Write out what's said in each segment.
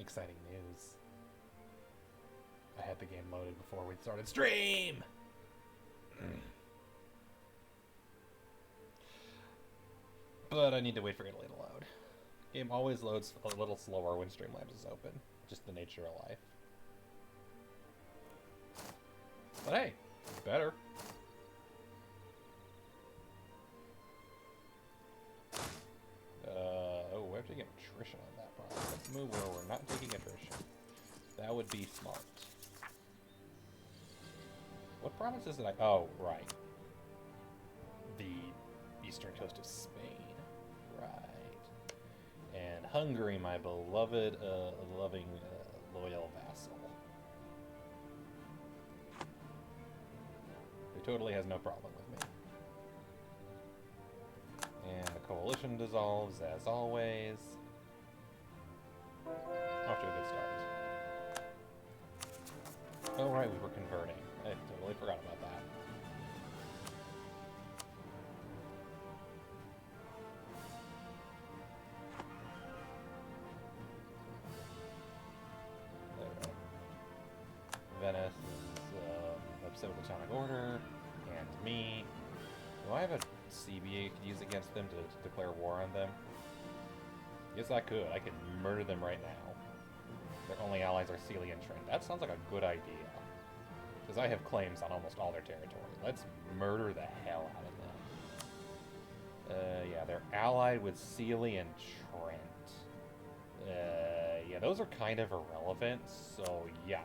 exciting news. I had the game loaded before we started stream! But I need to wait for Italy to load. Game always loads a little slower when Streamlabs is open. Just the nature of life. But hey, better. Oh, we have to get attrition on that part. Let's move where we're not taking attrition. That would be smart. What provinces did I... Oh, right. The eastern coast of Spain. Right. And Hungary, my beloved, loving, loyal vassal. Who totally has no problem with me. And the coalition dissolves, as always. Off to a good start. Oh, right, we were converting. I totally forgot about that. Alright. Venice is upset with the Tonic Order, and me. Do I have a CBA I could use against them to declare war on them? Yes, I could. I could murder them right now. Their only allies are Sealy and Trent. That sounds like a good idea. Because I have claims on almost all their territory. Let's murder the hell out of them. Yeah, they're allied with Sealy and Trent. Yeah, those are kind of irrelevant, so yeah.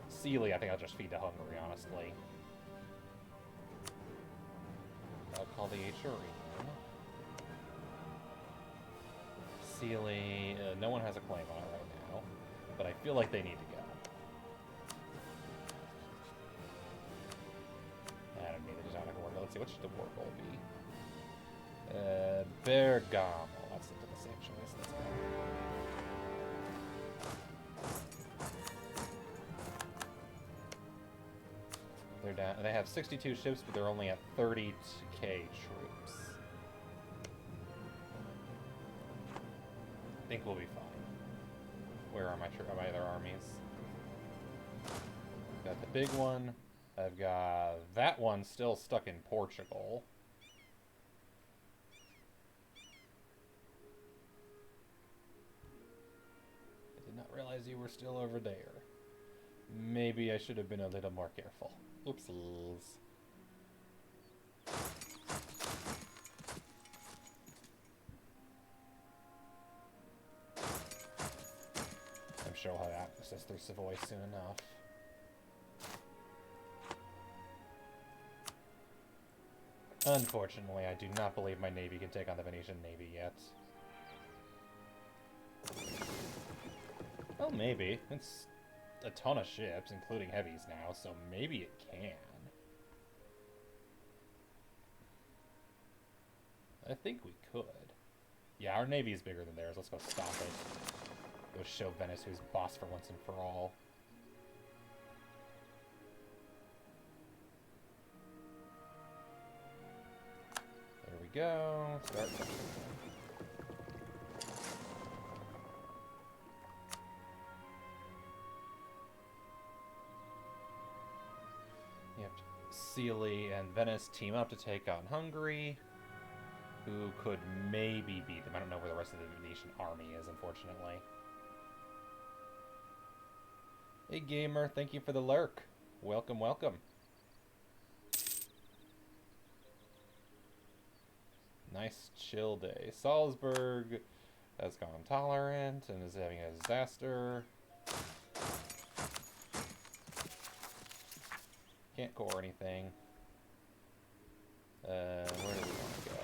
Sealy, I think I'll just feed to Hungary, honestly. I'll call the HRE. Sealy, no one has a claim on it right now, but I feel like they need to go. I don't need the Tonic Order. Let's see, what should the war goal be? Bergamo. That's the same choice. Let's go. They're down. They have 62 ships, but they're only at 30k troops. I think we'll be fine. Where are my other armies? Got the big one. I've got that one still stuck in Portugal. I did not realize you were still over there. Maybe I should have been a little more careful. Oopsies. I'm sure I'll have access through Savoy soon enough. Unfortunately, I do not believe my navy can take on the Venetian navy yet. Well, maybe. It's a ton of ships, including heavies now, so maybe it can. I think we could. Yeah, our navy is bigger than theirs. Let's go stop it. Go show Venice who's boss for once and for all. There we go. Start. Yep. Sealy and Venice team up to take on Hungary, who could maybe beat them. I don't know where the rest of the Venetian army is, unfortunately. Hey, gamer. Thank you for the lurk. Welcome, welcome. Nice chill day. Salzburg has gone tolerant and is having a disaster. Can't core anything. Where do we want to go?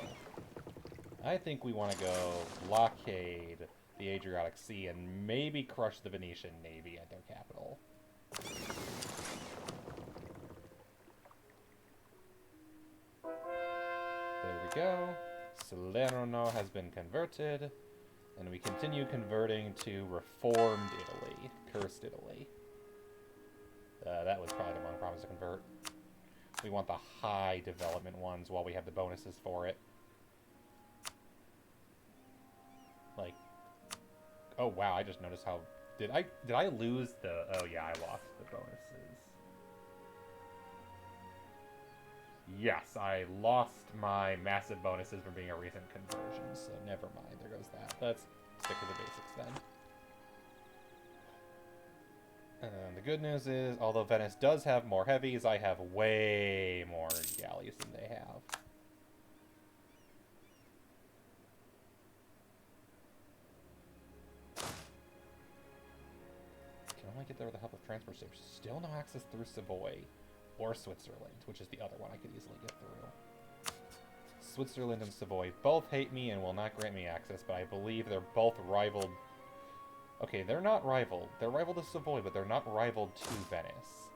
I think we want to go blockade the Adriatic Sea and maybe crush the Venetian navy at their capital. There we go. Salerno has been converted, and we continue converting to reformed Italy, cursed Italy. That was probably the wrong province to convert. We want the high development ones while we have the bonuses for it. Like, oh wow, I just noticed how Did I lose the... Oh, yeah, I lost the bonuses. Yes, I lost my massive bonuses from being a recent conversion, so never mind. There goes that. Let's stick to the basics then. The good news is, although Venice does have more heavies, I have way more galleys than they have. Can only get there with the help of transport ships. Still no access through Savoy or Switzerland, which is the other one I could easily get through. Switzerland and Savoy both hate me and will not grant me access, but I believe they're both rivaled. Okay, they're not rivaled. They're rivaled to Savoy, but they're not rivaled to Venice.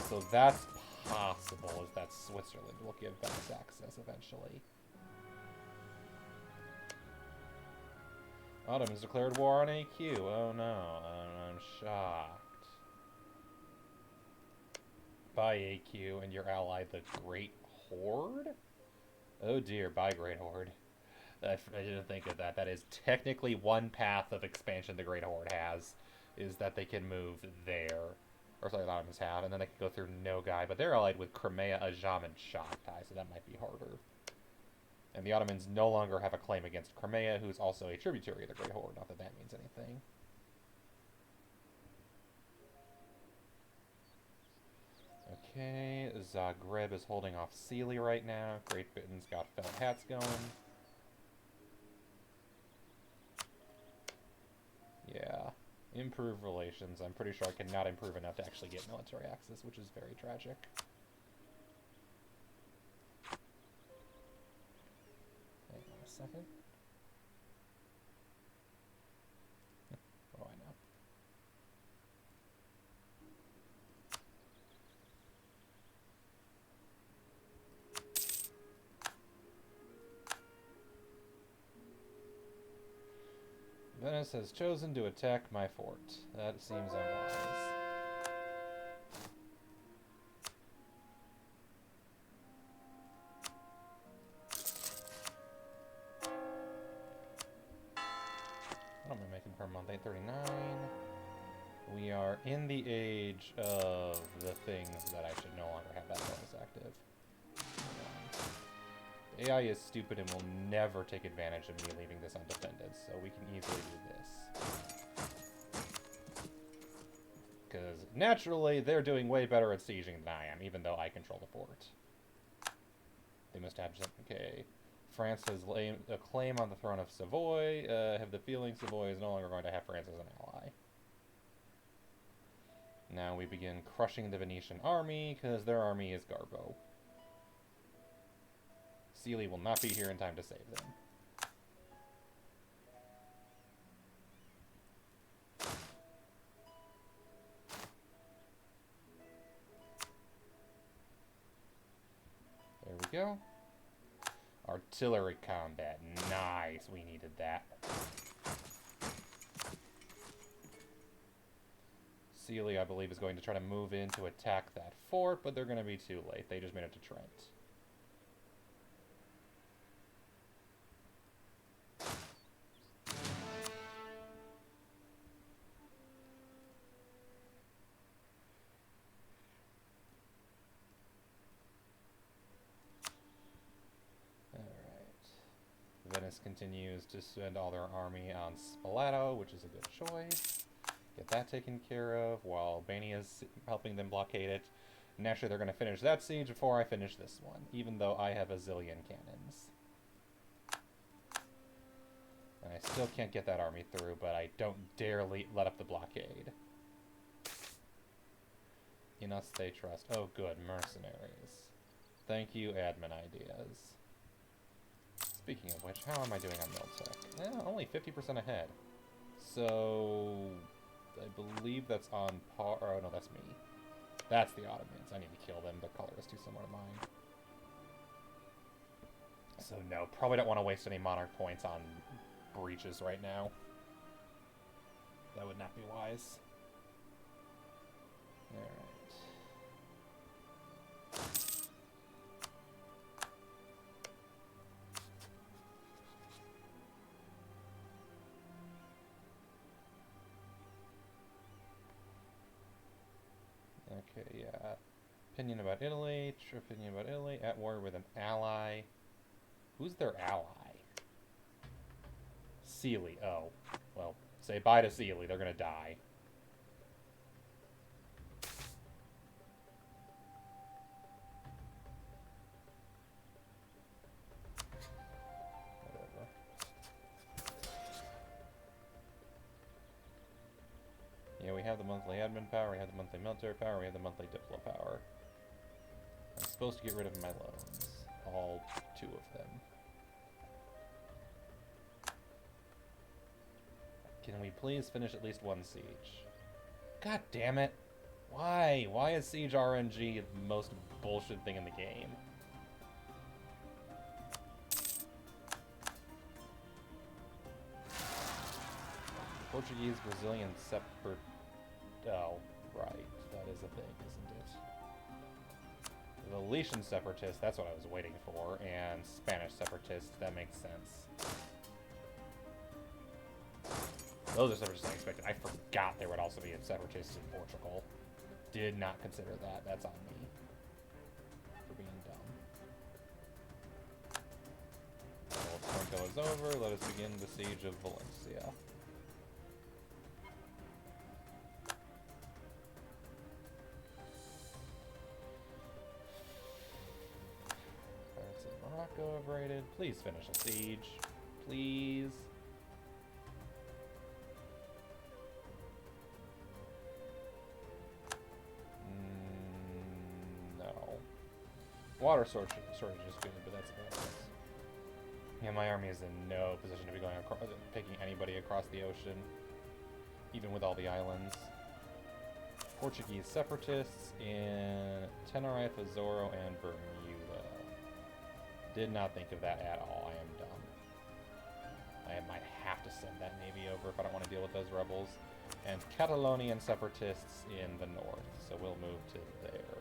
So that's possible, is that Switzerland will give Venice access eventually. Autumn has declared war on AQ. Oh no, I'm shocked. Bye AQ and your ally, the Great Horde? Oh dear, bye Great Horde. I didn't think of that. That is technically one path of expansion the Great Horde has, is that they can move there. Or sorry, the Ottomans have, and then they can go through Nogai, but they're allied with Crimea, Ajam, and Shatai, so that might be harder. And the Ottomans no longer have a claim against Crimea, who's also a tributary of the Great Horde, not that that means anything. Okay, Zagreb is holding off Sealy right now. Great Britain's got felt hats going. Yeah, improve relations. I'm pretty sure I cannot improve enough to actually get military access, which is very tragic. Hang on a second. What do I know? Venice has chosen to attack my fort. That seems unwise. What am I making per month? 839. We are in the age of the things that I should no longer have that bonus active. AI is stupid and will never take advantage of me leaving this undefended, so we can easily do this. Because naturally, they're doing way better at sieging than I am, even though I control the fort. They must have some... Okay. France has a claim on the throne of Savoy. Have the feeling Savoy is no longer going to have France as an ally. Now we begin crushing the Venetian army, because their army is Garbo. Sealy will not be here in time to save them. There we go. Artillery combat. Nice. We needed that. Sealy, I believe, is going to try to move in to attack that fort, but they're going to be too late. They just made it to Trent. Venice continues to spend all their army on Spoleto, which is a good choice. Get that taken care of, while Albania's helping them blockade it. Naturally, they're going to finish that siege before I finish this one, even though I have a zillion cannons. And I still can't get that army through, but I don't dare let up the blockade. In us they trust. Oh, good, mercenaries. Thank you, admin ideas. Speaking of which, how am I doing on Miltech? Only 50% ahead. So, I believe that's on par. Oh, no, that's me. That's the Ottomans. I need to kill them. Their color is too similar to mine. So, no, probably don't want to waste any monarch points on breaches right now. That would not be wise. Alright. Okay, yeah. Opinion about Italy. True opinion about Italy. At war with an ally. Who's their ally? Sealy. Oh. Well, say bye to Sealy. They're gonna die. Whatever. Yeah, we have the monthly admin power, we have the monthly military power, we have the monthly diplo power. I'm supposed to get rid of my loans. All 2 of them. Can we please finish at least 1 siege? God damn it! Why? Why is siege RNG the most bullshit thing in the game? Portuguese, Brazilian, separate... Oh, right. That is a thing, isn't it? The Galician separatists, that's what I was waiting for, and Spanish separatists, that makes sense. Those are separatists I expected. I forgot there would also be a separatist in Portugal. Did not consider that. That's on me. For being dumb. Well, Franco is over. Let us begin the siege of Valencia. Pirates of Morocco have raided. Please finish a siege. Please. Water shortage is good, but that's about it. Yeah, my army is in no position to be going across, picking anybody across the ocean, even with all the islands. Portuguese separatists in Tenerife, Azoro, and Bermuda. Did not think of that at all. I am dumb. I might have to send that navy over if I don't want to deal with those rebels. And Catalonian separatists in the north, so we'll move to there.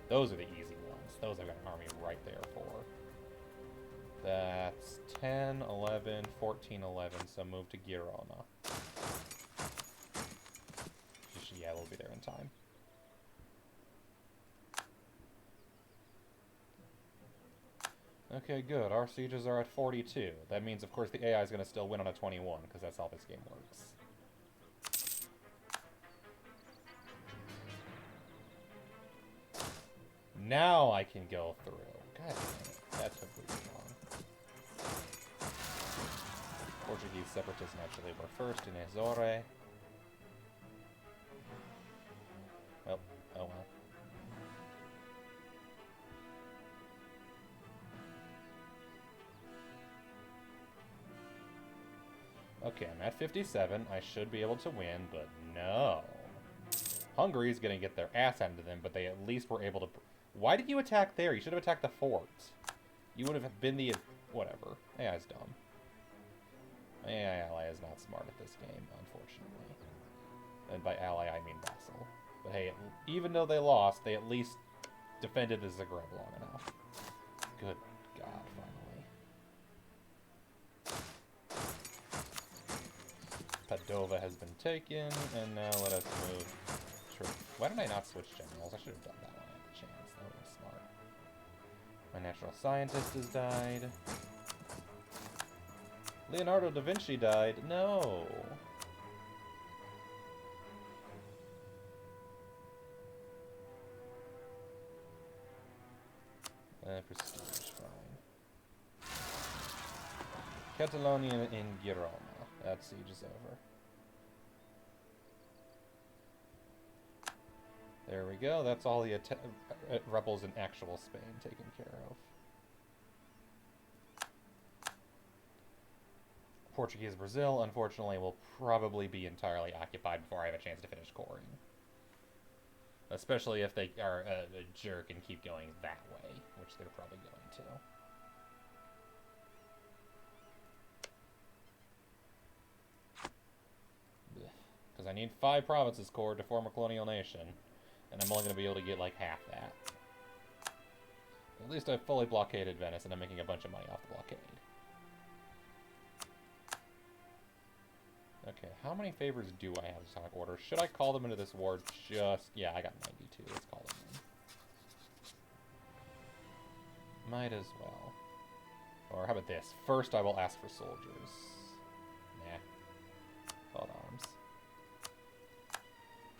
Those are the easy ones. Those I've got an army right there for. That's 10, 11, 14, 11, so move to Girona. Yeah, we'll be there in time. Okay, good. Our sieges are at 42. That means, of course, the AI is going to still win on a 21, because that's how this game works. Now I can go through. God damn it. That took way too long. Portuguese separatists naturally were first in Azore. Oh well. Okay, I'm at 57. I should be able to win, but no. Hungary's gonna get their ass handed to them, but they at least were able to... Why did you attack there? You should have attacked the fort. You would have been the... Whatever. AI's dumb. My AI ally is not smart at this game, unfortunately. And by ally, I mean vassal. But hey, even though they lost, they at least defended the Zagreb long enough. Good God, finally. Padova has been taken, and now let us move... Why did I not switch generals? I should have done that when I had the chance. That would have been smart. My natural scientist has died. Leonardo da Vinci died. No! Prestige, fine. Catalonia in Girona. That siege is over. There we go. That's all the rebels in actual Spain taken care of. Portuguese Brazil, unfortunately, will probably be entirely occupied before I have a chance to finish coring. Especially if they are a jerk and keep going that way, which they're probably going to. Because I need 5 provinces cored to form a colonial nation, and I'm only going to be able to get like half that. At least I've fully blockaded Venice, and I'm making a bunch of money off the blockade. Okay, how many favors do I have in Teutonic Order? Should I call them into this war just... Yeah, I got 92. Let's call them in. Might as well. Or how about this? First, I will ask for soldiers. Nah. Called arms.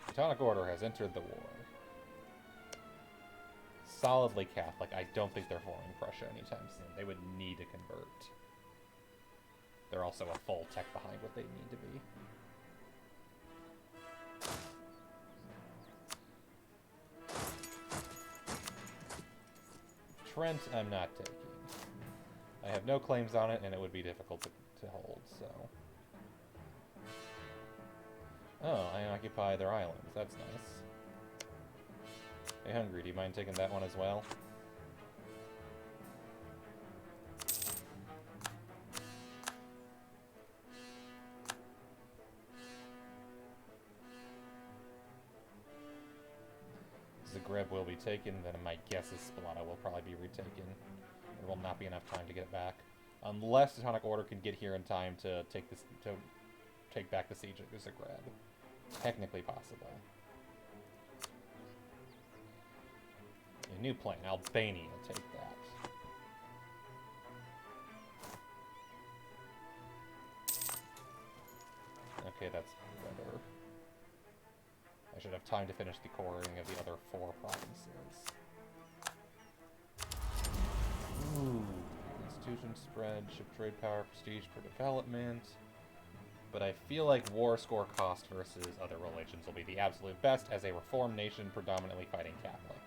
Teutonic Order has entered the war. Solidly Catholic. I don't think they're forming Prussia anytime soon. They would need to convert. They're also a full tech behind what they need to be. Trent, I'm not taking. I have no claims on it, and it would be difficult to hold, so... Oh, I occupy their islands. That's nice. Hey, Hungary, do you mind taking that one as well? Zagreb will be taken, then my guess is Spalata will probably be retaken. There will not be enough time to get it back. Unless the Teutonic Order can get here in time to take back the siege of Zagreb. Technically possible. A new plan. Albania take that. Okay, that's better. I should have time to finish the coring of the other 4 provinces. Ooh. Institution spread, ship trade power, prestige per development. But I feel like war score cost versus other religions will be the absolute best as a reformed nation predominantly fighting Catholics.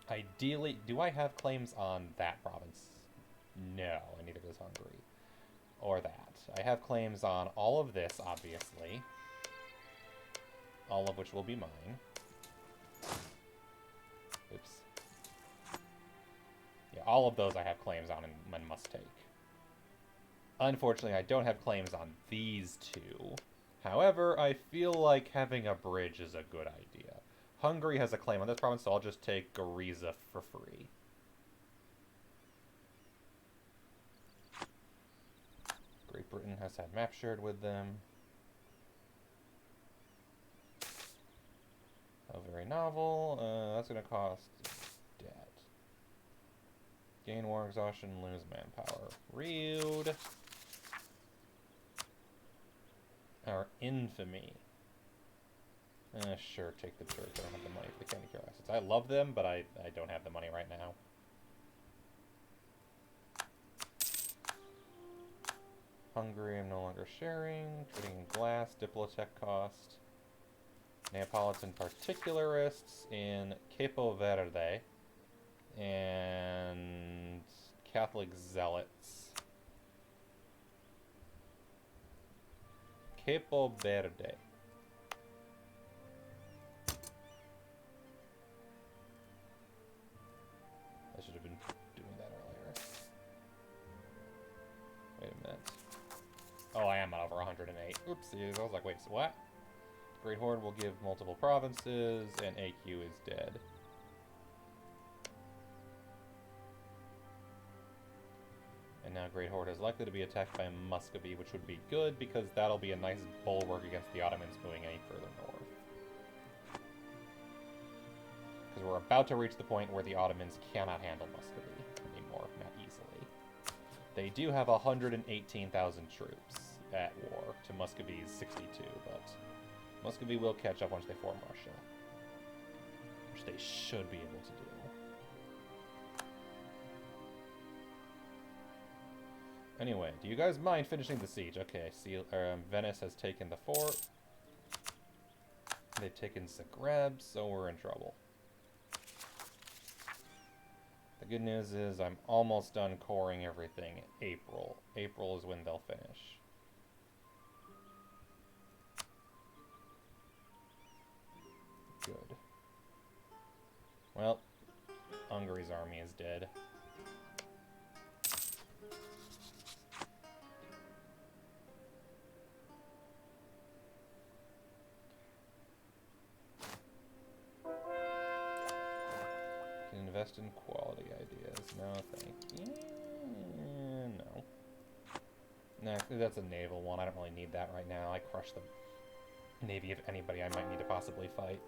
Ideally, do I have claims on that province? No, and neither does Hungary. Or that. I have claims on all of this, obviously. All of which will be mine. Oops. Yeah, all of those I have claims on and must take. Unfortunately, I don't have claims on these 2. However, I feel like having a bridge is a good idea. Hungary has a claim on this province, so I'll just take Goriza for free. Great Britain has had maps shared with them. Oh, very novel. That's going to cost debt. Gain war exhaustion, lose manpower. Rude. Our infamy. Sure, take the church. I don't have the money for the candy care assets. I love them, but I don't have the money right now. Hungary, I'm no longer sharing. Trading in glass, Diplotech cost. Neapolitan particularists in Capo Verde. And Catholic zealots. Capo Verde. I should have been doing that earlier. Wait a minute. Oh, I am at over 108. Oopsies. I was like, wait, so what? Great Horde will give multiple provinces, and AQ is dead. And now Great Horde is likely to be attacked by Muscovy, which would be good, because that'll be a nice bulwark against the Ottomans moving any further north. Because we're about to reach the point where the Ottomans cannot handle Muscovy anymore, not easily. They do have 118,000 troops at war to Muscovy's 62, but Muscovy will catch up once they form Russia. Which they should be able to do. Anyway, do you guys mind finishing the siege? Okay, see, Venice has taken the fort. They've taken Zagreb, so we're in trouble. The good news is I'm almost done coring everything April. April is when they'll finish. Good. Well, Hungary's army is dead. invest in quality ideas. No, thank you. No. Nah, that's a naval one. I don't really need that right now. I crush the Navy of anybody I might need to possibly fight.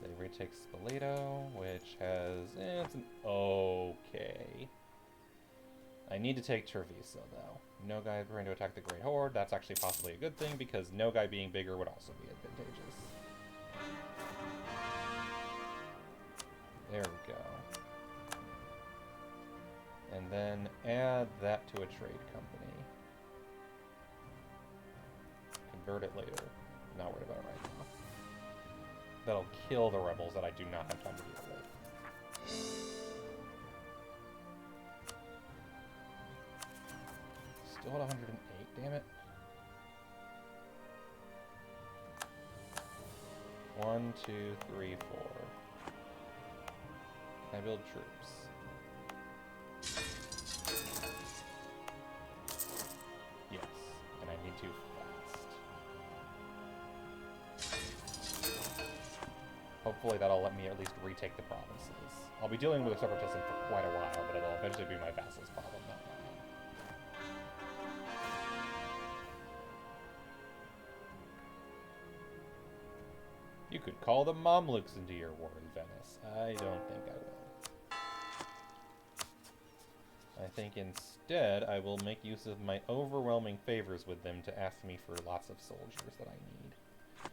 They retake Spoleto, which has... it's an okay. I need to take Treviso, though. No guy going to attack the Great Horde. That's actually possibly a good thing, because no guy being bigger would also be advantageous. There we go. And then add that to a trade company. Convert it later. Not worried about it right now. That'll kill the rebels that I do not have time to deal with. Still at 108, damn it. 1, 2, 3, 4. Can I build troops? Yes, and I need to fast. Hopefully that'll let me at least retake the provinces. I'll be dealing with a separatism for quite a while, but it'll eventually be my vassal's problem, not mine. You could call the Mamluks into your war in Venice. I don't think I will. I think instead I will make use of my overwhelming favors with them to ask me for lots of soldiers that I need.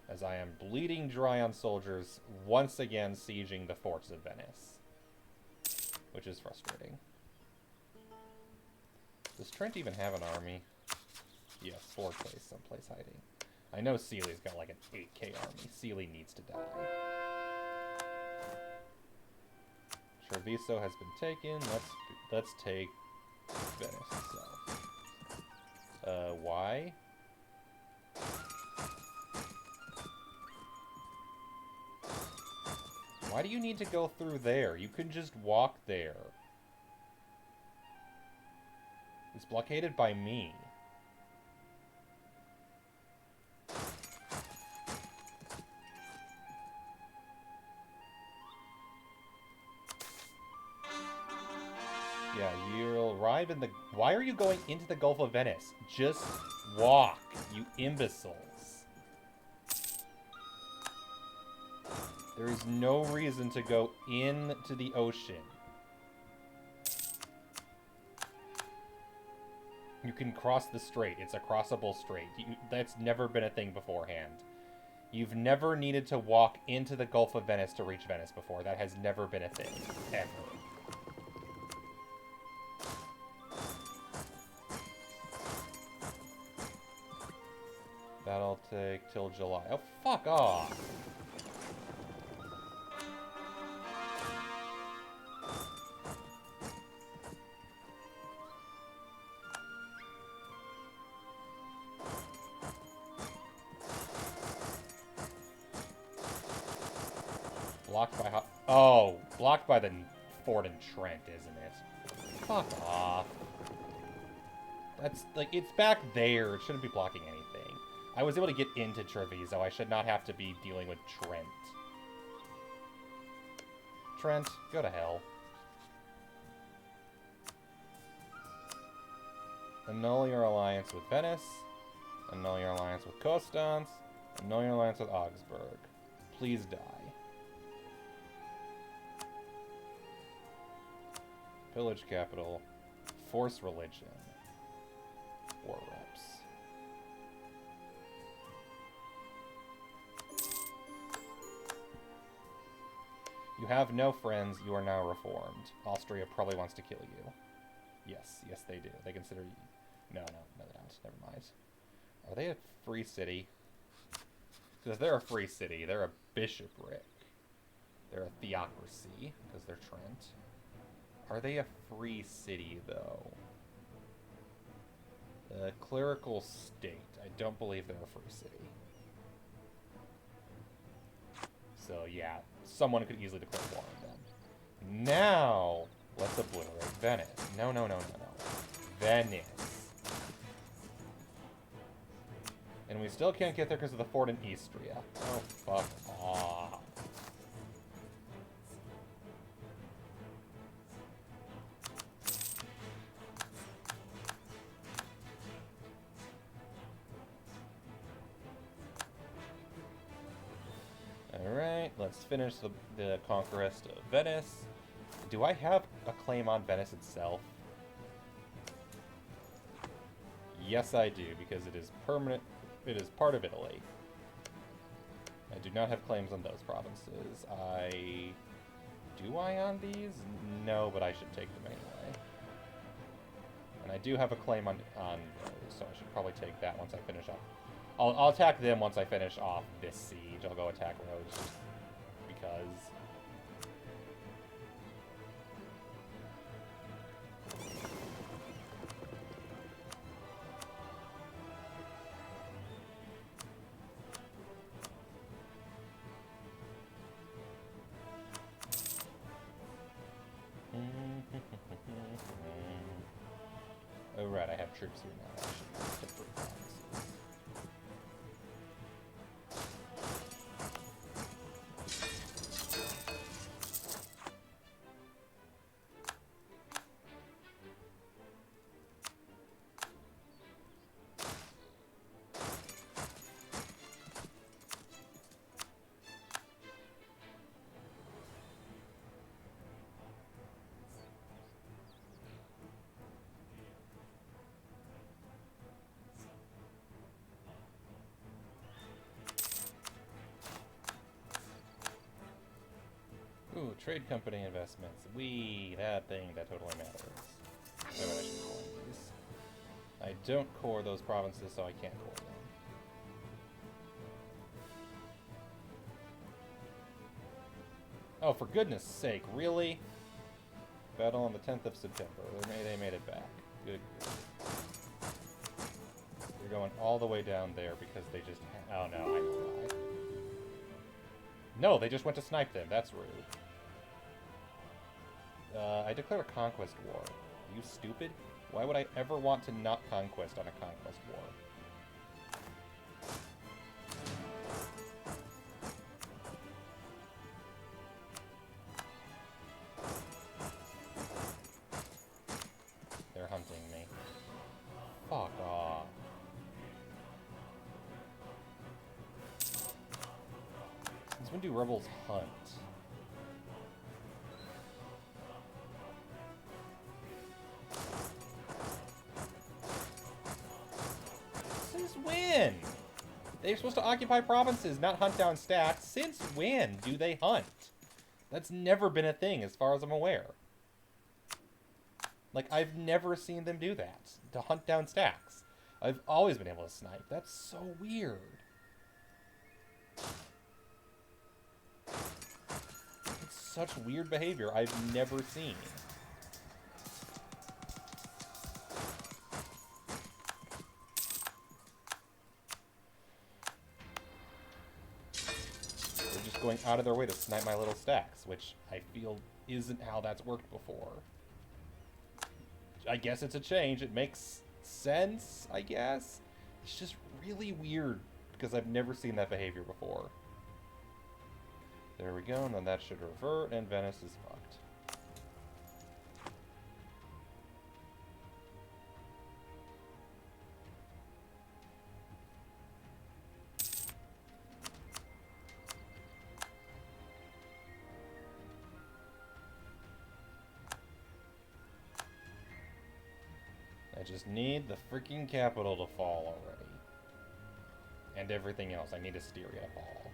As I am bleeding dry on soldiers, once again sieging the forts of Venice. Which is frustrating. Does Trent even have an army? Yes, 4K someplace hiding. I know Sealy's got like an 8K army. Sealy needs to die. Treviso has been taken. Let's take Venice itself. Why? Why do you need to go through there? You can just walk there. It's blockaded by me. Yeah, you'll arrive in the... Why are you going into the Gulf of Venice? Just walk, you imbeciles. There is no reason to go into the ocean. You can cross the strait. It's a crossable strait. That's never been a thing beforehand. You've never needed to walk into the Gulf of Venice to reach Venice before. That has never been a thing. Ever. That'll take till July. Oh, fuck off! Blocked by how... Oh, blocked by the fort in Trent, isn't it? Fuck off. That's, like, it's back there. It shouldn't be blocking anything. I was able to get into Treviso. I should not have to be dealing with Trent. Trent, go to hell. Annul your alliance with Venice. Annul your alliance with Constance. Annul your alliance with Augsburg. Please die. Pillage capital. Force religion. War reps. You have no friends. You are now reformed. Austria probably wants to kill you. Yes, yes they do. They consider you... No, they don't. Never mind. Are they a free city? Because if they're a free city, they're a bishopric. They're a theocracy, because they're Trent. Are they a free city, though? A clerical state. I don't believe they're a free city. So, yeah, someone could easily declare war on them. Now, let's obliterate Venice. No. Venice. And we still can't get there because of the fort in Istria. Oh, fuck off. Alright, let's finish the conquest of Venice. Do I have a claim on Venice itself? Yes, I do, because it is permanent. It is part of Italy. I do not have claims on those provinces. Do I on these? No, but I should take them anyway. And I do have a claim on those, so I should probably take that once I finish off. I'll attack them once I finish off this siege. I'll go attack Rhodes just because. Oh, right, I have troops here now. I should take 3 provinces. Ooh, trade company investments. That thing that totally matters. So I should core these. I don't core those provinces, so I can't core them. Oh, for goodness sake, really? Battle on the 10th of September. They made it back. Good. They're going all the way down there because they just... Oh, no, I know why. No, they just went to snipe them. That's rude. I declare a conquest war. Are you stupid? Why would I ever want to not conquest on a conquest war? They're hunting me. Fuck off. Since when do rebels hunt? When? They're supposed to occupy provinces, not hunt down stats. Since when do they hunt? That's never been a thing, as far as I'm aware. Like, I've never seen them do that, to hunt down stacks. I've always been able to snipe. That's so weird. It's such weird behavior I've never seen. Going out of their way to snipe my little stacks, which I feel isn't how that's worked before. I guess it's a change. It makes sense, I guess. It's just really weird because I've never seen that behavior before. There we go, and then that should revert, and Venice is fucked. I just need the freaking capital to fall already. And everything else. I need Asteria to fall.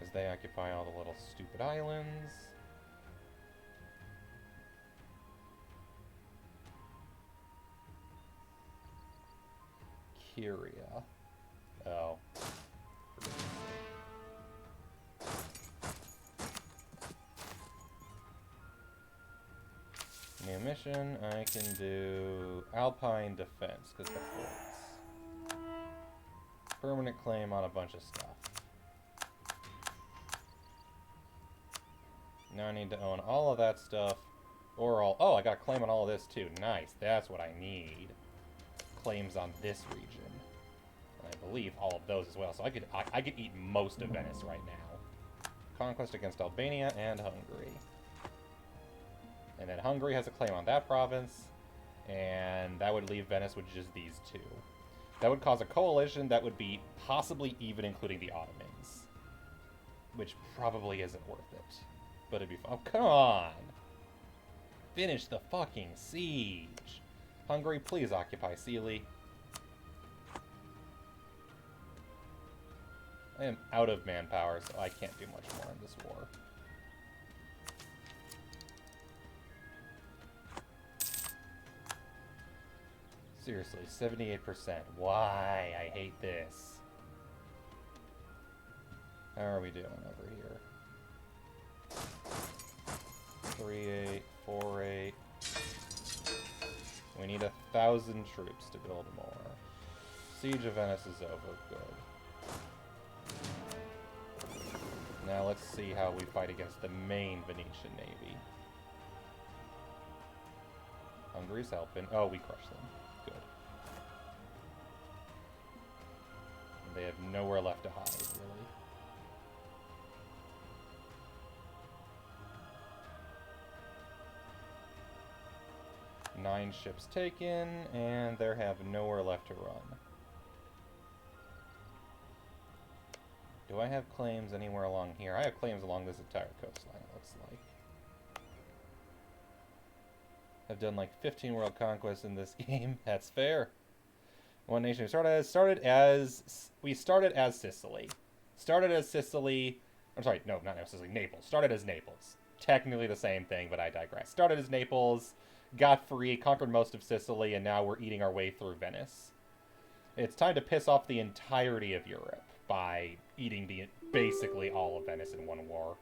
As they occupy all the little stupid islands. Kyria. Oh. New mission, I can do Alpine Defense, because the forts. Permanent claim on a bunch of stuff. Now I need to own all of that stuff. Or all... Oh, I got a claim on all of this, too. Nice. That's what I need. Claims on this region. And I believe all of those as well. So I could eat most of Venice right now. Conquest against Albania and Hungary. And then Hungary has a claim on that province. And that would leave Venice with just these two. That would cause a coalition that would be possibly even including the Ottomans. Which probably isn't worth it. But it'd be fun. Oh, come on! Finish the fucking siege! Hungary, please occupy Sealy. I am out of manpower, so I can't do much more in this war. Seriously, 78%. Why? I hate this. How are we doing over here? 3-8, 4-8. We need 1,000 troops to build more. Siege of Venice is over. Good. Now let's see how we fight against the main Venetian navy. Hungary's helping. Oh, we crushed them. Good. And they have nowhere left to hide, really. Nine ships taken, and they have nowhere left to run. Do I have claims anywhere along here? I have claims along this entire coastline, it looks like. I've done like 15 world conquests in this game. That's fair. One nation we started as Sicily. Started as Sicily. I'm sorry, no, not Sicily, Naples. Started as Naples. Technically the same thing, but I digress. Started as Naples, got free, conquered most of Sicily, and now we're eating our way through Venice. It's time to piss off the entirety of Europe by eating basically all of Venice in one war.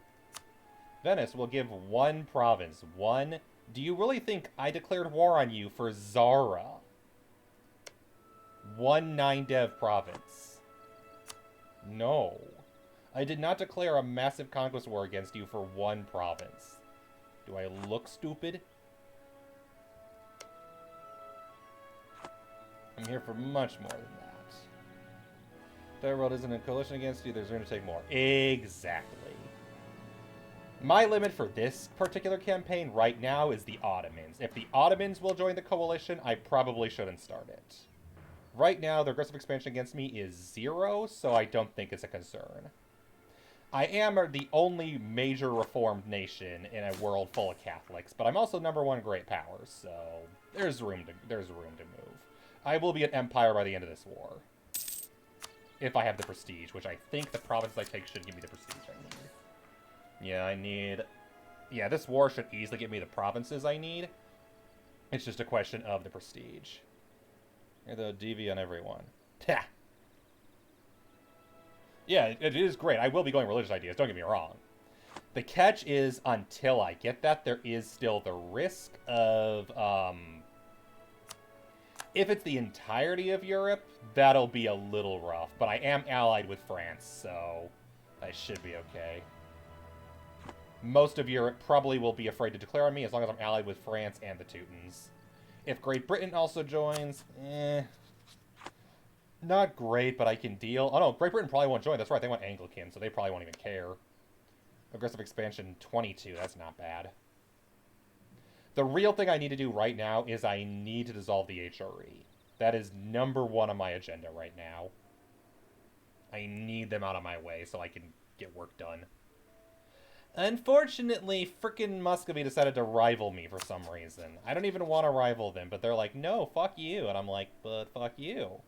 Venice will give one province. One. Do you really think I declared war on you for Zara? One 9-dev province. No. I did not declare a massive conquest war against you for one province. Do I look stupid? I'm here for much more than that. The world isn't in coalition against you, there's room to take more. Exactly. My limit for this particular campaign right now is the Ottomans. If the Ottomans will join the coalition, I probably shouldn't start it. Right now, their aggressive expansion against me is 0, so I don't think it's a concern. I am the only major reformed nation in a world full of Catholics, but I'm also #1 great power, so there's room to move. I will be an empire by the end of this war. If I have the prestige, which I think the provinces I take should give me the prestige I need. Yeah, I need... Yeah, this war should easily give me the provinces I need. It's just a question of the prestige. You're the DV on everyone. Ha! Yeah, it is great. I will be going religious ideas, don't get me wrong. The catch is, until I get that, there is still the risk of, if it's the entirety of Europe, that'll be a little rough. But I am allied with France, so I should be okay. Most of Europe probably will be afraid to declare on me as long as I'm allied with France and the Teutons. If Great Britain also joins, not great, but I can deal. Oh no, Great Britain probably won't join. That's right, they want Anglican, so they probably won't even care. Aggressive expansion 22, that's not bad. The real thing I need to do right now is I need to dissolve the HRE. That is #1 on my agenda right now. I need them out of my way so I can get work done. Unfortunately, frickin' Muscovy decided to rival me for some reason. I don't even want to rival them, but they're like, no, fuck you. And I'm like, but fuck you.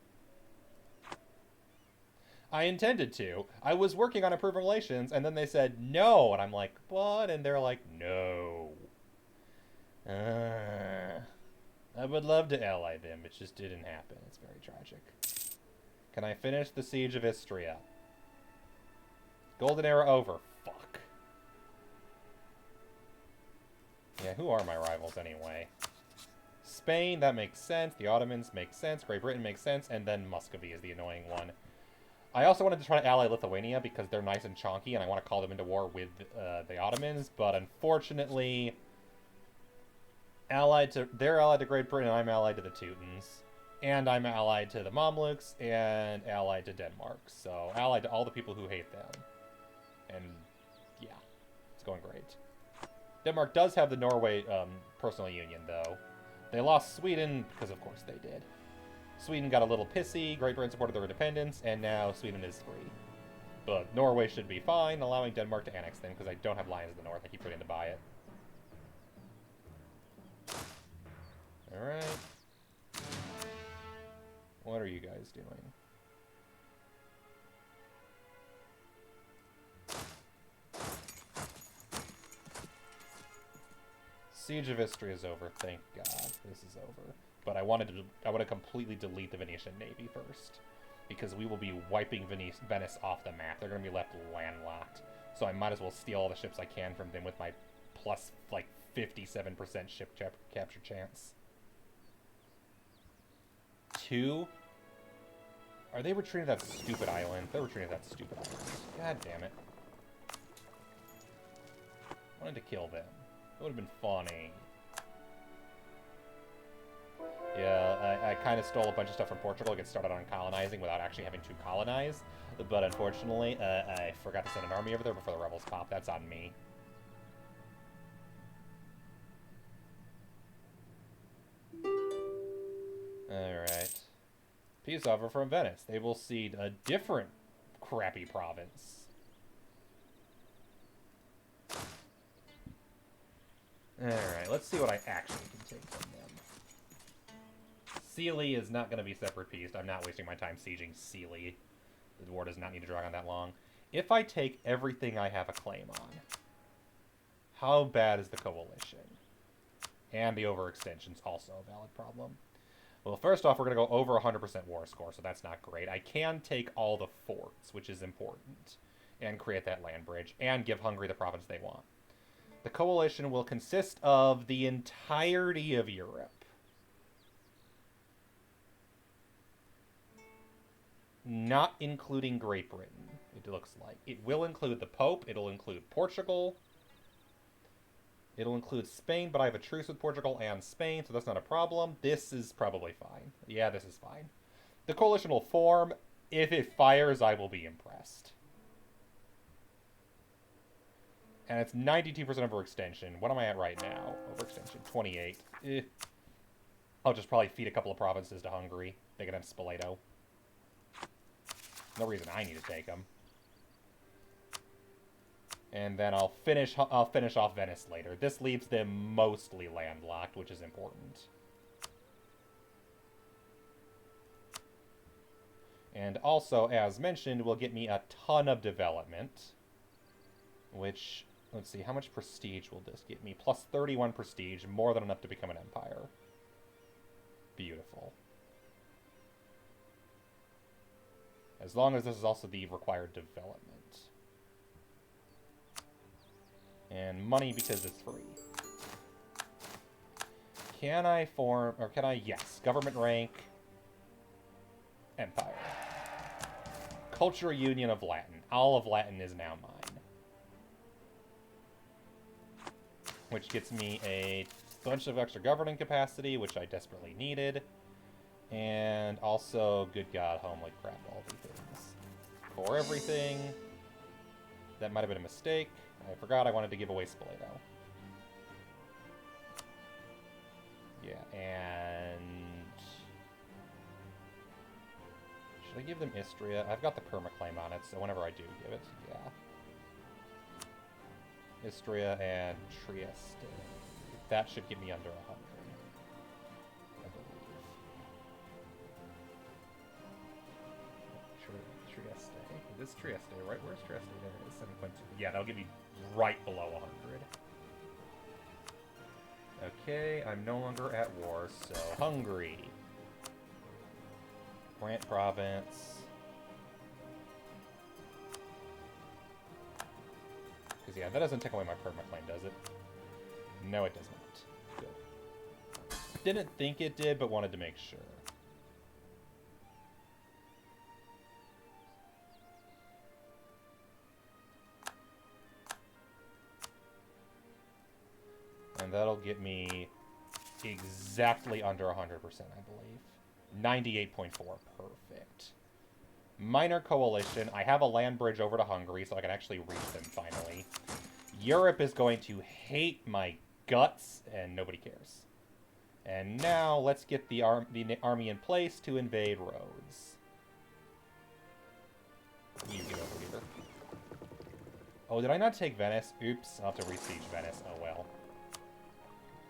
I intended to. I was working on improving relations, and then they said no. And I'm like, what? And they're like, no. I would love to ally them. It just didn't happen. It's very tragic. Can I finish the siege of Istria? Golden era over. Fuck. Yeah, who are my rivals anyway? Spain, that makes sense. The Ottomans make sense. Great Britain makes sense. And then Muscovy is the annoying one. I also wanted to try to ally Lithuania because they're nice and chonky, and I want to call them into war with the Ottomans, but unfortunately, they're allied to Great Britain, and I'm allied to the Teutons. And I'm allied to the Mamluks, and allied to Denmark. So, allied to all the people who hate them. And, yeah, it's going great. Denmark does have the Norway personal union, though. They lost Sweden, because of course they did. Sweden got a little pissy, Great Britain supported their independence, and now Sweden is free. But Norway should be fine, allowing Denmark to annex them, because I don't have lions in the north. I keep putting to buy it. Alright. What are you guys doing? Siege of Istria is over, thank God. This is over. But I want to completely delete the Venetian Navy first. Because we will be wiping Venice off the map. They're going to be left landlocked. So I might as well steal all the ships I can from them with my plus, like, 57% ship capture chance. 2? Are they retreating to that stupid island? They're retreating to that stupid island. God damn it. I wanted to kill them. It would have been funny. Yeah, I kind of stole a bunch of stuff from Portugal to get started on colonizing without actually having to colonize. But unfortunately, I forgot to send an army over there before the rebels popped. That's on me. Alright. Peace offer from Venice. They will cede a different crappy province. Alright, let's see what I actually can take from them. Sealy is not going to be separate peace. I'm not wasting my time sieging Sealy. The war does not need to drag on that long. If I take everything I have a claim on, how bad is the coalition? And the overextension's also a valid problem. Well, first off, we're going to go over 100% war score, so that's not great. I can take all the forts, which is important, and create that land bridge, and give Hungary the province they want. The coalition will consist of the entirety of Europe. Not including Great Britain, it looks like. It will include the Pope, it'll include Portugal, it'll include Spain, but I have a truce with Portugal and Spain, so that's not a problem. This is probably fine. Yeah, this is fine. The coalition will form. If it fires, I will be impressed. And it's 92% overextension. What am I at right now? Overextension, 28. I'll just probably feed a couple of provinces to Hungary. They can have Spoleto. No reason I need to take them. And then I'll finish off Venice later. This leaves them mostly landlocked, which is important. And also, as mentioned, will get me a ton of development. Which, let's see, how much prestige will this get me? Plus 31 prestige, more than enough to become an empire. Beautiful. As long as this is also the required development. And money because it's free. Can I form, or can I, yes, government rank, empire. Cultural Union of Latin. All of Latin is now mine. Which gets me a bunch of extra governing capacity, which I desperately needed. And also, good God, homely crap, all the things. For everything. That might have been a mistake. I forgot I wanted to give away Spoleto. Yeah, and... should I give them Istria? I've got the permaclaim on it, so whenever I do give it, yeah. Istria and Trieste. That should get me under 100. I believe. Trieste. This is Trieste, right? Where's Trieste? There it is, 7.2. Yeah, that'll get me right below 100. Okay, I'm no longer at war, so Hungary. Grant province. Because, yeah, that doesn't take away my permaclaim, does it? No, it does not. Good. Didn't think it did, but wanted to make sure. And that'll get me exactly under 100%, I believe. 98.4. Perfect. Minor coalition. I have a land bridge over to Hungary, so I can actually reach them finally. Europe is going to hate my guts, and nobody cares. And now, let's get the army in place to invade Rhodes. You get over here. Oh, did I not take Venice? Oops, I'll have to re-siege Venice. Oh well.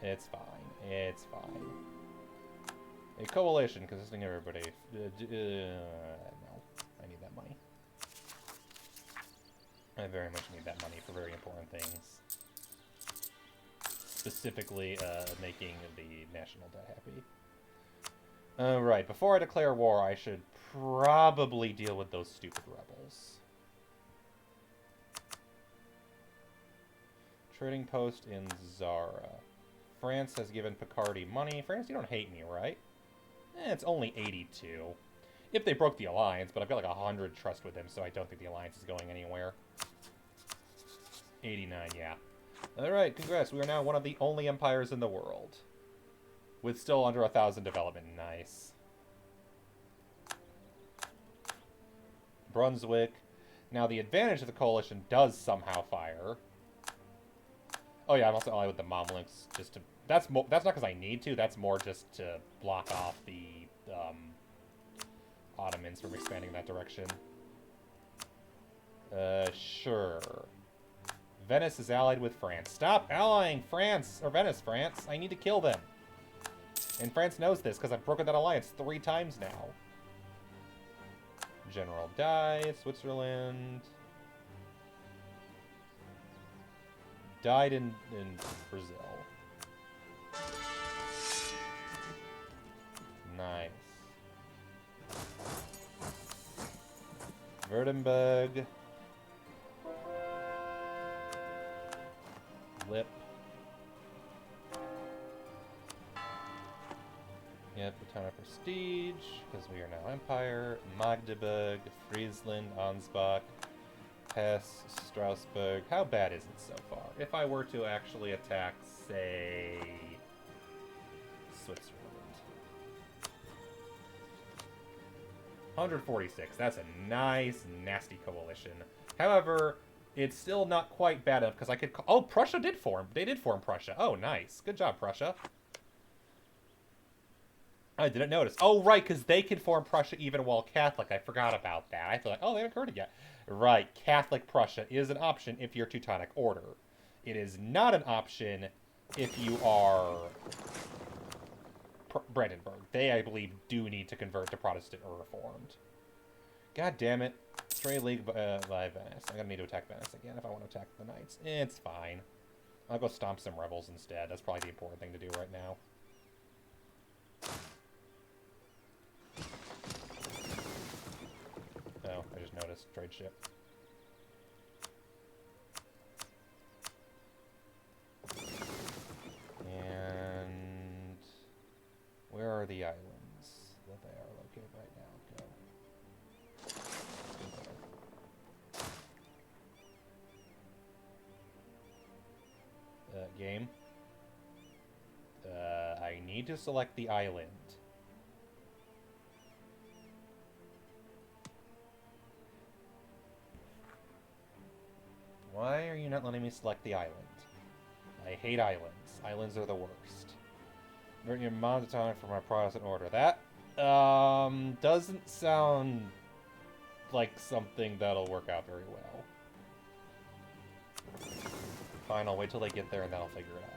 It's fine. It's fine. A coalition consisting of everybody. No. I need that money. I very much need that money for very important things. Specifically, making the national debt happy. Alright, before I declare war, I should probably deal with those stupid rebels. Trading post in Zara. France has given Picardy money. France, you don't hate me, right? It's only 82. If they broke the alliance, but I've got like 100 trust with them, so I don't think the alliance is going anywhere. 89, yeah. Alright, congrats. We are now one of the only empires in the world. With still under 1,000 development. Nice. Brunswick. Now, the advantage of the coalition does somehow fire. Oh yeah, I'm also allied with the Mamluks, just to... That's not because I need to, that's more just to block off the, Ottomans from expanding in that direction. Sure. Venice is allied with France. Stop allying France! Or Venice, France! I need to kill them! And France knows this, because I've broken that alliance 3 times now. General dies, Switzerland... Died in Brazil. Nice. Württemberg. Lip. Yep, a ton of prestige, because we are now Empire. Magdeburg, Friesland, Ansbach. Hesse, Strasbourg. How bad is it so far? If I were to actually attack, say, Switzerland. 146. That's a nice, nasty coalition. However, it's still not quite bad enough because I could... Oh, Prussia did form. They did form Prussia. Oh, nice. Good job, Prussia. I didn't notice. Oh, right, because they can form Prussia even while Catholic. I forgot about that. I thought, oh, they haven't heard it yet. Right, Catholic Prussia is an option if you're Teutonic Order. It is not an option if you are Brandenburg. They, I believe, do need to convert to Protestant or Reformed. God damn it. Trade League by Venice. I'm going to need to attack Venice again if I want to attack the Knights. It's fine. I'll go stomp some rebels instead. That's probably the important thing to do right now. Oh, I just noticed. Trade ship. And... where are the islands that they are located right now? Go. Game. I need to select the island. Why are you not letting me select the island? I hate islands. Islands are the worst. Convert your monotonic from my Protestant order. That, doesn't sound like something that'll work out very well. Fine, I'll wait till they get there and then I'll figure it out.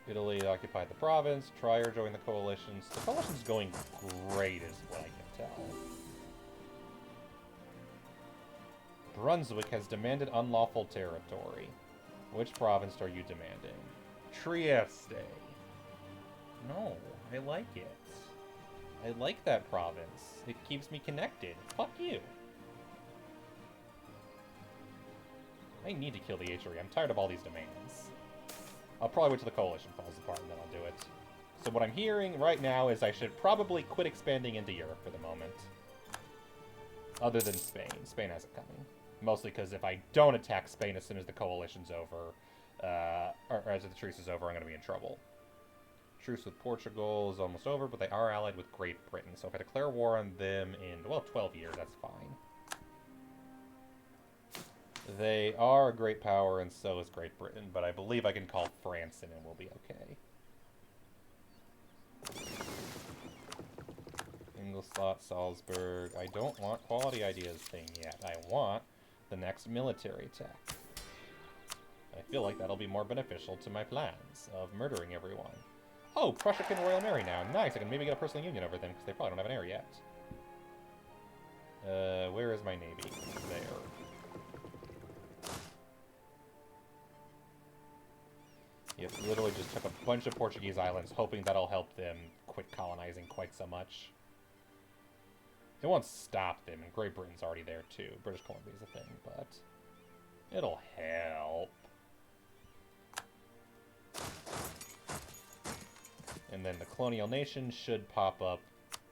Italy occupied the province. Trier joined the coalitions. The coalition's going great is what I can tell. Brunswick has demanded unlawful territory. Which province are you demanding? Trieste. No, I like it. I like that province. It keeps me connected. Fuck you. I need to kill the HRE. I'm tired of all these demands. I'll probably wait till the coalition falls apart and then I'll do it. So what I'm hearing right now is I should probably quit expanding into Europe for the moment. Other than Spain. Spain has it coming. Mostly because if I don't attack Spain as soon as the coalition's over, or as the truce is over, I'm going to be in trouble. Truce with Portugal is almost over, but they are allied with Great Britain. So if I declare war on them in, well, 12 years, that's fine. They are a great power, and so is Great Britain, but I believe I can call France in and we'll be okay. Ingolstadt, Salzburg. I don't want quality ideas thing yet. I want the next military attack. I feel like that'll be more beneficial to my plans of murdering everyone. Oh, Prussia can Royal Marry now. Nice, I can maybe get a personal union over them, because they probably don't have an heir yet. Where is my navy? There. Yep, literally just took a bunch of Portuguese islands, hoping that'll help them quit colonizing quite so much. It won't stop them, and Great Britain's already there too. British Columbia's a thing, but it'll help. And then the colonial nation should pop up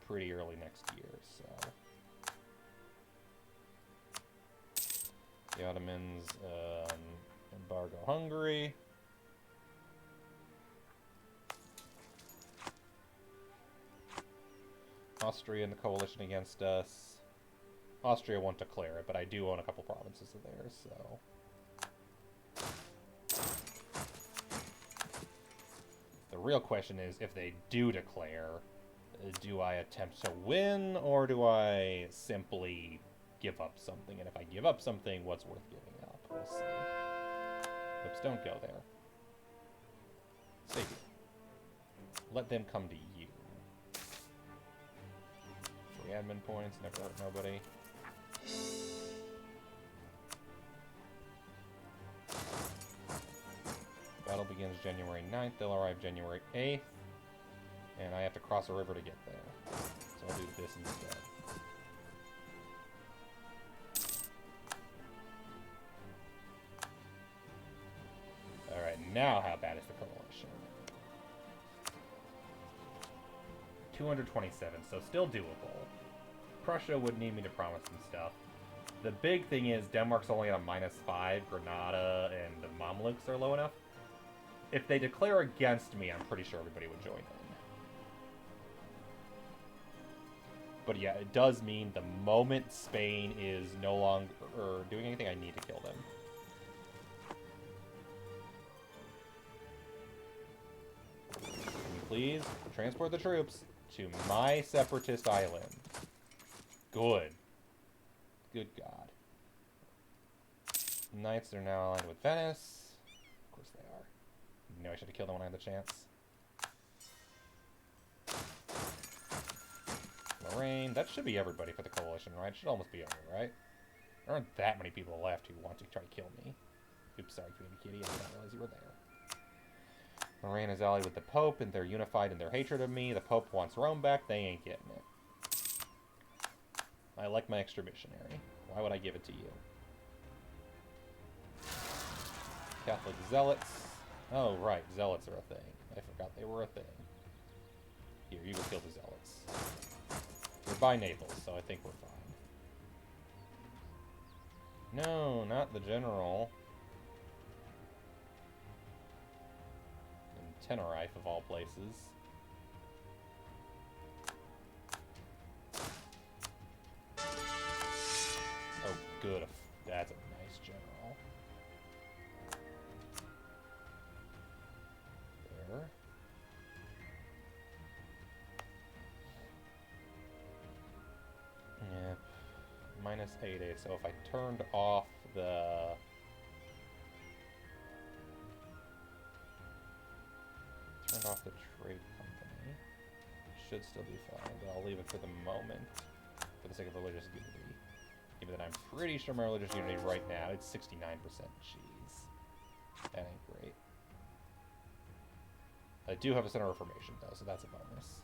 pretty early next year, so. The Ottomans embargo Hungary. Austria in the coalition against us. Austria won't declare it, but I do own a couple provinces of theirs, so. The real question is, if they do declare, do I attempt to win, or do I simply give up something? And if I give up something, what's worth giving up? We'll see. Oops, don't go there. Stay here. Let them come to you. Free admin points, never hurt nobody. Battle begins January 9th, they'll arrive January 8th, and I have to cross a river to get there. So I'll do this instead. Alright, now how bad is the coalition? 227, so still doable. Prussia would need me to promise some stuff. The big thing is Denmark's only at a -5, Granada and the Mamluks are low enough. If they declare against me, I'm pretty sure everybody would join in. But yeah, it does mean the moment Spain is no longer doing anything, I need to kill them. Can you please transport the troops to my separatist island? Good. Good God. Knights are now aligned with Venice. Of course they are. You know I should have killed them when I had the chance. Lorraine. That should be everybody for the coalition, right? It should almost be over, right? There aren't that many people left who want to try to kill me. Oops, sorry, Community Kitty. I did not realize you were there. Lorraine is allied with the Pope, and they're unified in their hatred of me. The Pope wants Rome back. They ain't getting it. I like my extra missionary. Why would I give it to you? Catholic Zealots. Oh, right. Zealots are a thing. I forgot they were a thing. Here, you go kill the Zealots. We're by Naples, so I think we're fine. No, not the General. In Tenerife, of all places. Oh, good. That's a nice general. There. Yeah. -8, so if I turned off the... Turned off the trade company. Should still be fine, but I'll leave it for the moment. For the sake of religious unity. Even though I'm pretty sure my religious unity right now, it's 69%. Jeez. That ain't great. I do have a Center of Reformation, though, so that's a bonus.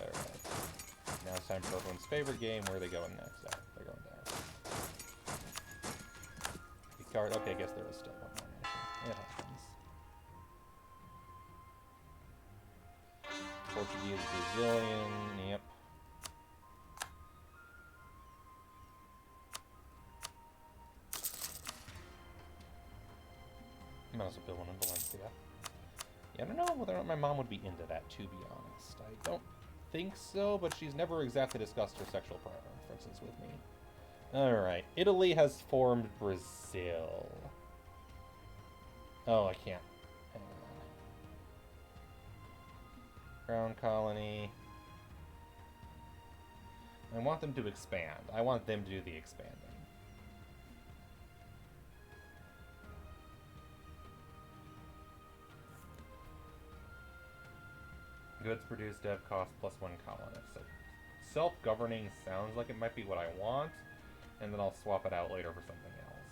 Alright. Now it's time for everyone's favorite game. Where are they going next? Oh, they're going there. Picard. Okay, I guess there is still one more nation. It happens. Portuguese, Brazilian. Yep. might as well build one in Valencia. Yeah, I don't know whether or not my mom would be into that, to be honest. I don't think so, but she's never exactly discussed her sexual preferences with me. Alright, Italy has formed Brazil. Oh, I can't. Hang on. Crown colony. I want them to expand. I want them to do the expanding. Goods produced dev cost plus 1 colonist. So self-governing sounds like it might be what I want, and then I'll swap it out later for something else.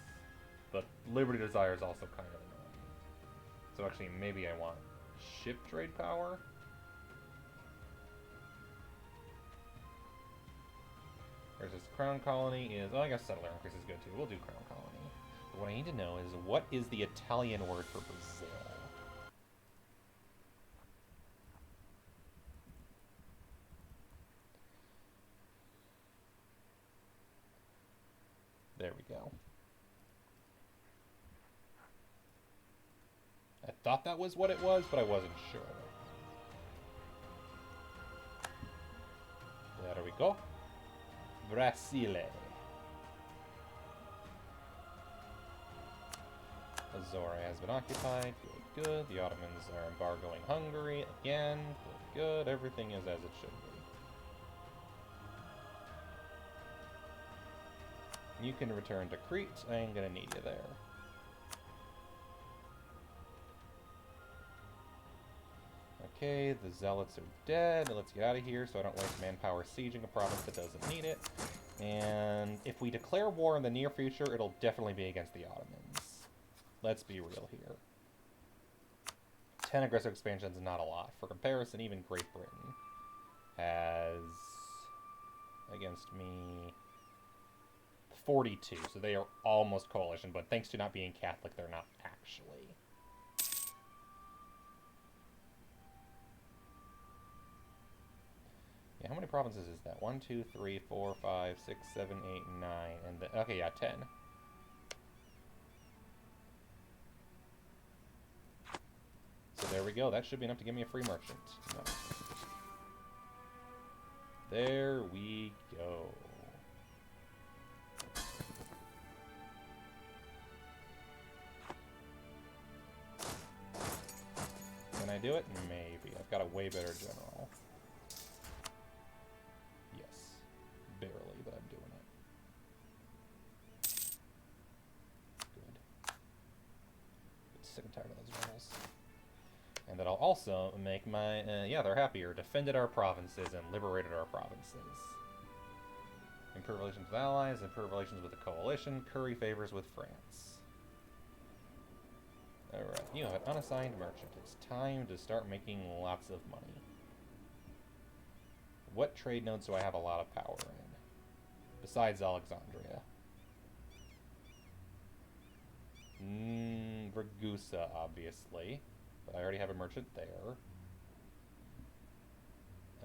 But Liberty Desire is also kind of annoying. So actually, maybe I want ship trade power? There's this Crown Colony is... Oh, I guess Settler Increase is good too. We'll do Crown Colony. But what I need to know is, what is the Italian word for Brazil? There we go. I thought that was what it was, but I wasn't sure. There we go. Brasile. Azore has been occupied. Good, good. The Ottomans are embargoing Hungary again. Good, good. Everything is as it should be. You can return to Crete. I ain't gonna need you there. Okay, the Zealots are dead. Let's get out of here so I don't waste manpower sieging a province that doesn't need it. And if we declare war in the near future, it'll definitely be against the Ottomans. Let's be real here. 10 aggressive expansions is not a lot. For comparison, even Great Britain has, against me, 42. So they are almost coalition, but thanks to not being Catholic, they're not actually. Yeah, how many provinces is that? 1, 2, 3, 4, 5, 6, 7, 8, 9, and then... Okay, yeah, 10. So there we go. That should be enough to give me a free merchant. No. There we go. Can I do it? Maybe. I've got a way better general. Barely, but I'm doing it. Good. Sick and tired of those rebels. And then I'll also make my... yeah, they're happier. Defended our provinces and liberated our provinces. Improve relations with allies, improve relations with the coalition, curry favors with France. Alright, you have an unassigned merchant. It's time to start making lots of money. What trade nodes do I have a lot of power in? Besides Alexandria. Ragusa, obviously. But I already have a merchant there.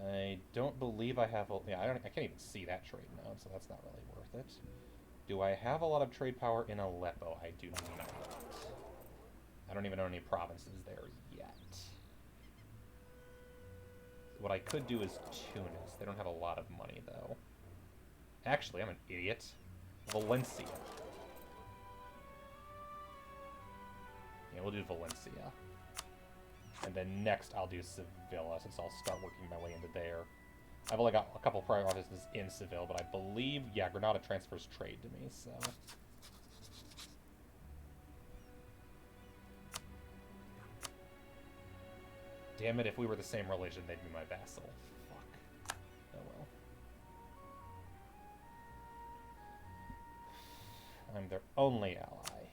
I don't believe I have... Yeah, I can't even see that trade node, so that's not really worth it. Do I have a lot of trade power in Aleppo? I do not. I don't even own any provinces there yet. What I could do is Tunis. They don't have a lot of money, though. Actually, I'm an idiot. Valencia. Yeah, we'll do Valencia. And then next I'll do Sevilla, since I'll start working my way into there. I've only got a couple private offices in Seville, but I believe, yeah, Granada transfers trade to me, so... Damn it, if we were the same religion, they'd be my vassal. Fuck. Oh well. I'm their only ally.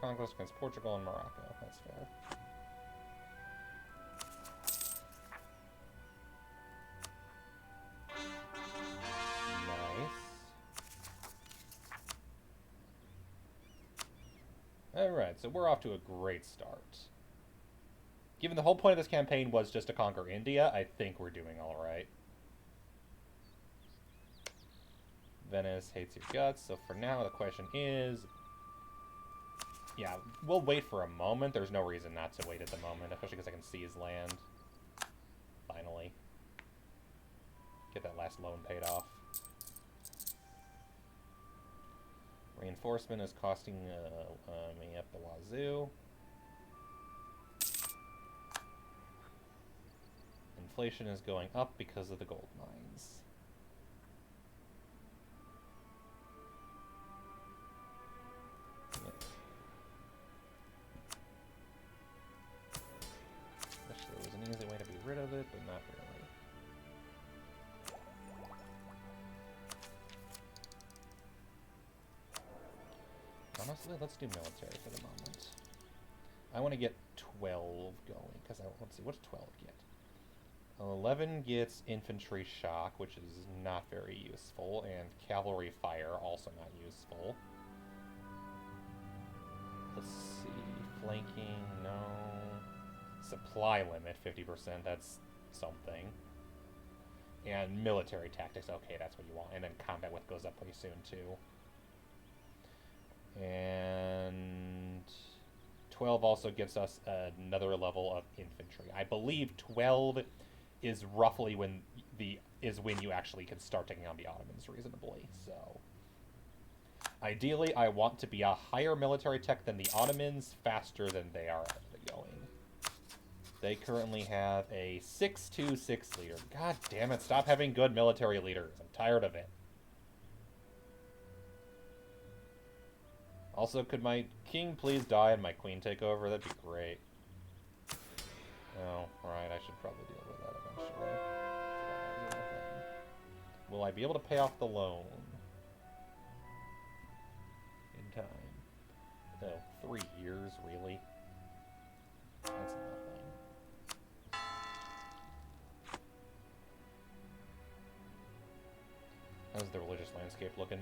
Conquest against Portugal and Morocco. That's fair. Nice. Alright, so we're off to a great start. Given the whole point of this campaign was just to conquer India, I think we're doing alright. Venice hates your guts, so for now the question is Yeah, we'll wait for a moment. There's no reason not to wait at the moment, especially because I can see his land. Finally. Get that last loan paid off. Reinforcement is costing me up the wazoo. Inflation is going up because of the gold mines. Wish there was an easy way to be rid of it, but not really. Honestly, let's do military for the moment. I want to get 12 going, because let's see, what's 12 get? 11 gets infantry shock, which is not very useful, and cavalry fire, also not useful. Let's see, flanking, no. Supply limit, 50%, that's something. And military tactics, okay, that's what you want. And then combat width goes up pretty soon, too. And 12 also gets us another level of infantry. I believe 12 is roughly when you actually can start taking on the Ottomans reasonably. So ideally, I want to be a higher military tech than the Ottomans, faster than they are going. They currently have a 626 leader. God damn it! Stop having good military leaders. I'm tired of it. Also, could my king please die and my queen take over? That'd be great. Oh, right, I should probably deal with that eventually. Will I be able to pay off the loan? In time. Oh, 3 years, really? That's nothing. How's the religious landscape looking?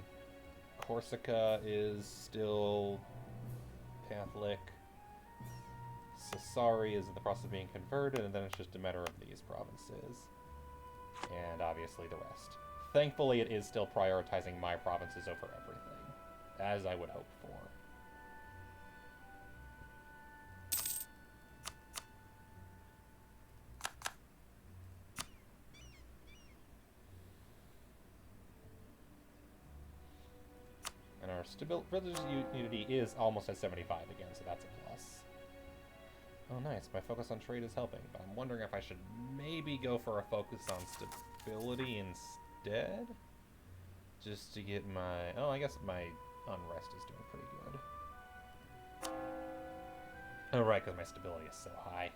Corsica is still Catholic. Sassari is in the process of being converted, and then it's just a matter of these provinces. And obviously the rest. Thankfully, it is still prioritizing my provinces over everything, as I would hope for. And our religious unity is almost at 75 again, so that's a plus. Oh, nice. My focus on trade is helping, but I'm wondering if I should maybe go for a focus on stability instead? Just to get my... Oh, I guess my unrest is doing pretty good. Oh, right, because my stability is so high.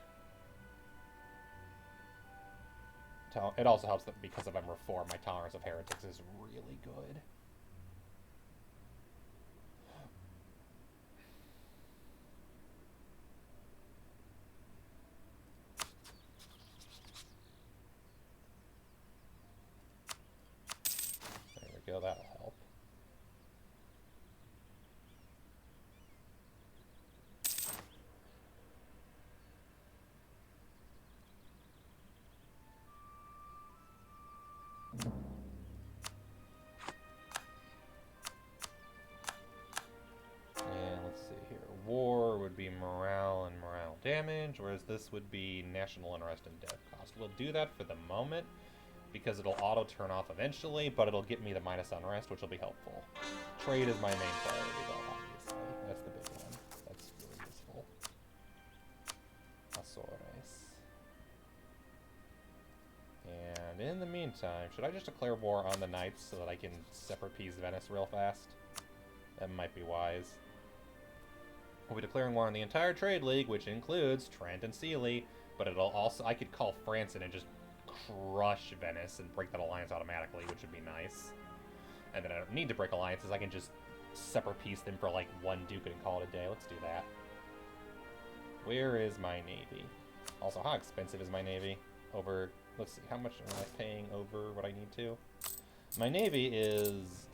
It also helps that because I'm reformed, my tolerance of heretics is really good. Go, that'll help. And let's see here. War would be morale and morale damage, whereas this would be national unrest and dev cost. We'll do that for the moment, because it'll auto-turn off eventually, but it'll get me the minus unrest, which will be helpful. Trade is my main priority, though, obviously. That's the big one. That's really useful. Azores. And in the meantime, should I just declare war on the Knights so that I can separate piece Venice real fast? That might be wise. We'll be declaring war on the entire trade league, which includes Trent and Sealy, but it'll also... I could call France in and just crush Venice and break that alliance automatically, which would be nice. And then I don't need to break alliances, I can just separate piece them for like one duke and call it a day. Let's do that. Where is my navy? Also, how expensive is my navy? Over, let's see, how much am I paying over what I need to? My navy is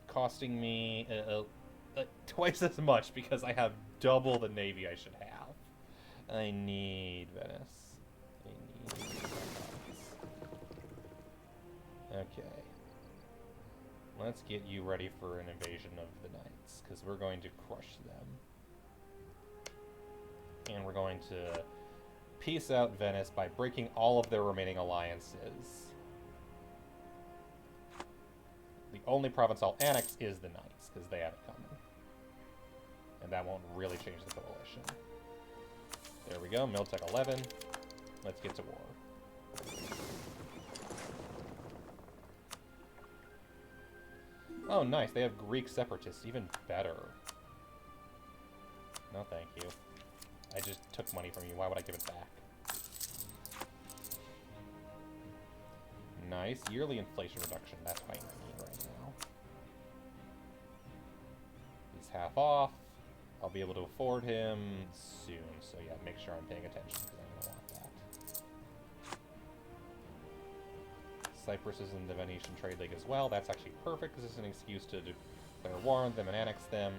costing me twice as much because I have double the navy I should have. I need Venice. Okay. Let's get you ready for an invasion of the Knights, because we're going to crush them. And we're going to peace out Venice by breaking all of their remaining alliances. The only province I'll annex is the Knights, because they have it coming. And that won't really change the coalition. There we go, Miltech 11. Let's get to war. Oh, nice. They have Greek separatists. Even better. No, thank you. I just took money from you. Why would I give it back? Nice. Yearly inflation reduction. That's what I need right now. He's half off. I'll be able to afford him soon. So yeah, make sure I'm paying attention because I'm going to want that. Cyprus is in the Venetian Trade League as well. That's actually perfect because it's an excuse to declare war on them and annex them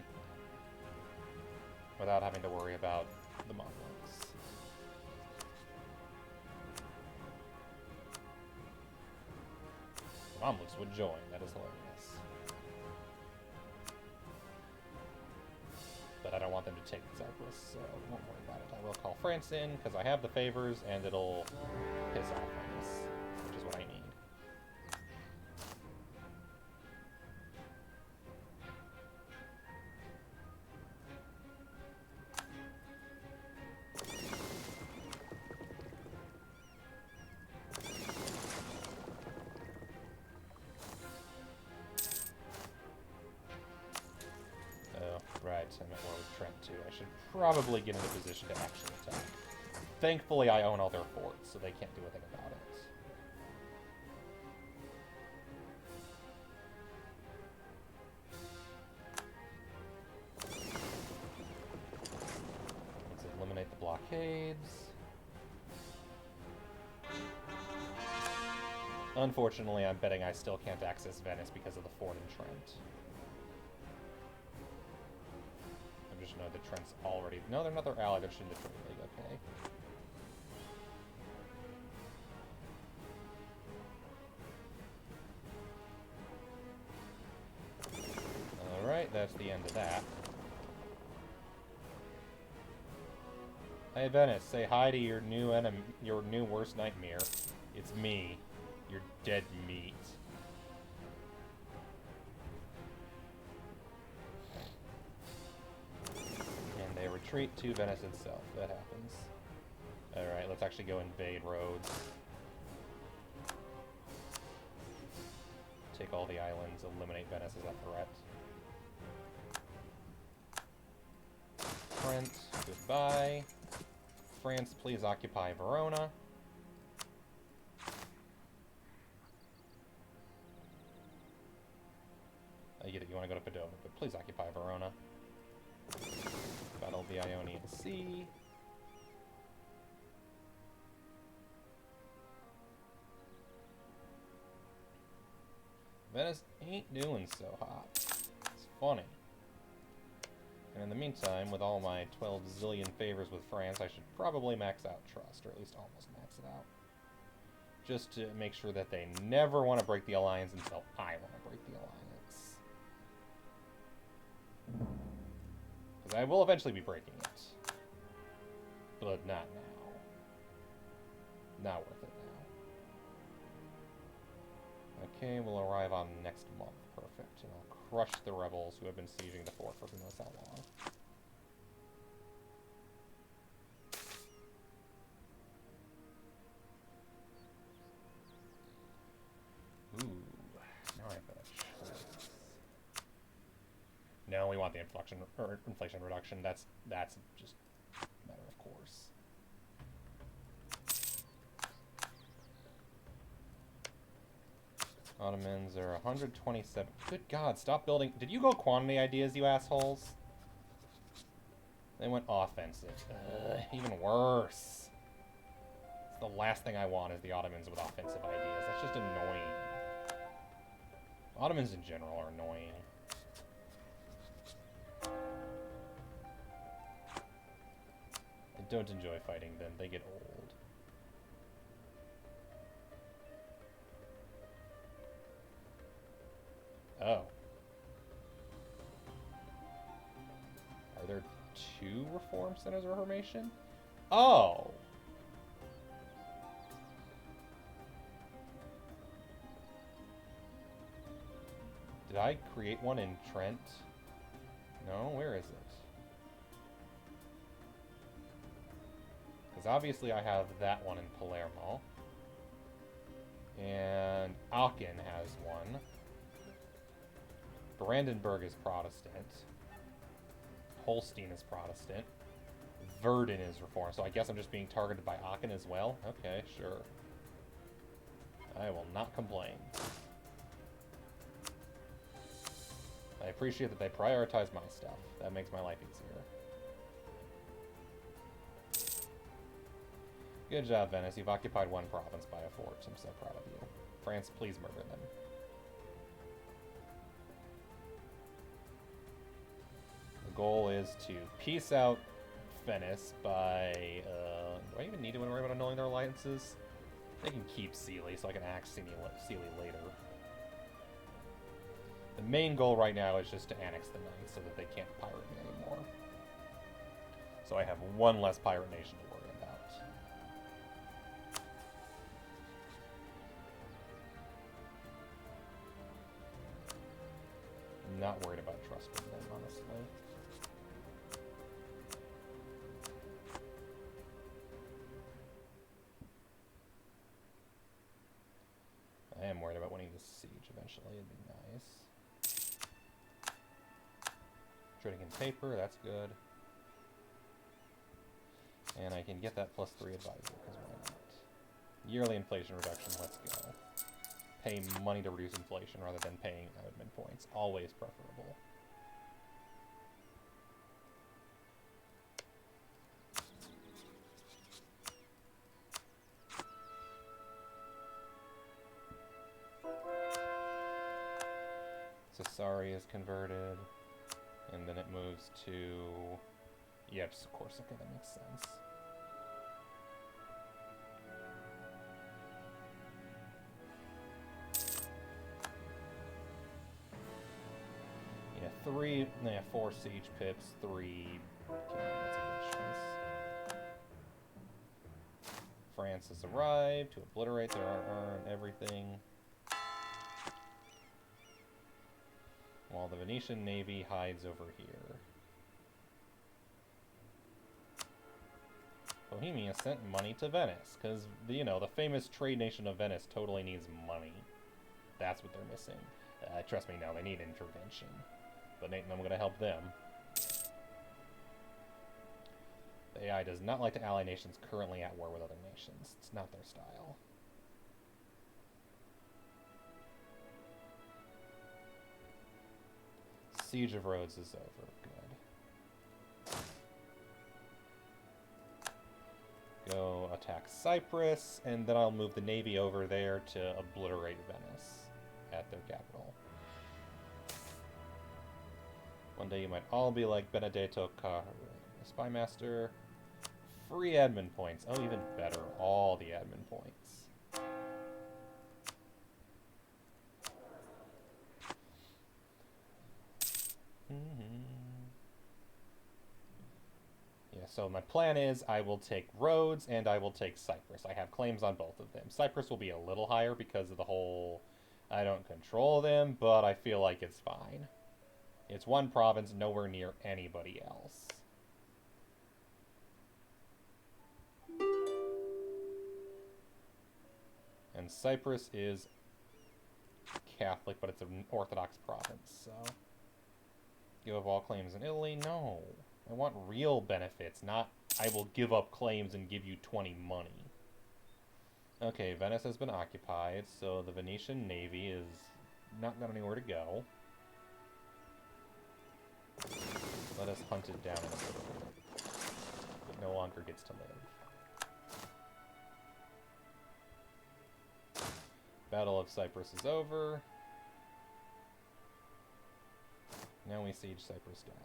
without having to worry about the Mamluks. The Mamluks would join. That is hilarious. But I don't want them to take Cyprus, so don't worry about it. I will call France in because I have the favors and it'll piss off Venice, which is what I need. Right, I'm at war with Trent too. I should probably get in a position to actually attack. Thankfully, I own all their forts, so they can't do anything about it. Let's eliminate the blockades. Unfortunately, I'm betting I still can't access Venice because of the fort in Trent. Just know that Trent's already... No, they're not their ally. They're just in the Trade League. Okay. Alright, that's the end of that. Hey, Venice, say hi to your new enemy, your new worst nightmare. It's me. Your dead meat. Retreat to Venice itself. That happens. Alright, let's actually go invade Rhodes. Take all the islands, eliminate Venice as a threat. Trent, goodbye. France, please occupy Verona. I get it, you want to go to Padova, but please occupy Verona. Battle the Ionian Sea. Venice ain't doing so hot. It's funny. And in the meantime, with all my 12 zillion favors with France, I should probably max out trust, or at least almost max it out. Just to make sure that they never want to break the alliance until I want to break the alliance. Because I will eventually be breaking it. But not now. Not worth it now. Okay, we'll arrive on next month. Perfect. And I'll crush the rebels who have been sieging the fort for who knows how long. Ooh. Now I have a choice. No, we want the inflation reduction. That's just a matter of course. Ottomans are 127. Good God, stop building. Did you go quantity ideas, you assholes? They went offensive. Even worse. It's the last thing I want is the Ottomans with offensive ideas. That's just annoying. Ottomans in general are annoying. I don't enjoy fighting them. They get old. Oh. reform centers of reformation? Oh! Did I create one in Trent? No, where is it? Because obviously I have that one in Palermo. And Aachen has one. Brandenburg is Protestant. Holstein is Protestant. Verden is Reformed. So I guess I'm just being targeted by Aachen as well? Okay, sure. I will not complain. I appreciate that they prioritize my stuff. That makes my life easier. Good job, Venice. You've occupied one province by a fort. I'm so proud of you. France, please murder them. The goal is to peace out Venice by... do I even need to worry about annulling their alliances? They can keep Sealy, so I can axe Sealy later. The main goal right now is just to annex the Knights so that they can't pirate me anymore. So I have one less pirate nation to worry about. I'm not worried about trusting them, honestly. I am worried about winning this siege eventually. It'd be nice. Trading in paper, that's good. And I can get that +3 advisor, because why not? Yearly inflation reduction, let's go. Pay money to reduce inflation rather than paying admin points. Always preferable. Sassari is converted. And then it moves to... Yeah, just of course. Okay, that makes sense. Yeah, 4 siege pips, 3... Okay, that's a good choice. France has arrived to obliterate their everything. While the Venetian navy hides over here. Bohemia sent money to Venice, because, you know, the famous trade nation of Venice totally needs money. That's what they're missing. Trust me, no, they need intervention. But I'm going to help them. The AI does not like to ally nations currently at war with other nations. It's not their style. Siege of Rhodes is over. Good. Go attack Cyprus, and then I'll move the navy over there to obliterate Venice at their capital. One day you might all be like Benedetto Car, Spy Master. Free admin points. Oh, even better. All the admin points. Yeah, so my plan is I will take Rhodes and I will take Cyprus. I have claims on both of them. Cyprus will be a little higher because of the whole I don't control them, but I feel like it's fine. It's one province, nowhere near anybody else. And Cyprus is Catholic, but it's an Orthodox province, so... You have all claims in Italy? No. I want real benefits, not I will give up claims and give you 20 money. Okay, Venice has been occupied, so the Venetian navy is not got anywhere to go. Let us hunt it down in a little bit. It no longer gets to live. Battle of Cyprus is over. Now we siege Cyprus down.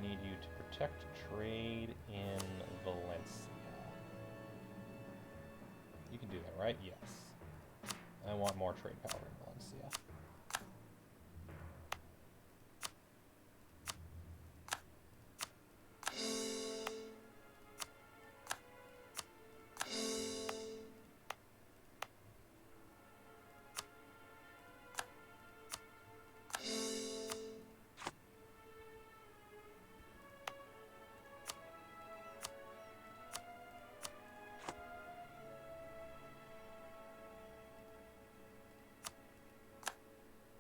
I need you to protect trade in Valencia. You can do that, right? Yes. I want more trade power in Valencia.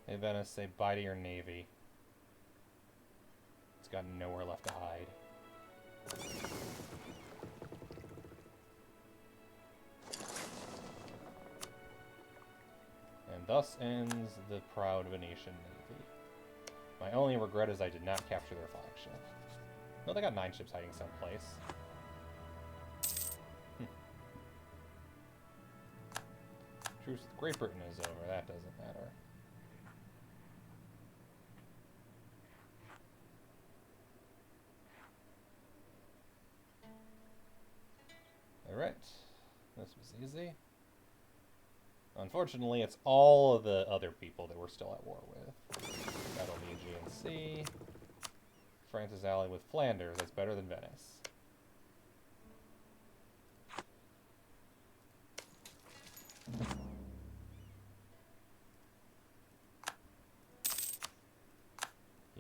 Hey Venice, say bye to your navy. It's got nowhere left to hide. And thus ends the proud Venetian navy. My only regret is I did not capture their flagship. No, they got 9 ships hiding someplace. Truce with Great Britain is over, that doesn't matter. Alright, this was easy. Unfortunately, it's all of the other people that we're still at war with. Battle of the Aegean Sea. France is allied with Flanders, that's better than Venice.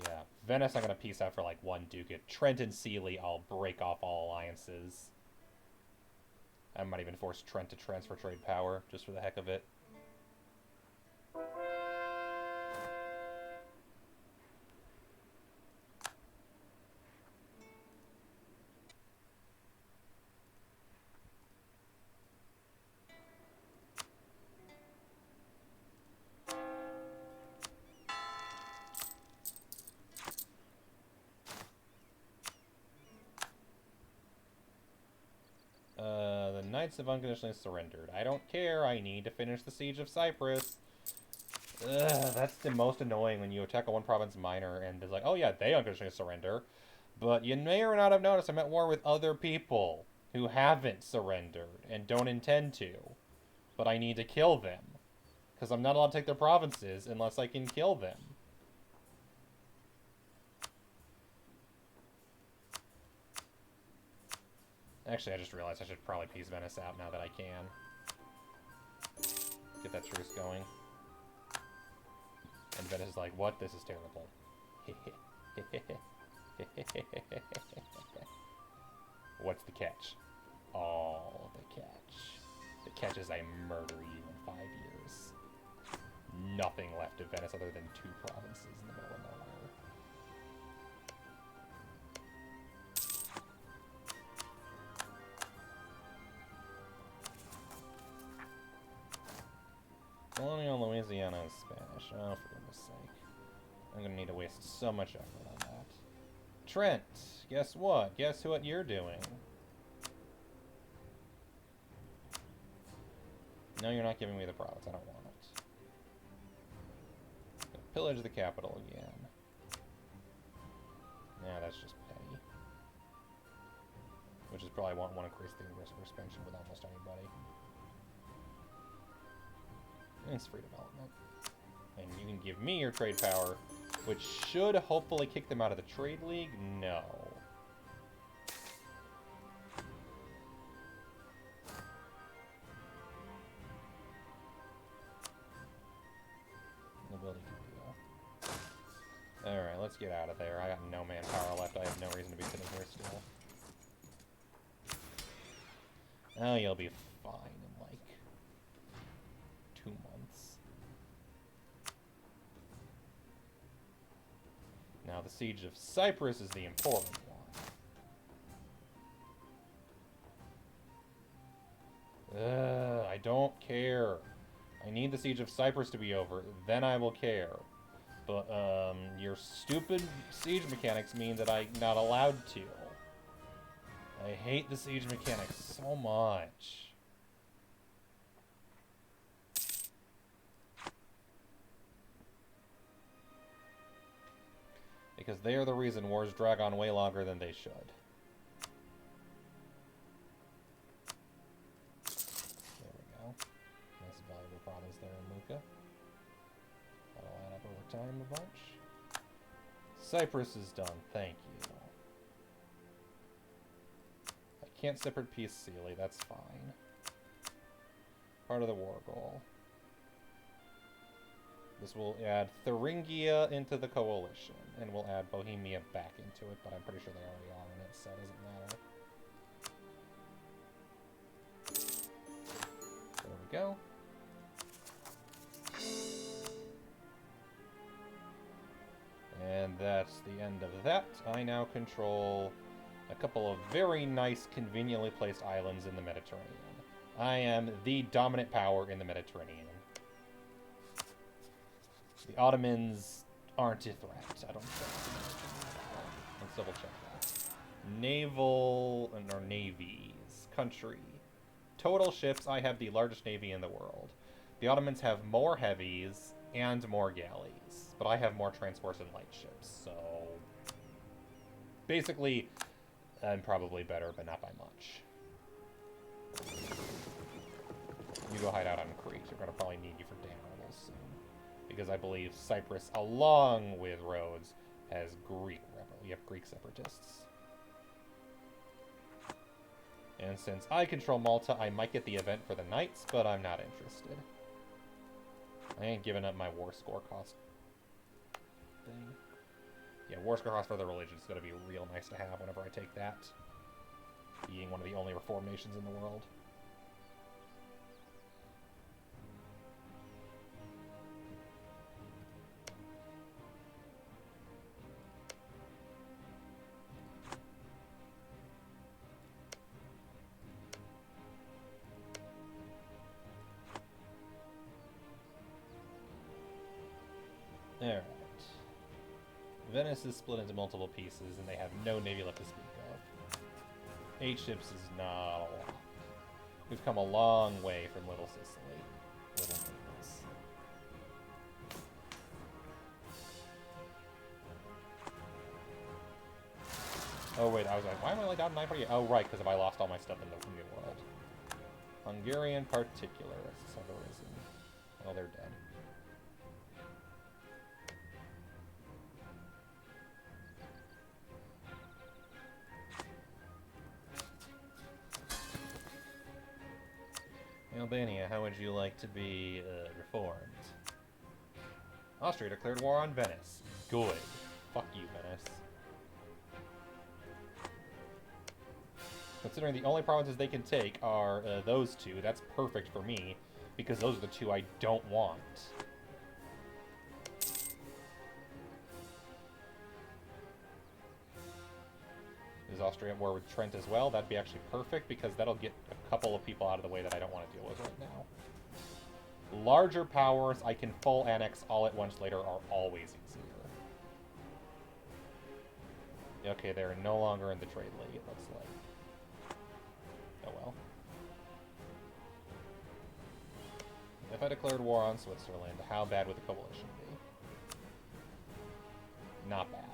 Yeah, Venice I'm gonna peace out for like 1 ducat. Trent and Sealy, I'll break off all alliances. I might even force Trent to transfer trade power, just for the heck of it. The Knights have unconditionally surrendered. I don't care, I need to finish the Siege of Cyprus. Ugh, that's the most annoying when you attack a one province minor and it's like, oh yeah, they unconditionally surrender. But you may or not have noticed I'm at war with other people who haven't surrendered and don't intend to. But I need to kill them. Because I'm not allowed to take their provinces unless I can kill them. Actually, I just realized I should probably peace Venice out now that I can. Get that truce going. And Venice is like, what? This is terrible. What's the catch? Oh, the catch. The catch is I murder you in 5 years. Nothing left of Venice other than 2 provinces in the middle of nowhere. Colonial Louisiana is Spanish. Oh, for goodness sake. I'm gonna need to waste so much effort on that. Trent, guess what? Guess what you're doing? No, you're not giving me the province. I don't want it. Pillage the capital again. Yeah, that's just petty. Which is probably won't want to increase the risk of expansion with almost anybody. And it's free development. And you can give me your trade power, which should hopefully kick them out of the trade league. No. Nobility can go. Alright, let's get out of there. I got no manpower left. I have no reason to be sitting here still. Oh, you'll be fine in like 2 months. Now the Siege of Cyprus is the important one. I don't care. I need the Siege of Cyprus to be over, then I will care. But, your stupid siege mechanics mean that I'm not allowed to. I hate the siege mechanics so much. Because they are the reason wars drag on way longer than they should. There we go. Nice valuable province there in Lucca. That'll add up over time a bunch. Cyprus is done, thank you. I can't separate peace Sealy, that's fine. Part of the war goal. This will add Thuringia into the coalition, and we'll add Bohemia back into it, but I'm pretty sure they already are in it, so it doesn't matter. There we go. And that's the end of that. I now control a couple of very nice, conveniently placed islands in the Mediterranean. I am the dominant power in the Mediterranean. The Ottomans aren't a threat, I don't think. Let's double check that. Naval, or navies, country. Total ships, I have the largest navy in the world. The Ottomans have more heavies and more galleys, but I have more transports and light ships, so... Basically, I'm probably better, but not by much. You go hide out on Crete. You're going to probably need you for damn rebels soon. Because I believe Cyprus, along with Rhodes, has Greek rebels. You have Greek separatists. And since I control Malta, I might get the event for the Knights, but I'm not interested. I ain't giving up my war score cost thing. Yeah, war score cost for the religion is going to be real nice to have whenever I take that. Being one of the only reformed nations in the world. Alright. Venice is split into multiple pieces, and they have no navy left to speak of. 8 ships is not a lot. We've come a long way from Little Sicily. Little Naples. Oh wait, I was like, why am I only down 948? Oh right, because if I lost all my stuff in the New World. Hungarian particularists have arisen. Oh, they're dead. Albania, how would you like to be reformed? Austria declared war on Venice. Good. Fuck you, Venice. Considering the only provinces they can take are those two, that's perfect for me, because those are the two I don't want. Is Austria at war with Trent as well? That'd be actually perfect, because that'll get a couple of people out of the way that I don't want to deal with right now. Larger powers I can full annex all at once later are always easier. Okay, they're no longer in the trade league, it looks like. Oh well. If I declared war on Switzerland, how bad would the coalition be? Not bad.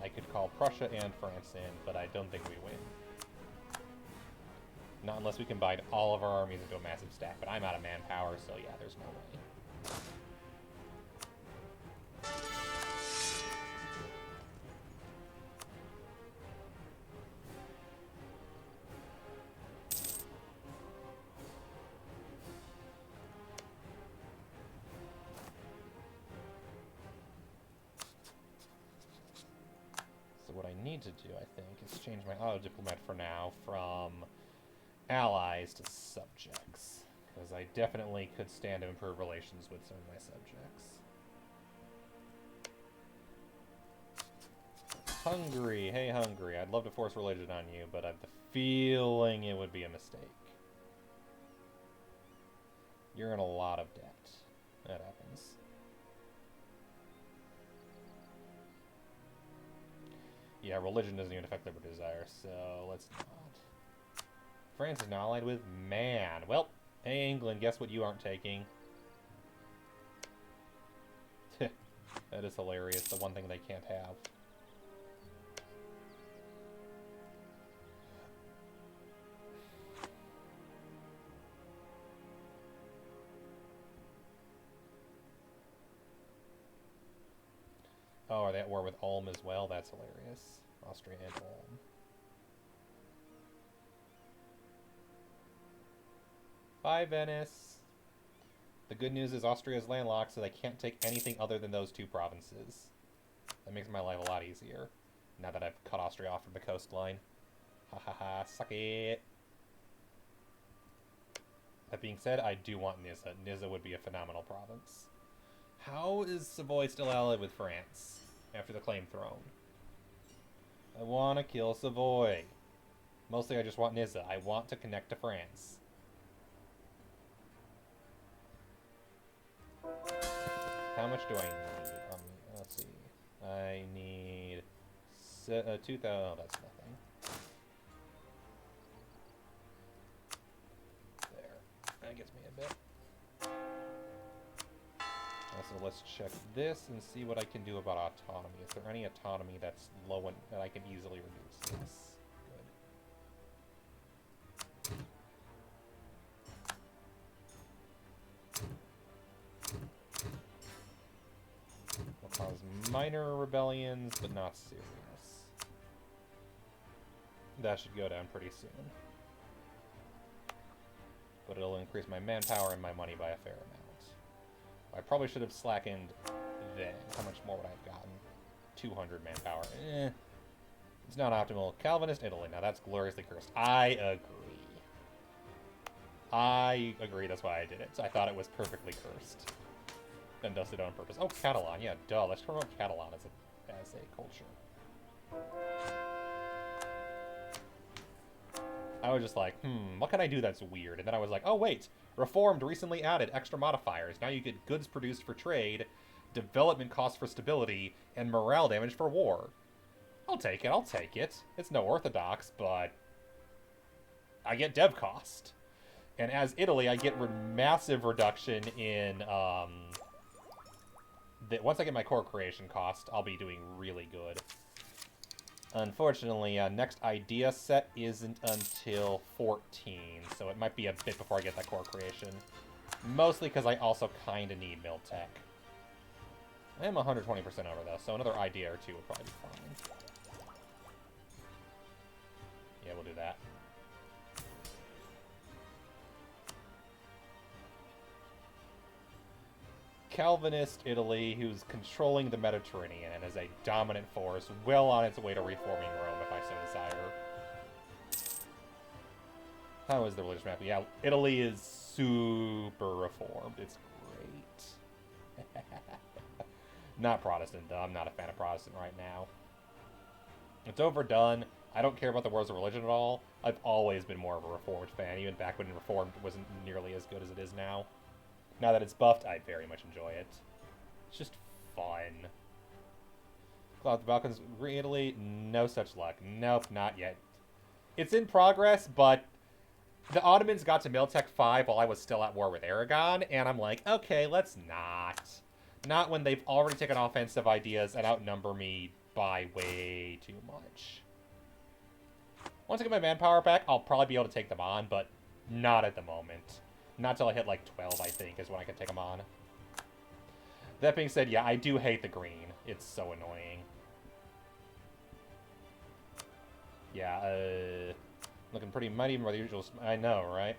I could call Prussia and France in, but I don't think we win. Not unless we combine all of our armies into a massive stack, but I'm out of manpower, so yeah, there's no way. What I need to do, I think, is change my auto-diplomat for now from allies to subjects. Because I definitely could stand to improve relations with some of my subjects. Hungary. Hey, Hungary. I'd love to force religion on you, but I have the feeling it would be a mistake. You're in a lot of debt. That happens. Yeah, religion doesn't even affect liberty desire, so let's not. France is now allied with Man. Well, hey England, guess what you aren't taking? That is hilarious, the one thing they can't have. Oh, are they at war with Ulm as well? That's hilarious. Austria and Ulm. Bye, Venice. The good news is Austria is landlocked, so they can't take anything other than those two provinces. That makes my life a lot easier, now that I've cut Austria off from the coastline. Ha ha ha, suck it. That being said, I do want Nizza. Nizza would be a phenomenal province. How is Savoy still allied with France after the claim throne? I want to kill Savoy. Mostly I just want Nizza. I want to connect to France. How much do I need? Let's see. I need 2,000. Oh, that's nothing. There. That gets me a bit. So let's check this and see what I can do about autonomy. Is there any autonomy that's low and that I can easily reduce? Yes. Will cause minor rebellions, but not serious. That should go down pretty soon. But it'll increase my manpower and my money by a fair amount. I probably should have slackened then. How much more would I have gotten? 200 manpower. It's not optimal. Calvinist Italy. Now that's gloriously cursed. I agree. That's why I did it. So I thought it was perfectly cursed. And does it on purpose. Oh, Catalan. Yeah, duh. Let's promote Catalan as a culture. I was just like, what can I do that's weird? And then I was like, oh, wait. Reformed recently added extra modifiers. Now you get goods produced for trade, development costs for stability, and morale damage for war. I'll take it. It's no orthodox, but I get dev cost. And as Italy, I get massive reduction in, once I get my core creation cost, I'll be doing really good. Unfortunately, next idea set isn't until 14, so it might be a bit before I get that core creation. Mostly because I also kind of need mill tech. I am 120% over, though, so another idea or two would probably be fine. Yeah, we'll do that. Calvinist Italy, who's controlling the Mediterranean and is a dominant force, well on its way to reforming Rome, if I so desire. How is the religious map? Yeah, Italy is super reformed. It's great. Not Protestant, though. I'm not a fan of Protestant right now. It's overdone. I don't care about the wars of religion at all. I've always been more of a Reformed fan, even back when Reformed wasn't nearly as good as it is now. Now that it's buffed, I very much enjoy it. It's just fun. Cloud the Balkans, Italy, no such luck. Nope, not yet. It's in progress, but the Ottomans got to Miltech 5 while I was still at war with Aragon, and I'm like, okay, let's not. Not when they've already taken offensive ideas and outnumber me by way too much. Once I get my manpower back, I'll probably be able to take them on, but not at the moment. Not till I hit like 12, I think, is when I can take them on. That being said, yeah, I do hate the green. It's so annoying. Yeah, looking pretty mighty more than usual. I know, right?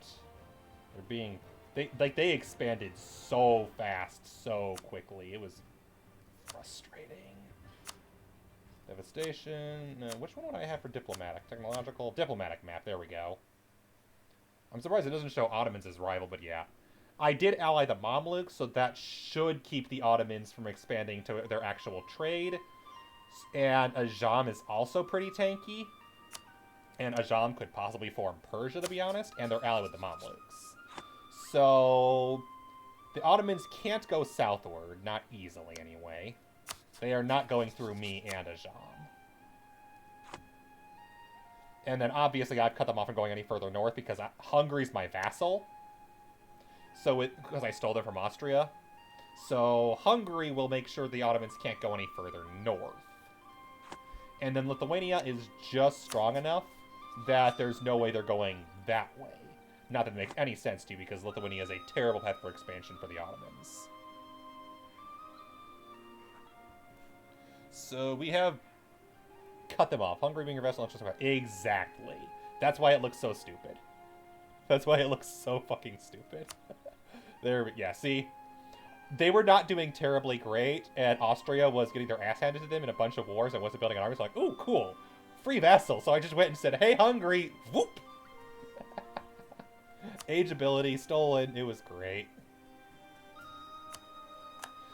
They're being... They expanded so fast, so quickly. It was frustrating. Devastation. Which one would I have for diplomatic? Technological? Diplomatic map. There we go. I'm surprised it doesn't show Ottomans as rival, but yeah. I did ally the Mamluks, so that should keep the Ottomans from expanding to their actual trade. And Ajam is also pretty tanky. And Ajam could possibly form Persia, to be honest, and they're allied with the Mamluks. So the Ottomans can't go southward, not easily anyway. They are not going through me and Ajam. And then obviously I've cut them off from going any further north because Hungary's my vassal. So because I stole them from Austria. So Hungary will make sure the Ottomans can't go any further north. And then Lithuania is just strong enough that there's no way they're going that way. Not that it makes any sense to you, because Lithuania is a terrible path for expansion for the Ottomans. So we have cut them off. Hungary being your vassal. Exactly. That's why it looks so stupid. That's why it looks so fucking stupid. Yeah, see? They were not doing terribly great, and Austria was getting their ass handed to them in a bunch of wars and wasn't building an army. So like, ooh, cool. Free vassal. So I just went and said, hey, Hungary. Whoop. Age ability, stolen. It was great.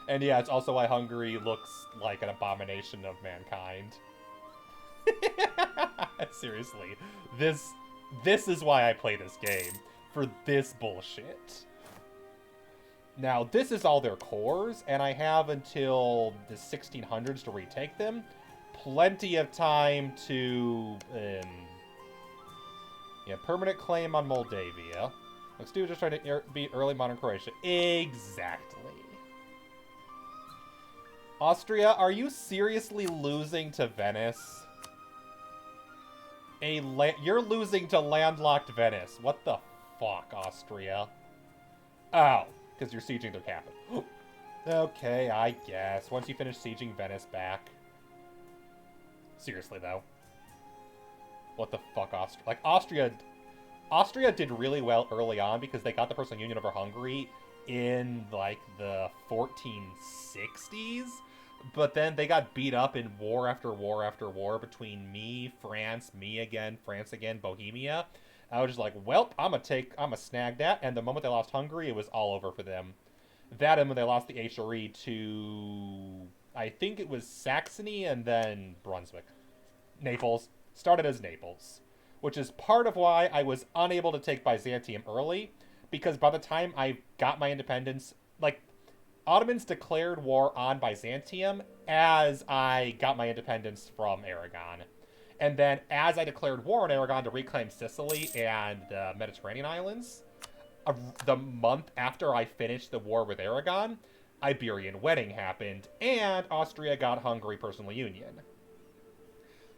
And yeah, it's also why Hungary looks like an abomination of mankind. Seriously. This is why I play this game. For this bullshit. Now, this is all their cores, and I have until the 1600s to retake them. Plenty of time to, permanent claim on Moldavia. Let's do just try to beat early modern Croatia. Exactly. Austria, are you seriously losing to Venice? You're losing to landlocked Venice. What the fuck, Austria? Oh, because you're sieging their capital. Okay, I guess. Once you finish sieging Venice back. Seriously, though. What the fuck, Austria? Like, Austria did really well early on because they got the personal union over Hungary in, like, the 1460s. But then they got beat up in war after war after war between me, France, me again, France again, Bohemia. I was just like, welp, I'ma snag that. And the moment they lost Hungary, it was all over for them. That and when they lost the HRE to, I think it was Saxony and then Brunswick. Naples. Started as Naples. Which is part of why I was unable to take Byzantium early. Because by the time I got my independence, like, Ottomans declared war on Byzantium as I got my independence from Aragon. And then as I declared war on Aragon to reclaim Sicily and the Mediterranean islands, the month after I finished the war with Aragon, Iberian Wedding happened, and Austria got Hungary personal union.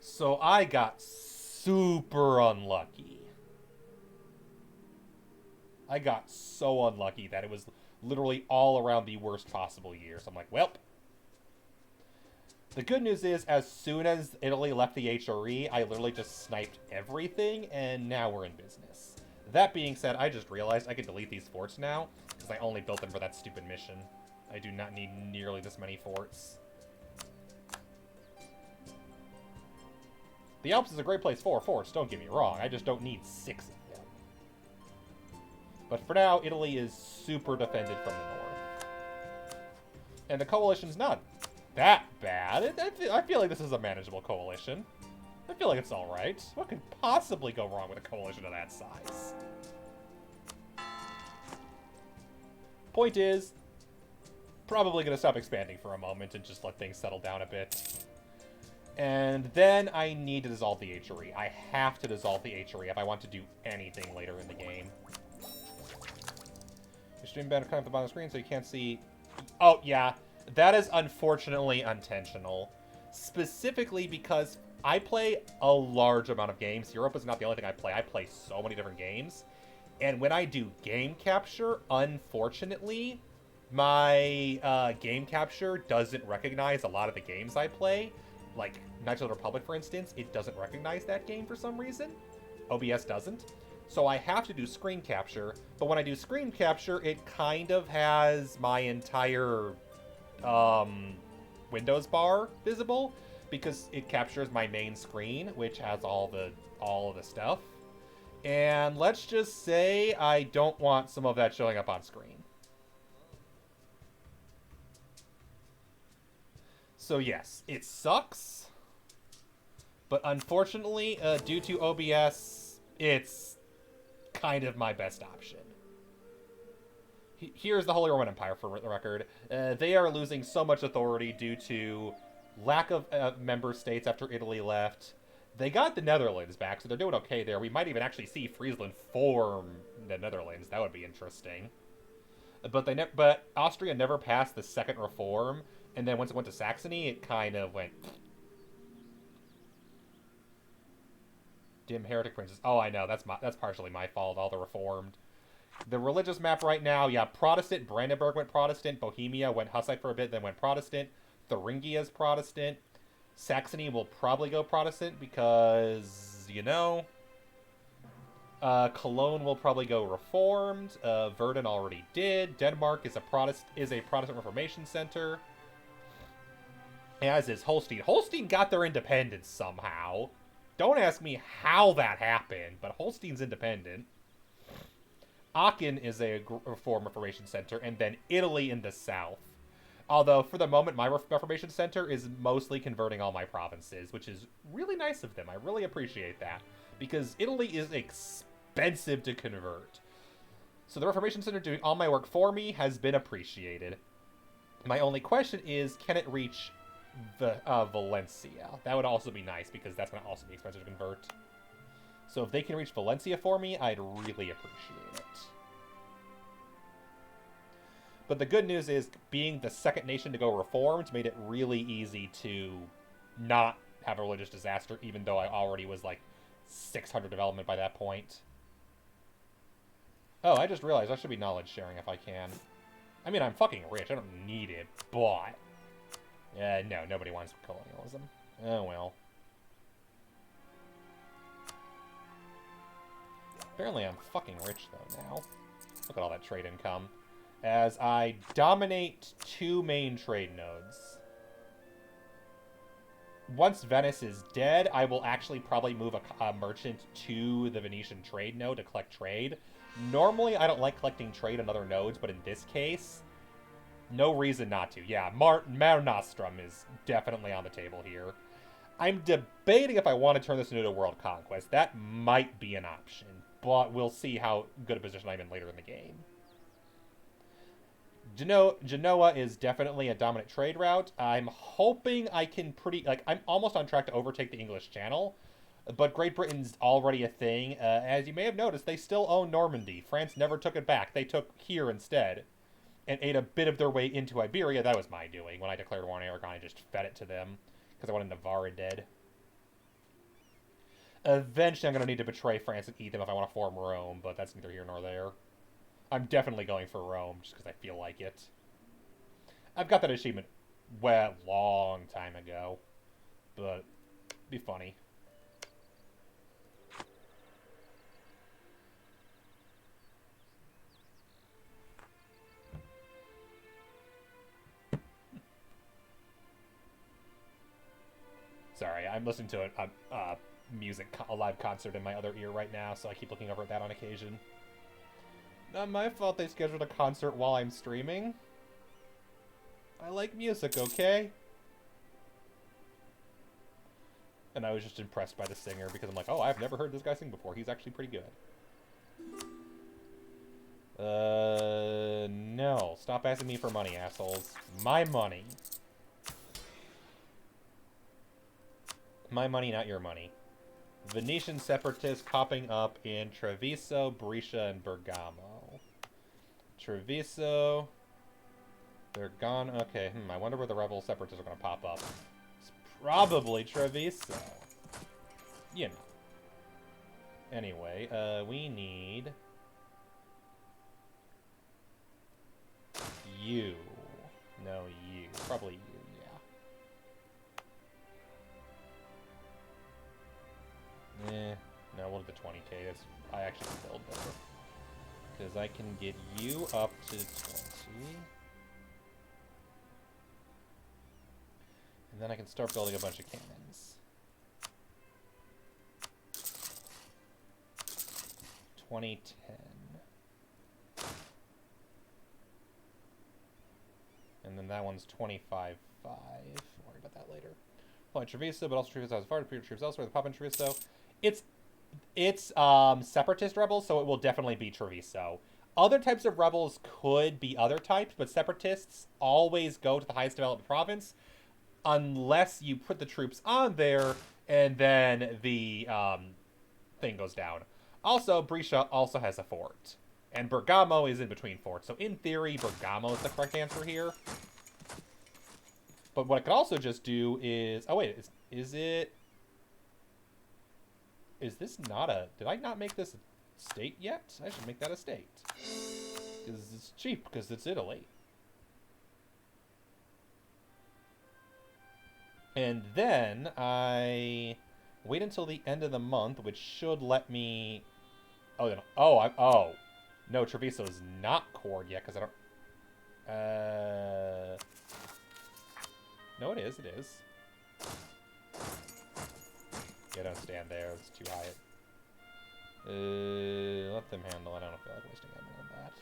So I got super unlucky. I got so unlucky that it was literally all around the worst possible year. So I'm like, welp. The good news is, as soon as Italy left the HRE, I literally just sniped everything, and now we're in business. That being said, I just realized I could delete these forts now, because I only built them for that stupid mission. I do not need nearly this many forts. The Alps is a great place for forts, don't get me wrong. I just don't need 6 of them. But for now, Italy is super defended from the north. And the coalition's not that bad. I feel like this is a manageable coalition. I feel like it's alright. What could possibly go wrong with a coalition of that size? Point is, probably going to stop expanding for a moment and just let things settle down a bit. And then I need to dissolve the HRE. I have to dissolve the HRE if I want to do anything later in the game. Your stream banner coming up the bottom of the screen so you can't see... Oh, yeah. That is unfortunately intentional. Specifically because I play a large amount of games. Europa is not the only thing I play. I play so many different games. And when I do game capture, unfortunately, my game capture doesn't recognize a lot of the games I play. Like Knights of the Republic, for instance, it doesn't recognize that game for some reason. OBS doesn't. So I have to do screen capture. But when I do screen capture, it kind of has my entire Windows bar visible, because it captures my main screen, which has all of the stuff. And let's just say I don't want some of that showing up on screen. So yes, it sucks. But unfortunately, due to OBS, it's kind of my best option. Here's the Holy Roman Empire, for the record. They are losing so much authority due to lack of member states after Italy left. They got the Netherlands back, so they're doing okay there. We might even actually see Friesland form the Netherlands. That would be interesting. But Austria never passed the second reform, and then once it went to Saxony, it kind of went. Dim heretic princes. Oh, I know. That's partially my fault. All the reformed. The religious map right now, yeah, Protestant. Brandenburg went Protestant. Bohemia went Hussite for a bit, then went Protestant. Thuringia's Protestant. Saxony will probably go Protestant because, Cologne will probably go Reformed. Verdun already did. Denmark is a Protestant Reformation center. As is Holstein. Holstein got their independence somehow. Don't ask me how that happened, but Holstein's independent. Aachen is a Reformation center, and then Italy in the south. Although, for the moment, my Reformation center is mostly converting all my provinces, which is really nice of them. I really appreciate that, because Italy is expensive to convert. So the Reformation center doing all my work for me has been appreciated. My only question is, can it reach Valencia? That would also be nice, because that's going to also be expensive to convert. So if they can reach Valencia for me, I'd really appreciate it. But the good news is, being the second nation to go Reformed made it really easy to not have a religious disaster, even though I already was like 600 development by that point. Oh, I just realized I should be knowledge sharing if I can. I mean, I'm fucking rich. I don't need it, but... no, nobody wants colonialism. Oh, well. Apparently I'm fucking rich, though, now. Look at all that trade income. As I dominate 2 main trade nodes. Once Venice is dead, I will actually probably move a merchant to the Venetian trade node to collect trade. Normally, I don't like collecting trade on other nodes, but in this case, no reason not to. Yeah, Mare Nostrum is definitely on the table here. I'm debating if I want to turn this into a world conquest. That might be an option, but we'll see how good a position I'm in later in the game. Genoa is definitely a dominant trade route. I'm hoping I can I'm almost on track to overtake the English Channel, but Great Britain's already a thing. As you may have noticed, they still own Normandy. France never took it back. They took here instead, and ate a bit of their way into Iberia. That was my doing. When I declared war on Aragon, I just fed it to them, because I wanted Navarre dead. Eventually, I'm going to need to betray France and eat them if I want to form Rome, but that's neither here nor there. I'm definitely going for Rome, just because I feel like it. I've got that achievement long time ago, but it'd be funny. Sorry, I'm listening to a live concert in my other ear right now, so I keep looking over at that on occasion. Not my fault they scheduled a concert while I'm streaming. I like music, okay? And I was just impressed by the singer because I'm like, oh, I've never heard this guy sing before. He's actually pretty good. No. Stop asking me for money, assholes. My money. My money, not your money. Venetian separatists popping up in Treviso, Brescia, and Bergamo. Treviso. They're gone. Okay, I wonder where the rebel separatists are going to pop up. It's probably Treviso. You know. Anyway, we need... you. No, you. Probably you. No, we'll do the 20k. I actually can build better. Because I can get you up to 20. And then I can start building a bunch of cannons. 2010. And then that one's 25.5. Worry about that later. Well, Treviso, but also Treviso has far to troops elsewhere. The pop in Treviso. It's separatist rebels, so it will definitely be Treviso. Other types of rebels could be other types, but separatists always go to the highest developed province unless you put the troops on there and then the thing goes down. Also, Brescia also has a fort. And Bergamo is in between forts. So in theory, Bergamo is the correct answer here. But what I could also just do is... Oh, wait. Is it... Is this not a... Did I not make this a state yet? I should make that a state. Because it's cheap, because it's Italy. And then I wait until the end of the month, which should let me... Oh, no, Treviso is not cored yet, because I don't... No, it is. Yeah, don't stand there. It's too high. Let them handle it. I don't feel like wasting ammo on that.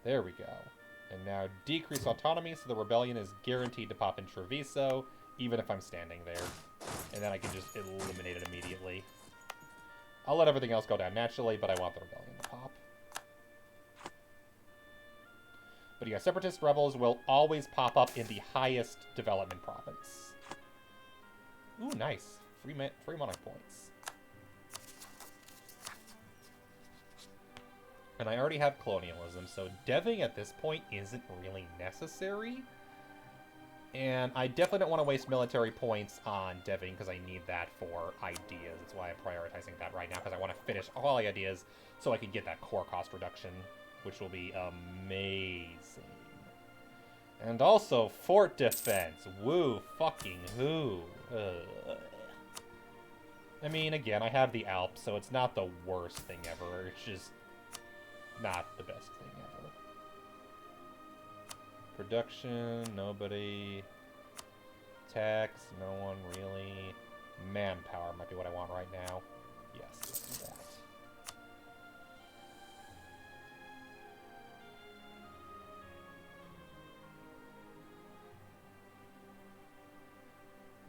There we go. And now decrease autonomy, so the rebellion is guaranteed to pop in Treviso, even if I'm standing there. And then I can just eliminate it immediately. I'll let everything else go down naturally, but I want the rebellion to pop. But yeah, separatist rebels will always pop up in the highest development province. Ooh, nice. Free monarch points. And I already have colonialism, so deving at this point isn't really necessary. And I definitely don't want to waste military points on deving, because I need that for ideas. That's why I'm prioritizing that right now, because I want to finish all the ideas so I can get that core cost reduction, which will be amazing. And also, fort defense. Woo, fucking who. I mean, again, I have the Alps, so it's not the worst thing ever. It's just not the best thing ever. Production, nobody. Tax, no one really. Manpower might be what I want right now. Yes, let's do that.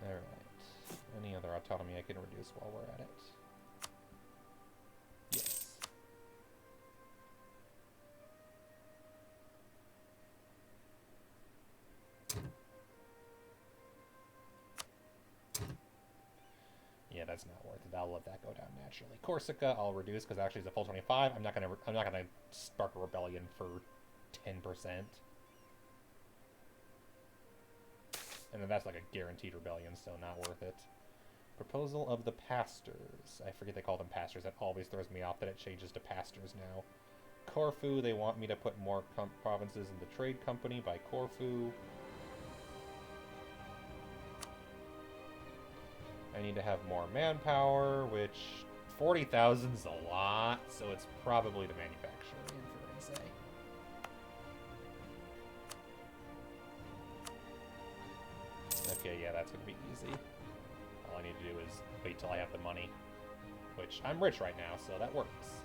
Alright. Any other autonomy I can reduce while we're at it? Yes. Yeah, that's not worth it. I'll let that go down naturally. Corsica, I'll reduce because actually it's a full 25. I'm not gonna spark a rebellion for 10%. And then that's like a guaranteed rebellion, so not worth it. Proposal of the pastors. I forget they call them pastors. That always throws me off that it changes to pastors now. Corfu, they want me to put more provinces in the trade company by Corfu. I need to have more manpower, which 40,000 is a lot, so it's probably the manufacturing, if you're going to say. Okay, yeah, that's going to be easy. All I need to do is wait till I have the money, which I'm rich right now, so that works.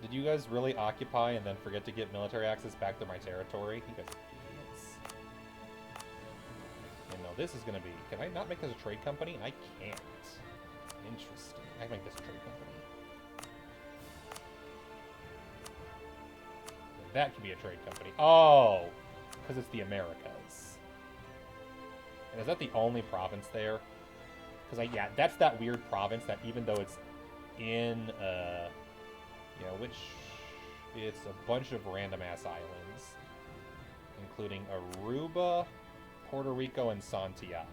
Did you guys really occupy and then forget to get military access back to my territory? You guys are idiots. And no, this is going to be... Can I not make this a trade company? I can't. Interesting. I can make this a trade company. That can be a trade company. Oh! Because it's the Americas. And is that the only province there? Because, yeah, that's that weird province that even though it's in, which... It's a bunch of random-ass islands. Including Aruba, Puerto Rico, and Santiago.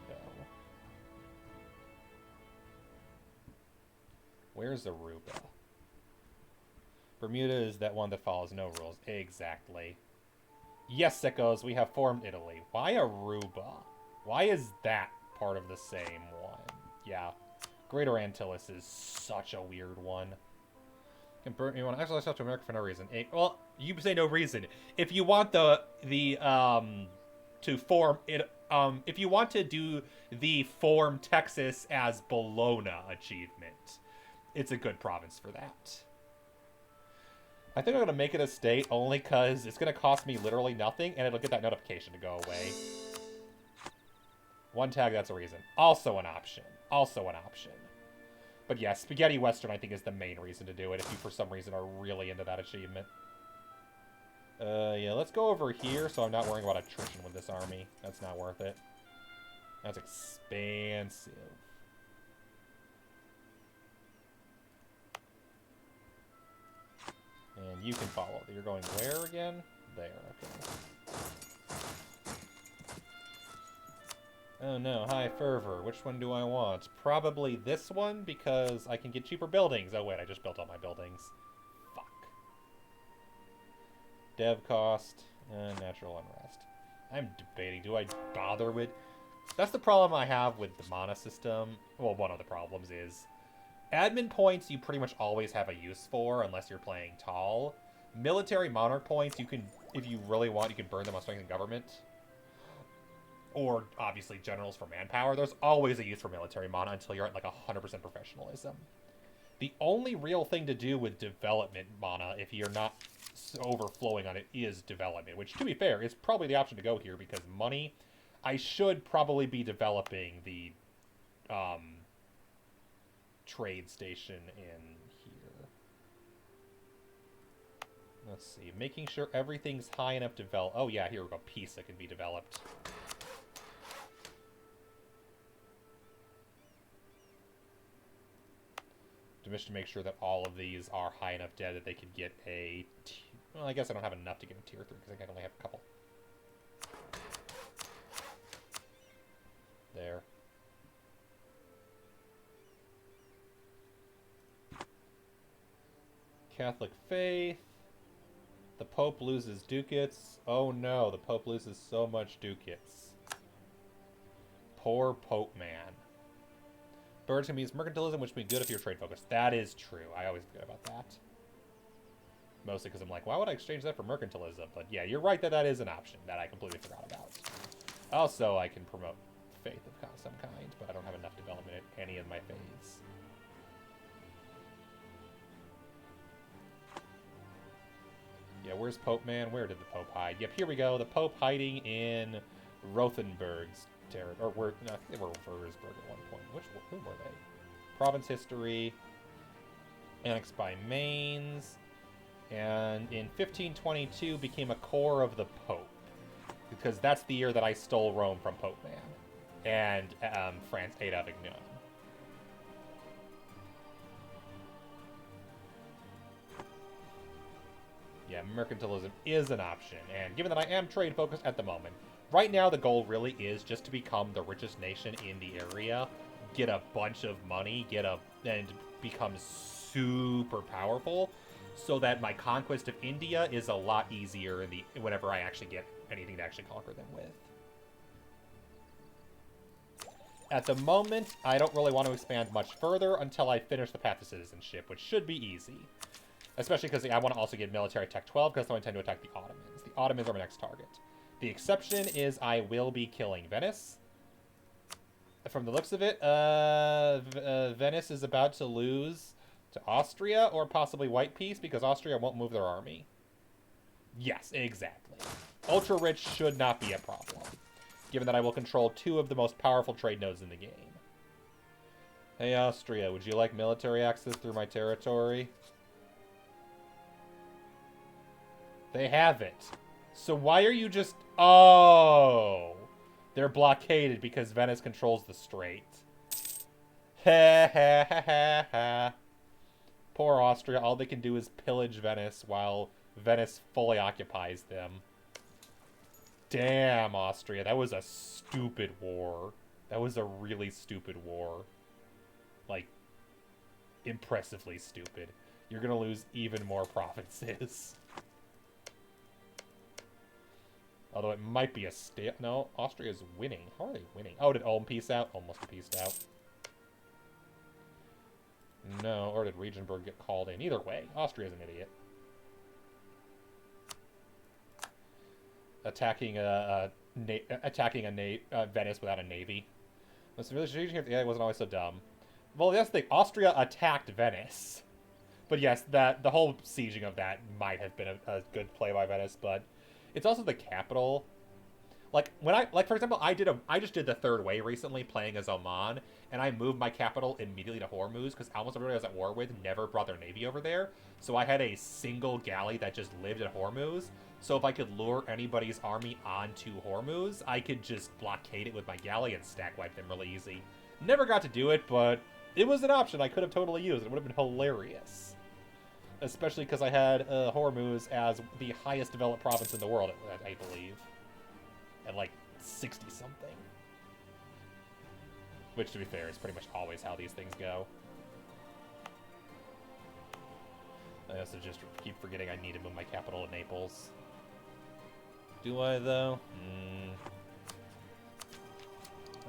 Where's Aruba? Bermuda is that one that follows no rules. Exactly. Yes, sickos, we have formed Italy. Why Aruba? Why is that part of the same one? Yeah. Greater Antilles is such a weird one. You want to exile yourself to America for no reason. Well, you say no reason. If you want to form it, if you want to do the form Texas as Bologna achievement, it's a good province for that. I think I'm going to make it a state only because it's going to cost me literally nothing, and it'll get that notification to go away. One tag, that's a reason. Also an option. Also an option. But yeah, Spaghetti Western, I think, is the main reason to do it, if you, for some reason, are really into that achievement. Yeah, let's go over here, so I'm not worrying about attrition with this army. That's not worth it. That's expensive. you can follow. You're going where again? There, okay. Oh no, high fervor. Which one do I want? Probably this one, because I can get cheaper buildings. Oh wait, I just built all my buildings. Fuck. Dev cost, natural unrest. I'm debating, do I bother with... That's the problem I have with the mana system. Well, one of the problems is admin points you pretty much always have a use for unless you're playing tall. Military monarch points, you can, if you really want, you can burn them on strength and government. Or, obviously, generals for manpower. There's always a use for military mana until you're at, like, 100% professionalism. The only real thing to do with development mana, if you're not overflowing on it, is development. Which, to be fair, is probably the option to go here, because money... I should probably be developing the trade station in here. Let's see. Making sure everything's high enough to develop... Oh, yeah, here we go. Pisa can be developed. Just to make sure that all of these are high enough dead that they could get a... Well, I guess I don't have enough to get a tier 3 because I can only have a couple. There. Catholic faith. The Pope loses ducats. Oh no, the Pope loses so much ducats. Poor Pope man. Burden means mercantilism, which would be good if you're trade focused. That is true. I always forget about that. Mostly because I'm like, why would I exchange that for mercantilism? But yeah, you're right that that is an option that I completely forgot about. Also, I can promote faith of some kind, but I don't have enough development in any of my faiths. Yeah, where's Pope Man? Where did the Pope hide? Yep, here we go. The Pope hiding in Rothenburg's territory. Or were, no, I think they were Würzburg at one point. Who were they? Province history. Annexed by Mainz. And in 1522 became a core of the Pope. Because that's the year that I stole Rome from Pope Man. And France ate Avignon. Yeah, mercantilism is an option, and given that I am trade focused at the moment, right now the goal really is just to become the richest nation in the area, get a bunch of money, and become super powerful, so that my conquest of India is a lot easier whenever I actually get anything to actually conquer them with. At the moment, I don't really want to expand much further until I finish the Path to Citizenship, which should be easy. Especially because I want to also get military tech 12, because I intend to attack the Ottomans. The Ottomans are my next target. The exception is I will be killing Venice. From the looks of it, Venice is about to lose to Austria, or possibly White Peace, because Austria won't move their army. Yes, exactly. Ultra-rich should not be a problem, given that I will control 2 of the most powerful trade nodes in the game. Hey, Austria, would you like military access through my territory? They have it. So why are you just... Oh! They're blockaded because Venice controls the strait. Ha ha ha ha ha. Poor Austria. All they can do is pillage Venice while Venice fully occupies them. Damn, Austria. That was a stupid war. That was a really stupid war. Like, impressively stupid. You're gonna lose even more provinces. Although it might be a state. No, Austria's winning. How are they winning? Oh, did Ulm peace out? Almost peaced out. No, or did Regensburg get called in? Either way, Austria's an idiot. Attacking Venice without a navy. Was really strategic? Yeah, it wasn't always so dumb. Well, that's the thing. Austria attacked Venice. But yes, the whole sieging of that might have been a good play by Venice, but it's also the capital. Like for example, I just did the third way recently playing as Oman, and I moved my capital immediately to Hormuz because almost everybody I was at war with never brought their navy over there. So I had a single galley that just lived at Hormuz. So if I could lure anybody's army onto Hormuz, I could just blockade it with my galley and stack wipe them really easy. Never got to do it, but it was an option I could have totally used. It would have been hilarious. especially because I had Hormuz as the highest developed province in the world, I believe, at like 60 something. Which, to be fair, is pretty much always how these things go. I also just keep forgetting I need to move my capital to Naples. Do I, though?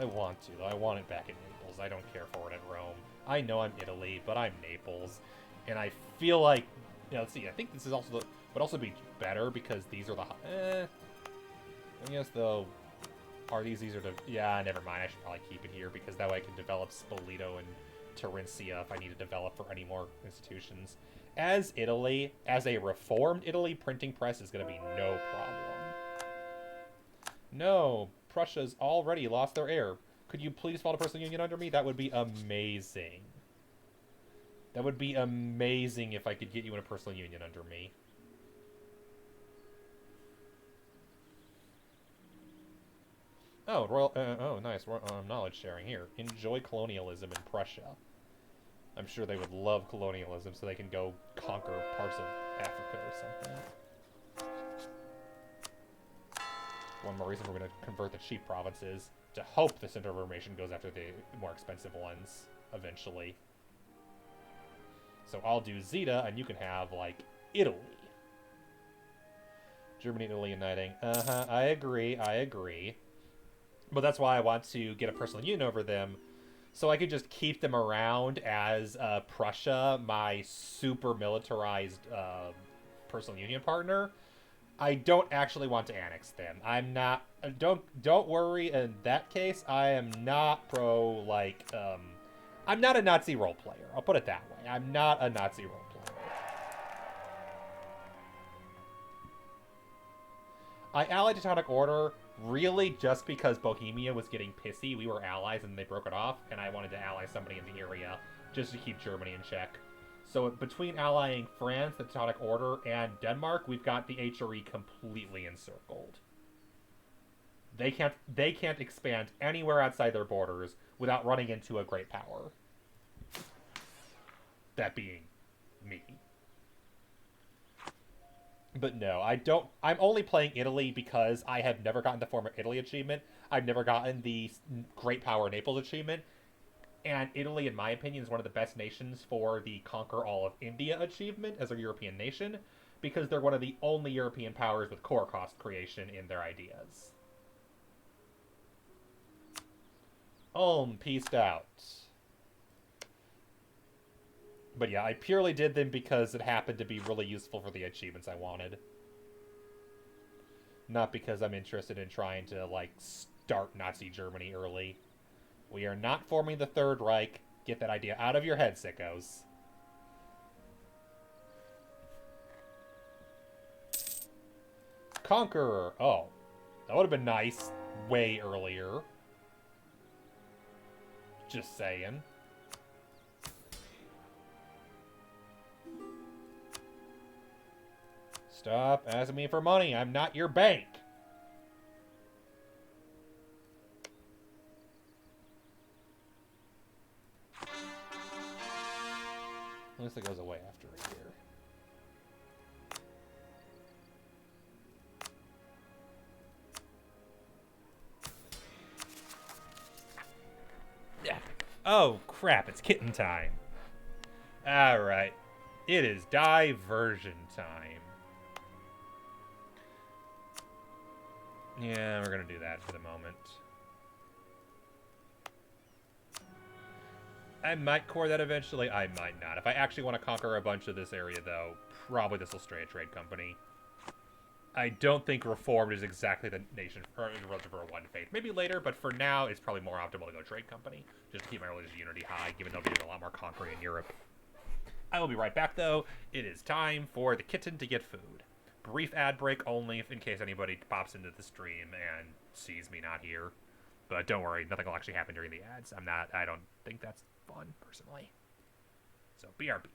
I want to, though. I want it back in Naples. I don't care for it at Rome. I know I'm Italy, but I'm Naples. And I feel like... Yeah, let's see. I think this is also would also be better because these are the... I guess, though... Are these easier to... Yeah, never mind. I should probably keep it here because that way I can develop Spoleto and Terentia if I need to develop for any more institutions. As Italy, as a reformed Italy, printing press is going to be no problem. No, Prussia's already lost their heir. Could you please follow personal union under me? That would be amazing. That would be amazing if I could get you in a personal union under me. Oh, royal. Oh, nice. Knowledge sharing here. Enjoy colonialism in Prussia. I'm sure they would love colonialism so they can go conquer parts of Africa or something. One more reason we're going to convert the cheap provinces to hope the center of information goes after the more expensive ones eventually. So I'll do Zeta, and you can have, like, Italy. Germany and Italy uniting. I agree. But that's why I want to get a personal union over them, so I could just keep them around as Prussia, my super militarized personal union partner. I don't actually want to annex them. I'm not. Don't worry. In that case, I am not pro like. I'm not a Nazi role player. I'll put it that way. I'm not a Nazi role player. I allied Teutonic Order really just because Bohemia was getting pissy. We were allies and they broke it off, and I wanted to ally somebody in the area just to keep Germany in check. So between allying France, the Teutonic Order, and Denmark, we've got the HRE completely encircled. They can't expand anywhere outside their borders without running into a great power. That being me. But no, I don't. I'm only playing Italy because I have never gotten the former Italy achievement. I've never gotten the Great Power Naples achievement. And Italy, in my opinion, is one of the best nations for the Conquer All of India achievement as a European nation, because they're one of the only European powers with core cost creation in their ideas. Ulm pieced out. But yeah, I purely did them because it happened to be really useful for the achievements I wanted. Not because I'm interested in trying to, like, start Nazi Germany early. We are not forming the Third Reich. Get that idea out of your head, sickos. Conqueror. Oh, that would have been nice way earlier. Just saying. Stop asking me for money. I'm not your bank. Unless it goes away after a year. Yeah. Oh, crap. It's kitten time. Alright. It is diversion time. Yeah, we're going to do that for the moment. I might core that eventually. I might not. If I actually want to conquer a bunch of this area, though, probably this will stray a trade company. I don't think Reformed is exactly the nation for one fate. Maybe later, but for now, it's probably more optimal to go trade company, just to keep my religious unity high, given they'll be doing a lot more conquering in Europe. I will be right back, though. It is time for the kitten to get food. Brief ad break only, in case anybody pops into the stream and sees me not here. But don't worry, nothing will actually happen during the ads. I don't think that's fun, personally. So, BRB.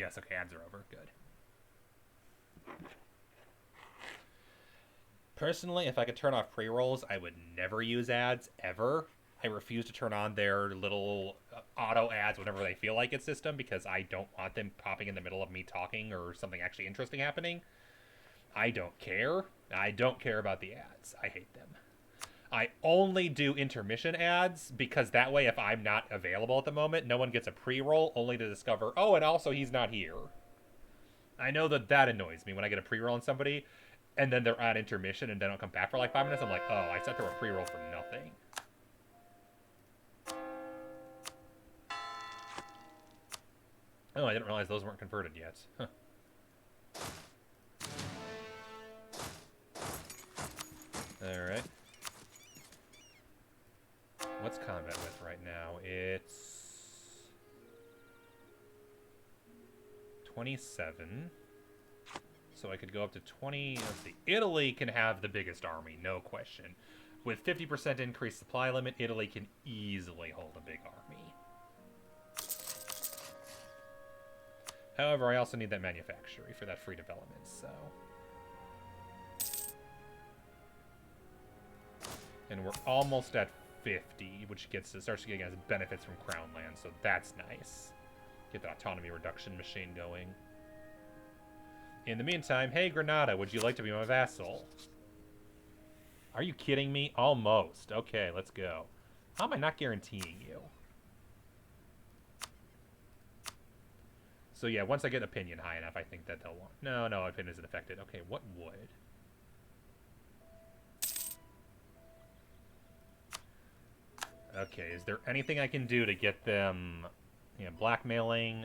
Yes, okay, ads are over. Good. Personally, if I could turn off pre-rolls, I would never use ads, ever. I refuse to turn on their little auto ads whenever they feel like it system because I don't want them popping in the middle of me talking or something actually interesting happening. I don't care. I don't care about the ads. I hate them. I only do intermission ads because that way if I'm not available at the moment, no one gets a pre-roll only to discover, oh, and also he's not here. I know that that annoys me when I get a pre-roll on somebody and then they're at intermission and they don't come back for like 5 minutes. I'm like, oh, I set through a pre-roll for nothing. Oh, I didn't realize those weren't converted yet. Huh. Alright. What's combat with right now? It's 27. So I could go up to 20. Let's see. Italy can have the biggest army, no question. With 50% increased supply limit, Italy can easily hold a big army. However, I also need that manufactory for that free development, so... And we're almost at 50, which starts getting us benefits from Crown Land, so that's nice. Get the autonomy reduction machine going. In the meantime, hey Granada, would you like to be my vassal? Are you kidding me? Almost. Okay, let's go. How am I not guaranteeing you? So yeah, once I get opinion high enough, I think that they'll want... No, opinion isn't affected. Okay, what would? Okay, is there anything I can do to get them... You know, blackmailing,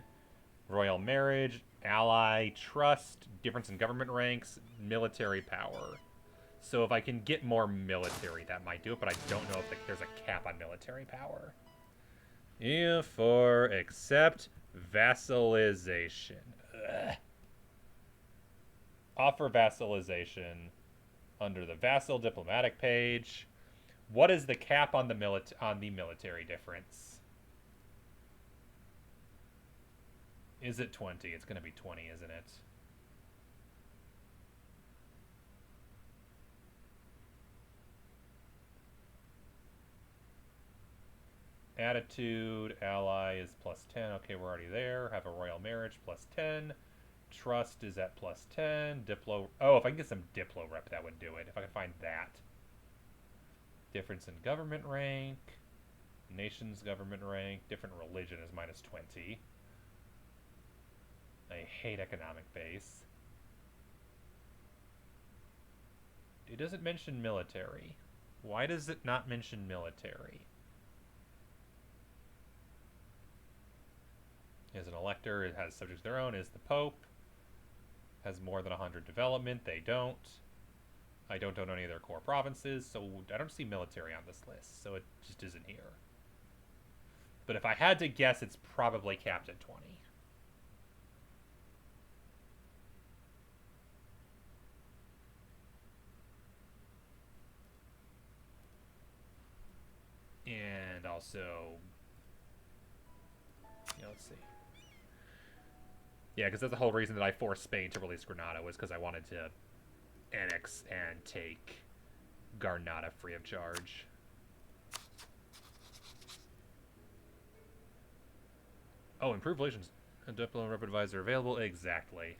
royal marriage, ally, trust, difference in government ranks, military power. So if I can get more military, that might do it, but I don't know if there's a cap on military power. If or accept vassalization. Ugh. Offer vassalization under the vassal diplomatic page. What is the cap on the military difference? Is it 20? It's going to be 20, isn't it? Attitude, ally is plus 10. Okay, we're already there. Have a royal marriage, plus 10. Trust is at plus 10. Diplo... Oh, if I can get some Diplo rep, that would do it. If I can find that. Difference in government rank. Nation's government rank. Different religion is minus 20. I hate economic base. It doesn't mention military. Why does it not mention military? As an elector, it has subjects of their own. Is the Pope. Has more than 100 development. They don't. I don't own any of their core provinces, so I don't see military on this list, so it just isn't here. But if I had to guess, it's probably capped at 20. And also, let's see. Yeah, because that's the whole reason that I forced Spain to release Granada was because I wanted to annex and take Granada free of charge. Oh, improved relations. A Diplo Rep Advisor available? Exactly.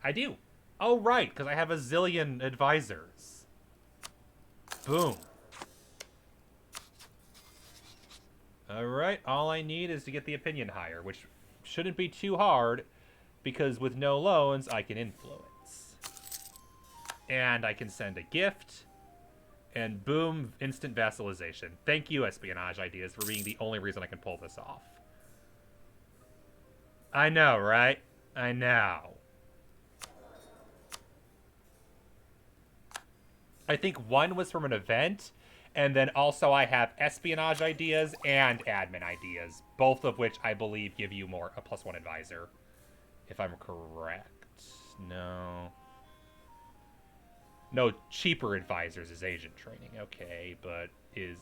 I do. Oh, right, because I have a zillion advisors. Boom. Alright, all I need is to get the opinion higher, which shouldn't be too hard, because with no loans, I can influence. And I can send a gift, and boom, instant vassalization. Thank you, Espionage Ideas, for being the only reason I can pull this off. I know, right? I know. I think one was from an event, and then also I have espionage ideas and admin ideas, both of which I believe give you a +1 advisor, if I'm correct. No. No, cheaper advisors is agent training. Okay, but is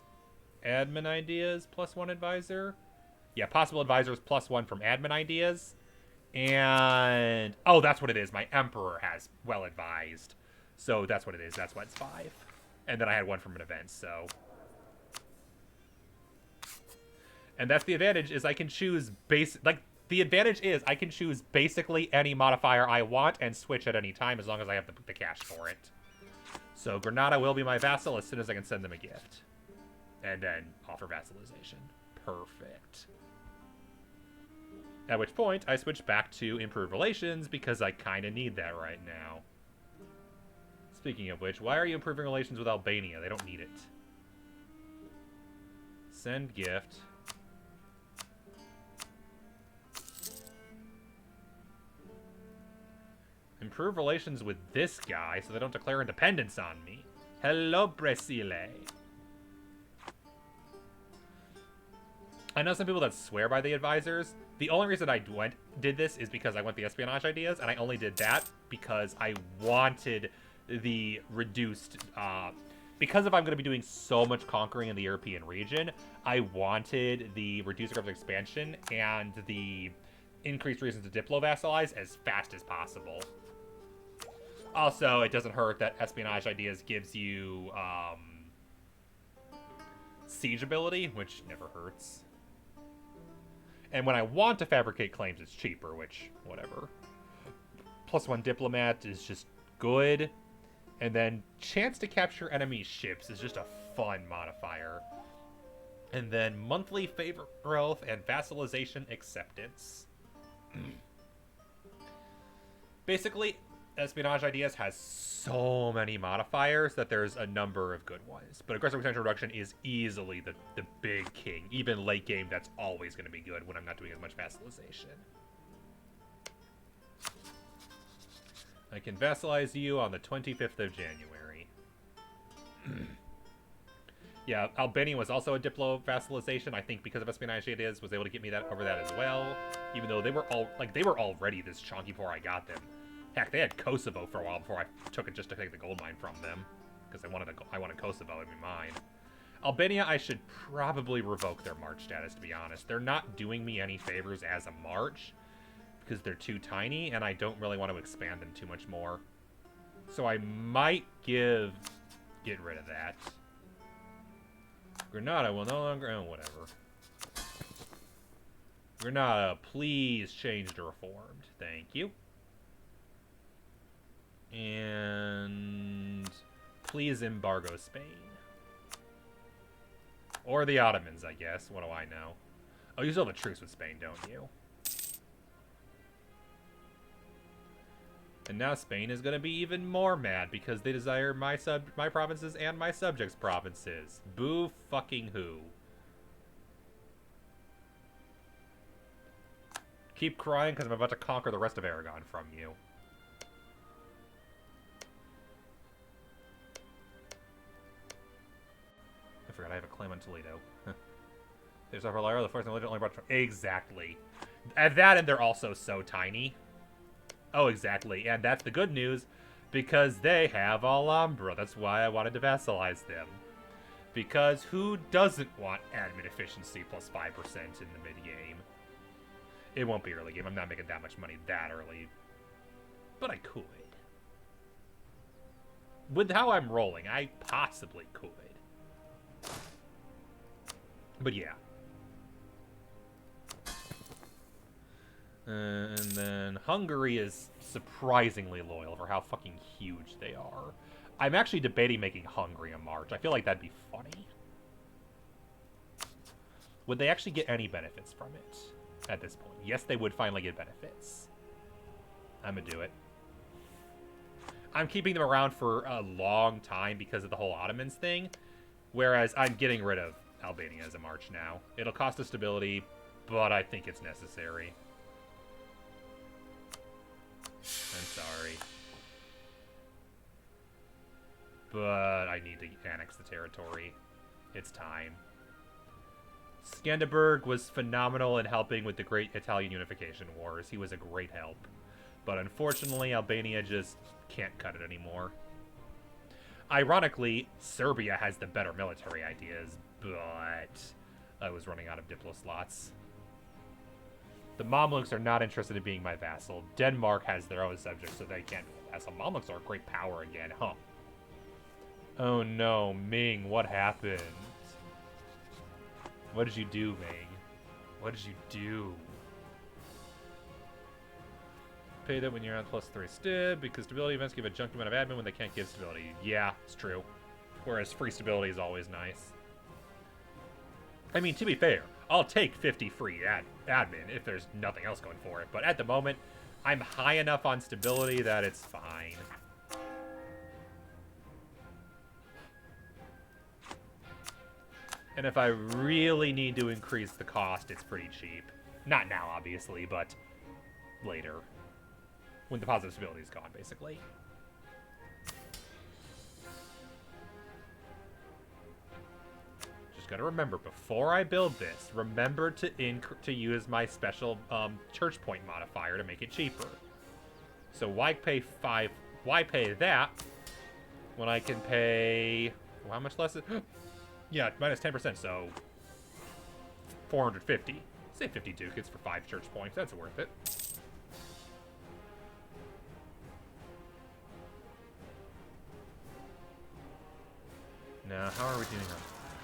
admin ideas +1 advisor? Yeah, possible advisors +1 from admin ideas. And oh, that's what it is. My emperor has well advised. So that's what it is. That's why it's 5. And then I had 1 from an event, so. And that's the advantage, is I can choose the advantage is I can choose basically any modifier I want and switch at any time as long as I have the cash for it. So Granada will be my vassal as soon as I can send them a gift. And then offer vassalization. Perfect. At which point, I switch back to improved relations because I kind of need that right now. Speaking of which, why are you improving relations with Albania? They don't need it. Send gift. Improve relations with this guy so they don't declare independence on me. Hello, Brasile. I know some people that swear by the advisors. The only reason I did this is because I went the espionage ideas, and I only did that because I wanted the reduced... because if I'm going to be doing so much conquering in the European region, I wanted the reduced aggressive expansion and the increased reasons to diplo-vassalize as fast as possible. Also, it doesn't hurt that espionage ideas gives you siege ability, which never hurts. And when I want to fabricate claims, it's cheaper, which, whatever. +1 diplomat is just good. And then chance to capture enemy ships is just a fun modifier. And then monthly favor growth and vassalization acceptance. Basically, espionage ideas has so many modifiers that there's a number of good ones. But aggressive potential reduction is easily the big king. Even late game, that's always going to be good when I'm not doing as much vassalization. I can vassalize you on the 25th of January. Yeah, Albania was also a diplo vassalization. I think because of espionage ideas was able to get me that over that as well. Even though they were already this chunky before I got them. Heck, they had Kosovo for a while before I took it just to take the gold mine from them. Because I wanted Kosovo in mine. Albania, I should probably revoke their March status, to be honest. They're not doing me any favors as a March. Because they're too tiny, and I don't really want to expand them too much more. So I might get rid of that. Granada will no longer... Oh, whatever. Granada, please change to reformed. Thank you. And please embargo Spain. Or the Ottomans, I guess. What do I know? Oh, you still have a truce with Spain, don't you? And now Spain is going to be even more mad because they desire my provinces and my subjects' provinces. Boo fucking who. Keep crying because I'm about to conquer the rest of Aragon from you. I forgot I have a claim on Toledo. There's a Valero, the first and only brought... Exactly. At that end, they're also so tiny. Oh, exactly. And that's the good news, because they have Alhambra. That's why I wanted to vassalize them. Because who doesn't want admin efficiency plus 5% in the mid-game? It won't be early game. I'm not making that much money that early. But I could. With how I'm rolling, I possibly could. But yeah. And then Hungary is surprisingly loyal for how fucking huge they are. I'm actually debating making Hungary a March. I feel like that'd be funny. Would they actually get any benefits from it at this point? Yes, they would finally get benefits. I'm gonna do it. I'm keeping them around for a long time because of the whole Ottomans thing, whereas I'm getting rid of Albania as a March now. It'll cost us stability, but I think it's necessary. I'm sorry. But I need to annex the territory. It's time. Skanderberg was phenomenal in helping with the great Italian unification wars. He was a great help. But unfortunately, Albania just can't cut it anymore. Ironically, Serbia has the better military ideas, but I was running out of diplo slots. The Mamluks are not interested in being my vassal. Denmark has their own subjects, so they can't be my vassal. Mamluks are a great power again, huh? Oh no, Ming, what happened? What did you do, Ming? What did you do? Pay that when you're on +3 stib, because stability events give a junk amount of admin when they can't give stability. Yeah, it's true. Whereas free stability is always nice. I mean, to be fair, I'll take 50 free admin if there's nothing else going for it. But at the moment, I'm high enough on stability that it's fine. And if I really need to increase the cost, it's pretty cheap. Not now, obviously, but later. When the positive stability is gone, basically. Just gotta remember, before I build this, remember to use my special church point modifier to make it cheaper. So why pay that when I can pay... Well, how much less is... Yeah, minus 10%, so 450. Say 50 ducats for 5 church points. That's worth it. Now, how are we doing on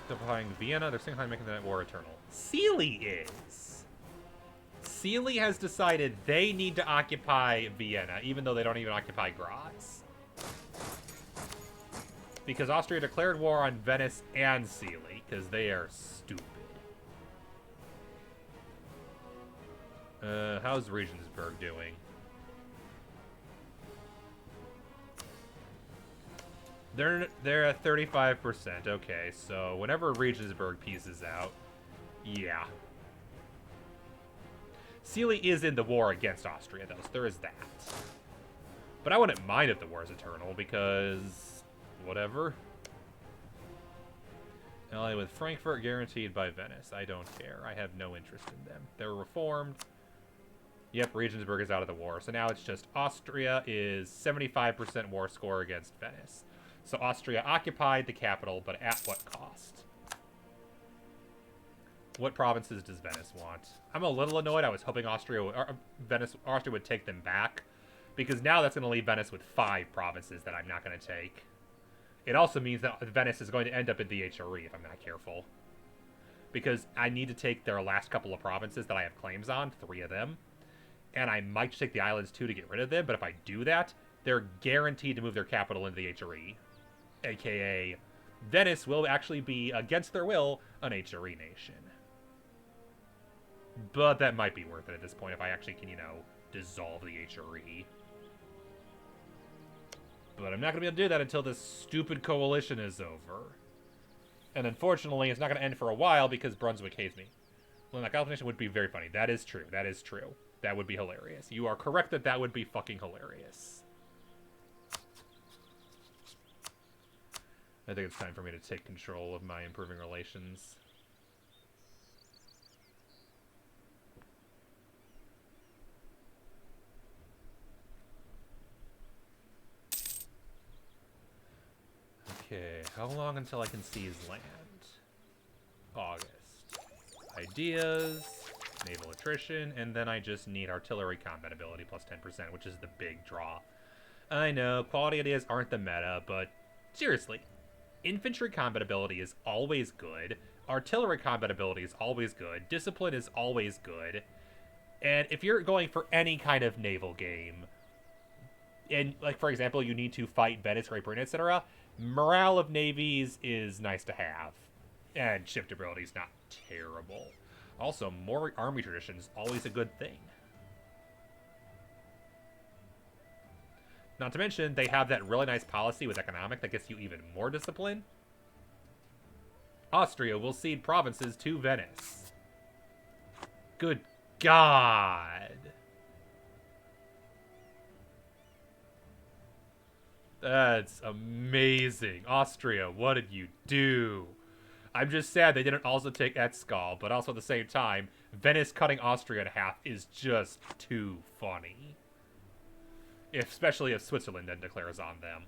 simplifying Vienna? They're saying making that war eternal. Sealy is. Sealy has decided they need to occupy Vienna, even though they don't even occupy Graz. Because Austria declared war on Venice and Sealy, because they are stupid. How's Regensburg doing? They're at 35%. Okay, so whenever Regensburg pieces out, yeah. Sealy is in the war against Austria, though, so there is that. But I wouldn't mind if the war is eternal, because... whatever. Ally with Frankfurt, guaranteed by Venice. I don't care. I have no interest in them. They're reformed. Yep, Regensburg is out of the war. So now it's just Austria is 75% war score against Venice. So Austria occupied the capital, but at what cost? What provinces does Venice want? I'm a little annoyed. I was hoping Austria would take them back, because now that's going to leave Venice with 5 provinces that I'm not going to take. It also means that Venice is going to end up in the HRE if I'm not careful, because I need to take their last couple of provinces that I have claims on, 3 of them, and I might take the islands too to get rid of them. But if I do that, they're guaranteed to move their capital into the HRE. AKA, Venice will actually be, against their will, an HRE nation. But that might be worth it at this point if I actually can, you know, dissolve the HRE. But I'm not going to be able to do that until this stupid coalition is over. And unfortunately, it's not going to end for a while because Brunswick hates me. Well, that coalition would be very funny. That is true. That is true. That would be hilarious. You are correct that that would be fucking hilarious. I think it's time for me to take control of my improving relations. Okay, how long until I can seize land? August. Ideas, naval attrition, and then I just need artillery combat ability plus 10%, which is the big draw. I know, quality ideas aren't the meta, but seriously. Infantry combat ability is always good. Artillery combat ability is always good. Discipline is always good. And if you're going for any kind of naval game, and, like, for example, you need to fight Venice, Great Britain, etc., morale of navies is nice to have. And shift ability is not terrible. Also, more army tradition is always a good thing. Not to mention, they have that really nice policy with economic that gets you even more discipline. Austria will cede provinces to Venice. Good God. That's amazing. Austria, what did you do? I'm just sad they didn't also take Etskal, but also at the same time, Venice cutting Austria in half is just too funny. Especially if Switzerland then declares on them.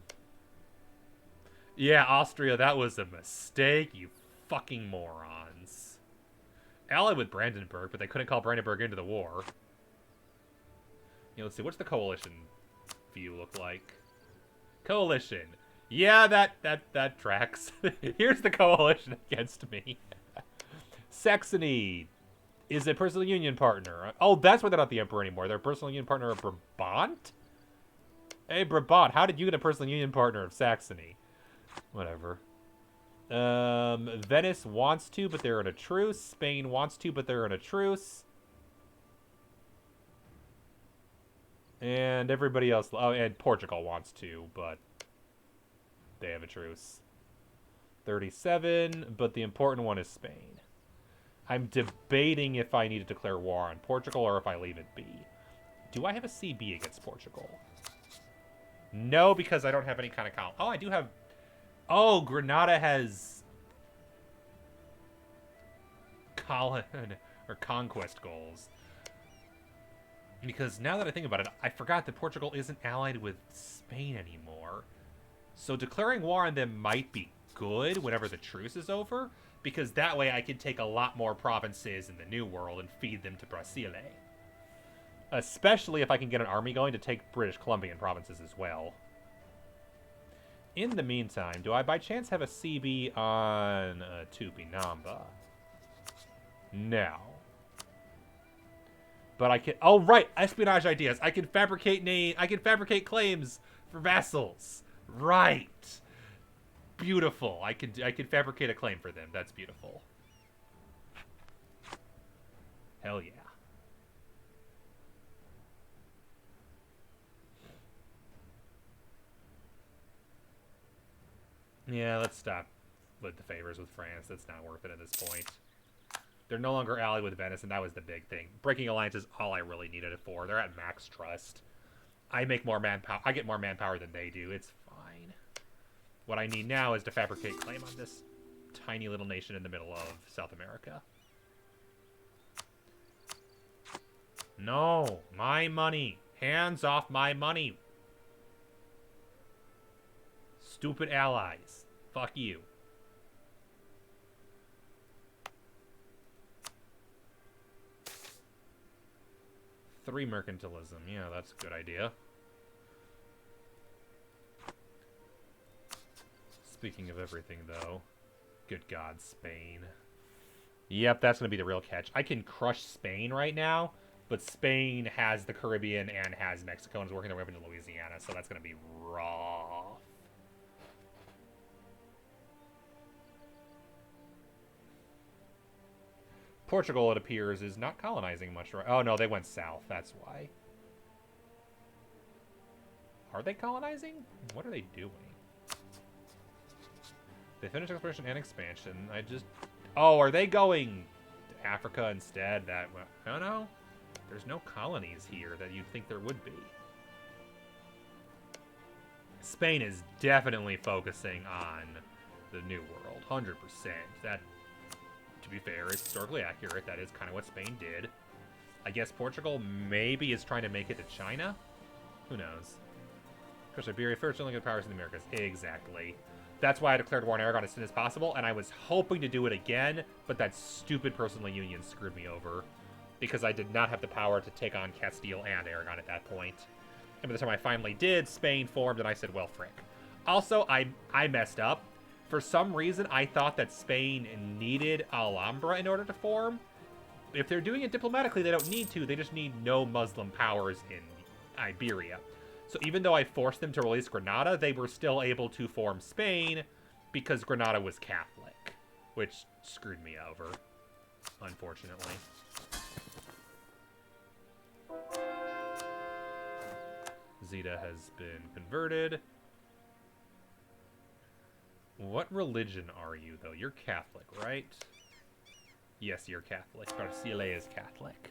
Yeah, Austria, that was a mistake, you fucking morons. allied with Brandenburg, but they couldn't call Brandenburg into the war. Let's see. What's the coalition view look like? Coalition. Yeah, that tracks. Here's the coalition against me. Saxony is a personal union partner. Oh, that's why they're not the emperor anymore. They're a personal union partner of Brabant? Hey, Brabant, how did you get a personal union partner of Saxony? Whatever. Venice wants to, but they're in a truce. Spain wants to, but they're in a truce. And everybody else... Oh, and Portugal wants to, but they have a truce. 37, but the important one is Spain. I'm debating if I need to declare war on Portugal or if I leave it be. Do I have a CB against Portugal? No, because I don't have any kind of... Oh, I do have... Oh, Granada has... conquest goals. Because now that I think about it, I forgot that Portugal isn't allied with Spain anymore. So declaring war on them might be good whenever the truce is over, because that way I can take a lot more provinces in the New World and feed them to Prussia. Especially if I can get an army going to take British Columbian provinces as well. In the meantime, do I by chance have a CB on Tupinamba? No. But I can... Oh, right! Espionage ideas! I can fabricate claims for vassals! Right! Beautiful. I can fabricate a claim for them. That's beautiful. Hell yeah. Yeah, let's stop with the favors with France. That's not worth it at this point. They're no longer allied with Venice, and that was the big thing. Breaking alliance is all I really needed it for. They're at max trust. I make more manpower. I get more manpower than they do. It's fine. What I need now is to fabricate claim on this tiny little nation in the middle of South America. No, my money. Hands off my money. Stupid allies. Fuck you. Three mercantilism. Yeah, that's a good idea. Speaking of everything, though. Good God, Spain. Yep, that's going to be the real catch. I can crush Spain right now, but Spain has the Caribbean and has Mexico and is working their way up into Louisiana, so that's going to be rough. Portugal, it appears, is not colonizing much. Right? Oh, no, they went south. That's why. Are they colonizing? What are they doing? They finished exploration and expansion. Oh, are they going to Africa instead? I don't know. There's no colonies here that you'd think there would be. Spain is definitely focusing on the New World. 100%. That... To be fair, is historically accurate. That is kind of what Spain did. I guess Portugal maybe is trying to make it to China? Who knows? Because Iberia first only good powers in the Americas. Exactly. That's why I declared war on Aragon as soon as possible, and I was hoping to do it again, but that stupid personal union screwed me over. Because I did not have the power to take on Castile and Aragon at that point. And by the time I finally did, Spain formed, and I said, well, frick. Also, I messed up. For some reason, I thought that Spain needed Alhambra in order to form. If they're doing it diplomatically, they don't need to. They just need no Muslim powers in Iberia. So even though I forced them to release Granada, they were still able to form Spain because Granada was Catholic, which screwed me over, unfortunately. Zeta has been converted. What religion are you, though? You're Catholic, right? Yes, you're Catholic. Prussia is Catholic.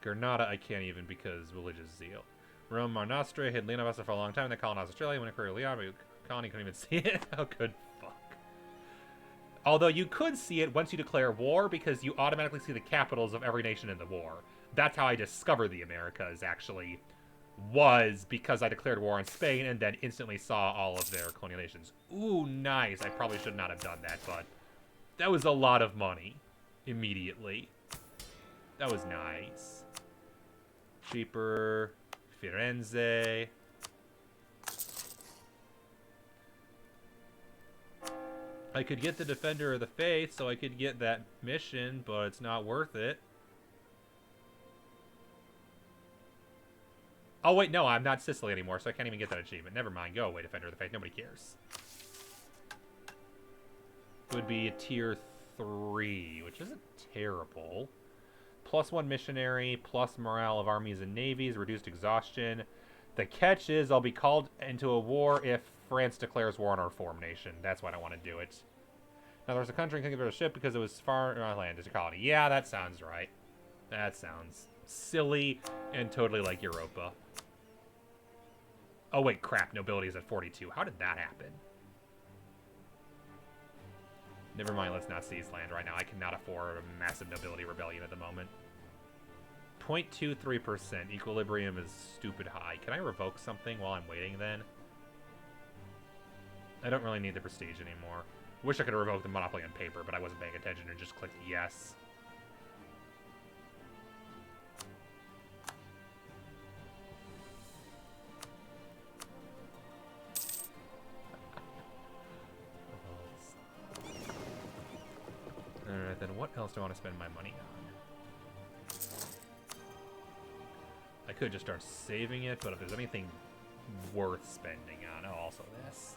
Granada, I can't even because religious zeal. Rome Mar Nostra had Leon for a long time. They colonized Australia when Aquarius Leon, but the colony couldn't even see it. How good fuck. Although you could see it once you declare war because you automatically see the capitals of every nation in the war. That's how I discovered the Americas, actually, was because I declared war on Spain and then instantly saw all of their colonial nations. Ooh, nice. I probably should not have done that, but that was a lot of money immediately. That was nice. Cheaper. Firenze. I could get the Defender of the Faith, so I could get that mission, but it's not worth it. Oh, wait, no, I'm not Sicily anymore, so I can't even get that achievement. Never mind, go away, Defender of the Faith. Nobody cares. Would be a tier 3, which isn't terrible. +1 missionary, plus morale of armies and navies, reduced exhaustion. The catch is I'll be called into a war if France declares war on our foreign nation. That's why I don't want to do it. Now, there's a country can give it a ship because it was far land as a colony. Yeah, that sounds right. That sounds silly and totally like Europa. Oh, wait, crap. Nobility is at 42. How did that happen? Never mind, let's not seize land right now. I cannot afford a massive nobility rebellion at the moment. 0.23%. Equilibrium is stupid high. Can I revoke something while I'm waiting then? I don't really need the prestige anymore. Wish I could revoke the monopoly on paper, but I wasn't paying attention and just clicked yes. Alright, then what else do I want to spend my money on? I could just start saving it, but if there's anything worth spending on, oh, also this.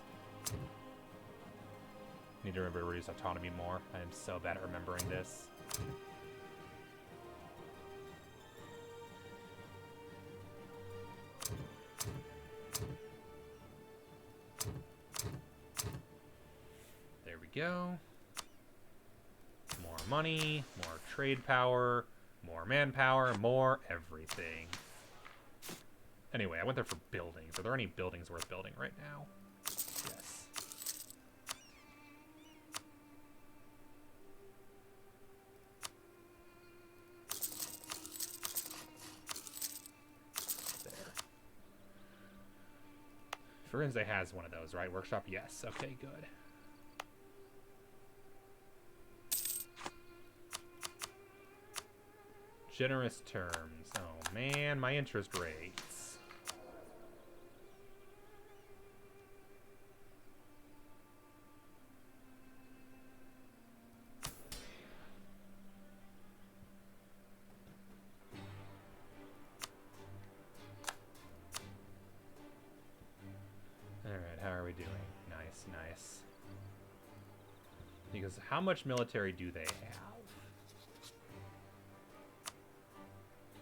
Need to remember to reduce autonomy more. I am so bad at remembering this. There we go. More money, more trade power, more manpower, more everything. Anyway, I went there for buildings. Are there any buildings worth building right now? Yes. There. Firenze has one of those, right? Workshop? Yes. Okay, good. Generous terms. Oh man, my interest rates. Alright, how are we doing? Nice, nice. Because how much military do they have?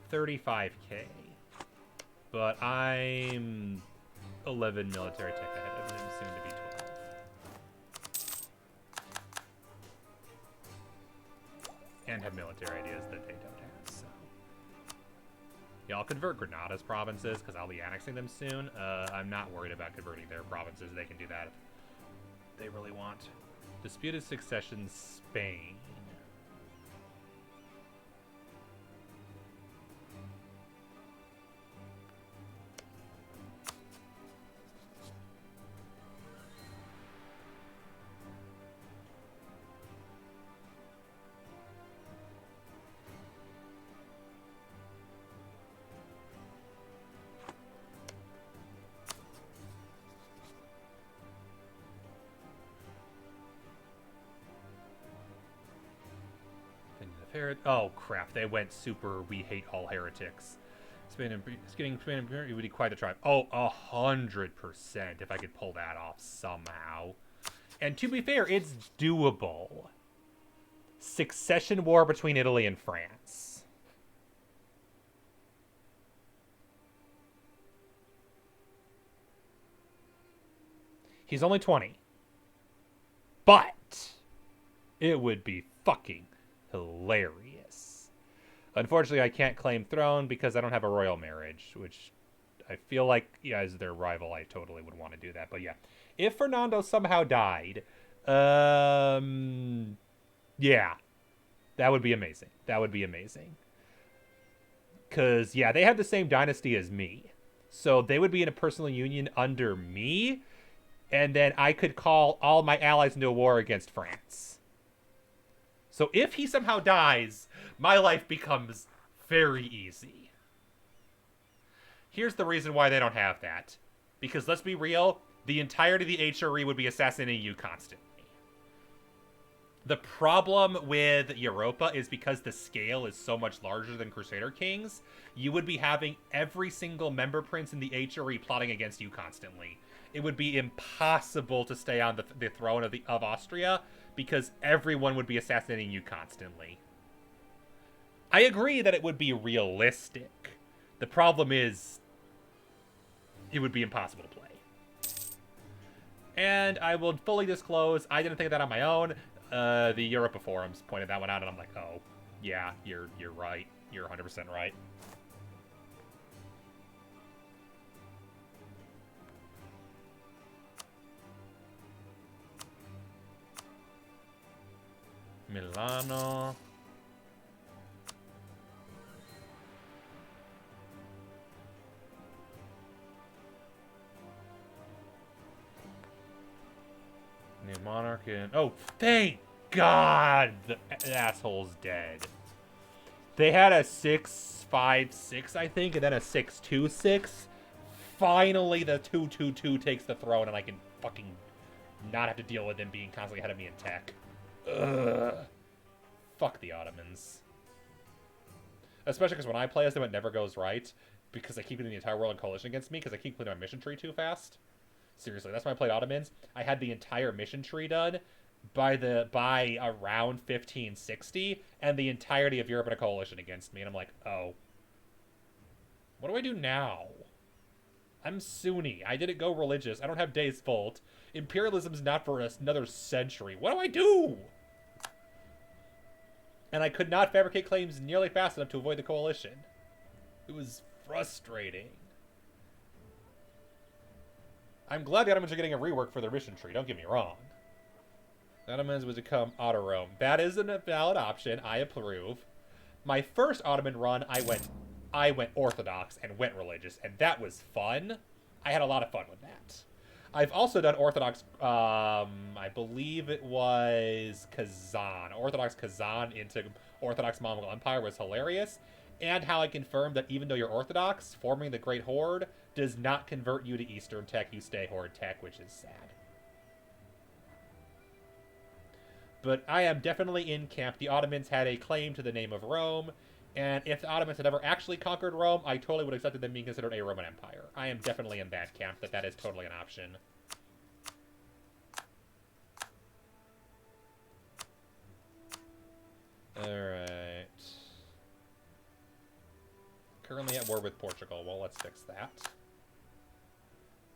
35k. But I'm 11 military tech ahead of him, soon to be 12. And have military ideas that they don't have, so. Yeah, I'll convert Granada's provinces, because I'll be annexing them soon. I'm not worried about converting their provinces. They can do that if they really want. Disputed succession, Spain. Oh crap! They went super. We hate all heretics. Spain and it would be quite a tribe. Oh, 100%. If I could pull that off somehow. And to be fair, it's doable. Succession war between Italy and France. He's only 20. But it would be fucking hilarious. Unfortunately, I can't claim throne because I don't have a royal marriage, which I feel like, yeah, as their rival, I totally would want to do that. But yeah, if Fernando somehow died, yeah, that would be amazing. That would be amazing. Because, yeah, they had the same dynasty as me. So they would be in a personal union under me, and then I could call all my allies into a war against France. So if he somehow dies, my life becomes very easy. Here's the reason why they don't have that. Because let's be real, the entirety of the HRE would be assassinating you constantly. The problem with Europa is because the scale is so much larger than Crusader Kings, you would be having every single member prince in the HRE plotting against you constantly. It would be impossible to stay on the throne of Austria because everyone would be assassinating you constantly. I agree that it would be realistic. The problem is it would be impossible to play. And I will fully disclose, I didn't think of that on my own. The Europa forums pointed that one out, and I'm like, oh, yeah, you're right. You're 100% right. Milano. New monarch in... Oh, thank God! The asshole's dead. They had a 6-5-6, I think, and then a 6-2-6. Finally, the 2-2-2 takes the throne, and I can fucking not have to deal with them being constantly ahead of me in tech. Ugh. Fuck the Ottomans. Especially because when I play as them, it never goes right. Because I keep getting the entire world in coalition against me, because I keep clearing my mission tree too fast. Seriously, that's when I played Ottomans. I had the entire mission tree done by around 1560, and the entirety of Europe in a coalition against me. And I'm like, oh. What do I do now? I'm Sunni. I didn't go religious. I don't have Days Volt. Imperialism's not for another century. What do I do? And I could not fabricate claims nearly fast enough to avoid the coalition. It was frustrating. I'm glad the Ottomans are getting a rework for their mission tree, don't get me wrong. The Ottomans would become Auto-Rome. That is a valid option, I approve. My first Ottoman run, I went Orthodox and went religious, and that was fun. I had a lot of fun with that. I've also done Orthodox, I believe it was Kazan. Orthodox Kazan into Orthodox Mongol Empire was hilarious. And how I confirmed that even though you're Orthodox, forming the Great Horde does not convert you to Eastern Tech. You stay Horde Tech, which is sad. But I am definitely in camp. The Ottomans had a claim to the name of Rome, and if the Ottomans had ever actually conquered Rome, I totally would have accepted them being considered a Roman Empire. I am definitely in that camp, that is totally an option. Alright. Currently at war with Portugal. Well, let's fix that.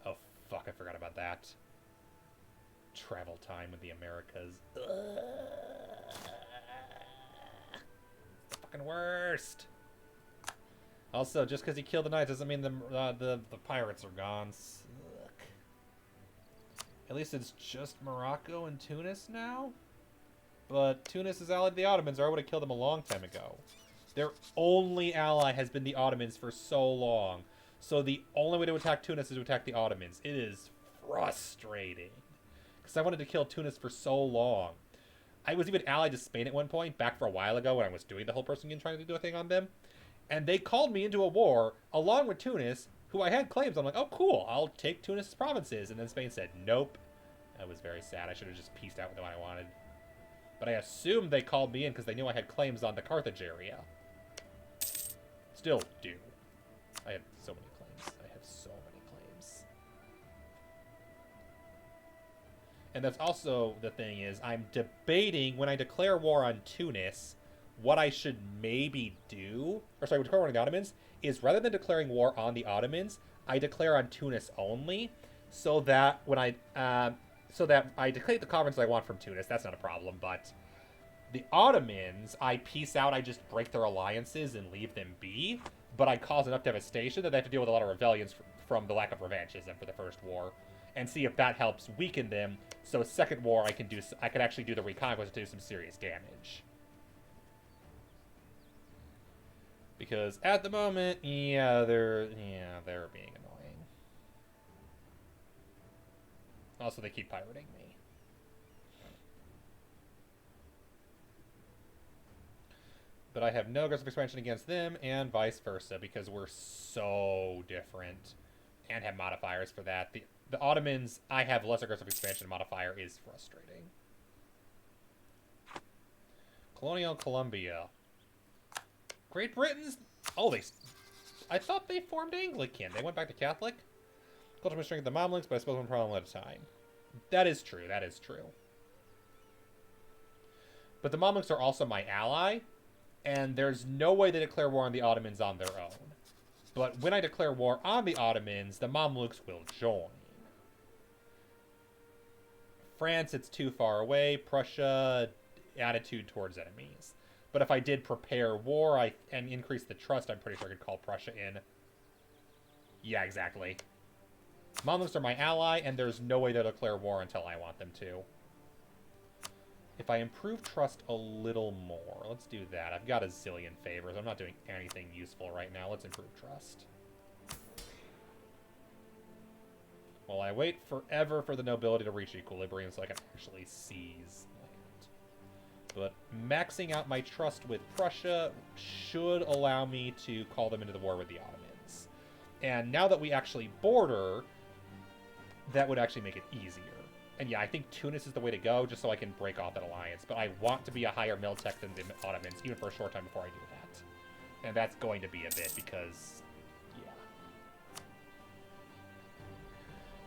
Oh, fuck, I forgot about that. Travel time with the Americas. Ugh. It's the fucking worst. Also, just because you kill the knights doesn't mean the pirates are gone. Suck. At least it's just Morocco and Tunis now? But Tunis is allied to the Ottomans, or I would have killed them a long time ago. Their only ally has been the Ottomans for so long. So the only way to attack Tunis is to attack the Ottomans. It is frustrating. Because I wanted to kill Tunis for so long. I was even allied to Spain at one point, back for a while ago when I was doing the whole person game, trying to do a thing on them. And they called me into a war, along with Tunis, who I had claims. I'm like, oh cool, I'll take Tunis' provinces. And then Spain said, nope. That was very sad. I should have just pieced out with what I wanted. But I assumed they called me in because they knew I had claims on the Carthage area. Still do. I have so many claims. I have so many claims. And that's also the thing is, I'm debating when I declare war on Tunis, what I should maybe do, or sorry, declare war on the Ottomans, is rather than declaring war on the Ottomans, I declare on Tunis only, so that when I declare the conference I want from Tunis. That's not a problem, but the Ottomans, I peace out, I just break their alliances and leave them be, but I cause enough devastation that they have to deal with a lot of rebellions from the lack of revanchism for the first war, and see if that helps weaken them, so second war I can actually do the reconquest to do some serious damage. because at the moment, they're being annoying. Also, they keep pirating me. But I have no aggressive expansion against them, and vice versa, because we're so different and have modifiers for that. The Ottomans, I have less aggressive expansion modifier, is frustrating. Colonial Columbia. Great Britain's... Oh, I thought they formed Anglican. They went back to Catholic? Culture strength the Mamluks, but I suppose one problem at a time. That is true. That is true. But the Mamluks are also my ally, and there's no way they declare war on the Ottomans on their own. But when I declare war on the Ottomans, the Mamluks will join. France, it's too far away. Prussia, attitude towards enemies. But if I did prepare war and increase the trust, I'm pretty sure I could call Prussia in. Yeah, exactly. Mamluks are my ally, and there's no way they'll declare war until I want them to. If I improve trust a little more, let's do that. I've got a zillion favors. I'm not doing anything useful right now. Let's improve trust. While I wait forever for the nobility to reach equilibrium so I can actually seize land. But maxing out my trust with Prussia should allow me to call them into the war with the Ottomans. And now that we actually border, that would actually make it easier. And yeah, I think Tunis is the way to go, just so I can break off that alliance. But I want to be a higher militech than the Ottomans, even for a short time before I do that. And that's going to be a bit, because, yeah.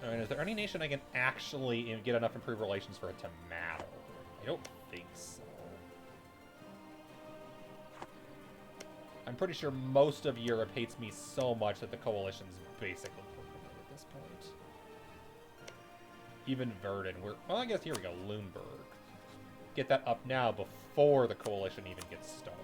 Alright, is there any nation I can actually get enough improved relations for it to matter? I don't think so. I'm pretty sure most of Europe hates me so much that the coalition's basically permanent at this point. Even Verdun. Well, I guess here we go. Lüneburg. Get that up now before the coalition even gets started.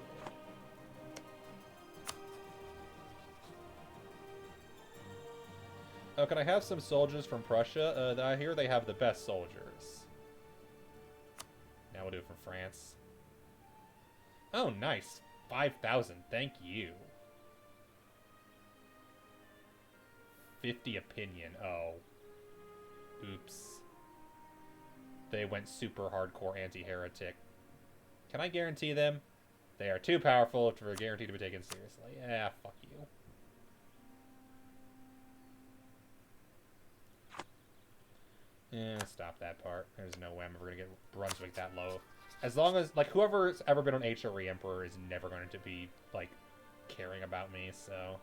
Oh, can I have some soldiers from Prussia? I hear they have the best soldiers. Now we'll do it from France. Oh, nice. 5,000. Thank you. 50 opinion. Oh. Oops. They went super hardcore anti-heretic. Can I guarantee them? They are too powerful for guaranteed to be taken seriously. Yeah, fuck you. Stop that part. There's no way I'm ever going to get Brunswick that low. As long as, like, whoever's ever been on HRE Emperor is never going to be, like, caring about me, so...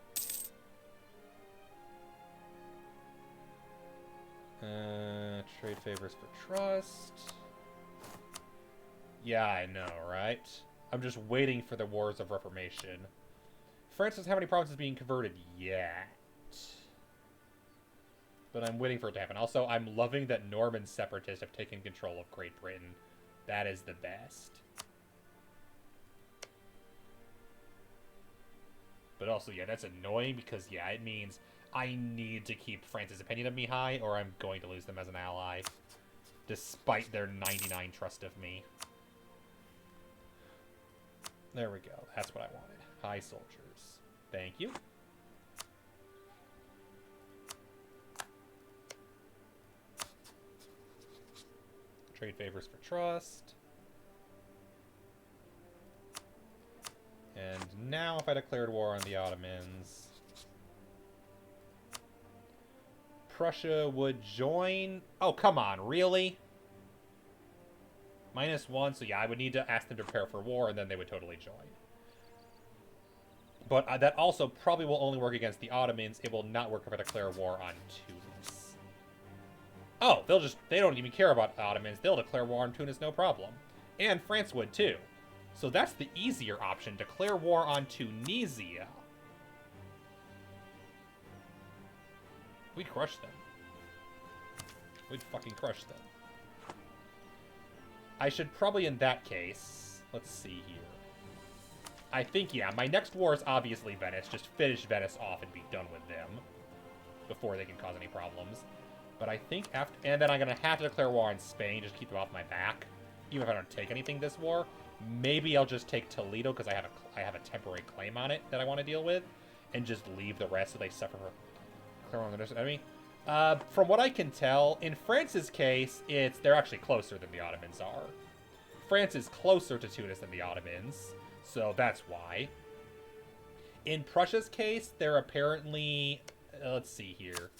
trade favors for trust. Yeah, I know, right? I'm just waiting for the Wars of Reformation. France doesn't have any provinces being converted yet. But I'm waiting for it to happen. Also, I'm loving that Norman separatists have taken control of Great Britain. That is the best. But also, yeah, that's annoying because, yeah, it means I need to keep France's opinion of me high or I'm going to lose them as an ally. Despite their 99 trust of me. There we go. That's what I wanted. High soldiers. Thank you. Trade favors for trust. And now if I declared war on the Ottomans, Prussia would join. Oh, come on, really? -1, so yeah, I would need to ask them to prepare for war, and then they would totally join. But that also probably will only work against the Ottomans. It will not work if I declare war on Tunis. Oh, they don't even care about the Ottomans. They'll declare war on Tunis, no problem. And France would too. So that's the easier option. Declare war on Tunisia. We'd crush them. We'd fucking crush them. I should probably, in that case... Let's see here. I think, yeah, my next war is obviously Venice. Just finish Venice off and be done with them. Before they can cause any problems. But I think after... And then I'm going to have to declare war on Spain. Just keep them off my back. Even if I don't take anything this war. Maybe I'll just take Toledo because I have a temporary claim on it that I want to deal with, and just leave the rest so they suffer for clear on the nearest enemy. From what I can tell, in France's case, they're actually closer than the Ottomans are. France is closer to Tunis than the Ottomans, so that's why. In Prussia's case, they're apparently... let's see here.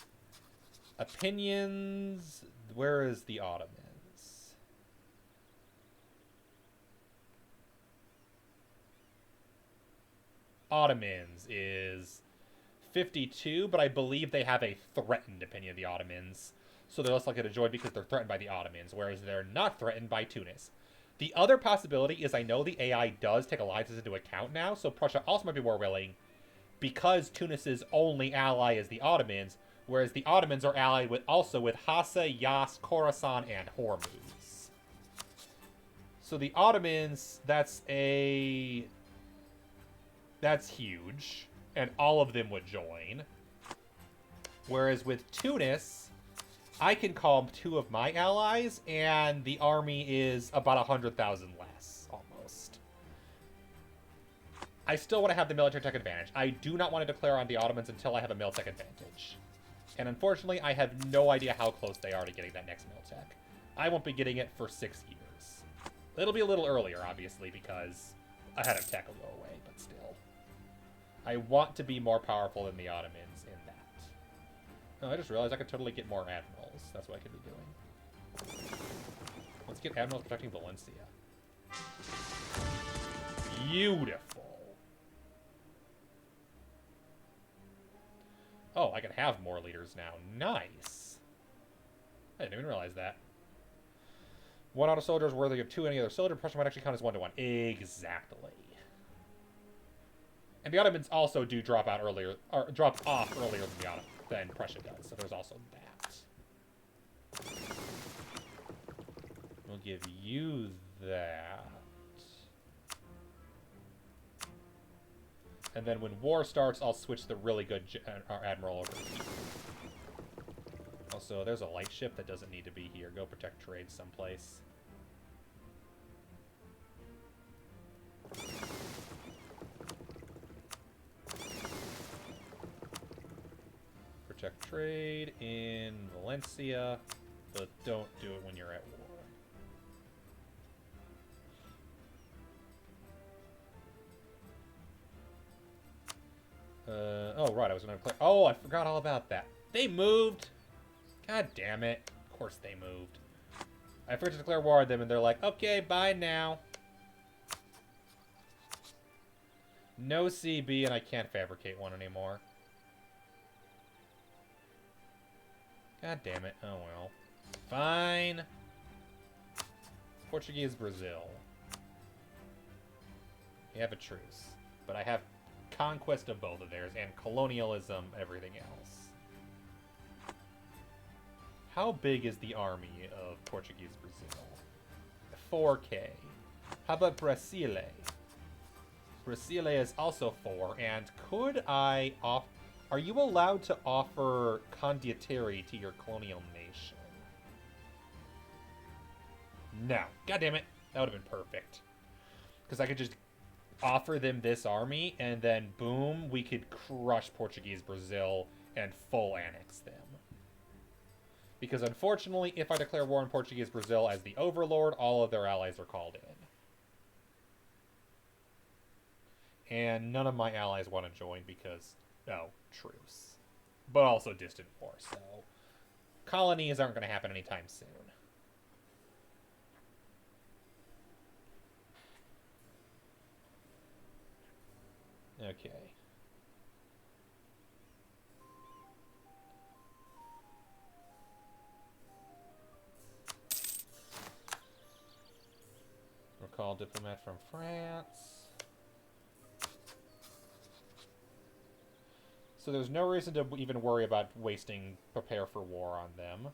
Opinions... Where is the Ottomans? Ottomans is 52, but I believe they have a threatened opinion of the Ottomans. So they're less likely to join because they're threatened by the Ottomans, whereas they're not threatened by Tunis. The other possibility is I know the AI does take alliances into account now, so Prussia also might be more willing because Tunis's only ally is the Ottomans, whereas the Ottomans are allied also with Hassa, Yas, Khorasan, and Hormuz. So the Ottomans, that's huge, and all of them would join. Whereas with Tunis, I can call 2 of my allies, and the army is about 100,000 less, almost. I still want to have the military tech advantage. I do not want to declare on the Ottomans until I have a mil-tech advantage. And unfortunately, I have no idea how close they are to getting that next mil-tech. I won't be getting it for 6 years. It'll be a little earlier, obviously, because ahead of tech will go away, but still. I want to be more powerful than the Ottomans in that. Oh, I just realized I could totally get more admirals. That's what I could be doing. Let's get admirals protecting Valencia. Beautiful. Oh, I can have more leaders now. Nice. I didn't even realize that. 1 auto soldier is worthy of 2 any other soldier. Pressure might actually count as 1-to-1. Exactly. And the Ottomans also do drop out earlier, or drop off earlier than Prussia does. So there's also that. We'll give you that. And then when war starts, I'll switch the really good admiral over to here. Also, there's a light ship that doesn't need to be here. Go protect trade someplace. Protect trade in Valencia, but don't do it when you're at war. Oh, right, I was going to play... Oh, I forgot all about that. They moved! God damn it. Of course they moved. I forgot to declare war on them, and they're like, okay, bye now. No CB, and I can't fabricate one anymore. God damn it. Oh, well. Fine. Portuguese Brazil. We have a truce. But I have conquest of both of theirs, and colonialism, everything else. How big is the army of Portuguese Brazil? 4K. How about Brasile? Brasile is also 4, and could I off... Are you allowed to offer condottieri to your colonial nation? No. God damn it. That would have been perfect. Because I could just offer them this army, and then boom, we could crush Portuguese Brazil and full annex them. Because unfortunately, if I declare war on Portuguese Brazil as the overlord, all of their allies are called in. And none of my allies want to join because, oh, truce. But also distant war, so colonies aren't going to happen anytime soon. Okay. Recall diplomat from France. So there's no reason to even worry about wasting prepare for war on them.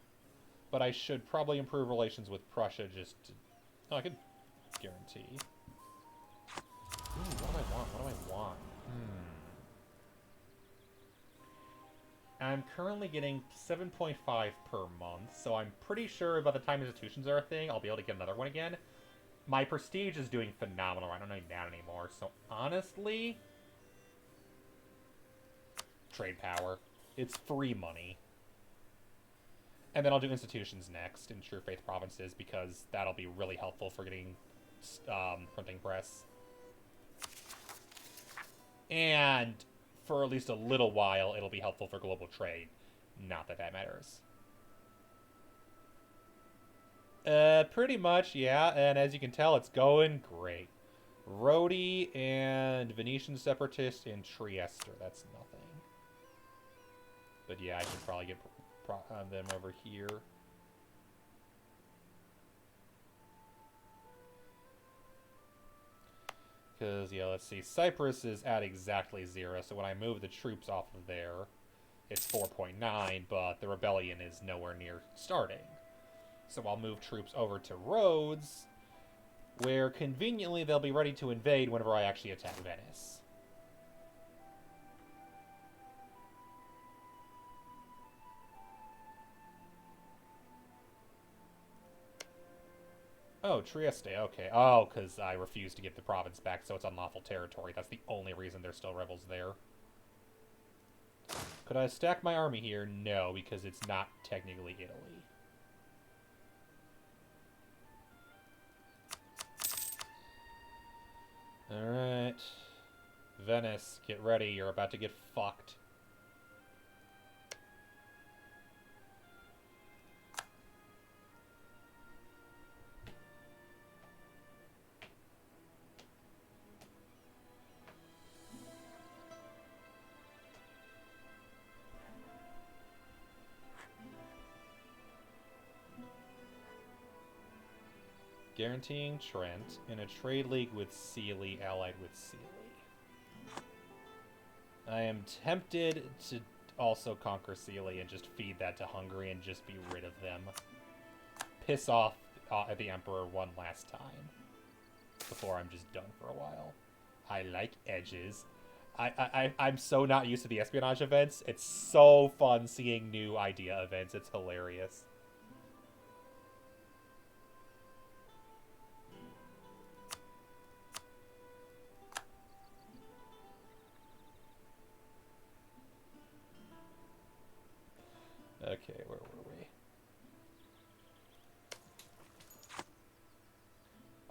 But I should probably improve relations with Prussia just to... Oh, I could guarantee. Ooh, what do I want? What do I want? I'm currently getting 7.5 per month, so I'm pretty sure by the time institutions are a thing, I'll be able to get another one again. My prestige is doing phenomenal. I don't need that anymore. So honestly, trade power. It's free money. And then I'll do institutions next in True Faith provinces because that'll be really helpful for getting printing press. And for at least a little while, it'll be helpful for global trade. Not that that matters. Pretty much, yeah. And as you can tell, it's going great. Rodi and Venetian Separatist in Trieste. That's nothing. But yeah, I should probably get them over here. Because, yeah, let's see. Cyprus is at exactly 0, so when I move the troops off of there, it's 4.9, but the rebellion is nowhere near starting. So I'll move troops over to Rhodes, where conveniently they'll be ready to invade whenever I actually attack Venice. Oh, Trieste, okay. Oh, because I refused to give the province back, so it's unlawful territory. That's the only reason there's still rebels there. Could I stack my army here? No, because it's not technically Italy. Alright. Venice, get ready. You're about to get fucked. Guaranteeing Trent in a trade league with Sealy, allied with Sealy. I am tempted to also conquer Sealy and just feed that to Hungary and just be rid of them. Piss off the Emperor one last time before I'm just done for a while. I like edges. I'm so not used to the espionage events. It's so fun seeing new idea events. It's hilarious. Okay, where were we?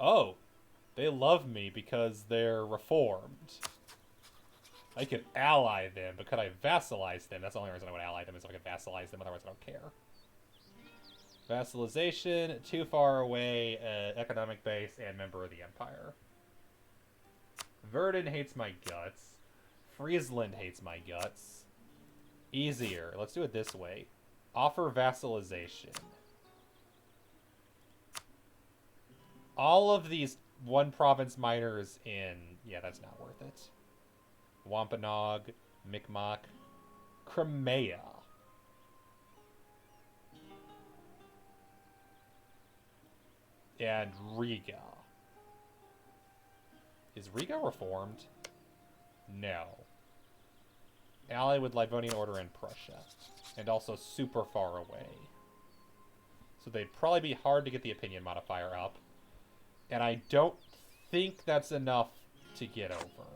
Oh, they love me because they're reformed. I could ally them, but could I vassalize them? That's the only reason I would ally them is if I could vassalize them, otherwise I don't care. Vassalization, too far away, economic base, and member of the Empire. Verdun hates my guts. Friesland hates my guts. Easier. Let's do it this way. Offer vassalization. All of these one province miners in... Yeah, that's not worth it. Wampanoag, Micmac, Crimea. And Riga. Is Riga reformed? No. Ally with Livonian Order in Prussia. And also super far away. So they'd probably be hard to get the opinion modifier up. And I don't think that's enough to get over.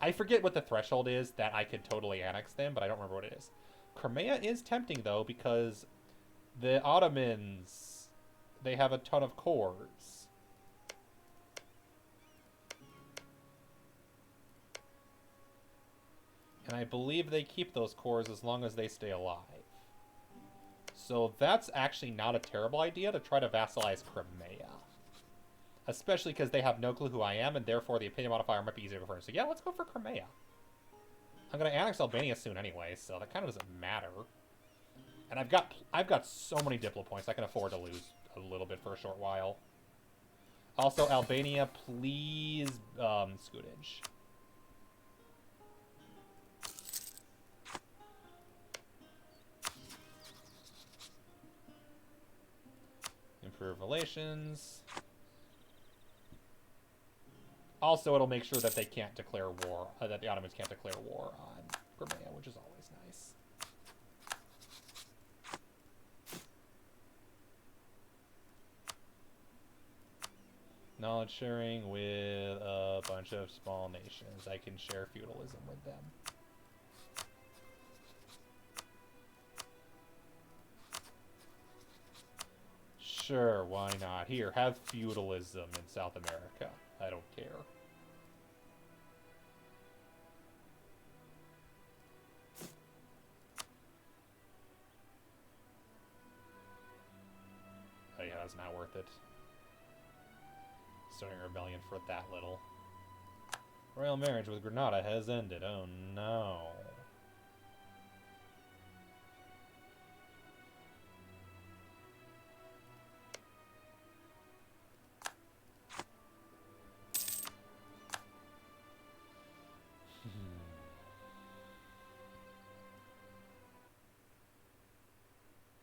I forget what the threshold is that I could totally annex them, but I don't remember what it is. Crimea is tempting, though, because the Ottomans, they have a ton of cores. And I believe they keep those cores as long as they stay alive. So that's actually not a terrible idea to try to vassalize Crimea. Especially because they have no clue who I am, and therefore the opinion modifier might be easier to confirm. So yeah, let's go for Crimea. I'm going to annex Albania soon anyway, so that kind of doesn't matter. And I've got so many Diplo points, I can afford to lose a little bit for a short while. Also, Albania, please, Scootage. Improve relations. Also, it'll make sure that they can't declare war, that the Ottomans can't declare war on Crimea, which is always nice. Knowledge sharing with a bunch of small nations. I can share feudalism with them. Sure, why not? Here, have feudalism in South America. I don't care. Oh yeah, that's not worth it. Starting a rebellion for that little. Royal marriage with Granada has ended. Oh no.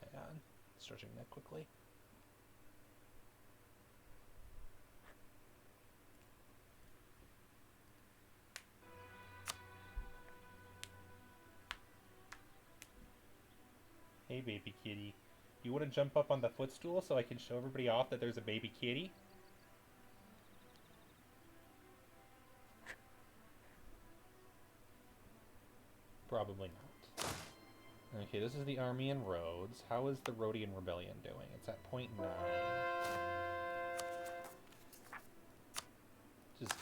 Hang on. Stretching that quickly. Hey, baby kitty. You want to jump up on the footstool so I can show everybody off that there's a baby kitty? Probably not. Okay, this is the army in Rhodes. How is the Rhodian Rebellion doing? It's at .9. Just...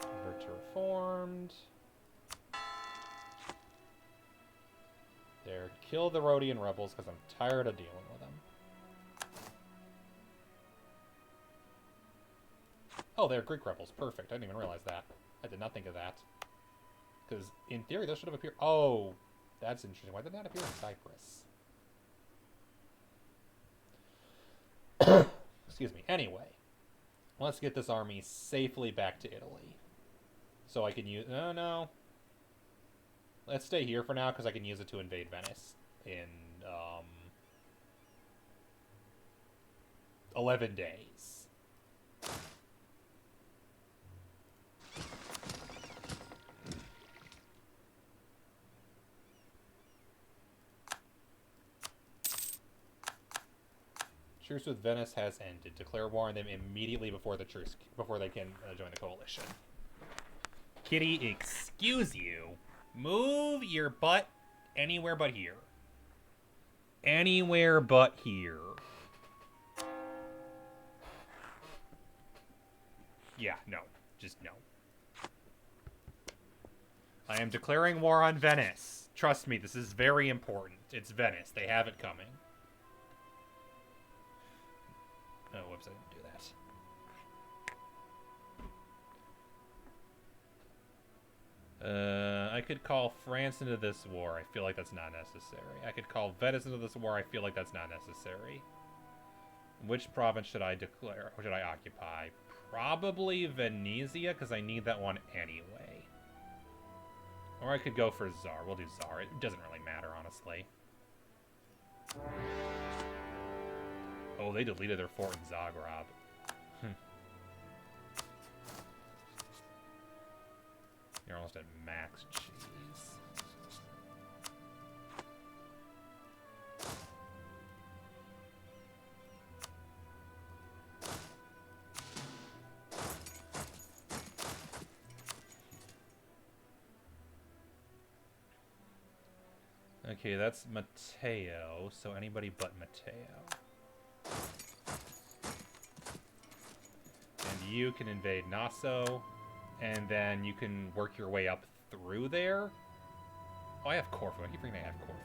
Convert to Reformed. There. Kill the Rhodian rebels because I'm tired of dealing with them. Oh, they're Greek rebels. Perfect. I didn't even realize that. I did not think of that. Because, in theory, those should have appeared... Oh, that's interesting. Why did that appear in Cyprus? Excuse me. Anyway, let's get this army safely back to Italy. So I can use... Oh, no. Let's stay here for now, because I can use it to invade Venice in, 11 days. Truce with Venice has ended. Declare war on them immediately before the truce, before they can join the coalition. Kitty, excuse you. Move your butt anywhere but here. Anywhere but here. Yeah, no. Just no. I am declaring war on Venice. Trust me, this is very important. It's Venice. They have it coming. Oh, whoops, I didn't do that. I could call France into this war. I feel like that's not necessary. I could call Venice into this war. I feel like that's not necessary. Which province should I declare? Or should I occupy? Probably Venezia, because I need that one anyway. Or I could go for Tsar. We'll do Tsar. It doesn't really matter, honestly. Oh, they deleted their fort in Zagreb. You're almost at max cheese. Okay, that's Matteo, so anybody but Matteo. And you can invade Nassau, and then you can work your way up through there. Oh, I have Corfu. I keep forgetting I have Corfu.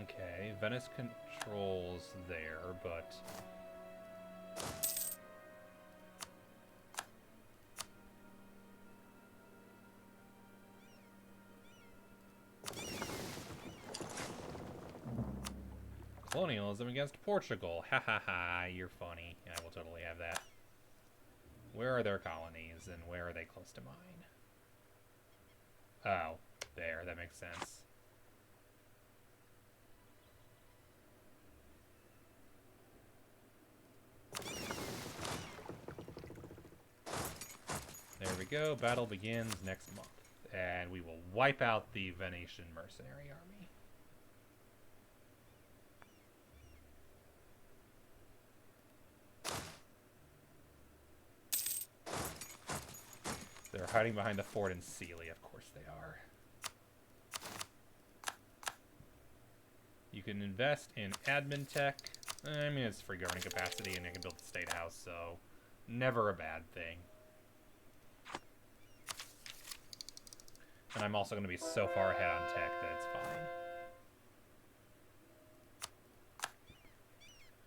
Okay, Venice controls there, but... Colonialism against Portugal. Ha ha ha, you're funny. I will totally have that. Where are their colonies, and where are they close to mine? Oh, there, that makes sense. go. Battle begins next month. And we will wipe out the Venetian mercenary army. They're hiding behind the fort in Sealy. Of course they are. You can invest in admin tech. I mean, it's free governing capacity, and I can build the state house, so never a bad thing. And I'm also going to be so far ahead on tech that it's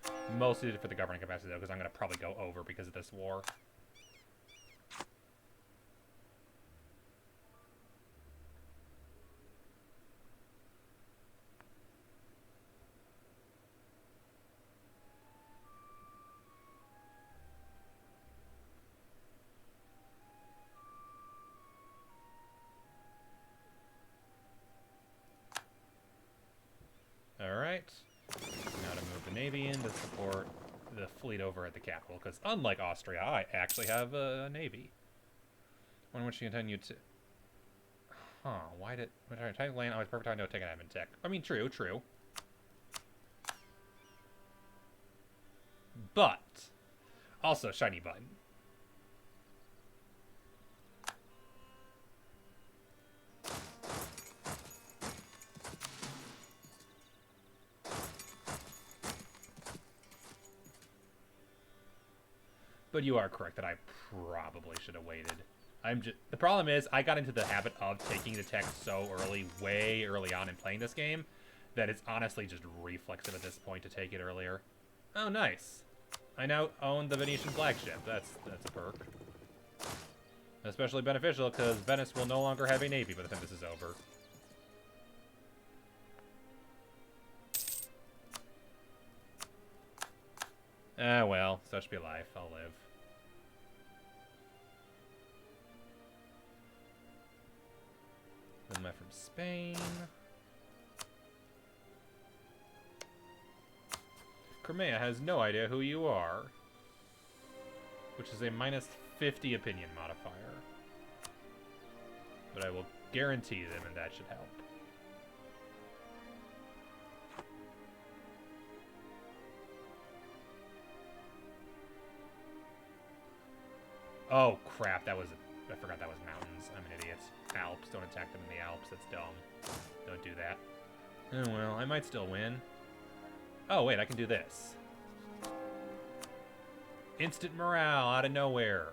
fine. Mostly for the governing capacity, though, because I'm going to probably go over because of this war. Alright. Now to move the navy in to support the fleet over at the capital, because unlike Austria, I actually have a navy. When would she continue to... Huh, why did... Type land, always perfect time to take an admin tech. I mean, true. But, also, shiny button. But you are correct that I probably should have waited. The problem is, I got into the habit of taking the tech so early, way early on in playing this game, that it's honestly just reflexive at this point to take it earlier. Oh, nice. I now own the Venetian flagship. That's a perk. Especially beneficial, because Venice will no longer have a navy by the time this is over. Ah, well, such be life. I'll live. Then left from Spain. Crimea has no idea who you are. Which is a minus 50 opinion modifier. But I will guarantee them, and that should help. Oh, crap. I forgot that was mountains. I'm an idiot. Alps. Don't attack them in the Alps. That's dumb. Don't do that. Oh, well. I might still win. Oh, wait. I can do this. Instant morale out of nowhere.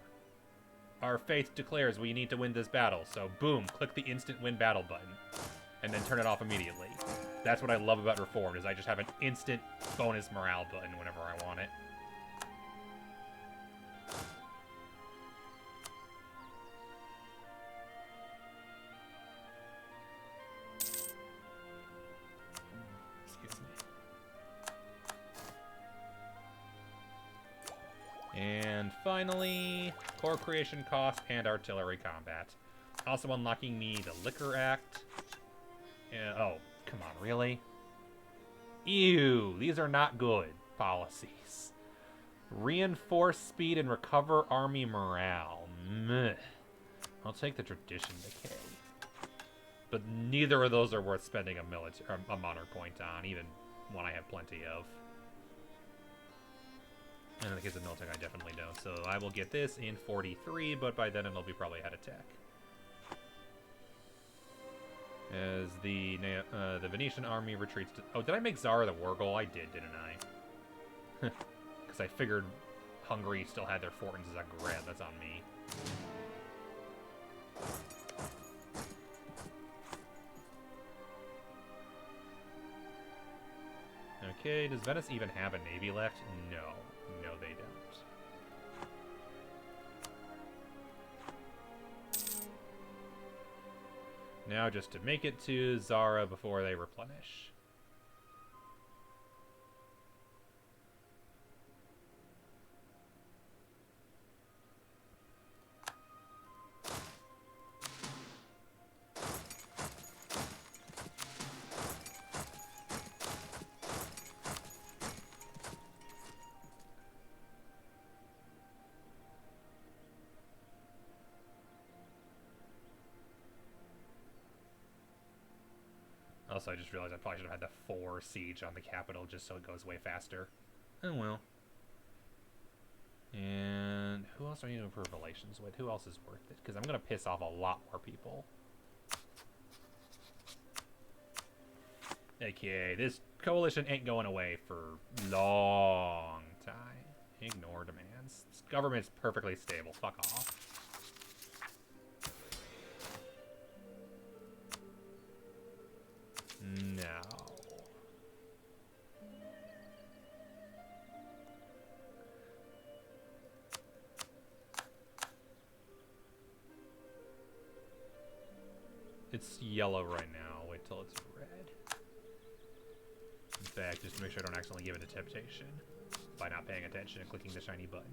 Our faith declares we need to win this battle. So, boom. Click the instant win battle button. And then turn it off immediately. That's what I love about Reformed, is I just have an instant bonus morale button whenever I want it. And finally, core creation cost and artillery combat. Also unlocking me the Liquor Act. Oh, come on, really? Ew, these are not good policies. Reinforce speed and recover army morale. Meh. I'll take the tradition decay. But neither of those are worth spending a monarch point on, even one I have plenty of. And in the case of Miltech, I definitely don't. So I will get this in 43, but by then it'll be probably out of tech. As the Venetian army retreats to... Oh, did I make Zara the war goal? I did, didn't I? Because I figured Hungary still had their fort in Zagreb. That's on me. Okay, does Venice even have a navy left? No. No, they don't. Now just to make it to Zara before they replenish. Also, I just realized I probably should have had the 4 siege on the capital just so it goes way faster. Oh well. And who else do I need to improve relations with? Who else is worth it? Because I'm going to piss off a lot more people. AKA, this coalition ain't going away for long time. Ignore demands. This government's perfectly stable. Fuck off. No. It's yellow right now. Wait till it's red. In fact, just to make sure I don't accidentally give it a temptation by not paying attention and clicking the shiny button.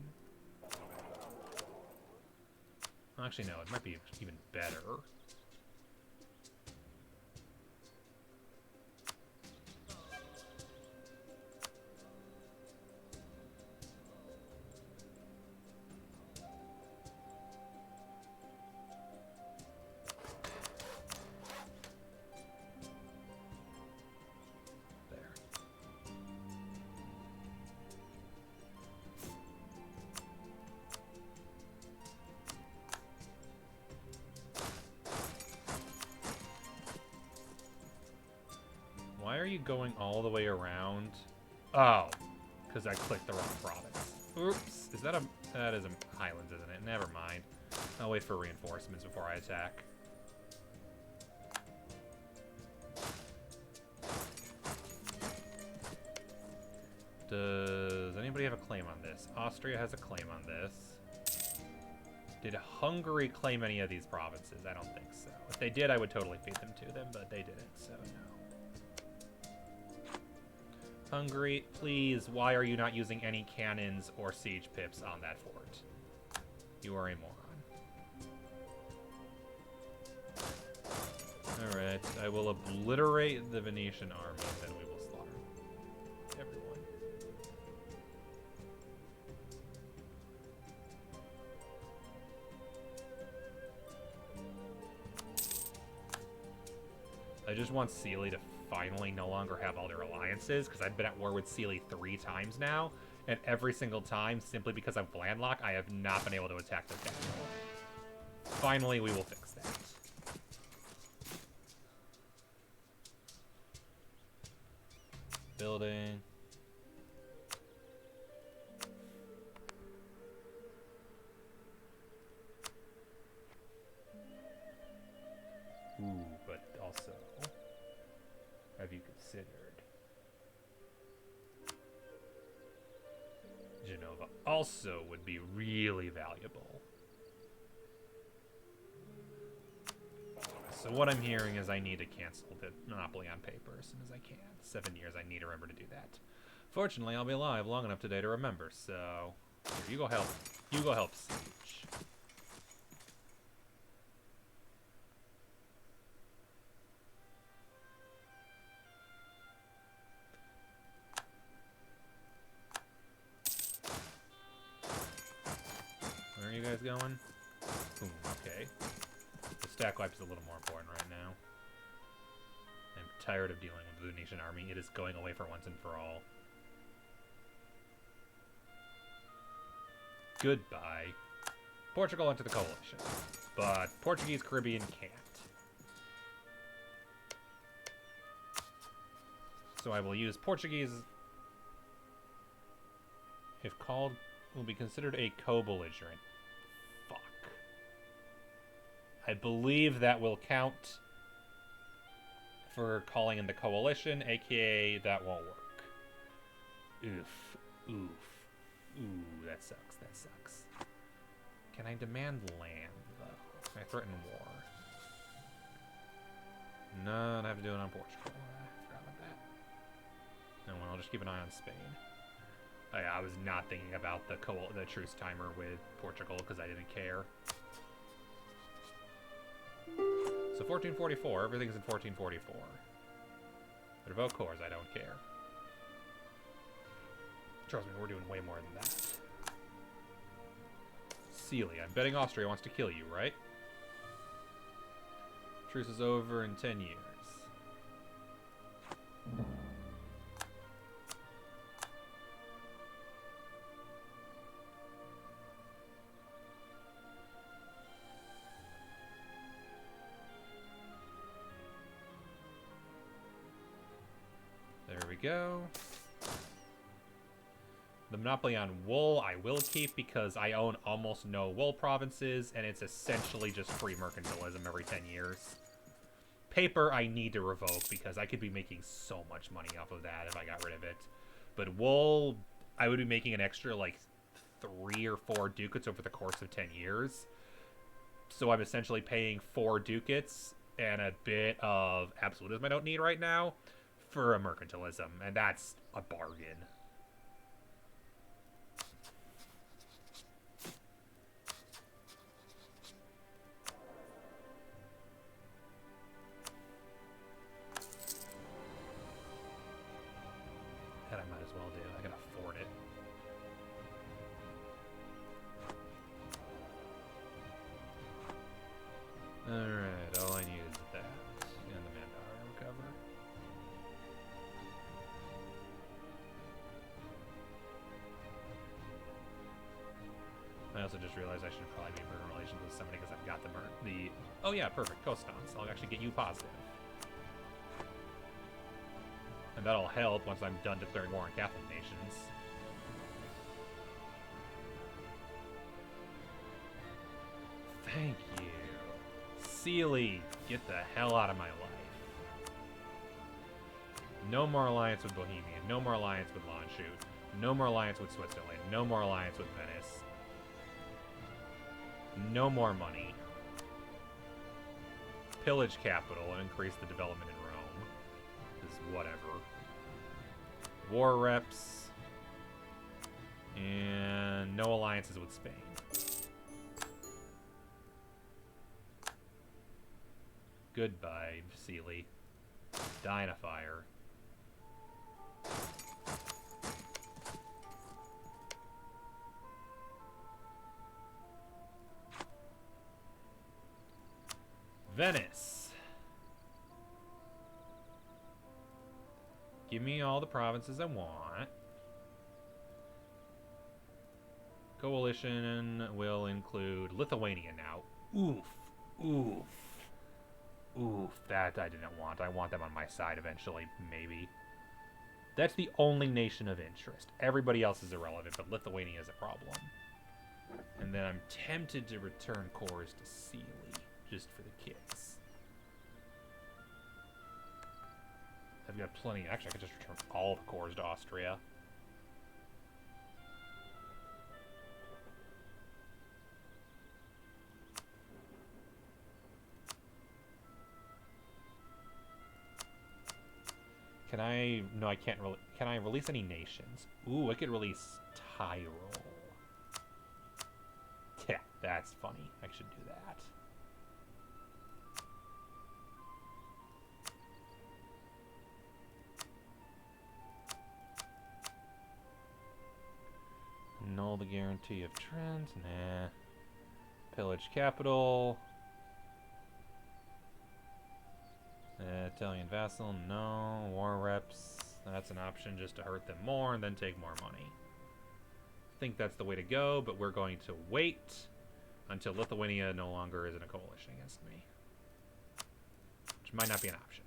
Actually, no, it might be even better. Why are you going all the way around? Oh, because I clicked the wrong province. Oops. Is that a... That is a Highlands, isn't it? Never mind. I'll wait for reinforcements before I attack. Does anybody have a claim on this? Austria has a claim on this. Did Hungary claim any of these provinces? I don't think so. If they did, I would totally feed them to them, but they didn't, so no. Hungary, please, why are you not using any cannons or siege pips on that fort? You are a moron. Alright, I will obliterate the Venetian army, then we will slaughter everyone. I just want Sealy to finally no longer have all their alliances, because I've been at war with Sealy 3 times now, and every single time, simply because I'm landlocked, I have not been able to attack their capital. Finally, we will fix that. Building. Ooh, but also... have you considered Genova also would be really valuable. So what I'm hearing is I need to cancel the monopoly on paper as soon as I can. 7 years, I need to remember to do that. Fortunately, I'll be alive long enough today to remember, so here, you go help. You go help Siege. Where are you guys going? Ooh, okay. The stack wipe is a little more important right now. I'm tired of dealing with the Venetian army. It is going away for once and for all. Goodbye. Portugal entered the coalition, but Portuguese Caribbean can't. So I will use Portuguese, if called, will be considered a co-belligerent. Fuck. I believe that will count for calling in the coalition, aka that won't work. Oof. Oof. Ooh, that sucks. That sucks. Can I demand land, though? Can I threaten war? No, I'd have to do it on Portugal. I forgot about that. No, well, I'll just keep an eye on Spain. I was not thinking about the truce timer with Portugal because I didn't care. So 1444, everything's in 1444. But about cores, I don't care. Trust me, we're doing way more than that. Sealy, I'm betting Austria wants to kill you, right? Truce is over in 10 years. go. The monopoly on wool I will keep because I own almost no wool provinces, and it's essentially just free mercantilism every 10 years. Paper I need to revoke because I could be making so much money off of that if I got rid of it. But wool, I would be making an extra like 3 or 4 ducats over the course of 10 years. So I'm essentially paying 4 ducats and a bit of absolutism I don't need right now for a mercantilism, and that's a bargain. That I might as well do. I can afford it. Alright, all I need is that. And the manpower to recover. I also just realized I should probably be in relations with somebody because I've got the... Oh yeah, perfect. Costance. I'll actually get you positive. And that'll help once I'm done declaring war on Catholic nations. Thank you. Sealy, get the hell out of my life. No more alliance with Bohemia. No more alliance with Landshut. No more alliance with Switzerland. No more alliance with Venice. No more money. Pillage capital and increase the development in Rome. Is whatever. War reps. And no alliances with Spain. Goodbye, Sealy. Die in a fire. Venice. Give me all the provinces I want. Coalition will include Lithuania now. Oof. Oof. Oof, that I didn't want. I want them on my side eventually, maybe. That's the only nation of interest. Everybody else is irrelevant, but Lithuania is a problem. And then I'm tempted to return cores to Sealy, just for the kicks. I've got plenty. Actually, I could just return all the cores to Austria. Can I... No, I can't really... Can I release any nations? Ooh, I could release Tyrol. Yeah, that's funny. I should do that. Null the guarantee of Trent. Nah. Pillage capital. Italian vassal, no. War reps, that's an option just to hurt them more and then take more money. I think that's the way to go, but we're going to wait until Lithuania no longer is in a coalition against me. Which might not be an option.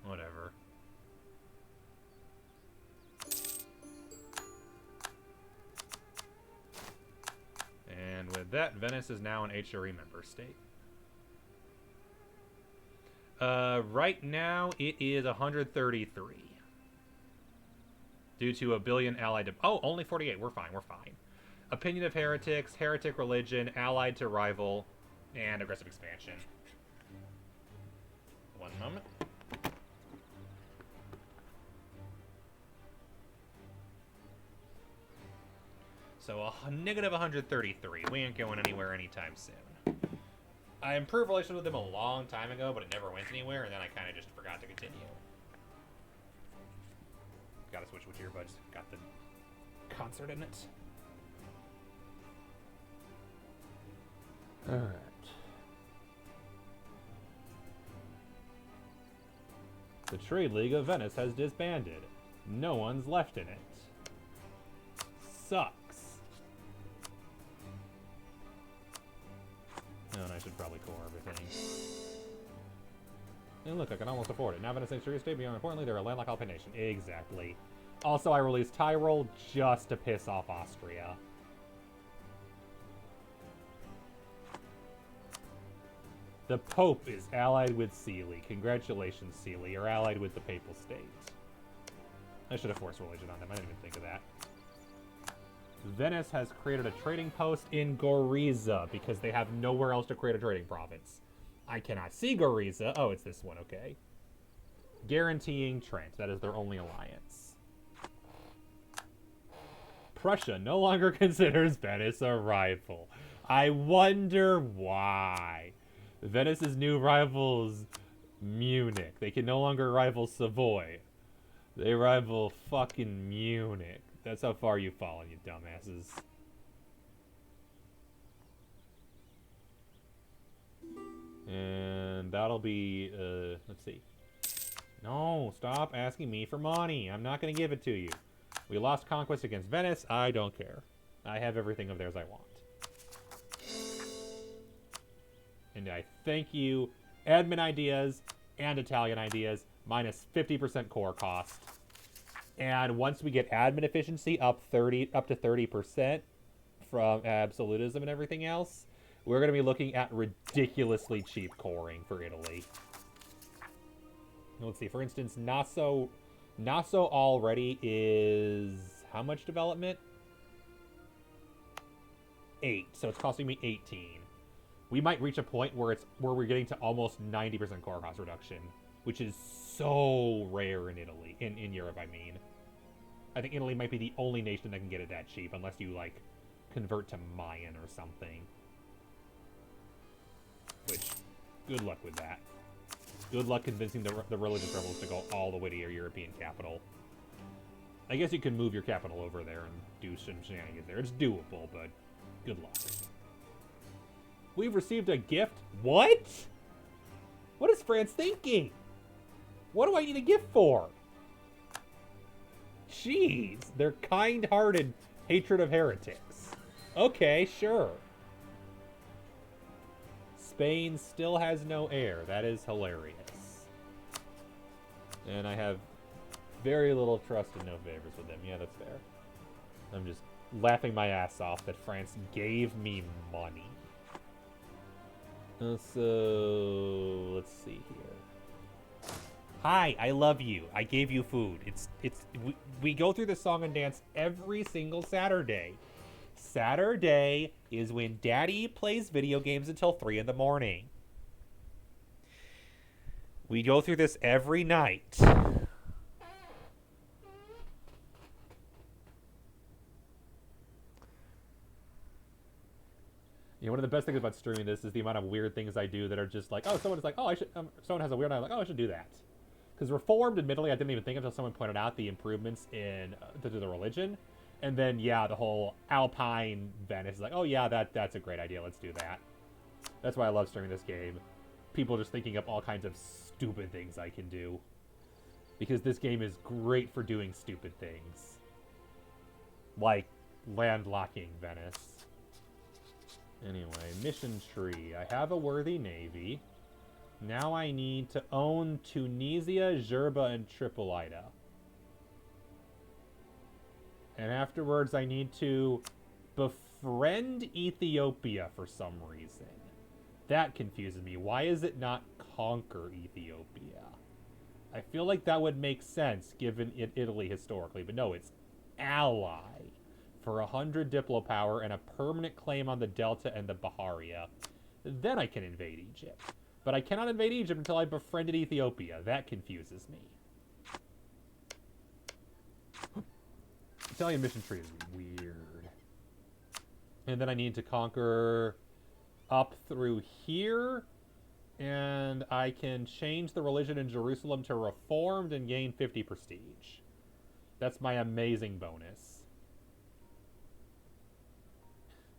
Whatever. And with that, Venice is now an HRE member state. Right now, it is 133. Due to a billion allied... Oh, only 48. We're fine. We're fine. Opinion of heretics, heretic religion, allied to rival, and aggressive expansion. One moment. So a negative 133. We ain't going anywhere anytime soon. I improved relations with them a long time ago, but it never went anywhere, and then I kind of just forgot to continue. Gotta switch with earbuds. Got the concert in it. Alright. The Trade League of Venice has disbanded. No one's left in it. Sucks. Oh, and I should probably core everything. And look, I can almost afford it. Now Venice is serious state, beyond importantly, they're a landlocked Alpine nation. Exactly. Also, I released Tyrol just to piss off Austria. The Pope is allied with Sealy. Congratulations, Sealy. You're allied with the Papal State. I should have forced religion on them. I didn't even think of that. Venice has created a trading post in Goriza because they have nowhere else to create a trading province. I cannot see Goriza. Oh, it's this one. Okay. Guaranteeing Trent. That is their only alliance. Prussia no longer considers Venice a rival. I wonder why. Venice's new rivals Munich. They can no longer rival Savoy. They rival fucking Munich. That's how far you've fallen, you dumbasses. And that'll be, let's see. No, stop asking me for money. I'm not going to give it to you. We lost conquest against Venice. I don't care. I have everything of theirs I want. And I thank you, admin ideas and Italian ideas, minus 50% core cost. And once we get admin efficiency up to 30% from absolutism and everything else, we're going to be looking at ridiculously cheap coring for Italy. Let's see, for instance, Nassau already is how much development? 8, so it's costing me 18. We might reach a point where we're getting to almost 90% core cost reduction, which is so rare in Italy, in Europe, I mean. I think Italy might be the only nation that can get it that cheap, unless you, like, convert to Mayan or something. Which, good luck with that. Good luck convincing the religious rebels to go all the way to your European capital. I guess you can move your capital over there and do some shenanigans there. It's doable, but good luck. We've received a gift? What? What is France thinking? What do I need a gift for? Jeez, their kind-hearted hatred of heretics. Okay, sure. Spain still has no heir. That is hilarious. And I have very little trust and no favors with them. Yeah, that's fair. I'm just laughing my ass off that France gave me money. So, let's see here. Hi, I love you. I gave you food. We go through the song and dance every single Saturday. Saturday is when Daddy plays video games until 3 in the morning. We go through this every night. You know, one of the best things about streaming this is the amount of weird things I do that are just like, oh, someone's like, oh, I should. Someone has a weird idea, like, oh, I should do that. Because Reformed, admittedly, I didn't even think until someone pointed out the improvements in to the religion, and then yeah, the whole Alpine Venice is like, oh yeah, that's a great idea. Let's do that. That's why I love streaming this game. People just thinking up all kinds of stupid things I can do, because this game is great for doing stupid things, like landlocking Venice. Anyway, mission tree. I have a worthy navy. Now I need to own Tunisia, Jerba, and Tripolita. And afterwards I need to befriend Ethiopia for some reason. That confuses me. Why is it not conquer Ethiopia? I feel like that would make sense given Italy historically, but no, it's ally. For 100 Diplo power and a permanent claim on the Delta and the Baharia. Then I can invade Egypt. But I cannot invade Egypt until I befriended Ethiopia. That confuses me. Italian mission tree is weird. And then I need to conquer up through here. And I can change the religion in Jerusalem to Reformed and gain 50 prestige. That's my amazing bonus.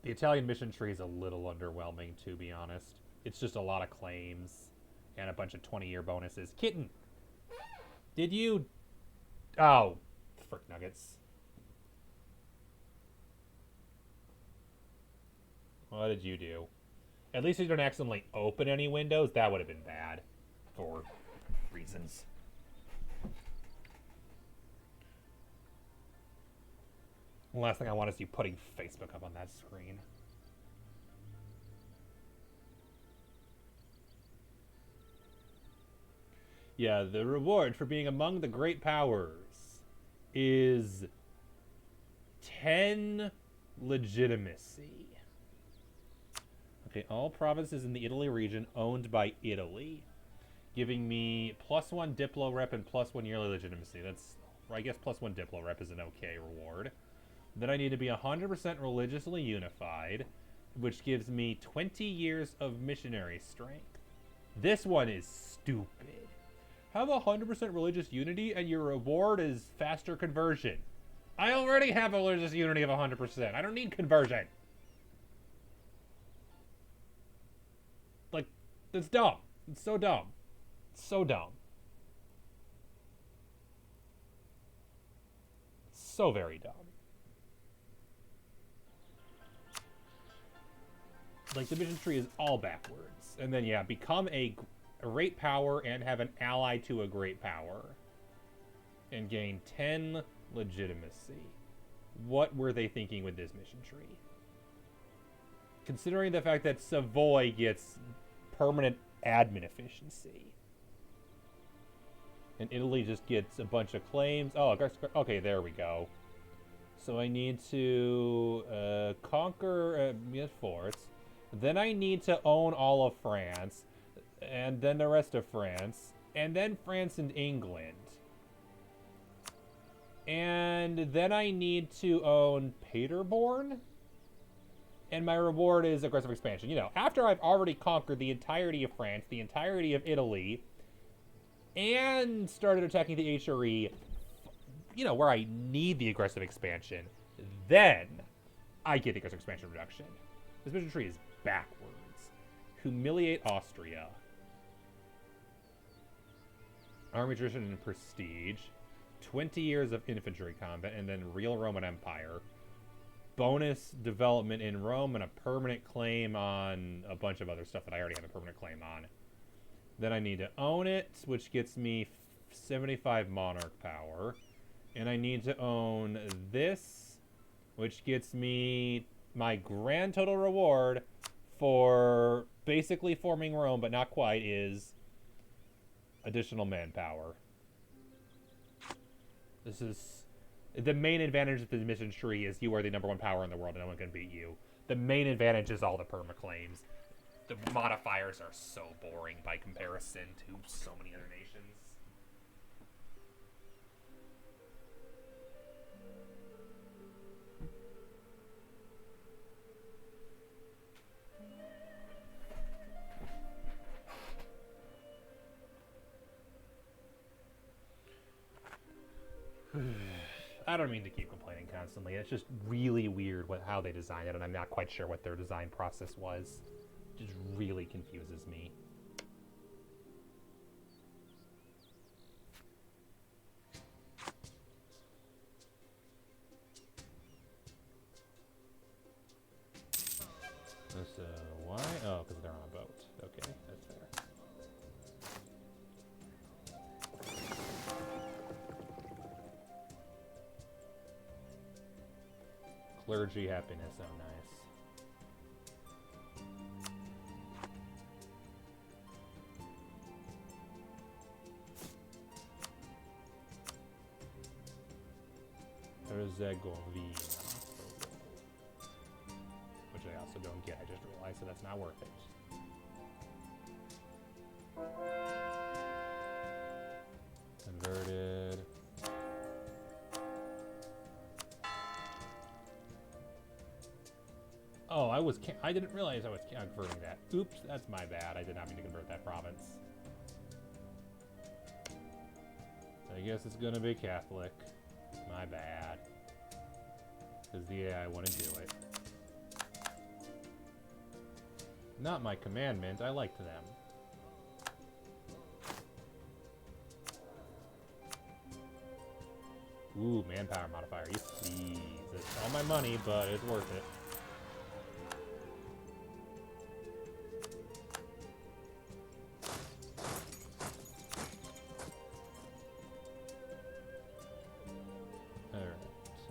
The Italian mission tree is a little underwhelming, to be honest. It's just a lot of claims and a bunch of 20-year bonuses. Kitten! Did you... Oh, frick nuggets. What did you do? At least you didn't accidentally open any windows. That would have been bad. For reasons. The last thing I want is you putting Facebook up on that screen. Yeah, the reward for being among the great powers is 10 legitimacy. Okay, all provinces in the Italy region owned by Italy, giving me +1 Diplo rep and +1 yearly legitimacy. That's, I guess +1 Diplo rep is an okay reward. Then I need to be 100% religiously unified, which gives me 20 years of missionary strength. This one is stupid. Have 100% religious unity and your reward is faster conversion. I already have a religious unity of 100%. I don't need conversion. Like, it's dumb. It's so dumb. It's so dumb. So very dumb. Like, the mission tree is all backwards. And then, yeah, become a great power and have an ally to a great power. And gain 10 legitimacy. What were they thinking with this mission tree? Considering the fact that Savoy gets permanent admin efficiency. And Italy just gets a bunch of claims. Oh, okay, there we go. So I need to conquer forts. Then I need to own all of France. And then the rest of France. And then France and England. And then I need to own Paderborn. And my reward is aggressive expansion. You know, after I've already conquered the entirety of France, the entirety of Italy, and started attacking the HRE, you know, where I need the aggressive expansion, then I get the aggressive expansion reduction. This mission tree is backwards. Humiliate Austria. Army tradition and prestige. 20 years of infantry combat, and then real Roman Empire. Bonus development in Rome and a permanent claim on a bunch of other stuff that I already have a permanent claim on. Then I need to own it, which gets me 75 monarch power. And I need to own this, which gets me my grand total reward for basically forming Rome, but not quite, is additional manpower. This is... The main advantage of the mission tree is you are the #1 power in the world and no one can beat you. The main advantage is all the permaclaims. The modifiers are so boring by comparison to so many other nations. I don't mean to keep complaining constantly. It's just really weird how they designed it, and I'm not quite sure what their design process was. It just really confuses me. So, why? Oh, because they're on a boat. Okay, that's fair. Clergy happiness, oh nice. Herzegovina. Which I also don't get, I just realized, so that's not worth it. Converted. Oh, I didn't realize I was converting that. Oops, that's my bad. I did not mean to convert that province. I guess it's gonna be Catholic. My bad. Because the AI wouldn't do it. Not my commandment, I liked them. Ooh, manpower modifier. Yes, please. It's all my money, but it's worth it. Alright.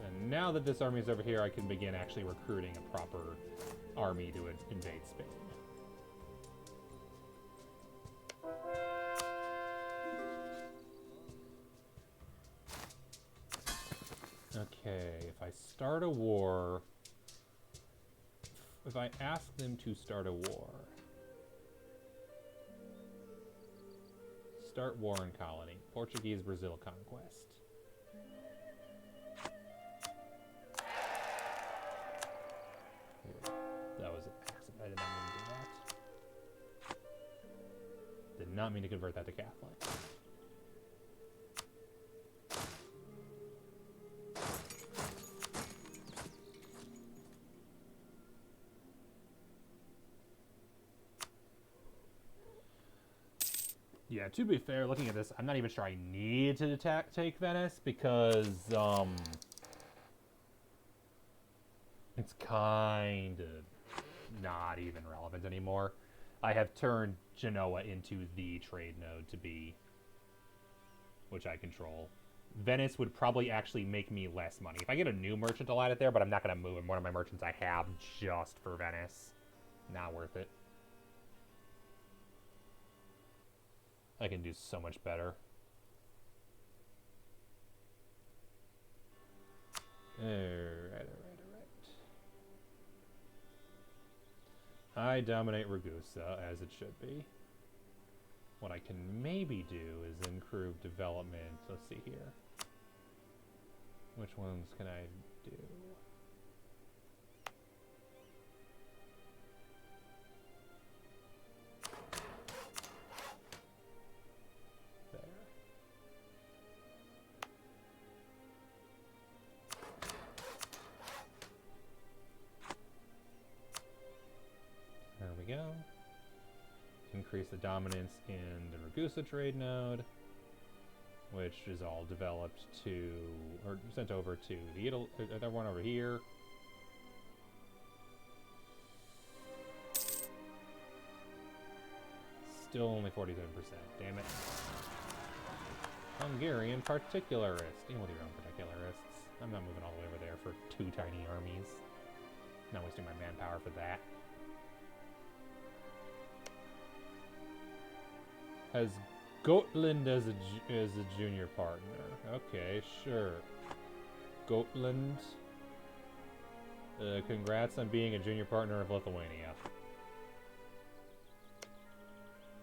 And now that this army is over here, I can begin actually recruiting a proper army to invade Spain. Okay, if I start a war... If I ask them to start a war... Start war in colony. Portuguese-Brazil conquest. That was an accident. I did not mean to do that. Did not mean to convert that to Catholic. Yeah, to be fair, looking at this, I'm not even sure I need to take Venice because, it's kind of not even relevant anymore. I have turned Genoa into the trade node to be, which I control. Venice would probably actually make me less money. If I get a new merchant, I'll add it there, but I'm not going to move one of my merchants I have just for Venice. Not worth it. I can do so much better. Alright. I dominate Ragusa, as it should be. What I can maybe do is improve development. Let's see here. Which ones can I do? Go. Increase the dominance in the Ragusa trade node, which is all developed to, or sent over to the Italy, that one over here. Still only 47%, damn it. Hungarian particularists. Deal with your own particularists. I'm not moving all the way over there for 2 tiny armies. Not wasting my manpower for that. Has Gotland as a junior partner. Okay, sure. Gotland. Congrats on being a junior partner of Lithuania.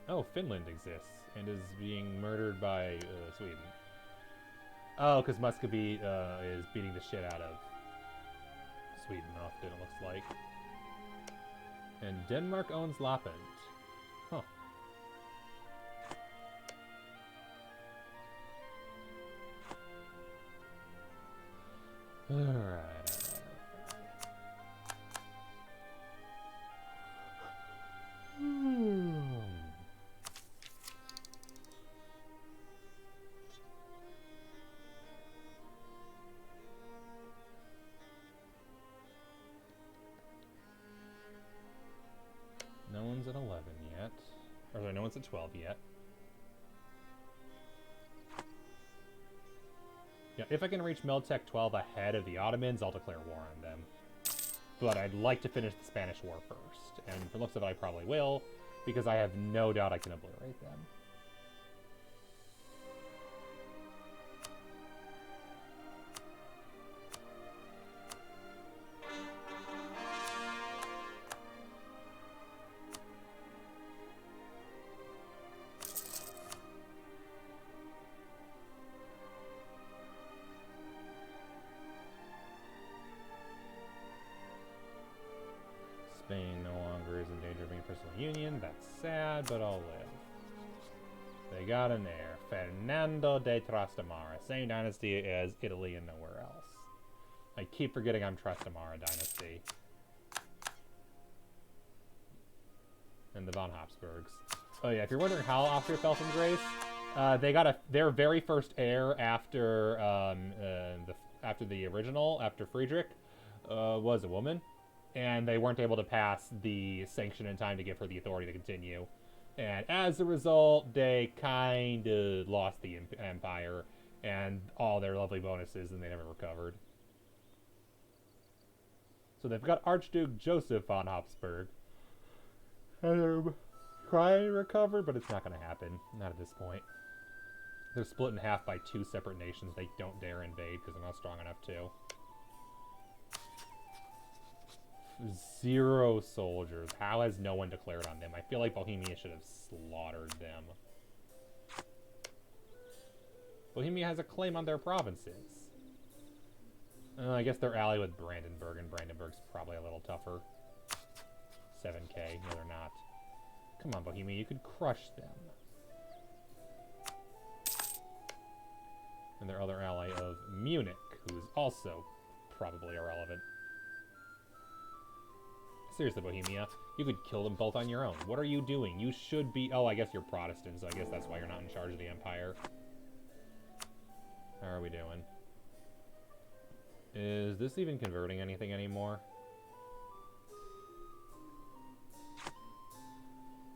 Oh, Finland exists and is being murdered by Sweden. Oh, because Muscovy is beating the shit out of Sweden often, it looks like. And Denmark owns Lapland. Huh. Alright. No one's at 11 yet. Or sorry, no one's at 12 yet. Yeah, if I can reach Meltech 12 ahead of the Ottomans, I'll declare war on them. But I'd like to finish the Spanish War first. And for looks of it, I probably will, because I have no doubt I can obliterate them. Spain no longer is in danger of being personal union. That's sad, but I'll live. They got in there. Fernando de Trastamara. Same dynasty as Italy and nowhere else. I keep forgetting I'm Trastamara dynasty. And the von Habsburgs. Oh yeah, if you're wondering how Austria fell from grace, They got their very first heir after the original, after Friedrich, was a woman, and they weren't able to pass the sanction in time to give her the authority to continue. And as a result, they kind of lost the empire and all their lovely bonuses, and they never recovered. So they've got Archduke Joseph von Habsburg. And they're trying to recover, but it's not going to happen. Not at this point. They're split in half by two separate nations they don't dare invade because they're not strong enough to. 0 soldiers. How has no one declared on them? I feel like Bohemia should have slaughtered them. Bohemia has a claim on their provinces. I guess they're allied with Brandenburg, and Brandenburg's probably a little tougher. 7k. No, they're not. Come on, Bohemia, you could crush them. And their other ally of Munich, who is also probably irrelevant. Seriously, Bohemia, you could kill them both on your own. What are you doing? You should be... Oh, I guess you're Protestant, so I guess that's why you're not in charge of the empire. How are we doing? Is this even converting anything anymore?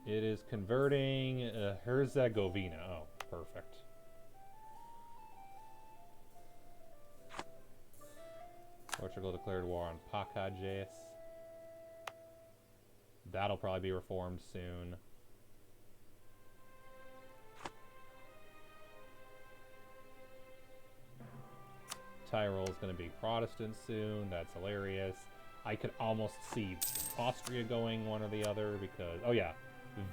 It is converting Herzegovina. Oh, perfect. Portugal declared war on Pakajes. That'll probably be reformed soon. Tyrol's going to be Protestant soon. That's hilarious. I could almost see Austria going one or the other because... Oh yeah,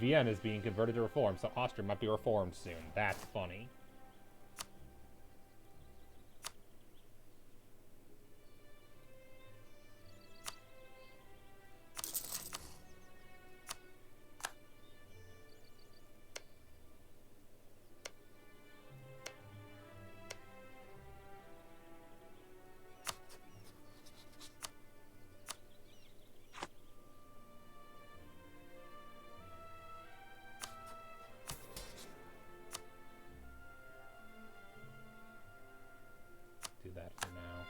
Vienna is being converted to reform, so Austria might be reformed soon. That's funny. Do that for now.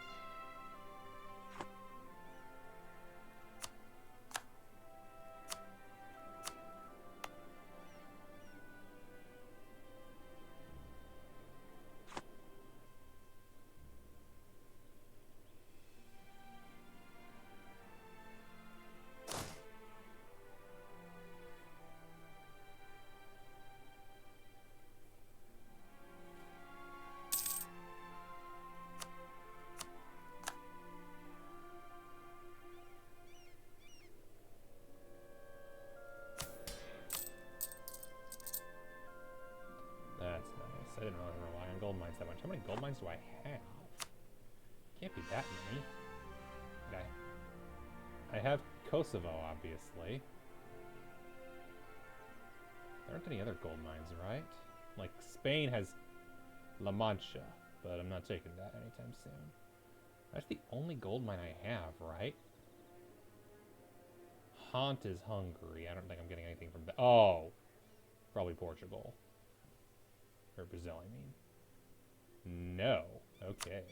I didn't really rely on gold mines that much. How many gold mines do I have? Can't be that many. I have Kosovo, obviously. There aren't any other gold mines, right? Like, Spain has La Mancha, but I'm not taking that anytime soon. That's the only gold mine I have, right? Haunt is Hungary. I don't think I'm getting anything from that. Oh! Probably Portugal. Or Brazil, I mean. No. Okay.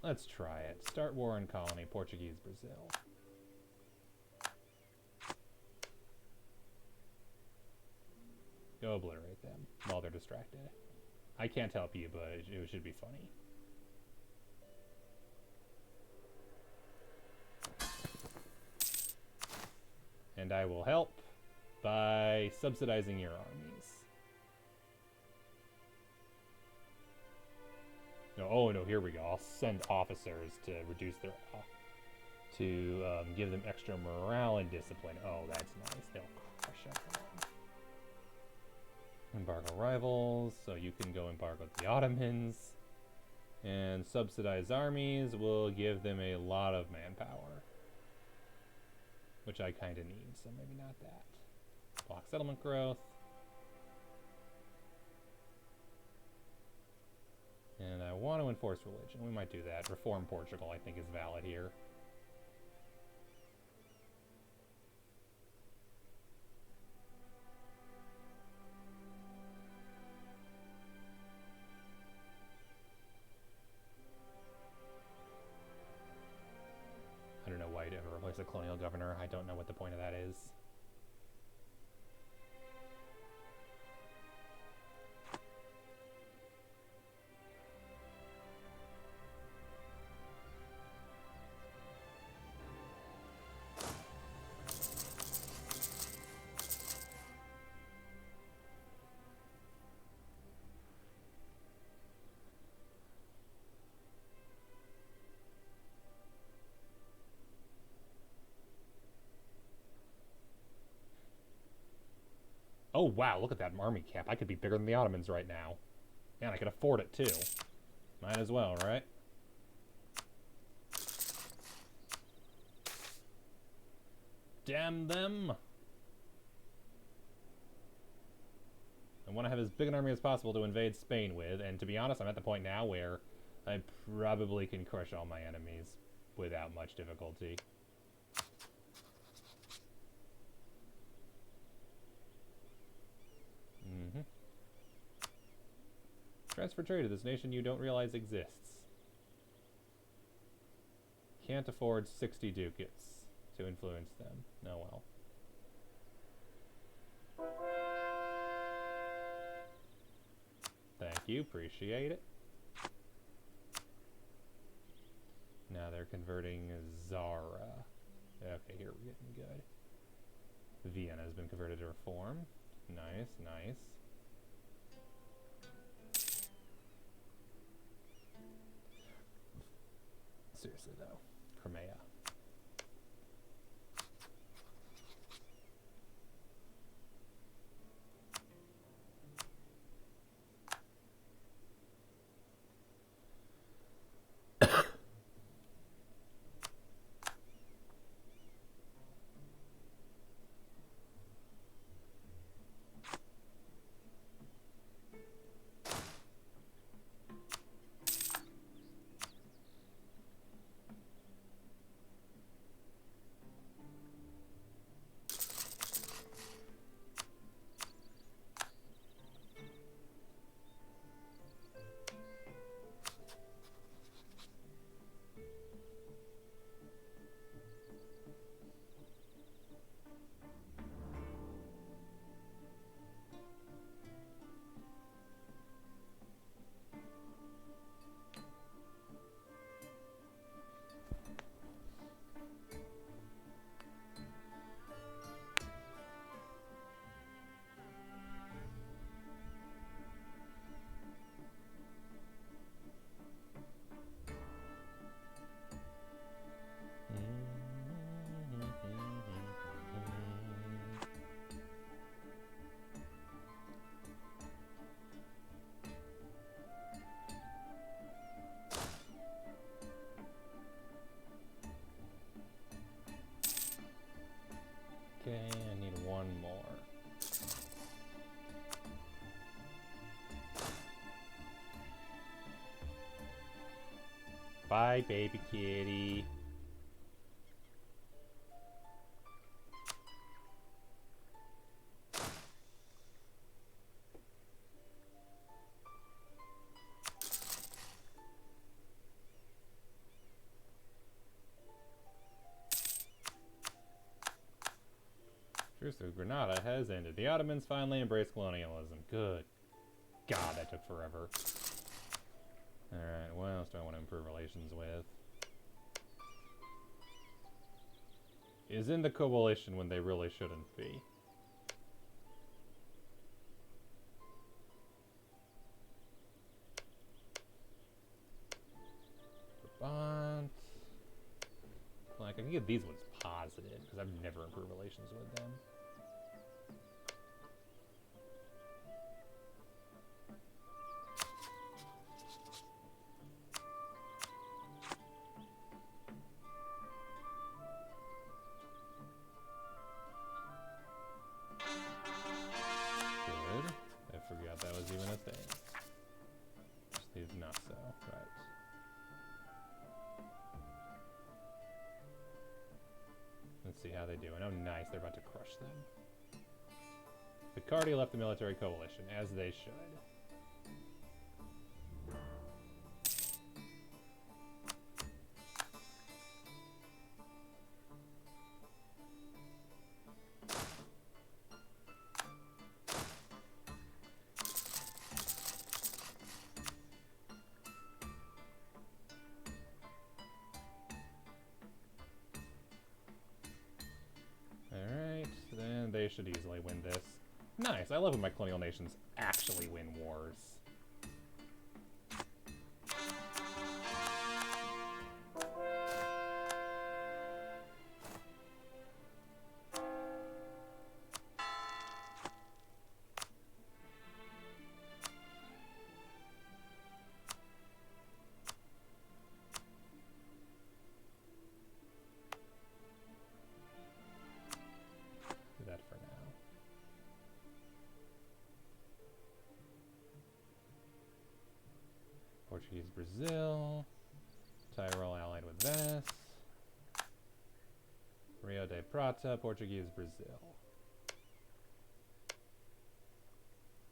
Let's try it. Start war in colony, Portuguese, Brazil. Go obliterate them while they're distracted. I can't help you, but it should be funny. And I will help by subsidizing your armies. No, oh no, here we go. I'll send officers to reduce their... to give them extra morale and discipline. Oh, that's nice. They'll crush everyone. Embargo rivals, so you can go embargo the Ottomans. And subsidized armies will give them a lot of manpower. Which I kind of need, so maybe not that. Block settlement growth. And I want to enforce religion. We might do that. Reform Portugal, I think, is valid here. I don't know why you'd ever replace a colonial governor. I don't know what the point of that is. Oh, wow, look at that army camp. I could be bigger than the Ottomans right now. And I could afford it, too. Might as well, right? Damn them! I want to have as big an army as possible to invade Spain with, and to be honest, I'm at the point now where I probably can crush all my enemies without much difficulty. Transfer trade to this nation you don't realize exists. Can't afford 60 ducats to influence them. Oh well. Thank you, appreciate it. Now they're converting Zara. Okay, here we're getting good. Vienna has been converted to reform. Nice, nice. Seriously though, Crimea. Okay, I need one more. Bye, baby kitty. Truce with Granada has ended. The Ottomans finally embraced colonialism. Good God, that took forever. Alright, what else do I want to improve relations with? Is in the coalition when they really shouldn't be. Brabant. Like, I can get these ones positive, because I've never improved relations with them. Good. I forgot that was even a thing. Just leave not so. Let's see how they doing. Oh, nice. They're about to crush them. Picardy left the military coalition, as they should. They should easily win this. Nice. I love when my colonial nations actually win wars. Portuguese Brazil, Tyrol allied with Venice, Rio de Prata, Portuguese Brazil.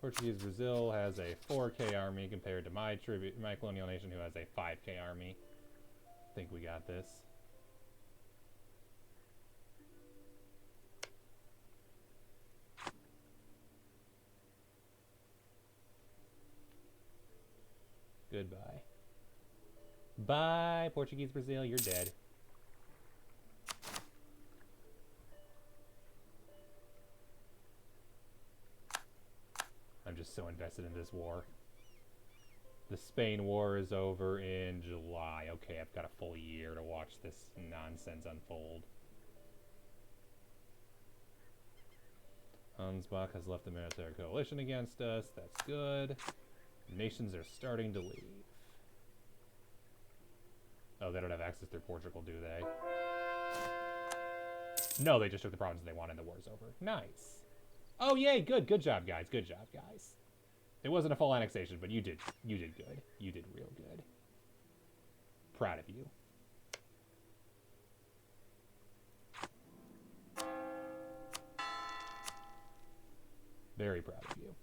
Portuguese Brazil has a 4K army compared to my colonial nation who has a 5K army. I think we got this. Goodbye. Bye, Portuguese Brazil, you're dead. I'm just so invested in this war. The Spain war is over in July. Okay, I've got a full year to watch this nonsense unfold. Ansbach has left the military coalition against us. That's good. Nations are starting to leave. Oh, they don't have access through Portugal, do they? No, they just took the province they wanted and the war's over. Nice. Oh, yay, good. Good job, guys. Good job, guys. It wasn't a full annexation, but you did good. You did real good. Proud of you. Very proud of you.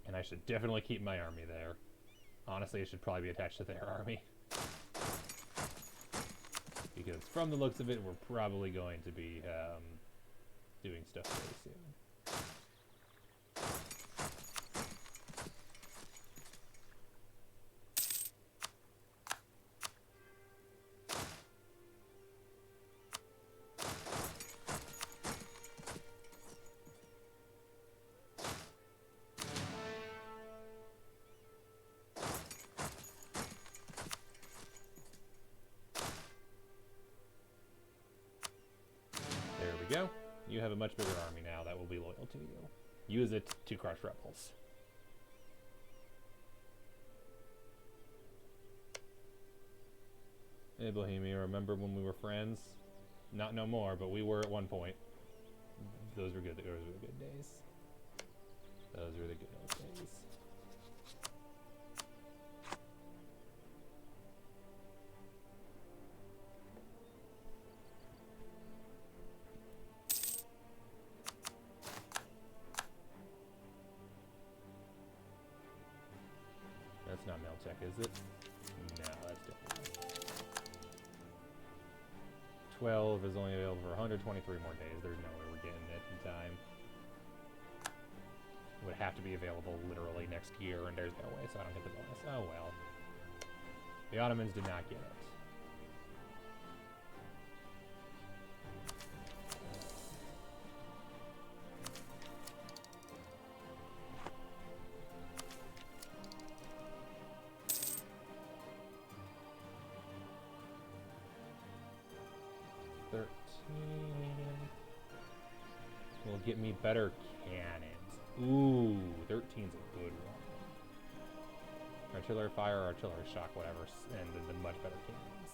And I should definitely keep my army there. Honestly, it should probably be attached to their army. Because from the looks of it, we're probably going to be doing stuff very soon. Go. You have a much bigger army now that will be loyal to you. Use it to crush rebels. Hey Bohemia, remember when we were friends? Not no more, but we were at one point. Those were good. Those were the good days. Those were the good old days. That's not Meltech, is it? No, that's different. 12 is only available for 123 more days. There's no way we're getting it in time. It would have to be available literally next year, and there's no way, so I don't get the bonus. Oh well. The Ottomans did not get it. Will get me better cannons. Ooh, 13's a good one. Artillery fire, artillery shock, whatever, and the much better cannons.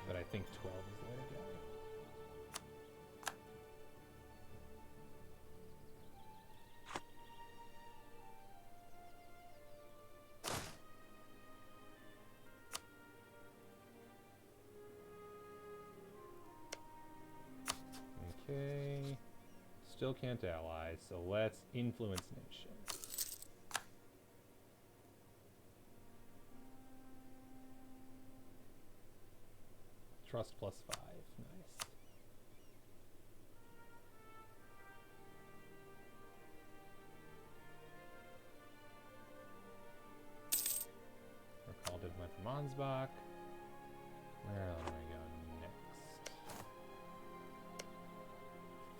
But I think 12 is the way to go. Okay. Still can't ally, so let's influence nation. Trust +5. Nice. Recall diplomat from Ansbach. Where do we go next?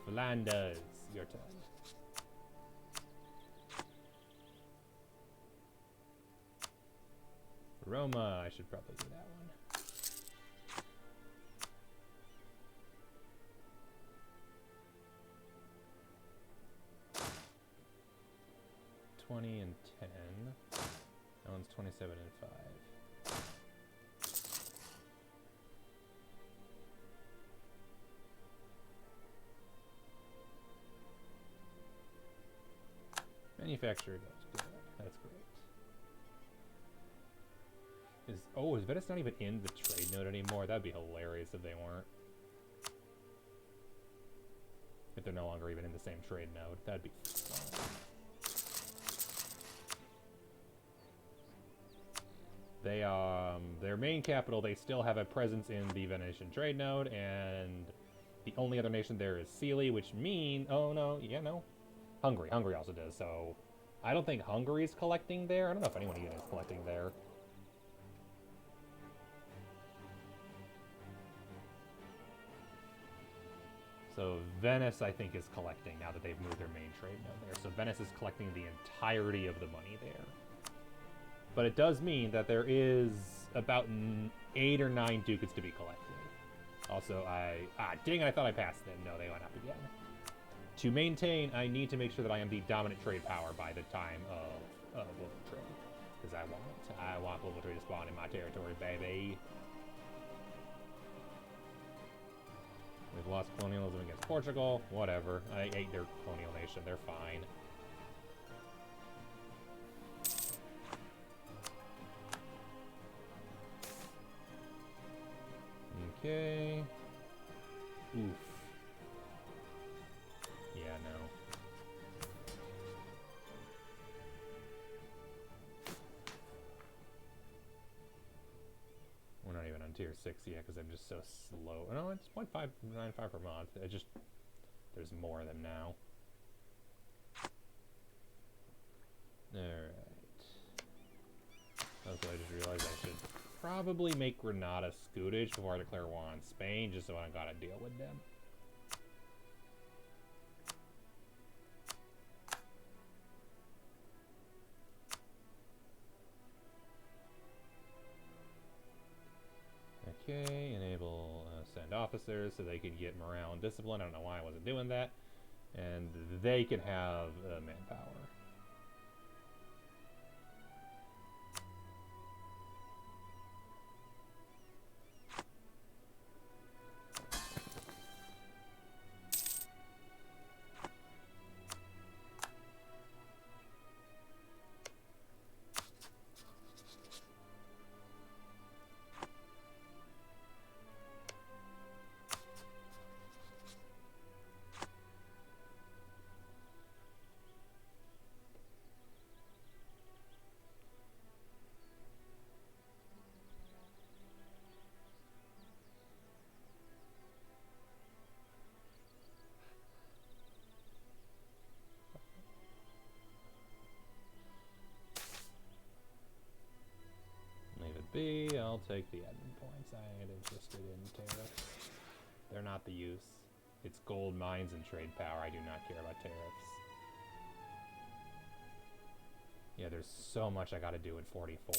Flanders, your turn. Roma, I should probably do that one. $20 and 10. That one's 27 and 5. Manufacturer goes good. That's great. Is Venice not even in the trade node anymore? That'd be hilarious if they weren't. If they're no longer even in the same trade node, that'd be fun. They their main capital, they still have a presence in the Venetian trade node, and the only other nation there is Sealy, which mean Hungary. Hungary also does, so I don't think Hungary's collecting there. I don't know if anyone even is collecting there. So Venice, I think, is collecting now that they've moved their main trade node there. So Venice is collecting the entirety of the money there. But it does mean that there is about 8 or 9 ducats to be collected. Also, dang it, I thought I passed them. No, they went up again. To maintain, I need to make sure that I am the dominant trade power by the time of global trade. Because I want global trade to spawn in my territory, baby. We've lost colonialism against Portugal. Whatever. I ate their colonial nation. They're fine. Okay. Oof. Yeah, no. We're not even on tier 6 yet because I'm just so slow. No, it's 0.595 per month. There's more of them now. Alright. Also, I just realized I should probably make Granada scootage before I declare war on Spain, just so I don't gotta deal with them. Okay, enable send officers so they can get morale and discipline. I don't know why I wasn't doing that. And they can have manpower. I'll take the admin points. I ain't interested in tariffs. They're not the use. It's gold mines and trade power. I do not care about tariffs. Yeah, there's so much I gotta do at 44.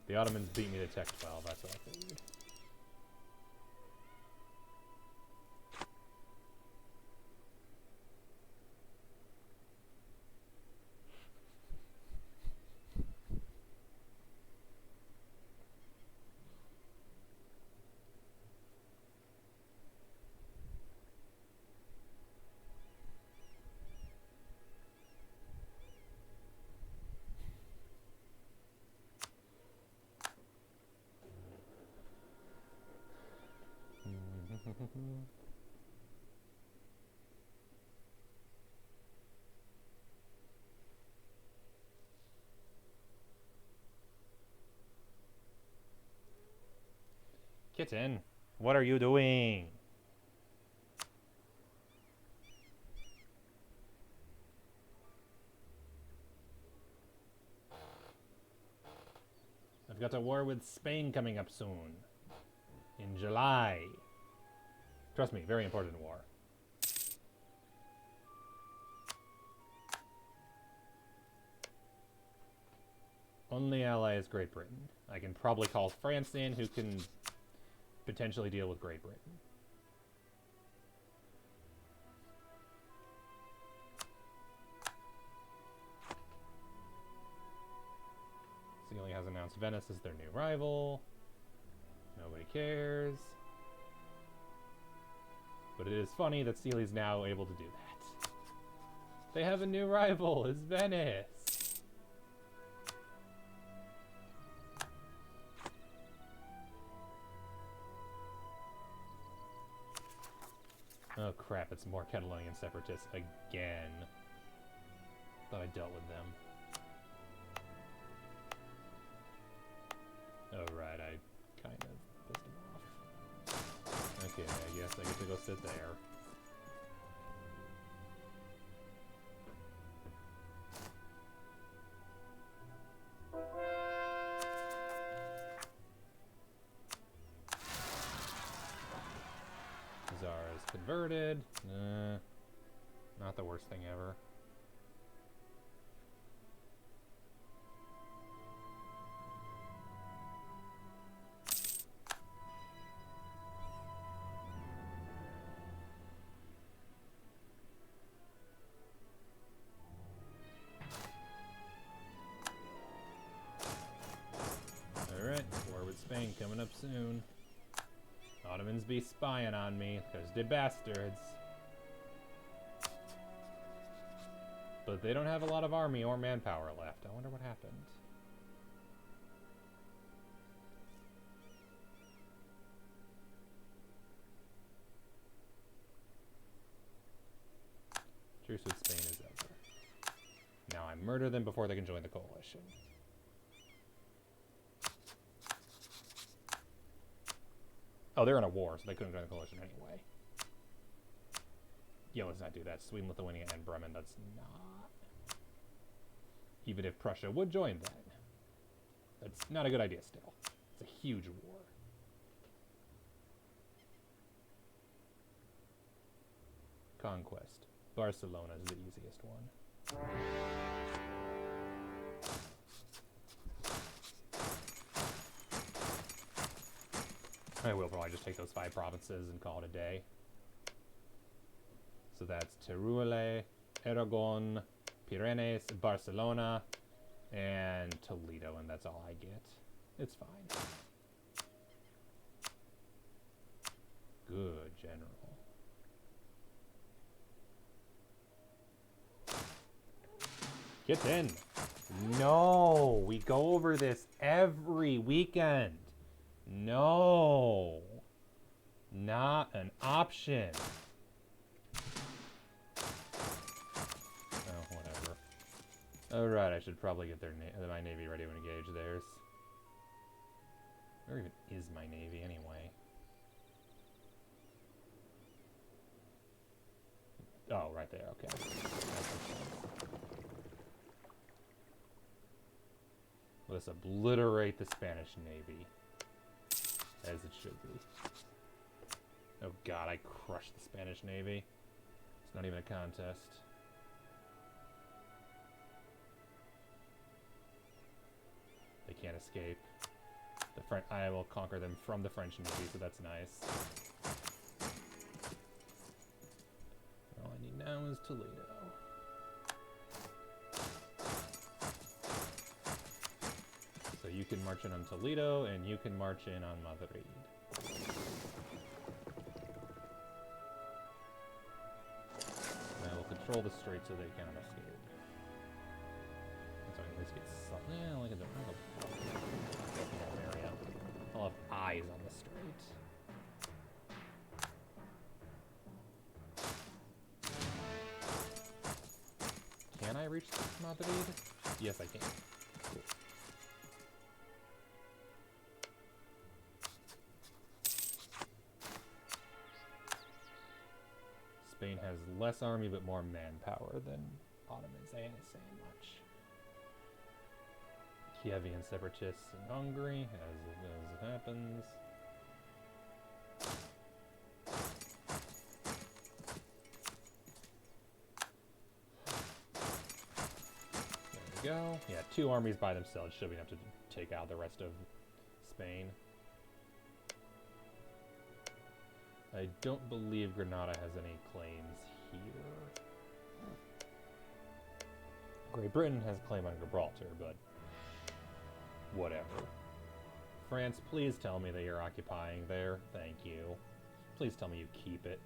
The Ottomans beat me to Tech 12, that's what I figured. Kitten, what are you doing? I've got a war with Spain coming up soon. In July. Trust me, very important war. Only ally is Great Britain. I can probably call France in, who can potentially deal with Great Britain. Sealy has announced Venice as their new rival. Nobody cares. But it is funny that Sealy's now able to do that. They have a new rival, it's Venice! Oh crap, it's more Catalonian separatists again. Thought I dealt with them. Oh right, I kind of pissed him off. Okay, I guess I get to go sit there. Czar is converted. Not the worst thing ever. Alright, war with Spain coming up soon. Ottomans be spying on me, because they're bastards. But they don't have a lot of army or manpower left. I wonder what happened. Truce with Spain is over. Now I murder them before they can join the coalition. Oh, they're in a war, so they couldn't join the coalition anyway. Yeah, let's not do that. Sweden, Lithuania, and Bremen, that's not... Even if Prussia would join then. That's not a good idea still. It's a huge war. Conquest. Barcelona is the easiest one. I will probably just take those 5 provinces and call it a day. So that's Teruel, Aragon, Pyrenees, Barcelona, and Toledo, and that's all I get. It's fine. Good, General. Get in. No, we go over this every weekend. No, not an option. Oh, whatever. Alright, I should probably get my navy ready to engage theirs. Where even is my navy anyway? Oh, right there, okay. Let's obliterate the Spanish navy. As it should be. Oh god, I crushed the Spanish navy. It's not even a contest. They can't escape. I will conquer them from the French navy, so that's nice. All I need now is Toledo. So you can march in on Toledo, and you can march in on Madrid. And I will control the strait so they cannot escape. So I can at least get some. Yeah, like a area. I'll have eyes on the strait. Can I reach Madrid? Yes, I can. Cool. Spain has less army but more manpower than Ottomans. I ain't saying much. Kievian separatists in Hungary, as it happens. There we go. Yeah, 2 armies by themselves should be enough to take out the rest of Spain. I don't believe Granada has any claims here. Great Britain has a claim on Gibraltar, but whatever. France, please tell me that you're occupying there. Thank you. Please tell me you keep it.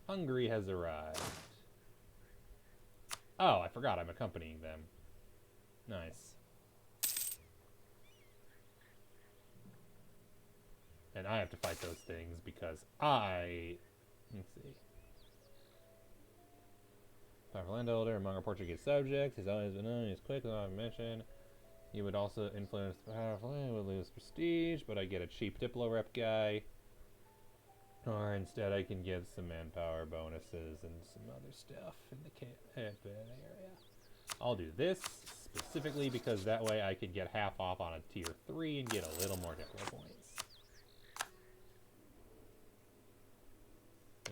Hungary has arrived. Oh, I forgot I'm accompanying them. Nice. And I have to fight those things because let's see. Powerful landholder among our Portuguese subjects. He's always been known. He's quick, as I mentioned. He would also influence the powerful. He would lose prestige, but I get a cheap Diplo rep guy. Or instead, I can get some manpower bonuses and some other stuff in the area. I'll do this specifically because that way I can get half off on a tier 3 and get a little more Diplo points.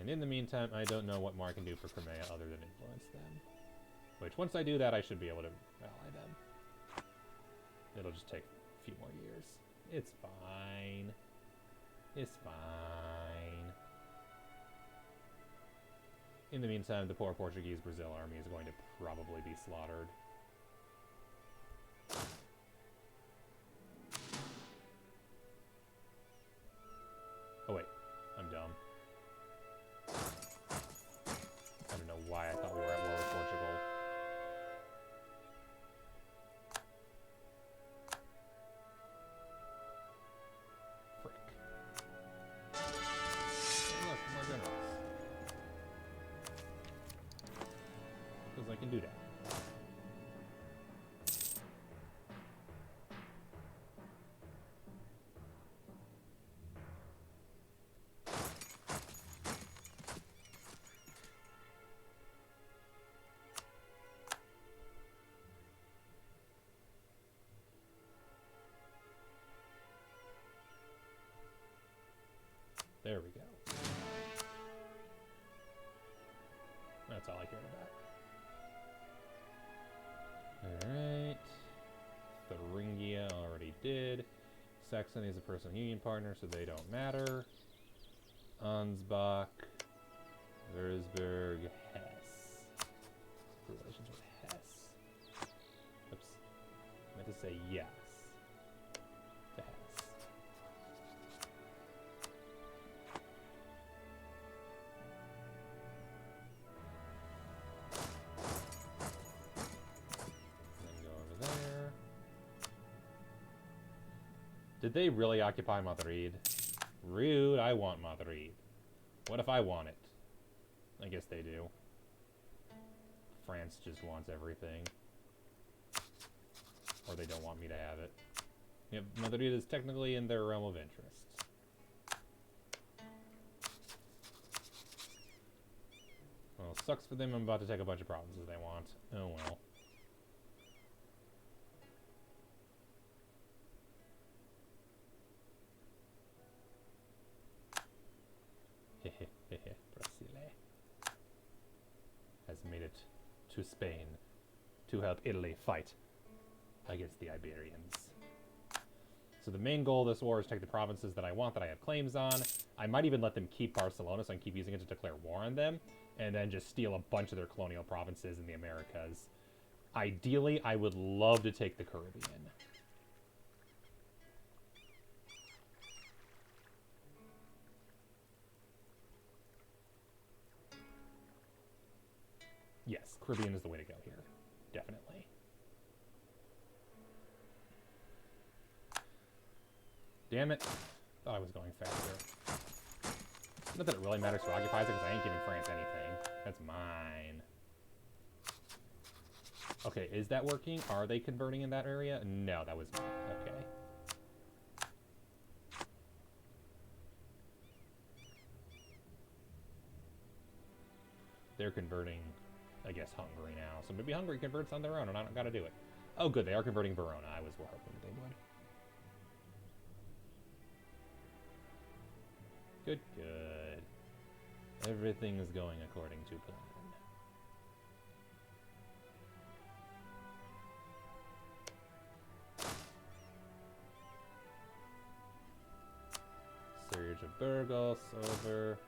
And in the meantime, I don't know what more I can do for Crimea other than influence them. Which, once I do that, I should be able to ally them. It'll just take a few more years. It's fine. It's fine. In the meantime, the poor Portuguese Brazil army is going to probably be slaughtered. Oh wait, I'm dumb. I don't know why I thought we were at war with Portugal. Frick. Hey, look, more generals. Because I can do that. There we go. That's all I cared about. Alright. Thuringia already did. Saxony is a personal union partner, so they don't matter. Ansbach. Würzburg. Hesse. Relations with Hesse. Oops. I meant to say yes. To Hesse. Did they really occupy Madrid? Rude, I want Madrid. What if I want it? I guess they do. France just wants everything. Or they don't want me to have it. Yep, Madrid is technically in their realm of interest. Well, sucks for them, I'm about to take a bunch of provinces they want. Oh well. Brasile has made it to Spain to help Italy fight against the Iberians. So the main goal of this war is to take the provinces that I want, that I have claims on. I might even let them keep Barcelona, so I can keep using it to declare war on them, and then just steal a bunch of their colonial provinces in the Americas. Ideally, I would love to take the Caribbean. Yes, Caribbean is the way to go here. Definitely. Damn it. Thought I was going faster. Not that it really matters who occupies it, because I ain't giving France anything. That's mine. Okay, is that working? Are they converting in that area? No, that was not. Okay. They're converting, I guess, Hungary now. So maybe Hungary converts on their own, and I don't gotta do it. Oh, good, they are converting Verona. I was hoping they would. Good, good. Everything is going according to plan. Surge of Burgos over.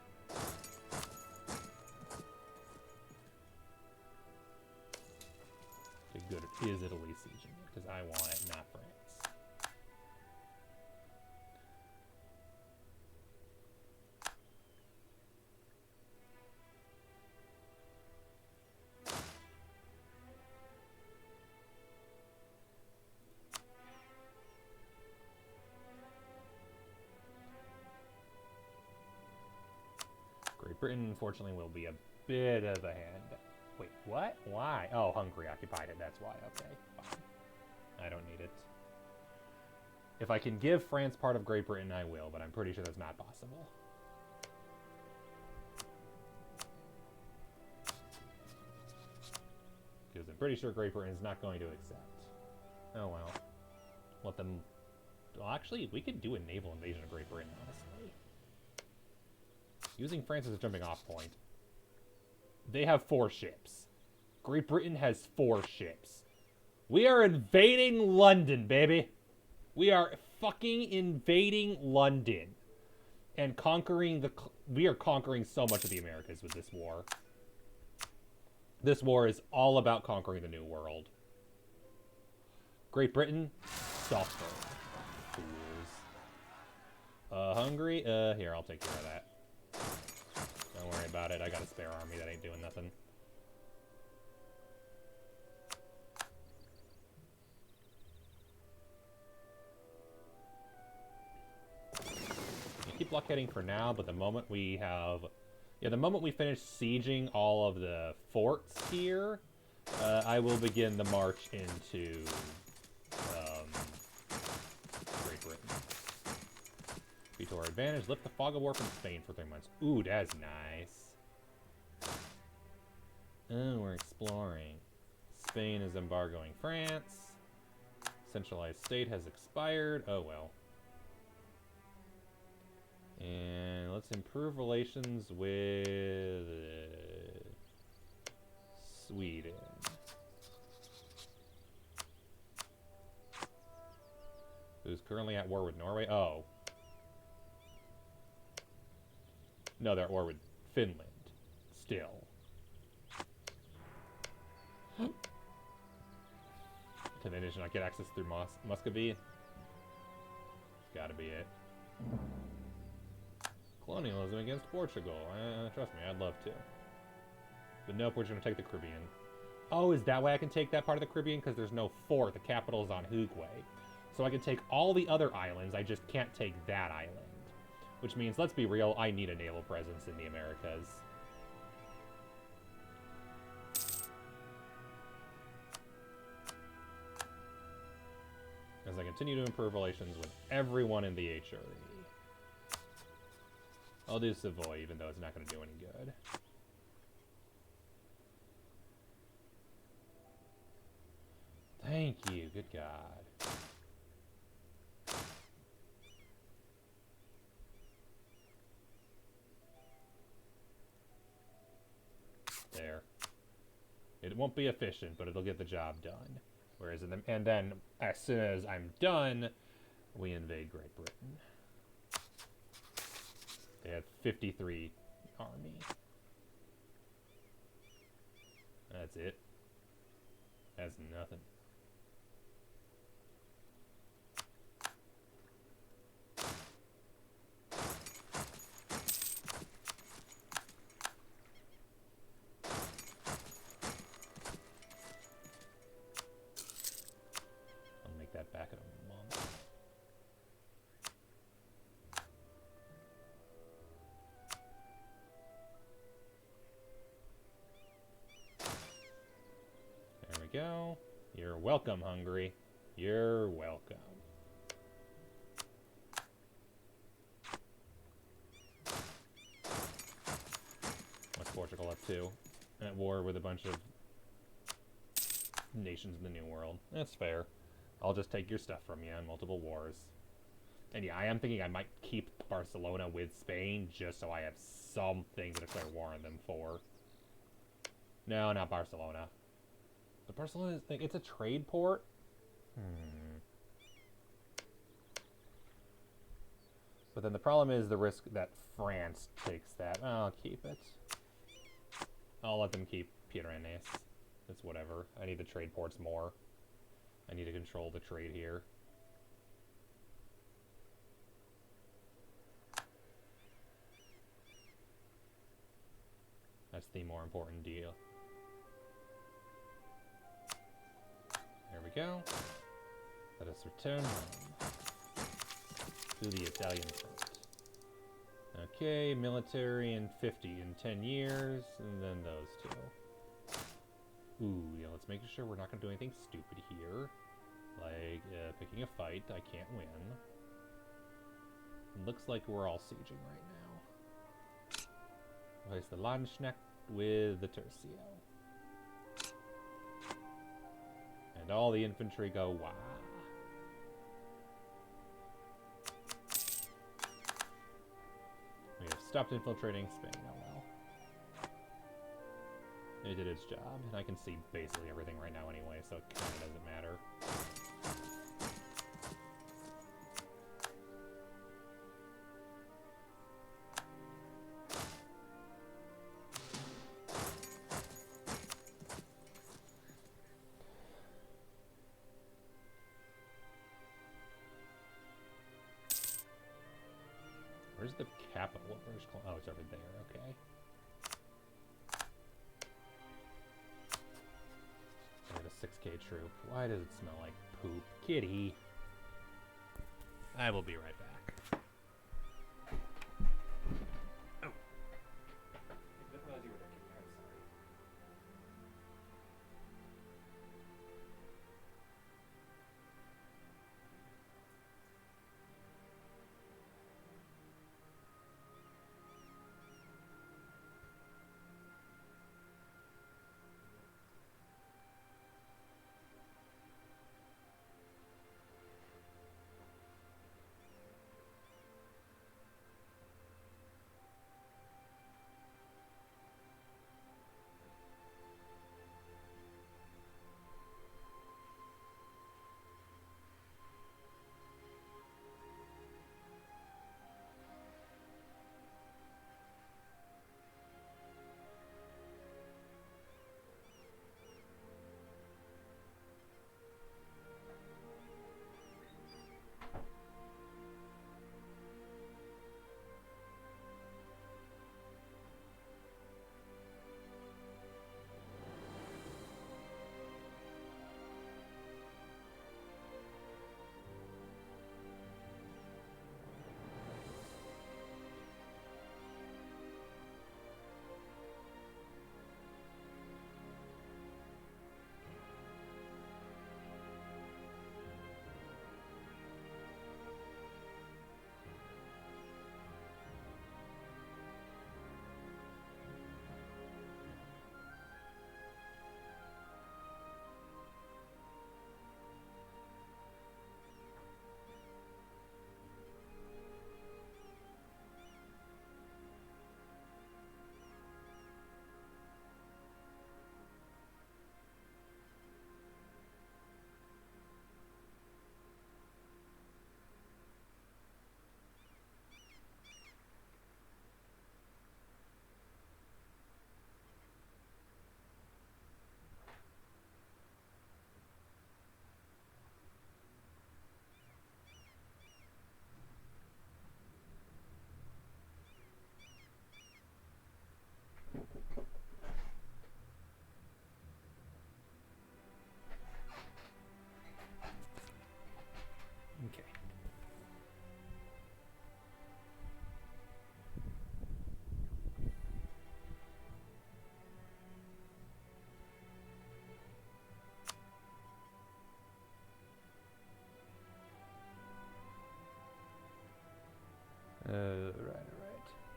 Okay, good. It is Italy sieging it, because I want it, not France. Great Britain, unfortunately, will be a bit of a hand. Wait, what? Why? Oh, Hungary occupied it. That's why. Okay, fine. I don't need it. If I can give France part of Great Britain, I will, but I'm pretty sure that's not possible. Because I'm pretty sure Great Britain is not going to accept. Oh, well. Let them... Well, actually, we could do a naval invasion of Great Britain, honestly. Using France as a jumping off point. They have 4 ships. Great Britain has 4 ships. We are invading London, baby. We are fucking invading London. And conquering the... We are conquering so much of the Americas with this war. This war is all about conquering the New World. Great Britain, suffer. Fools. Hungary? Here, I'll take care of that. Don't worry about it. I got a spare army that ain't doing nothing. Keep blockading for now, but the moment we have... Yeah, the moment we finish sieging all of the forts here, I will begin the march into Great Britain. Be to our advantage. Lift the fog of war from Spain for 3 months. Ooh, that's nice. Oh, we're exploring. Spain is embargoing France. Centralized state has expired. Oh, well. And let's improve relations with Sweden. Who's currently at war with Norway? Oh. No, they're at war with Finland. Still. Can they just not get access through Muscovy? It's gotta be it. Colonialism against Portugal. Trust me, I'd love to. But nope, we're just going to take the Caribbean. Oh, is that why I can take that part of the Caribbean? Because there's no fort. The capital is on Hugway. So I can take all the other islands. I just can't take that island. Which means, let's be real, I need a naval presence in the Americas. As I continue to improve relations with everyone in the HRE. I'll do Savoy, even though it's not going to do any good. Thank you, good God. There. It won't be efficient, but it'll get the job done. Whereas, and then, as soon as I'm done, we invade Great Britain. They have 53 army. That's it. That's nothing. I'll make that back in a month. we go. You're welcome, Hungary. You're welcome. What's Portugal up to? At war with a bunch of nations in the New World. That's fair. I'll just take your stuff from you in multiple wars. And yeah, I am thinking I might keep Barcelona with Spain just so I have something to declare war on them for. No, not Barcelona. But Barcelona is, it's a trade port? But then the problem is the risk that France takes that. I'll keep it. I'll let them keep Pyrenees. It's whatever. I need the trade ports more. I need to control the trade here. That's the more important deal. There we go. Let us return home to the Italian front. Okay, military in 50 in 10 years, and then those two. Ooh, yeah, let's make sure we're not going to do anything stupid here. Like, picking a fight I can't win. It looks like we're all sieging right now. Replace the Landsknecht with the Tercio. And all the infantry go wah. We have stopped infiltrating Spain, oh well. It did its job, and I can see basically everything right now anyway, so it kind of doesn't matter. Where's the capital of British Columbia? Oh, it's over there, okay. We're at a 6K troop. Why does it smell like poop? Kitty! I will be right back. Oh. I didn't realize you were there, Kitty. I'm sorry.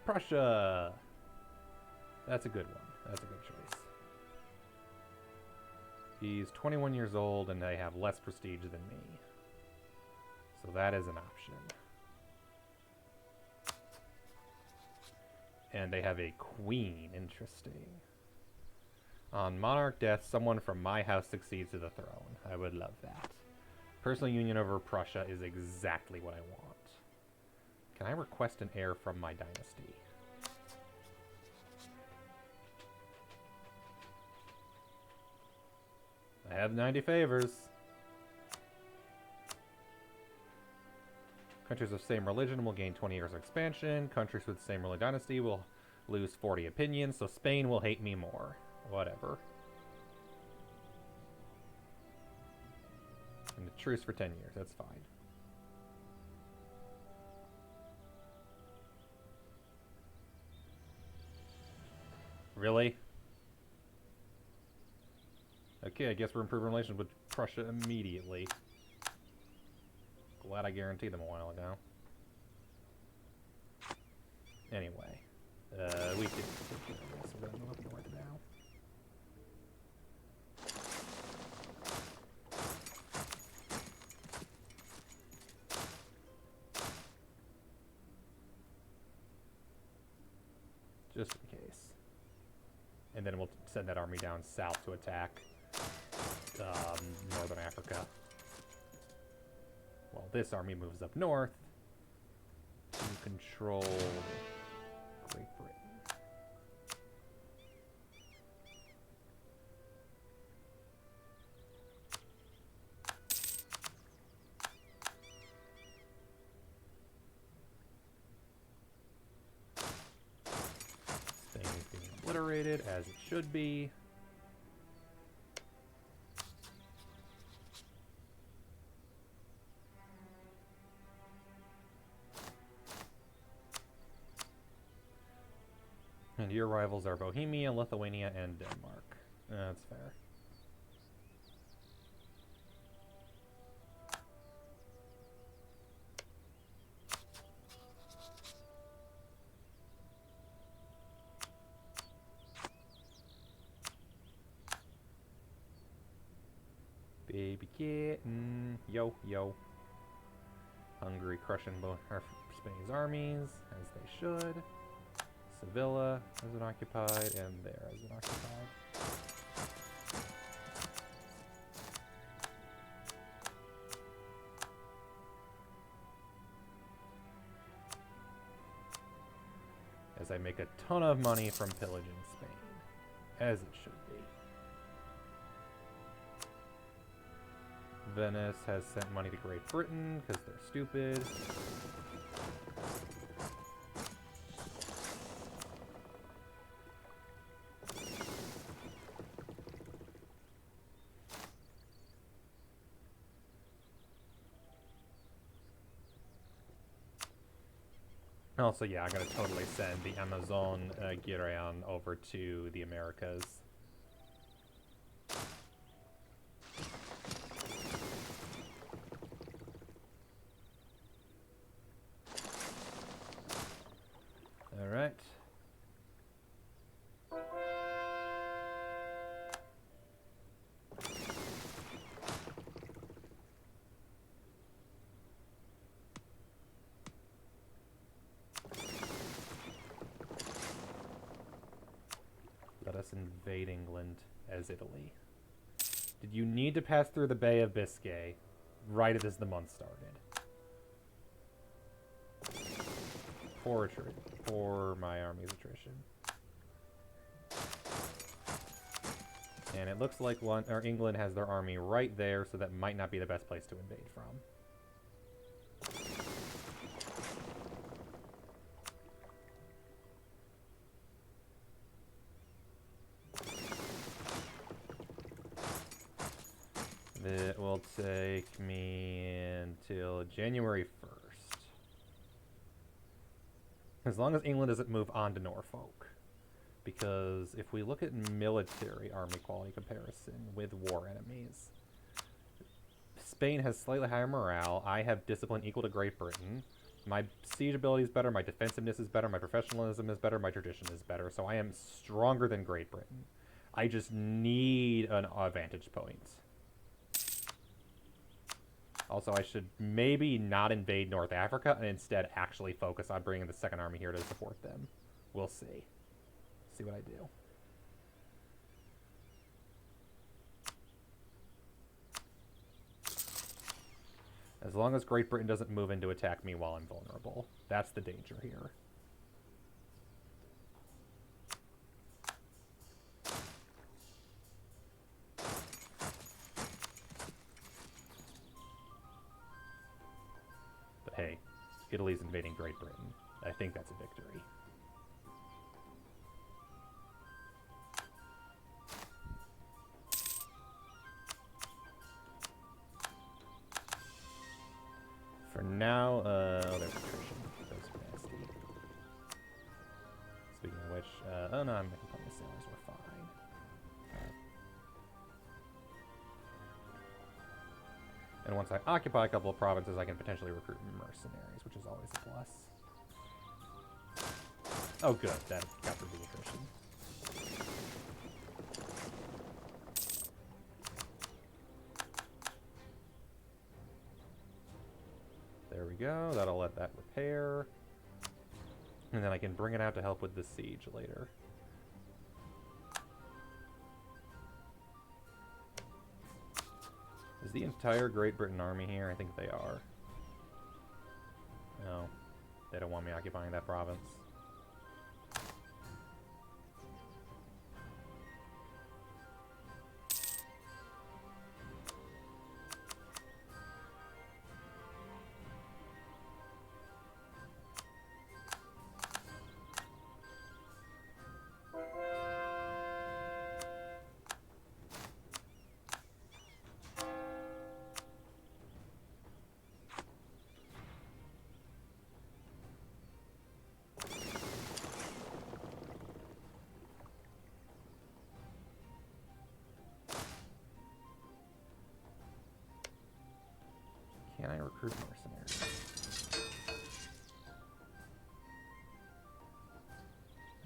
Prussia! That's a good one. That's a good choice. He's 21 years old and they have less prestige than me. So that is an option. And they have a queen. Interesting. On monarch death, someone from my house succeeds to the throne. I would love that. Personal union over Prussia is exactly what I want. Can I request an heir from my dynasty? I have 90 favors. Countries of same religion will gain 20 years of expansion. Countries with the same ruling dynasty will lose 40 opinions, so Spain will hate me more. Whatever. And a truce for 10 years, that's fine. Really? Okay, I guess we're improving relations with Prussia immediately. Glad I guaranteed them a while ago. Anyway, we can take care of this. We're going north now. Just in case. And then we'll send that army down south to attack Northern Africa. While this army moves up north to control Great Britain. Spain is being obliterated, as it should be. And your rivals are Bohemia, Lithuania, and Denmark. That's fair. Baby kitten. Yo, yo. Hungary crushing both Spain's armies, as they should. Sevilla has been occupied, and there has been occupied. As I make a ton of money from pillaging Spain, as it should be. Venice has sent money to Great Britain, because they're stupid. Also, yeah, I'm going to totally send the Amazon Gireon over to the Americas. Alright. Let us invade England as Italy. Did you need to pass through the Bay of Biscay right as the month started? Poor my army's attrition. And it looks like England has their army right there, so that might not be the best place to invade from. It will take me until January 1st. As long as England doesn't move on to Norfolk. Because if we look at military army quality comparison with war enemies, Spain has slightly higher morale. I have discipline equal to Great Britain. My siege ability is better, my defensiveness is better, my professionalism is better, my tradition is better, so I am stronger than Great Britain. I just need an advantage point. Also, I should maybe not invade North Africa and instead actually focus on bringing the second army here to support them. We'll see. See what I do. As long as Great Britain doesn't move in to attack me while I'm vulnerable. That's the danger here. But hey, Italy's invading Great Britain. I think that's a victory. For now, oh, there's attrition. That's nasty. Speaking of which, oh no, I'm making fun of the sailors. We're fine. And once I occupy a couple of provinces, I can potentially recruit mercenaries, which is always a plus. Oh, good. That got rid of the attrition. There we go. That'll let that repair. And then I can bring it out to help with the siege later. Is the entire Great Britain army here? I think they are. No. They don't want me occupying that province. Can I recruit mercenaries?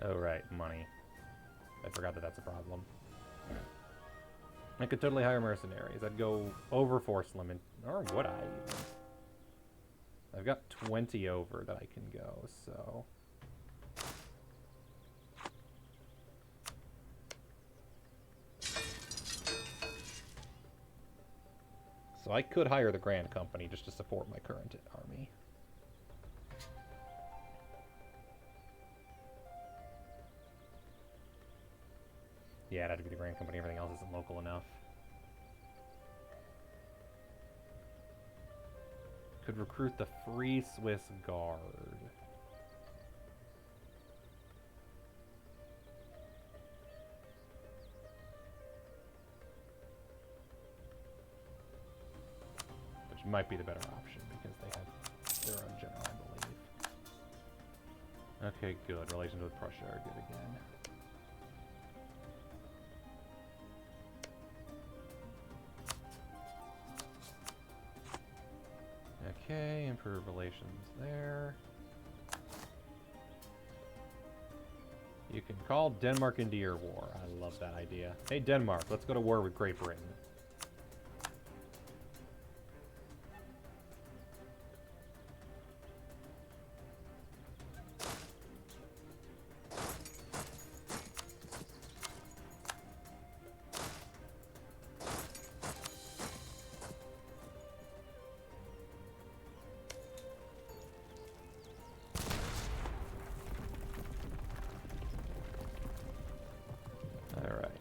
Oh, right, money. I forgot that that's a problem. I could totally hire mercenaries. I'd go over force limit. Or would I even? I've got 20 over that I can go, so... So I could hire the Grand Company just to support my current army. Yeah, it'd have to be the Grand Company. Everything else isn't local enough. Could recruit the Free Swiss Guard. Might be the better option because they have their own general, I believe. Okay, good. Relations with Prussia are good again. Okay, improve relations there. You can call Denmark into your war. I love that idea. Hey, Denmark, let's go to war with Great Britain.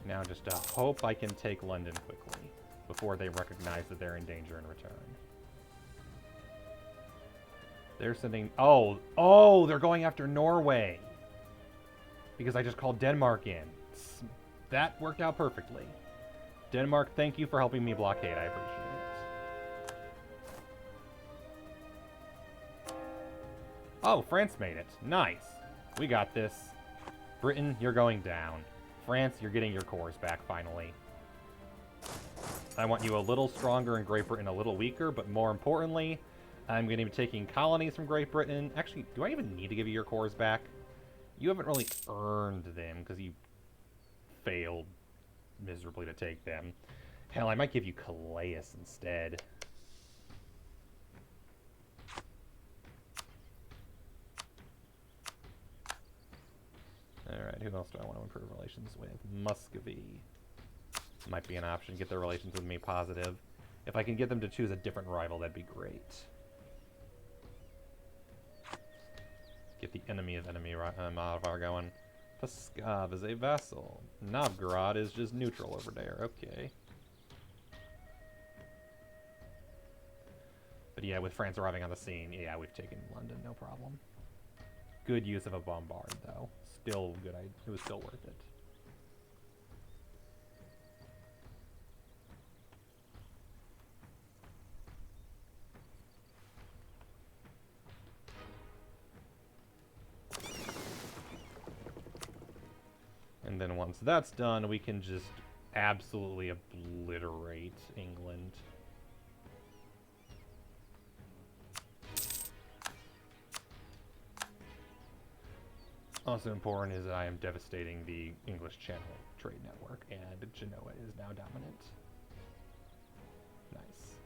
Now just hope I can take London quickly before they recognize that they're in danger in return. They're sending... Oh, they're going after Norway. Because I just called Denmark in. That worked out perfectly. Denmark, thank you for helping me blockade. I appreciate it. Oh, France made it. Nice. We got this. Britain, you're going down. France, you're getting your cores back, finally. I want you a little stronger and Great Britain a little weaker, but more importantly, I'm going to be taking colonies from Great Britain. Actually, do I even need to give you your cores back? You haven't really earned them because you failed miserably to take them. Hell, I might give you Calais instead. Alright, who else do I want to improve relations with? Muscovy might be an option. Get their relations with me positive. If I can get them to choose a different rival, that'd be great. Get the enemy of enemy modifier going. Pskov is a vassal. Novgorod is just neutral over there. Okay. But yeah, with France arriving on the scene, yeah, we've taken London, no problem. Good use of a bombard, though. Still good. It was still worth it. And then once that's done, we can just absolutely obliterate England. Also important is that I am devastating the English Channel trade network, and Genoa is now dominant. Nice.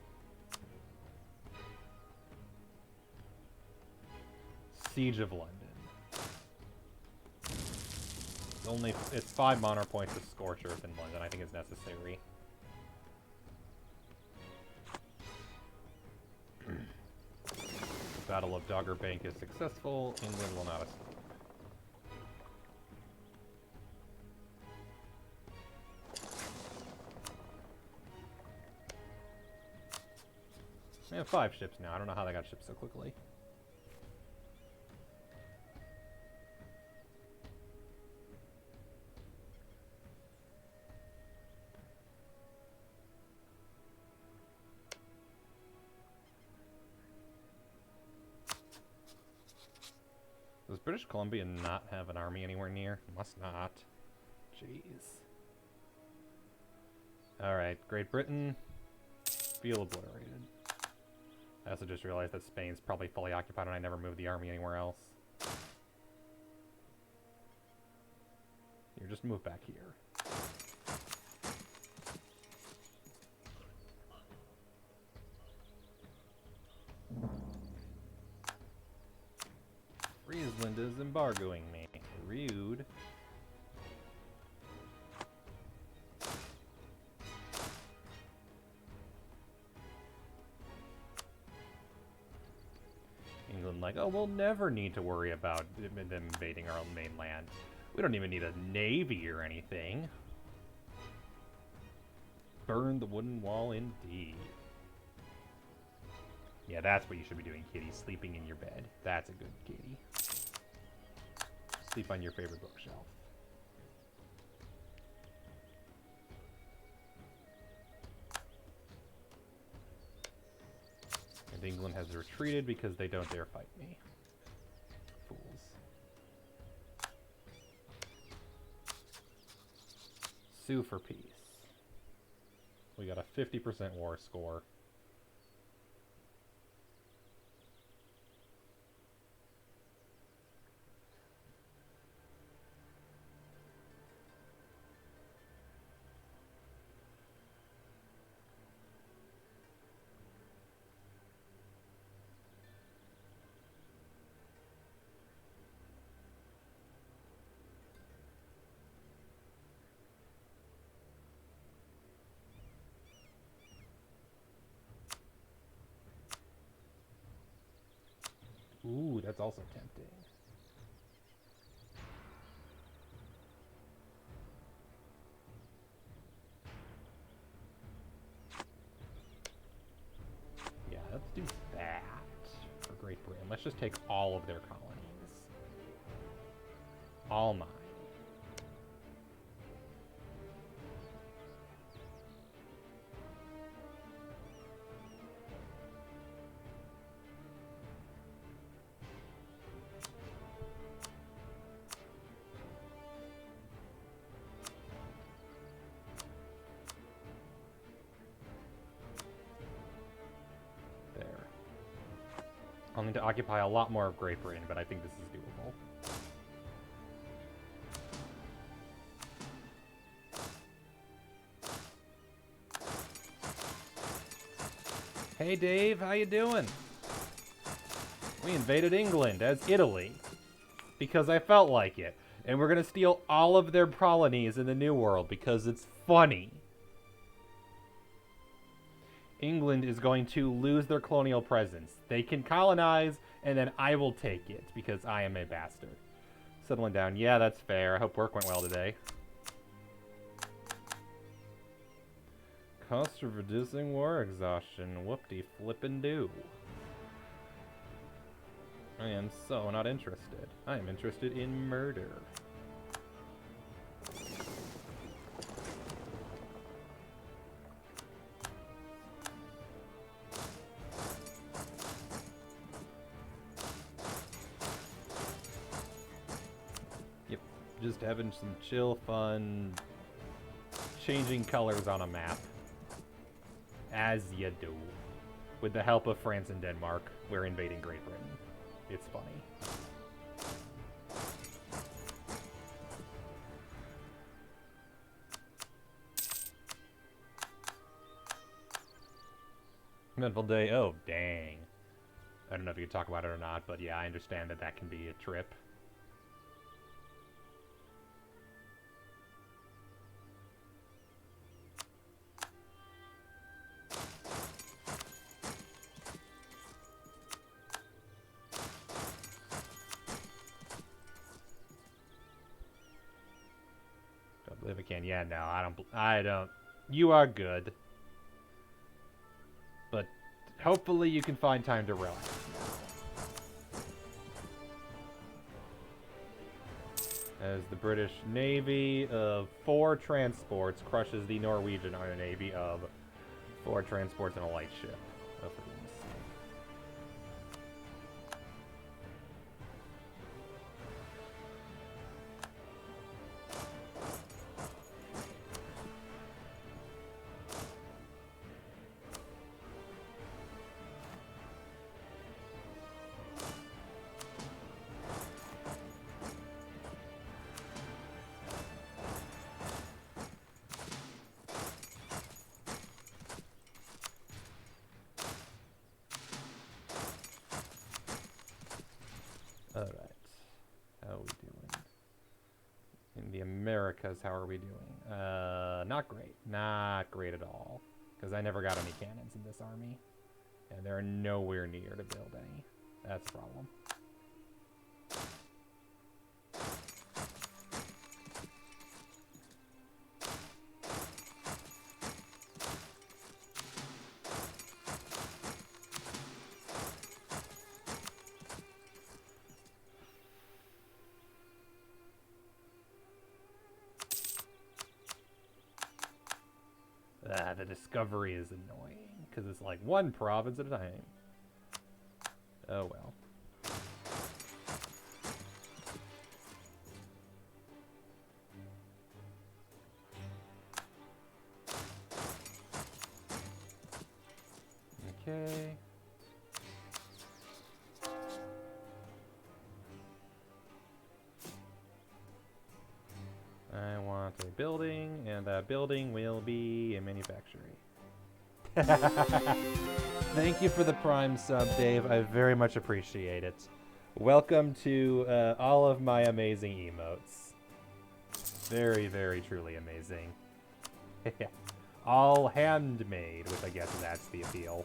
Siege of London. It's 5 monarch points to scorch Earth in London. I think it's necessary. Battle of Dogger Bank is successful. England will not escape. We have 5 ships now. I don't know how they got ships so quickly. Does British Columbia not have an army anywhere near? Must not. Jeez. Alright, Great Britain. Feel obliterated. I also just realized that Spain's probably fully occupied and I never moved the army anywhere else. Here, just move back here. Friesland is embargoing me. Rude. England like, oh, we'll never need to worry about them invading our own mainland. We don't even need a navy or anything. Burn the wooden wall indeed. Yeah, that's what you should be doing, kitty. Sleeping in your bed. That's a good kitty. Sleep on your favorite bookshelf. And England has retreated because they don't dare fight me. Fools. Sue for peace. We got a 50% war score. Ooh, that's also tempting. Yeah, let's do that for Great Britain. Let's just take all of their colonies. All mine. I'll need to occupy a lot more of Great Britain, but I think this is doable. Hey Dave, how you doing? We invaded England as Italy because I felt like it. And we're gonna steal all of their colonies in the New World because it's funny. England is going to lose their colonial presence. They can colonize, and then I will take it because I am a bastard. Settling down. Yeah, that's fair. I hope work went well today. Cost of reducing war exhaustion. Whoop-de-flippin'-do. I am so not interested. I am interested in murder. Yep, just having some chill fun, changing colors on a map. As you do. With the help of France and Denmark, we're invading Great Britain. It's funny. Eventful day. Oh, dang. I don't know if you can talk about it or not, but yeah, I understand that that can be a trip. If I can. Yeah, no, I don't. You are good. But hopefully you can find time to relax. As the British Navy of 4 transports crushes the Norwegian Navy of 4 transports and a light ship. Oh, for goodness sake. Alright. How are we doing? In the Americas, how are we doing? Not great. Not great at all. Because I never got any cannons in this army. And they're nowhere near to build any. That's the problem. The discovery is annoying, because it's like one province at a time. Oh well. Okay. I want a building, and that building will be a manufactory. Thank you for the Prime sub, Dave. I very much appreciate it. Welcome to all of my amazing emotes. Very, very, truly amazing. All handmade, which I guess that's the appeal.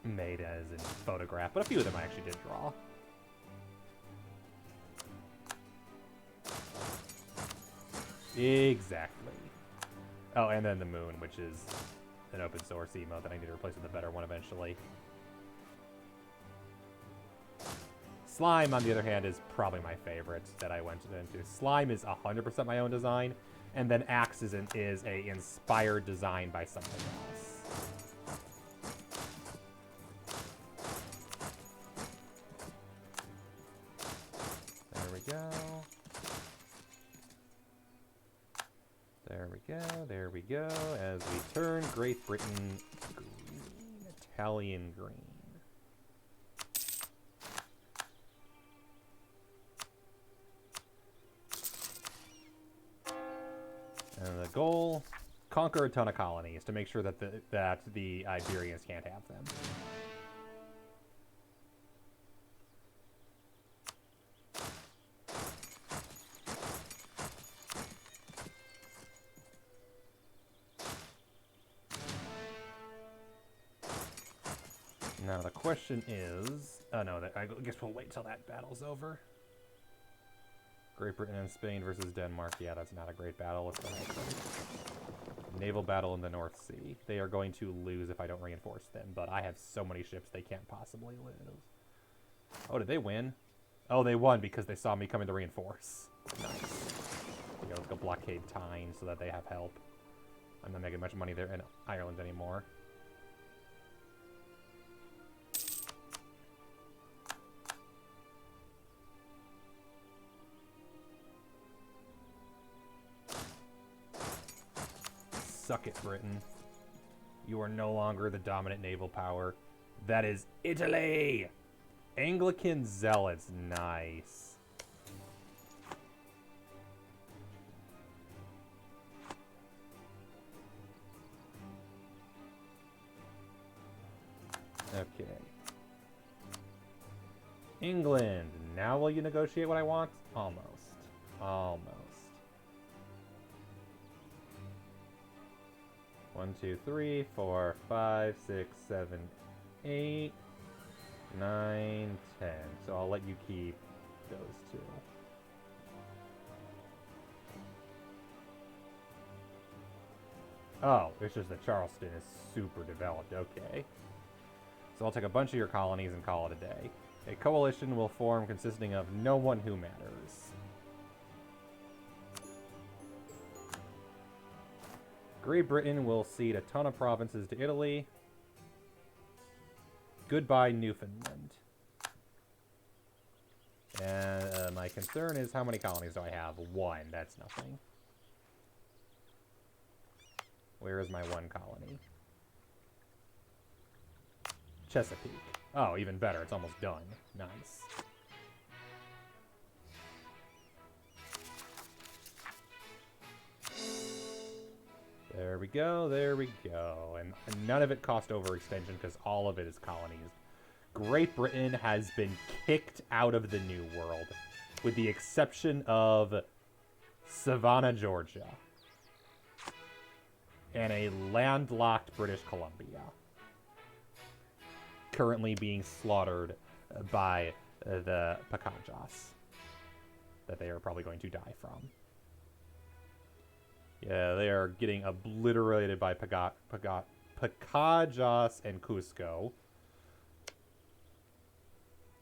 Made as in photograph, but a few of them I actually did draw. Exactly. Oh, and then the moon, which is an open source emote that I need to replace with a better one eventually. Slime, on the other hand, is probably my favorite that I went into. Slime is 100% my own design, and then Axe is a inspired design by something else. There we go. There we go, there we go, as we turn Great Britain green, Italian green. And the goal, conquer a ton of colonies to make sure that the Iberians can't have them. Now the question is, oh no, I guess we'll wait till that battle's over. Great Britain and Spain versus Denmark. Yeah, that's not a great battle. Let's go ahead. Naval battle in the North Sea. They are going to lose if I don't reinforce them, but I have so many ships they can't possibly lose. Oh, did they win? Oh, they won because they saw me coming to reinforce. Nice. Okay, let's go blockade Tyne so that they have help. I'm not making much money there in Ireland anymore. Suck it, Britain. You are no longer the dominant naval power. That is Italy! Anglican zealots. Nice. Okay. England. Now will you negotiate what I want? Almost. Almost. 1, 2, 3, 4, 5, 6, 7, 8, 9, 10. So I'll let you keep those two. Oh, it's just that Charleston is super developed. Okay. So I'll take a bunch of your colonies and call it a day. A coalition will form consisting of no one who matters. Great Britain will cede a ton of provinces to Italy. Goodbye, Newfoundland. And my concern is how many colonies do I have? 1. That's nothing. Where is my 1 colony? Chesapeake. Oh, even better. It's almost done. Nice. There we go, there we go. And none of it cost overextension because all of it is colonies. Great Britain has been kicked out of the New World, with the exception of Savannah, Georgia, and a landlocked British Columbia, currently being slaughtered by the Pakajas, that they are probably going to die from. Yeah, they are getting obliterated by Pakajas and Cusco.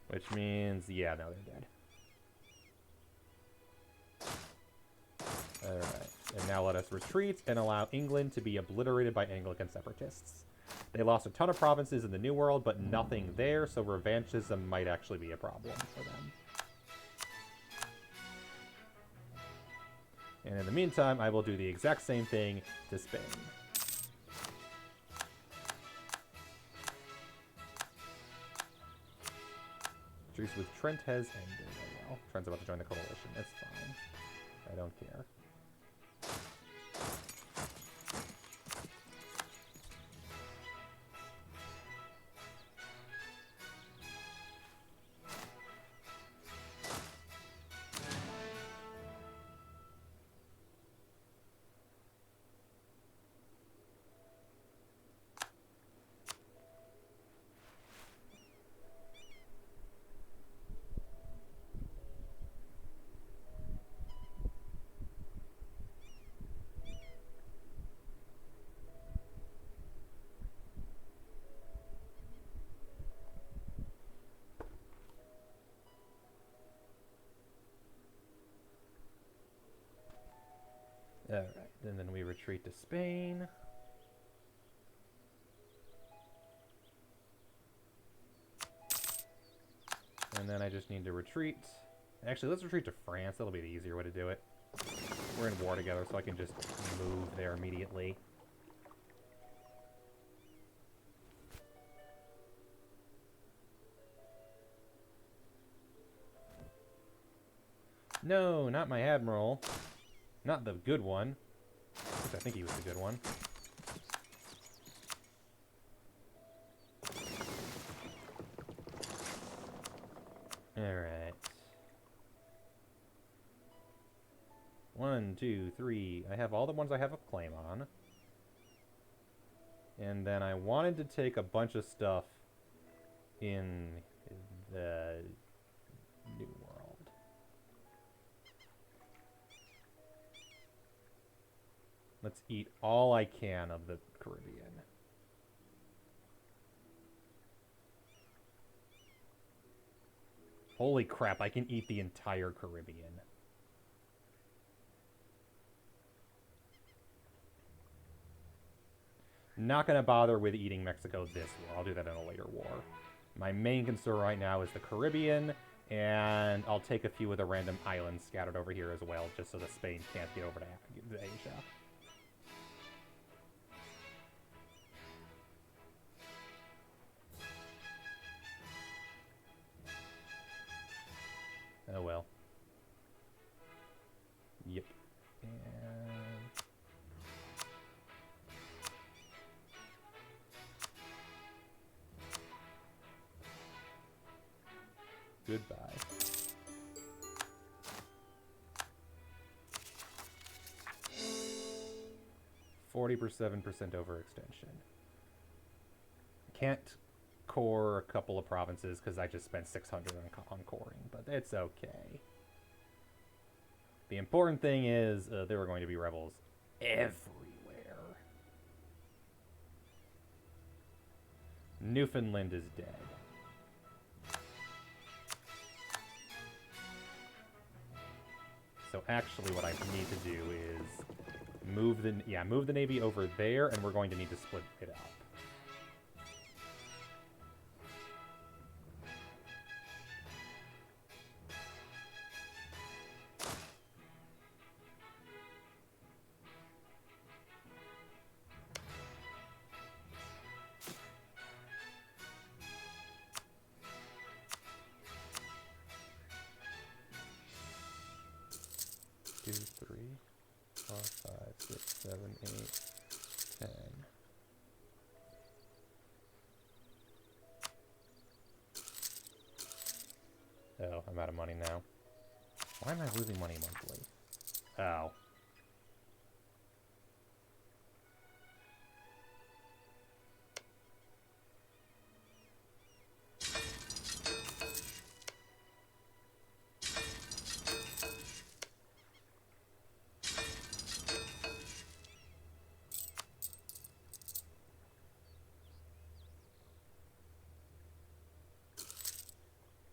Which means, yeah, no, they're dead. Alright, and now let us retreat and allow England to be obliterated by Anglican separatists. They lost a ton of provinces in the New World, but nothing there, so revanchism might actually be a problem for them. And in the meantime, I will do the exact same thing to Spain. Truce with Trent has ended. Oh well. Trent's about to join the coalition. It's fine. I don't care. Alright, and then we retreat to Spain. And then I just need to retreat. Actually, let's retreat to France. That'll be the easier way to do it. We're in war together, so I can just move there immediately. No, not my admiral. Not the good one. I think he was a good one. Alright. 1, 2, 3. I have all the ones I have a claim on. And then I wanted to take a bunch of stuff in the New World. Let's eat all I can of the Caribbean. Holy crap, I can eat the entire Caribbean. Not going to bother with eating Mexico this war. I'll do that in a later war. My main concern right now is the Caribbean, and I'll take a few of the random islands scattered over here as well, just so that Spain can't get over to Asia. Oh well. Yep. And... goodbye. %47% overextension. Can't core a couple of provinces because I just spent 600 on coring, but it's okay. The important thing is there are going to be rebels everywhere. Newfoundland is dead. So actually what I need to do is move the Navy over there, and we're going to need to split it up. Oh, I'm out of money now. Why am I losing money monthly? Oh.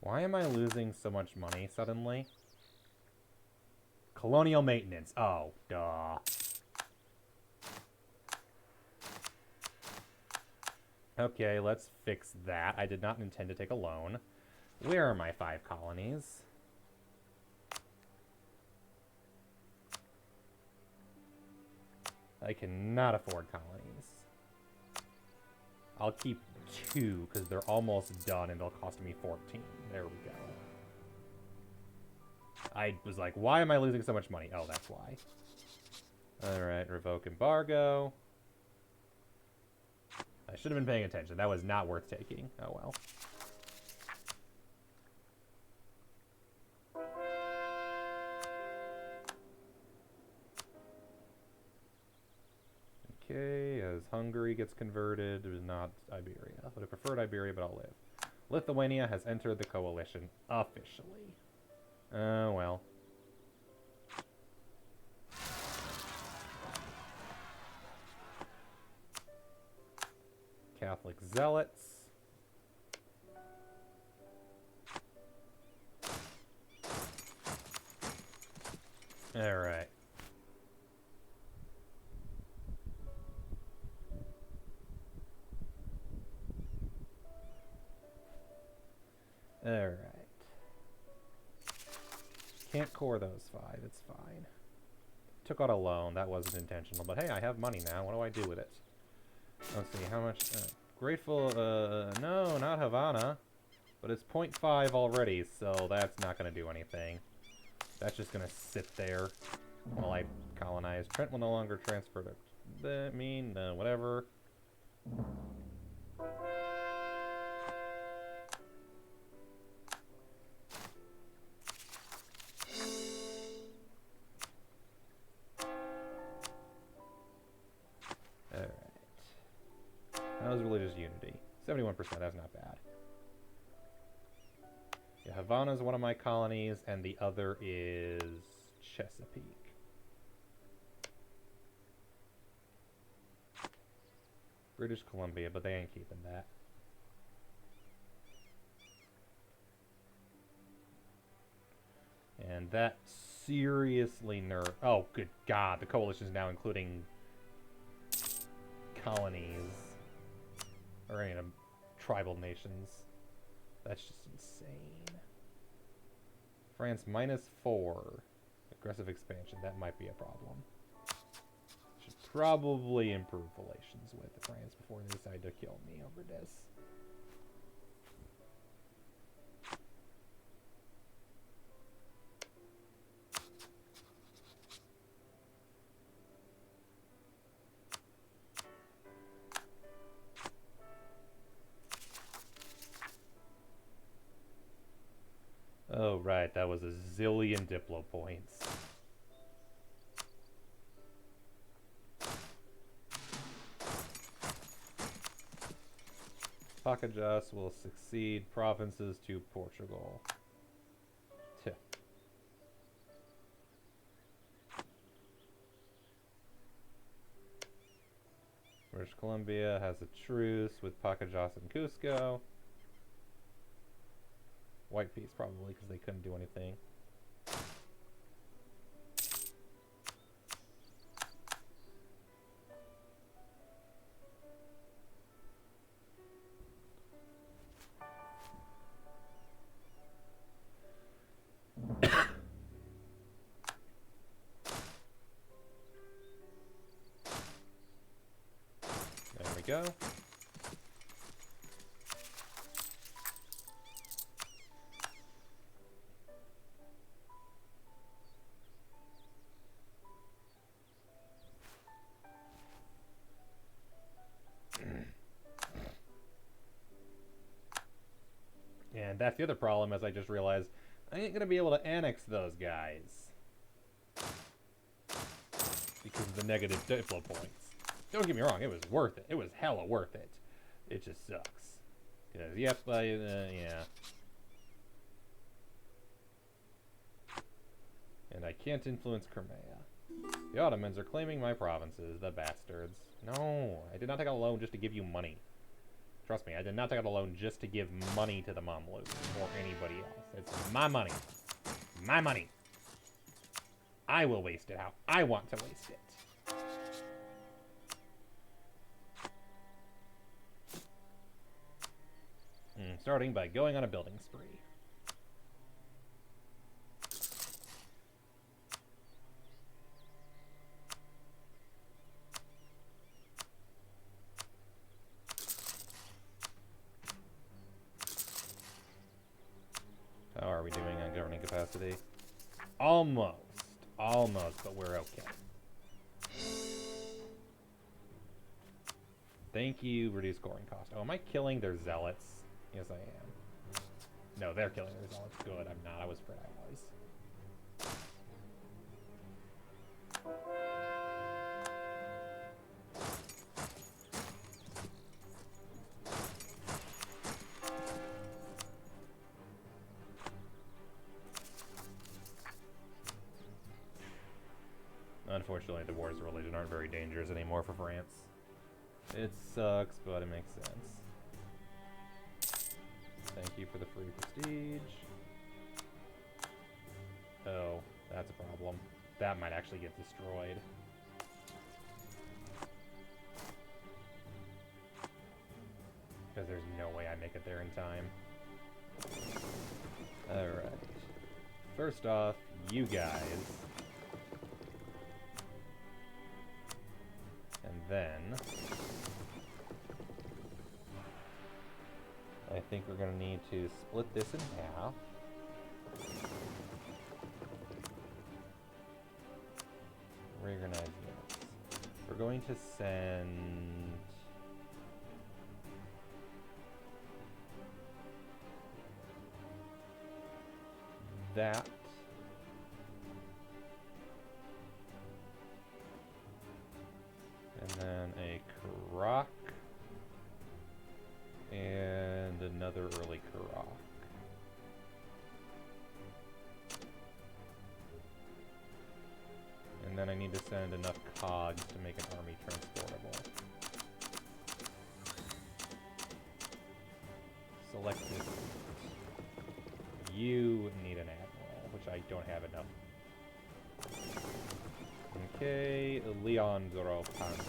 Why am I losing so much money suddenly? Colonial maintenance. Oh, duh. Okay, let's fix that. I did not intend to take a loan. Where are my 5 colonies? I cannot afford colonies. I'll keep 2 because they're almost done and they'll cost me 14. There we go. I was like, why am I losing so much money? Oh, that's why. Alright, revoke embargo. I should have been paying attention. That was not worth taking. Oh well. Okay, as Hungary gets converted, it was not Iberia. I would have preferred Iberia, but I'll live. Lithuania has entered the coalition officially. Oh, well. Catholic zealots. All right. Alright. Can't core those 5, it's fine. Took out a loan, that wasn't intentional, but hey, I have money now, what do I do with it? Let's see, how much... grateful, no, not Havana. But it's 0.5 already, so that's not gonna do anything. That's just gonna sit there while I colonized. Trent will no longer transfer to me. No, whatever. Alright. How's religious unity? 71%, that's not bad. Yeah, Havana's one of my colonies, and the other is Chesapeake. British Columbia, but they ain't keeping that. And that seriously oh, good God. The coalition is now including colonies. Or, you know, tribal nations. That's just insane. France -4. Aggressive expansion. That might be a problem. Should probably improve relations with France before they decide to kill me over this. Oh, right, that was a zillion Diplo points. Pacajus will succeed provinces to Portugal. Tuh. British Columbia has a truce with Pacajus and Cusco. White peace, probably, because they couldn't do anything. There we go. And that's the other problem, as I just realized, I ain't gonna be able to annex those guys. Because of the negative Diplo points. Don't get me wrong, it was worth it. It was hella worth it. It just sucks. Because, yep, yeah. And I can't influence Crimea. The Ottomans are claiming my provinces, the bastards. No, I did not take out a loan just to give you money. Trust me, I did not take out a loan just to give money to the Mamluks or anybody else. It's my money. My money. I will waste it how I want to waste it. Starting by going on a building spree. How are we doing on governing capacity? Almost. Almost, but we're okay. Thank you, reduce scoring cost. Oh, am I killing their zealots? Yes, I am. No, they're killing their zealots. Good, I'm not. I was afraid I was. Unfortunately, the wars of religion aren't very dangerous anymore for France. It sucks, but it makes sense. Thank you for the free prestige. Oh, that's a problem. That might actually get destroyed. Because there's no way I make it there in time. Alright. First off, you guys. And then I think we're going to need to split this in half. We're going to send... that. And then a Karak. And another early Karak. And then I need to send enough cogs to make an army transportable. Selected. You need an admiral, which I don't have enough. Okay, Leandro Ponti.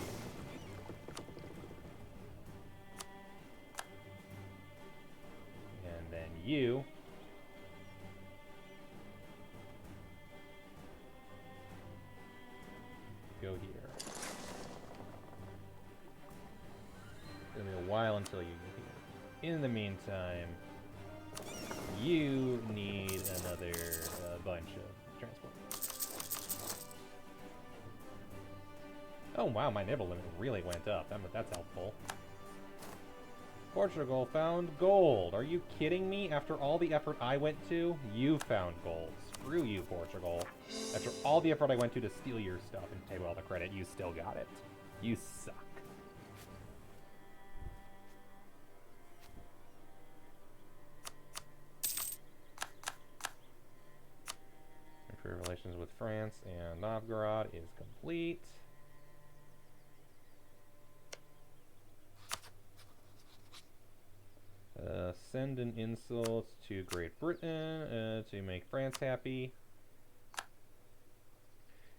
And then you. Go here. It's gonna be a while until you get here. In the meantime, you need another bunch of transport. Oh wow, my nibble limit really went up. That's helpful. Portugal found gold. Are you kidding me? After all the effort I went to, you found gold. Screw you, Portugal. After all the effort I went to steal your stuff and take all the credit, you still got it. You suck. Improved relations with France and Novgorod is complete. Send an insult to Great Britain to make France happy.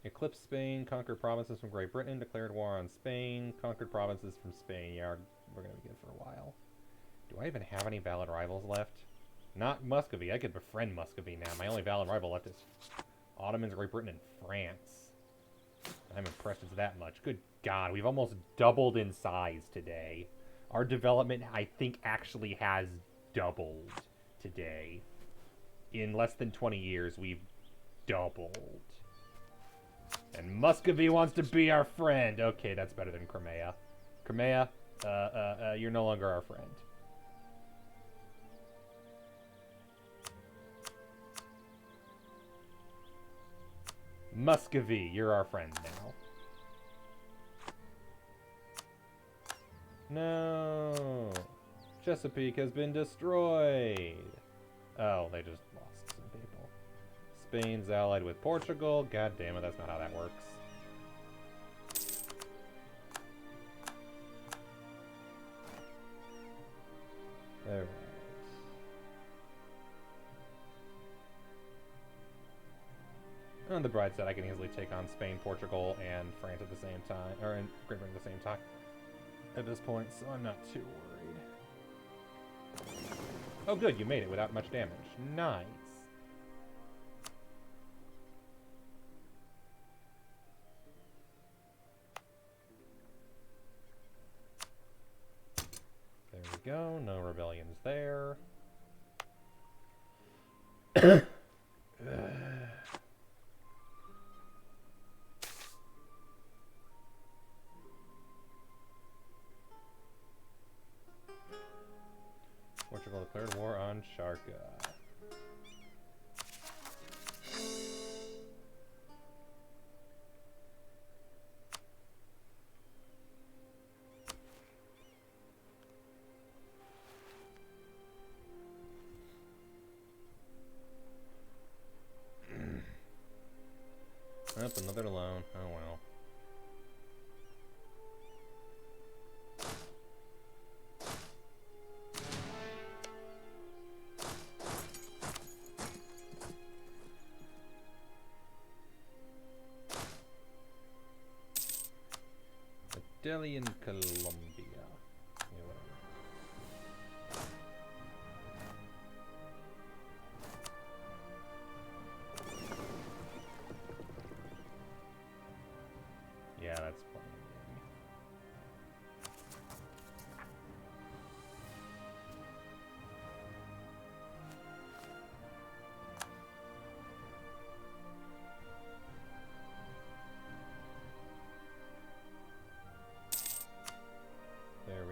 Eclipse Spain, conquered provinces from Great Britain, declared war on Spain, conquered provinces from Spain. Yeah, we're going to be good for a while. Do I even have any valid rivals left? Not Muscovy. I could befriend Muscovy now. My only valid rival left is Ottomans, Great Britain, and France. I'm impressed it's that much. Good God, we've almost doubled in size today. Our development, I think, actually has doubled today. In less than 20 years, we've doubled. And Muscovy wants to be our friend. Okay, that's better than Crimea. Crimea, you're no longer our friend. Muscovy, you're our friend now. No. Chesapeake has been destroyed. Oh, they just lost some people. Spain's allied with Portugal. God damn it, that's not how that works. Alright. On the bright side, I can easily take on Spain, Portugal, and France at the same time, or in Great Britain at the same time at this point, so I'm not too worried. Oh good, you made it without much damage. Nice. There we go, no rebellions there. Portugal declared war on Sharka. That's another loan. Oh well. Delhi in Colombia. Yeah, whatever. Yeah, that's plenty.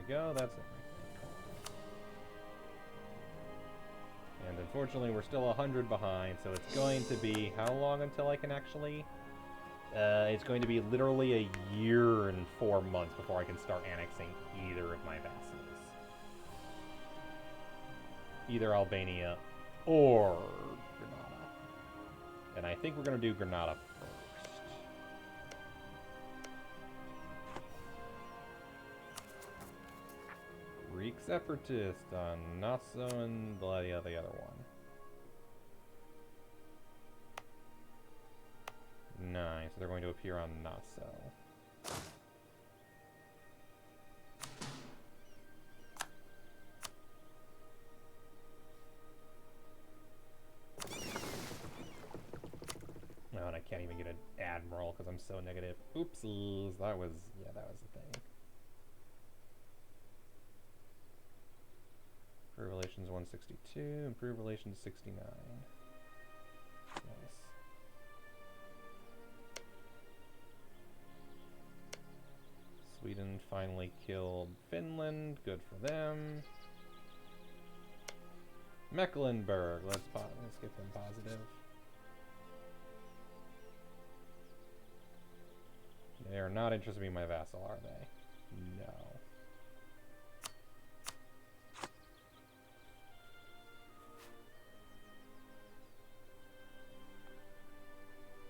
we go. That's everything. And unfortunately, we're still 100 behind, so it's going to be how long until I can actually... it's going to be literally a year and 4 months before I can start annexing either of my vassals. Either Albania or Granada. And I think we're going to do Granada first. Greek separatist on Nassau and the other one. 9, so they're going to appear on Nassau. Oh, and I can't even get an admiral because I'm so negative. Oopsies, that was the thing. Improve relations 162, improve relations 69. Nice. Sweden finally killed Finland. Good for them. Mecklenburg. Let's get them positive. They are not interested in being my vassal, are they? No.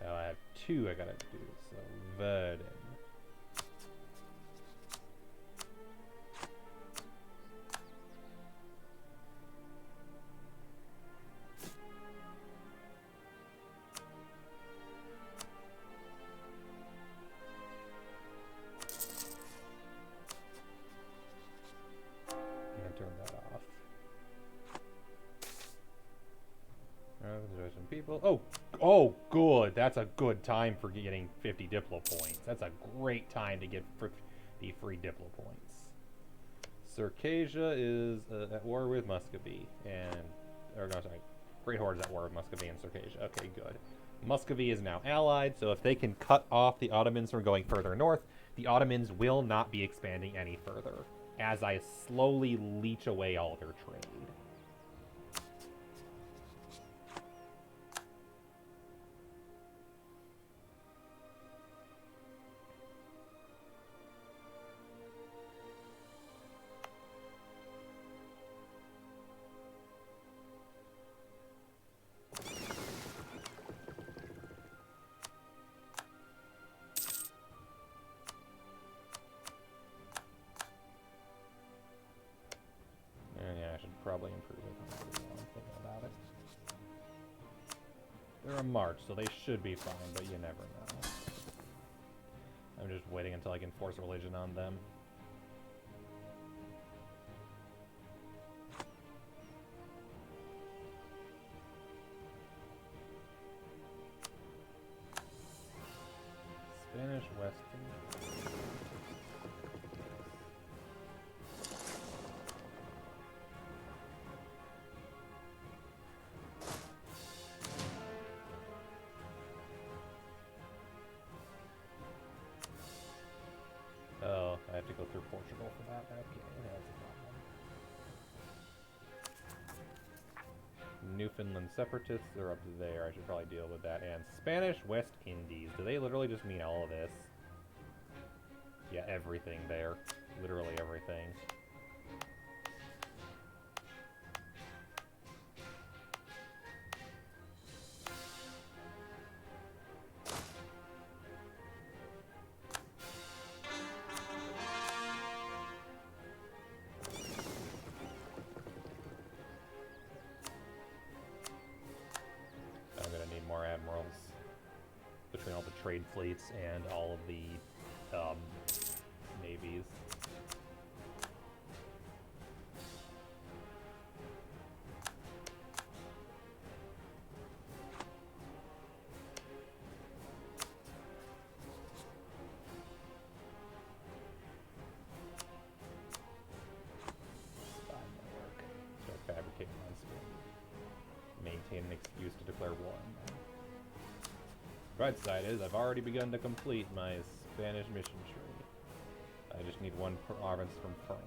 Oh, I have 2 I gotta do. So Verden. People. Oh, good. That's a good time for getting 50 Diplo points. That's a great time to get 50 free Diplo points. Circassia is at war with Muscovy Great Horde is at war with Muscovy and Circassia. Okay, good. Muscovy is now allied, so if they can cut off the Ottomans from going further north, the Ottomans will not be expanding any further, as I slowly leech away all their trade. Probably improve it. I'm thinking about it. They're a march, so they should be fine, but you never know. I'm just waiting until I can force religion on them. Spanish Western. I have to go through Portugal for that. Okay, that's a problem. Newfoundland separatists are up there. I should probably deal with that. And Spanish West Indies. Do they literally just mean all of this? Yeah, everything there. Literally everything. Between all the trade fleets and all of the navies. Spy my work. Start fabricating on screen. Maintain an excuse to declare war on them. Bright side is I've already begun to complete my Spanish mission tree. I just Need one province from France.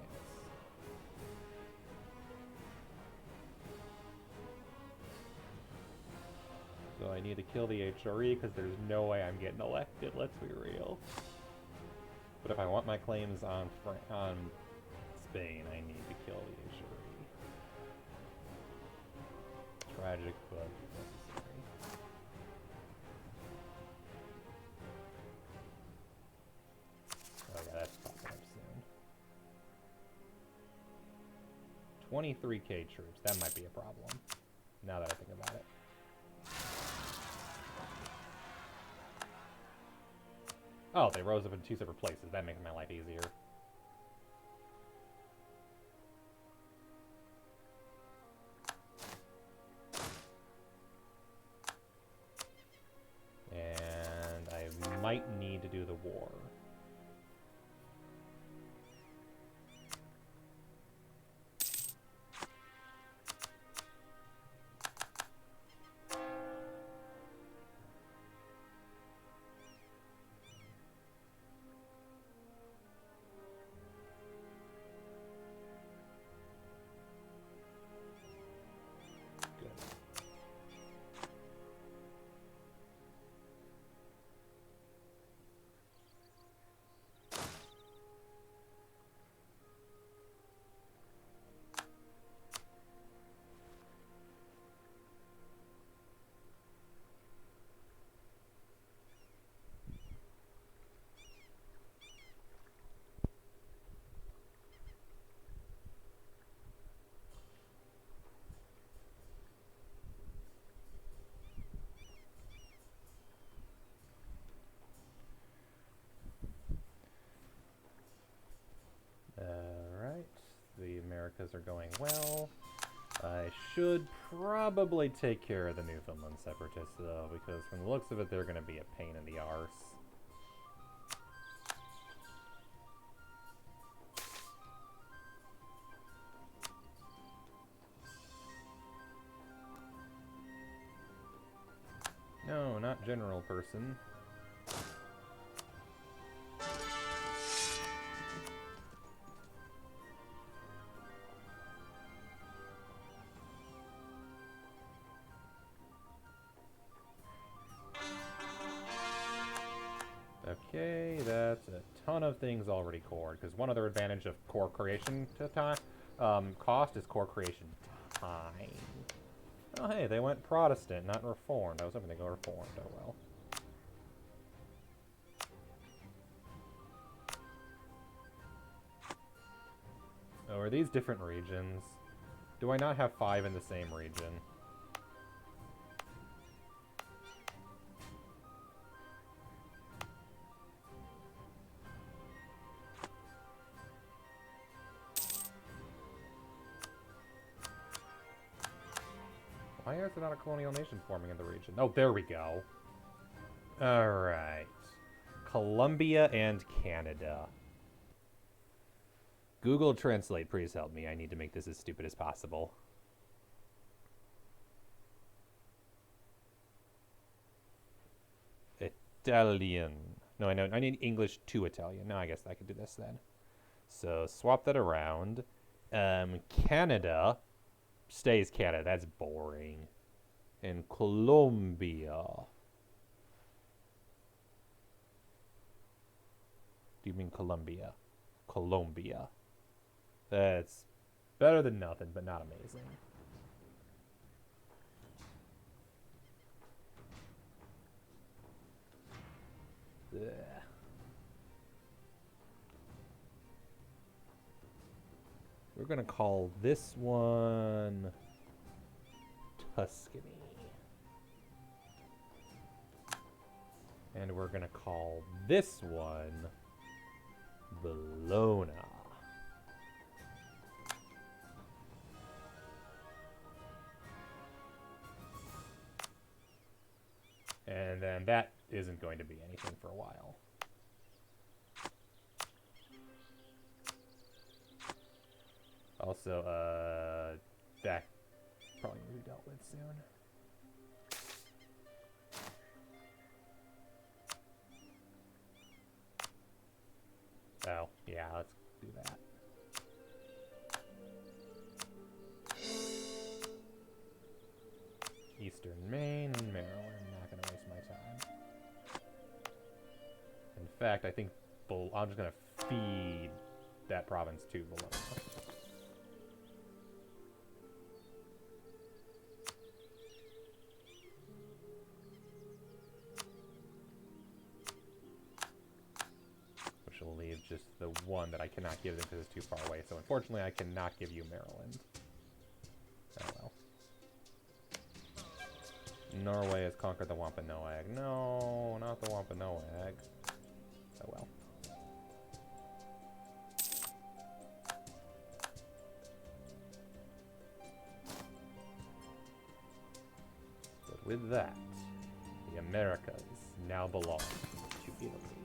So I need to kill the HRE because there's no way I'm getting elected, let's be real. But if I want my claims on Spain, I need to kill the HRE. Tragic, but necessary. Oh yeah, that's popping up soon. 23k troops, that might be a problem, now that I think about it. Oh, they rose up in 2 separate places. That makes my life easier. And I might need to do the war. Alright, the Americas are going well. I should probably take care of the Newfoundland separatists, though, because from the looks of it, they're going to be a pain in the arse. No, not general person. Okay, that's a ton of things already cored, because one other advantage of core creation cost is core creation time. Oh hey, they went Protestant, not Reformed. I was hoping they go Reformed, oh well. Oh, are these different regions? Do I not have 5 in the same region? Why is there not a colonial nation forming in the region? Oh, there we go. Alright. Colombia and Canada. Google Translate, please help me. I need to make this as stupid as possible. Italian. No, I know. I need English to Italian. No, I guess I could do this then. So, swap that around. Canada stays Canada. That's boring. And Colombia. Do you mean Colombia? Colombia. That's better than nothing, but not amazing. Ugh. We're going to call this one Tuscany. And we're going to call this one Bologna. And then that isn't going to be anything for a while. Also, that probably will be dealt with soon. well. Yeah, let's do that. Eastern Maine and Maryland. Not going to waste my time. In fact, I think I'm just going to feed that province to Bologna. Which will leave just the one that I cannot give them because it's too far away. So unfortunately, I cannot give you Maryland. Oh well. Norway has conquered the Wampanoag. No, not the Wampanoag. Oh well. But with that, the Americas now belong to Italy,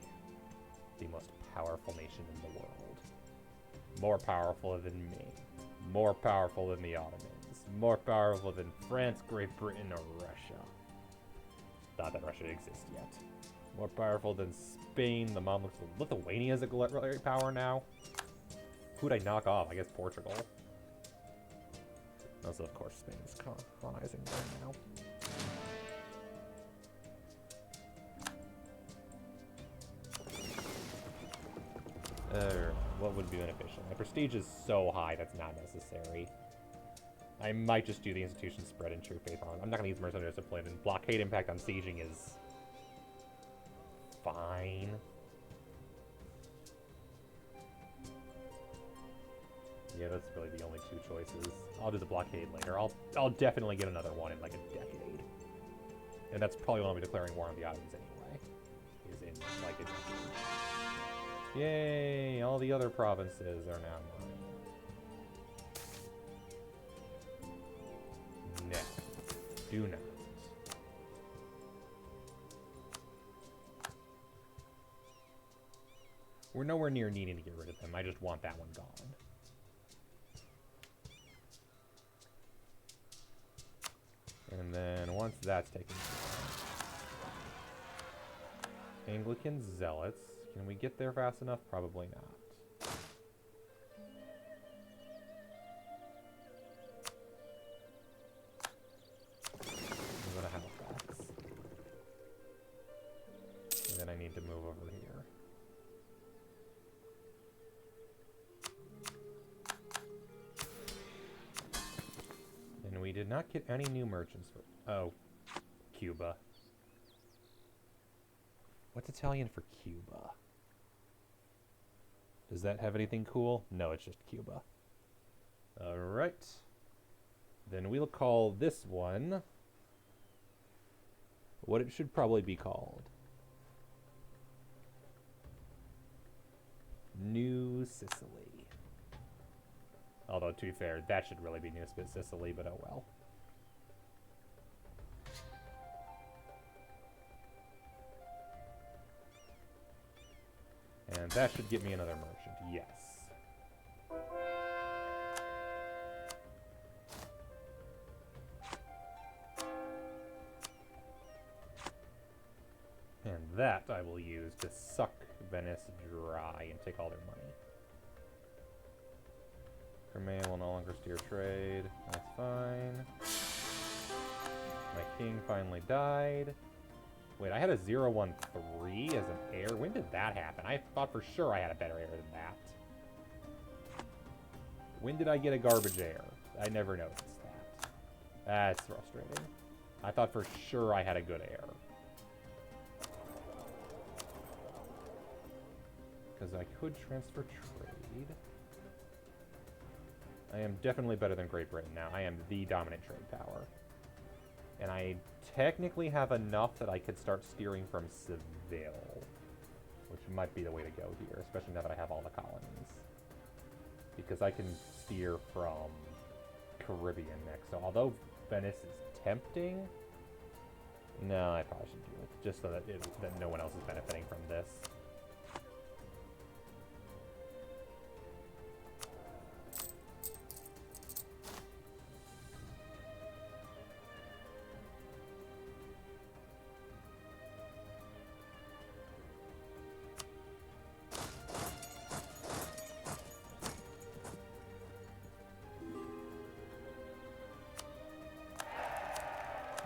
the most powerful nation in the world. More powerful than me. More powerful than the Ottomans. More powerful than France, Great Britain, or Russia. Not that Russia exists yet. More powerful than Spain, the Mamluks. Lithuania is a great power now. Who'd I knock off? I guess Portugal. Also, of course, Spain is colonizing right now. What would be beneficial? My prestige is so high that's not necessary. I might just do the institution spread and true faith on. I'm not going to use mercenary discipline, and blockade impact on sieging is fine. Yeah, that's really the only two choices. I'll do the blockade later. I'll definitely get another one in like a decade. And that's probably when I'll be declaring war on the Ottomans anyway. Is in like a decade. Yay! All the other provinces are now mine. No. Do not. We're nowhere near needing to get rid of them. I just want that one gone. And then once that's taken care of, Anglican Zealots. Can we get there fast enough? Probably not. I'm going to Halifax. And then I need to move over here. And we did not get any new merchants for... Oh. Cuba. What's Italian for Cuba? Does that have anything cool? No, it's just Cuba. Alright. Then we'll call this one what it should probably be called. New Sicily. Although, to be fair, that should really be New Sicily, but oh well. And that should get me another merchant, yes. And that I will use to suck Venice dry and take all their money. Crimea will no longer steer trade. That's fine. My king finally died. Wait, I had a 013 as an heir? When did that happen? I thought for sure I had a better heir than that. When did I get a garbage heir? I never noticed that. That's frustrating. I thought for sure I had a good heir. Because I could transfer trade. I am definitely better than Great Britain now. I am the dominant trade power. And I technically have enough that I could start steering from Seville. Which might be the way to go here, especially now that I have all the colonies. Because I can steer from Caribbean next. So although Venice is tempting, no, I probably should do it. Just so that, that no one else is benefiting from this.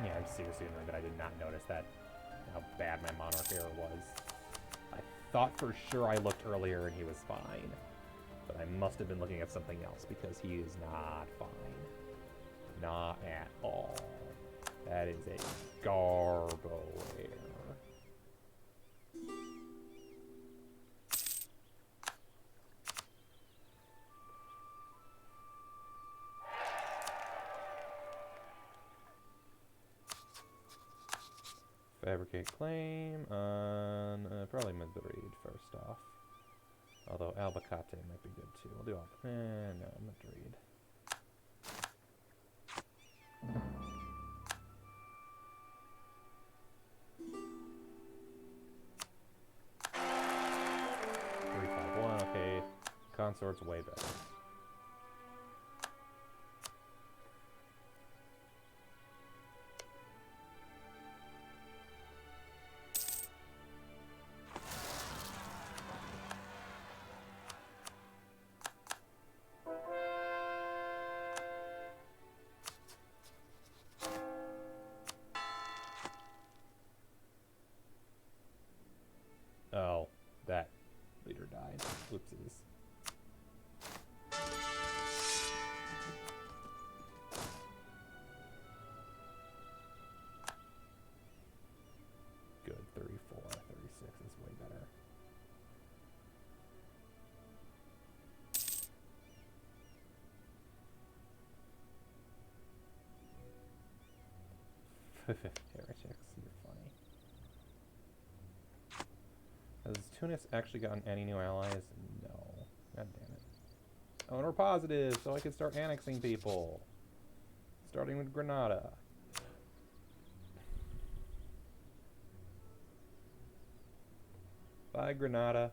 Yeah, I'm seriously annoyed that I did not notice that, how bad my Monarch error was. I thought for sure I looked earlier and he was fine. But I must have been looking at something else because he is not fine. Not at all. That is a garbo error. Fabricate claim on probably Madrid first off. Although Albacate might be good too. We'll do no, Madrid. Okay. Consort's way better. Oh, that leader died. Whoopsies. Good, 34, 36 is way better. Heretics, you're funny. Has Tunis actually gotten any new allies? No. God damn it. Oh, and we're positive, so I can start annexing people. Starting with Granada. Bye, Granada.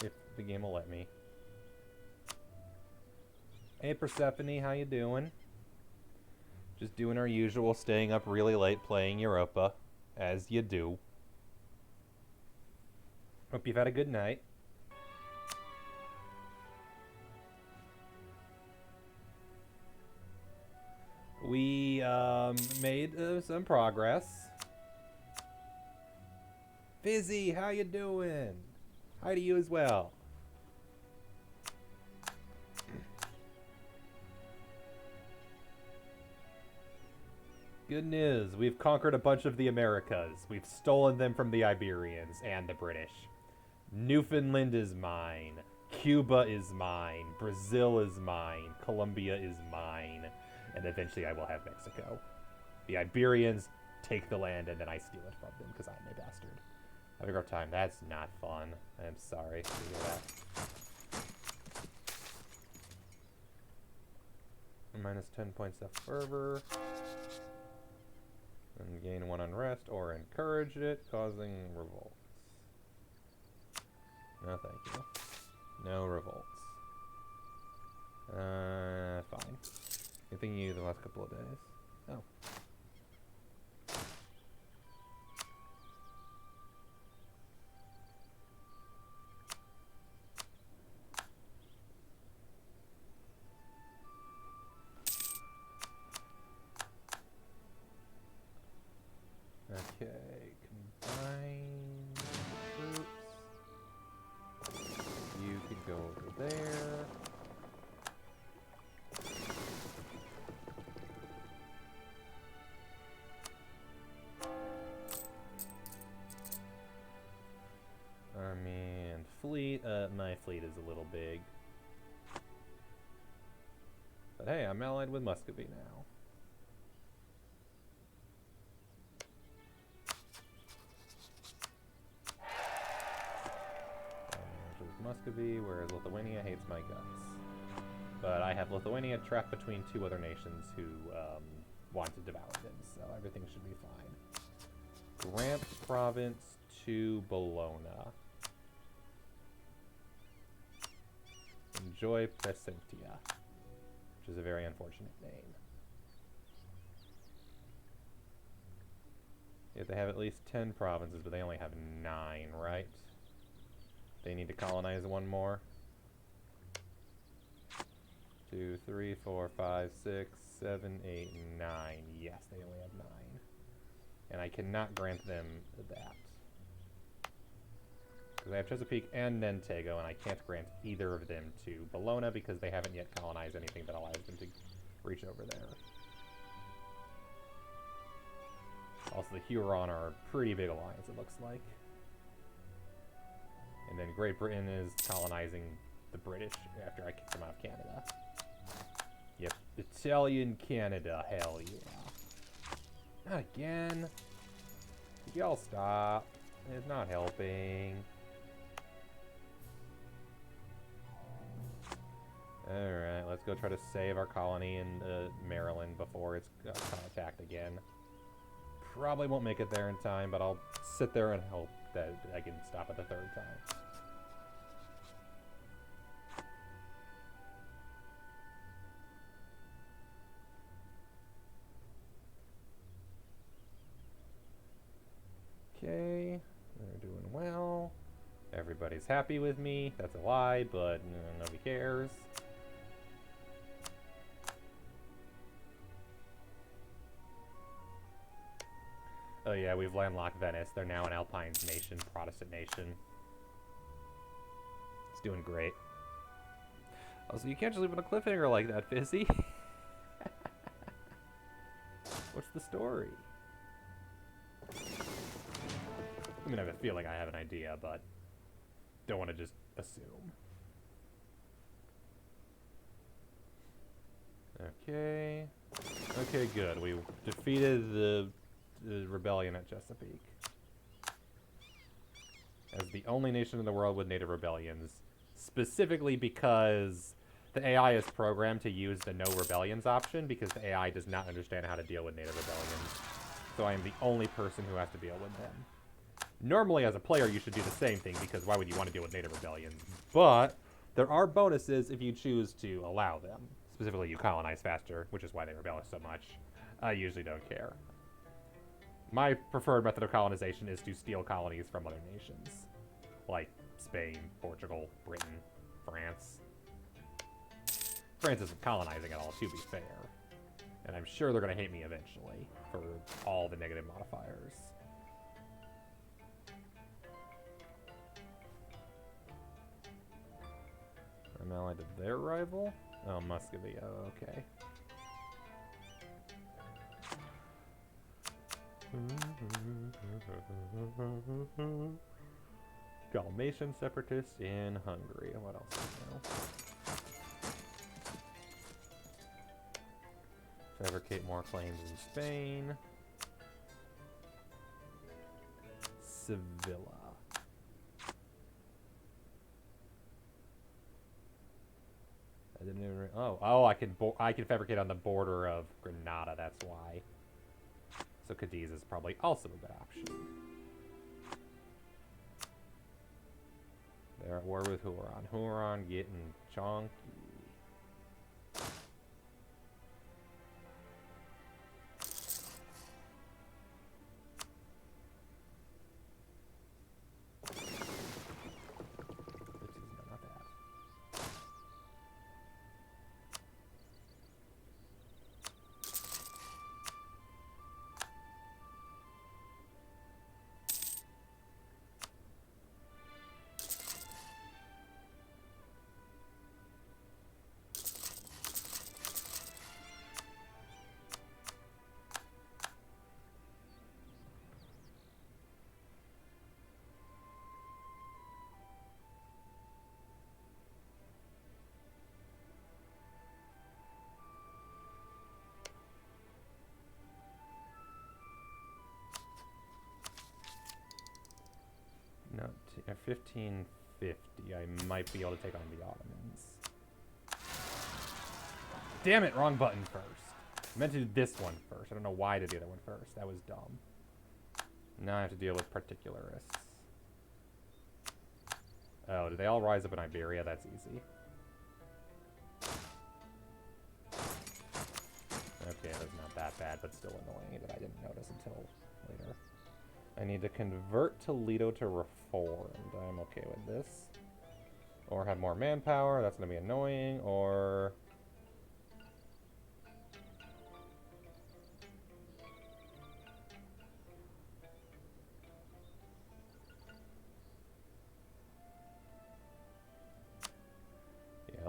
If the game will let me. Hey, Persephone, how you doing? Just doing our usual, staying up really late playing Europa, as you do. Hope you've had a good night. We made some progress. Fizzy, how you doing? Hi to you as well. Good news, we've conquered a bunch of the Americas. We've stolen them from the Iberians and the British. Newfoundland is mine. Cuba is mine. Brazil is mine. Colombia is mine. And eventually I will have Mexico. The Iberians take the land and then I steal it from them because I'm a bastard. Having a rough time. That's not fun. I'm sorry to hear that. Minus 10 points of fervor. And gain 1 unrest or encourage it, causing revolts. No, thank you. No revolts. Fine. Anything you the last couple of days? Oh. Okay, combine troops. You can go over there. Army and fleet. My fleet is a little big. But hey, I'm allied with Muscovy now. Muscovy, whereas Lithuania hates my guts. But I have Lithuania trapped between 2 other nations who want to devour them, so everything should be fine. Grant province to Bologna. Enjoy Placentia, which is a very unfortunate name. Yeah, they have at least 10 provinces, but they only have 9, right? They need to colonize 1 more. 2, 3, 4, 5, 6, 7, 8, 9. Yes, they only have 9. And I cannot grant them that. Because I have Chesapeake and Nentego, and I can't grant either of them to Bologna because they haven't yet colonized anything that allows them to reach over there. Also, the Huron are a pretty big alliance, it looks like. And then Great Britain is colonizing the British after I kicked them out of Canada. Yep, Italian Canada, hell yeah. Not again. Could y'all stop? It's not helping. Alright, let's go try to save our colony in Maryland before it's attacked again. Probably won't make it there in time, but I'll sit there and hope that I can stop it the third time. Okay, they're doing well. Everybody's happy with me. That's a lie, but nobody cares. Oh yeah, we've landlocked Venice. They're now an Alpine nation, Protestant nation. It's doing great. Also, you can't just leave it on a cliffhanger like that, Fizzy. What's the story? I mean, I have a feeling I have an idea, but don't want to just assume. Okay. Okay, good. We defeated the rebellion at Chesapeake. As the only nation in the world with native rebellions. Specifically because the AI is programmed to use the no rebellions option because the AI does not understand how to deal with native rebellions. So I am the only person who has to deal with them. Normally, as a player, you should do the same thing because why would you want to deal with native rebellions? But there are bonuses if you choose to allow them. Specifically, you colonize faster, which is why they rebel so much. I usually don't care. My preferred method of colonization is to steal colonies from other nations. Like Spain, Portugal, Britain, France. France isn't colonizing at all, to be fair. And I'm sure they're going to hate me eventually for all the negative modifiers. I'm allied to their rival? Oh, Muscovy. Oh, okay. Dalmatian separatists in Hungary. And what else do we know? Fabricate more claims in Spain. Sevilla. I didn't even. Oh! I can fabricate on the border of Granada. That's why. So Cadiz is probably also a good option. They're at war with Huron. Huron getting chonky. Not bad. No, 1550. I might be able to take on the Ottomans. Damn it, wrong button first. I meant to do this one first. I don't know why I did the other one first. That was dumb. Now I have to deal with particularists. Oh, did they all rise up in Iberia? That's easy. Okay, that's not that bad, but still annoying that I didn't notice until later. I need to convert Toledo to Reformed. I'm okay with this. Or have more manpower. That's going to be annoying. Or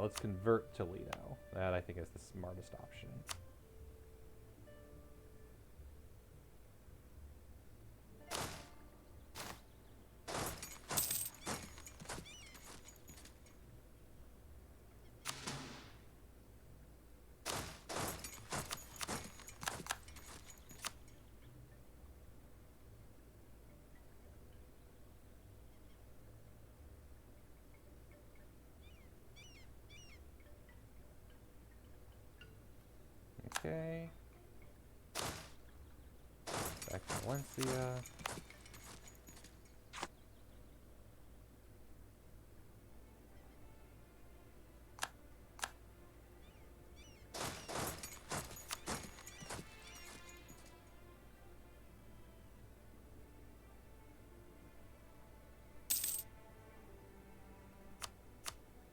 let's convert Toledo. That, I think, is the smartest option. Okay. Back to Valencia.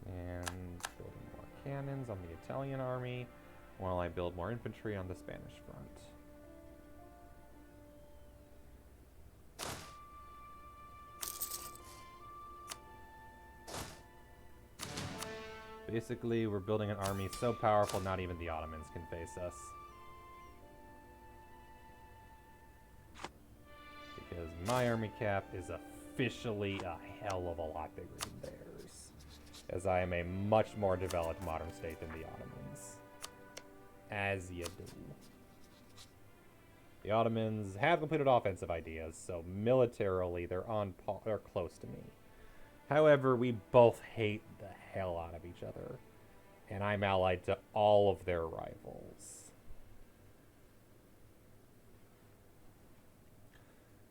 And building more cannons on the Italian army, while I build more infantry on the Spanish front. Basically, we're building an army so powerful not even the Ottomans can face us. Because my army cap is officially a hell of a lot bigger than theirs, as I am a much more developed modern state than the Ottomans. As you do. The Ottomans have completed offensive ideas, so militarily they're close to me. However, we both hate the hell out of each other, and I'm allied to all of their rivals.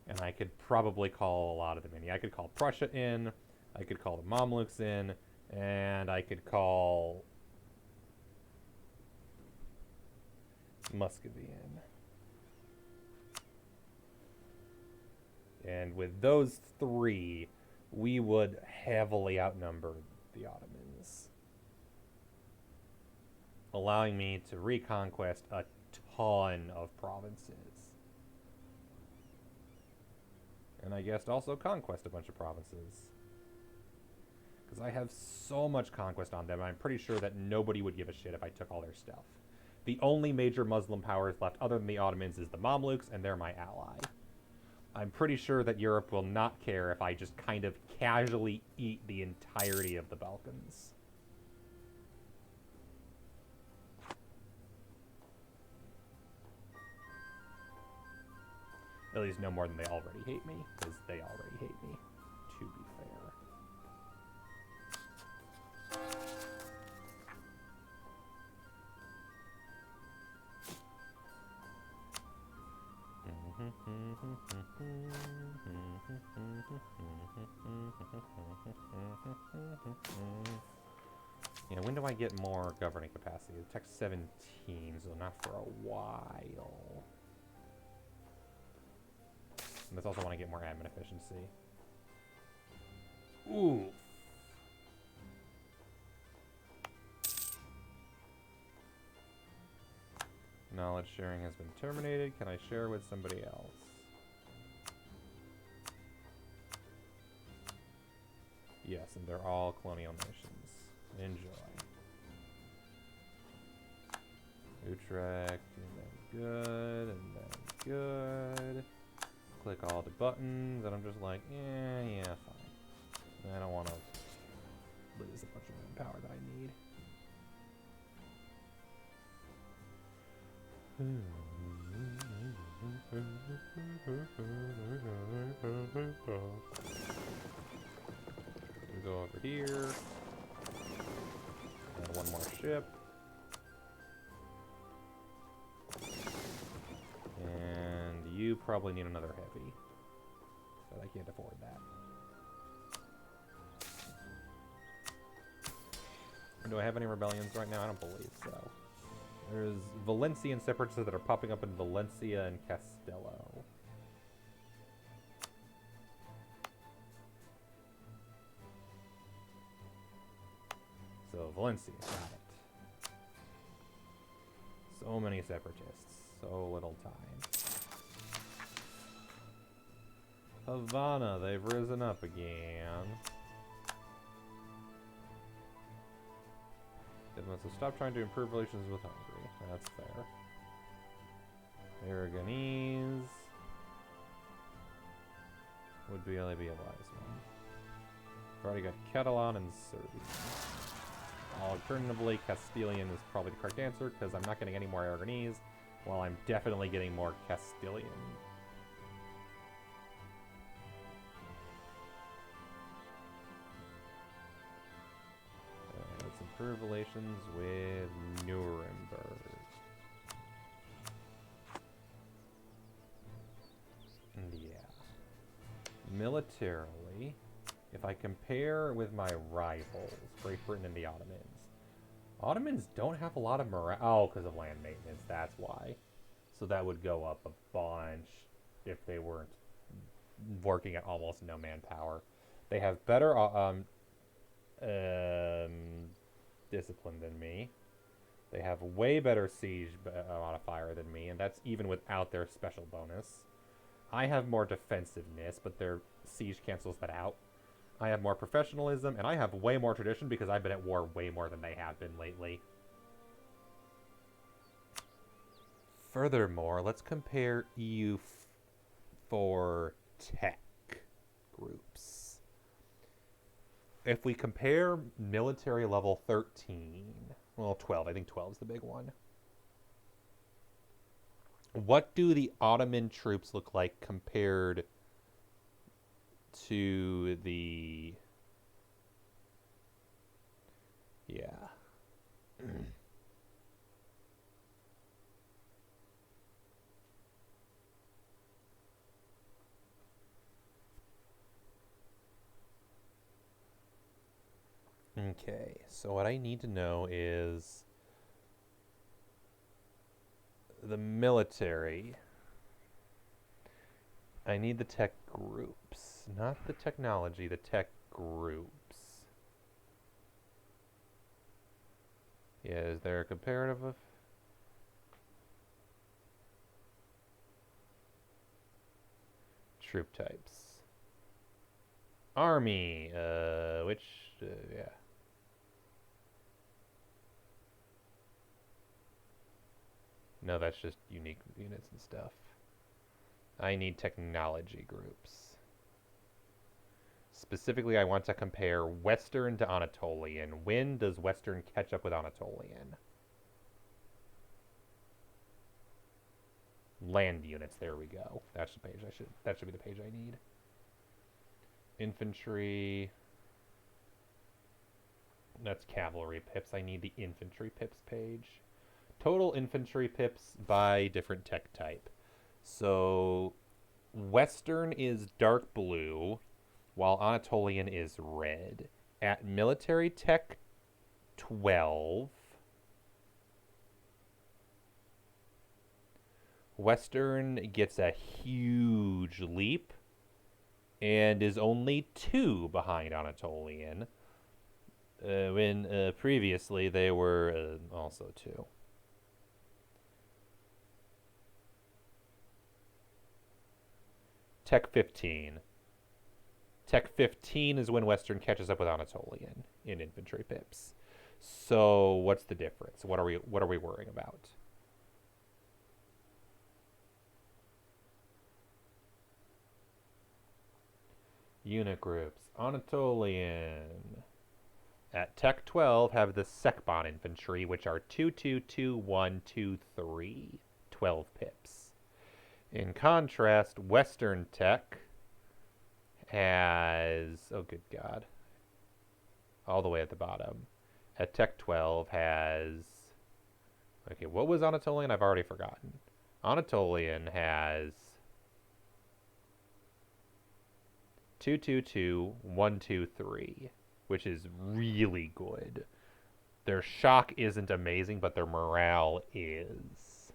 And I could probably call a lot of them in. I could call Prussia in, I could call the Mamluks in, and I could call Muscovy in. And with those three, we would heavily outnumber the Ottomans, allowing me to reconquest a ton of provinces. And I guess also conquest a bunch of provinces. Because I have so much conquest on them, I'm pretty sure that nobody would give a shit if I took all their stuff. The only major Muslim powers left other than the Ottomans is the Mamluks, and they're my ally. I'm pretty sure that Europe will not care if I just kind of casually eat the entirety of the Balkans. At least no more than they already hate me, because they already hate me, to be fair. Yeah, when do I get more governing capacity? Tech 17, so not for a while. And that's also when I get more admin efficiency. Ooh. Knowledge sharing has been terminated. Can I share with somebody else? Yes, and they're all colonial nations. Enjoy. Utrecht, and then good, and then good. Click all the buttons, and I'm just like, yeah, fine. I don't want to lose a bunch of manpower that I need. We go over here. And one more ship. And you probably need another heavy. But I can't afford that. Do I have any rebellions right now? I don't believe so. There's Valencian separatists that are popping up in Valencia and Castello. So Valencia, got it. So many separatists, so little time. Havana, they've risen up again. So stop trying to improve relations with Hungary. That's fair. Aragonese would really be a wise one. I've already got Catalan and Serbian. Alternatively, Castilian is probably the correct answer because I'm not getting any more Aragonese, while I'm definitely getting more Castilian. Let's improve relations with Nuremberg. And yeah. Militarily, if I compare with my rivals, Great Britain and the Ottomans don't have a lot of morale. Oh, because of land maintenance, that's why. So that would go up a bunch if they weren't working at almost no manpower. They have better discipline than me. They have way better siege modifier than me, and that's even without their special bonus. I have more defensiveness, but their siege cancels that out. I have more professionalism, and I have way more tradition because I've been at war way more than they have been lately. Furthermore, let's compare EU for tech groups. If we compare military level 13, well, 12, I think 12 is the big one. What do the Ottoman troops look like compared to the... Yeah. Okay, so what I need to know is the military. I need the tech groups, not the technology, the tech groups. Yeah, is there a comparative of... Troop types. Army, yeah. No, that's just unique units and stuff. I need technology groups. Specifically, I want to compare Western to Anatolian. When does Western catch up with Anatolian? Land units, there we go. That's the page that should be the page I need. Infantry. That's cavalry pips. I need the infantry pips page. Total infantry pips by different tech type. So Western is dark blue, while Anatolian is red. At military tech 12, Western gets a huge leap and is only 2 behind Anatolian, when previously they were also 2. Tech 15. Tech 15 is when Western catches up with Anatolian in infantry pips. So what's the difference? What are we worrying about? Unit groups. Anatolian at Tech 12 have the Sekban infantry, which are 2, 2, 2, 1, 2, 3. 12 pips. In contrast, Western Tech has... Oh, good God. All the way at the bottom. At Tech 12 has... Okay, what was Anatolian? I've already forgotten. Anatolian has... 2, 2, 2, 1, 2, 3, which is really good. Their shock isn't amazing, but their morale is.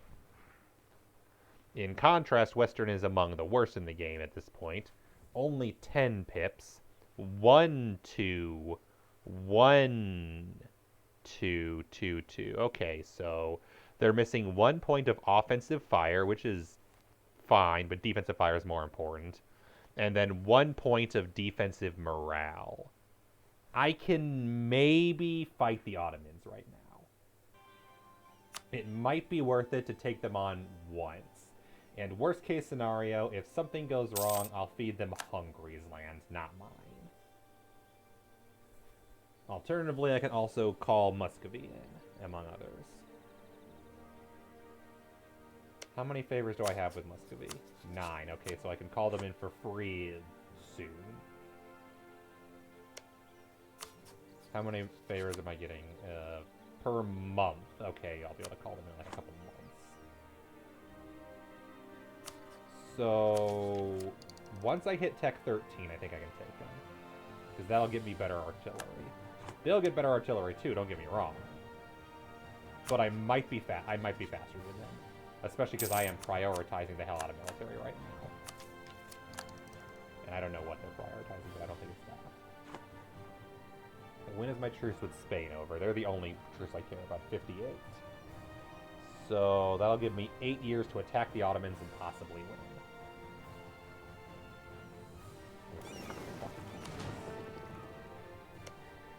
In contrast, Western is among the worst in the game at this point. Only 10 pips. 1, 2, 1, 2, 2, 2. Okay, so they're missing 1 point of offensive fire, which is fine, but defensive fire is more important. And then 1 point of defensive morale. I can maybe fight the Ottomans right now. it might be worth it to take them on once. And worst case scenario, if something goes wrong, I'll feed them Hungary's land, not mine. Alternatively, I can also call Muscovy in, among others. How many favors do I have with Muscovy? 9. Okay, so I can call them in for free soon. How many favors am I getting? Per month. Okay, I'll be able to call them in like a couple months. So, once I hit Tech 13, I think I can take them. Because that'll give me better artillery. They'll get better artillery too, don't get me wrong. But I might be faster than them. Especially because I am prioritizing the hell out of military right now. And I don't know what they're prioritizing, but I don't think it's that. When is my truce with Spain over? They're the only truce I care about, 58. So that'll give me 8 years to attack the Ottomans and possibly win.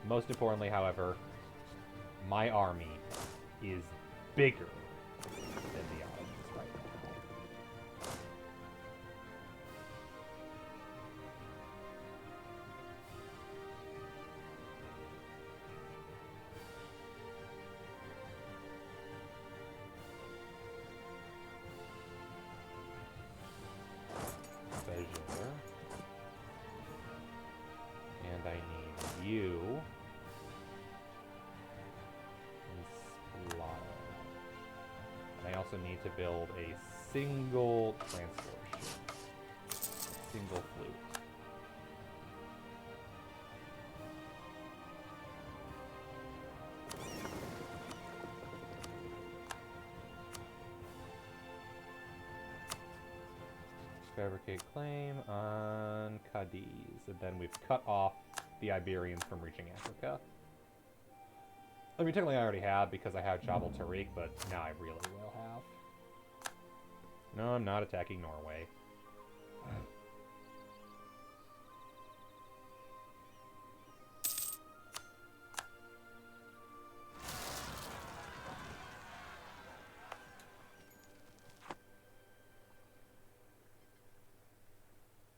Most importantly, however, my army is bigger than the Ottomans right now. Bezier. And I need you. I also need to build a single transport ship. Single fleet. Fabricate claim on Cadiz. And then we've cut off the Iberians from reaching Africa. I mean, technically I already have because I have Jabal Tariq, but now I really will have. No, I'm not attacking Norway.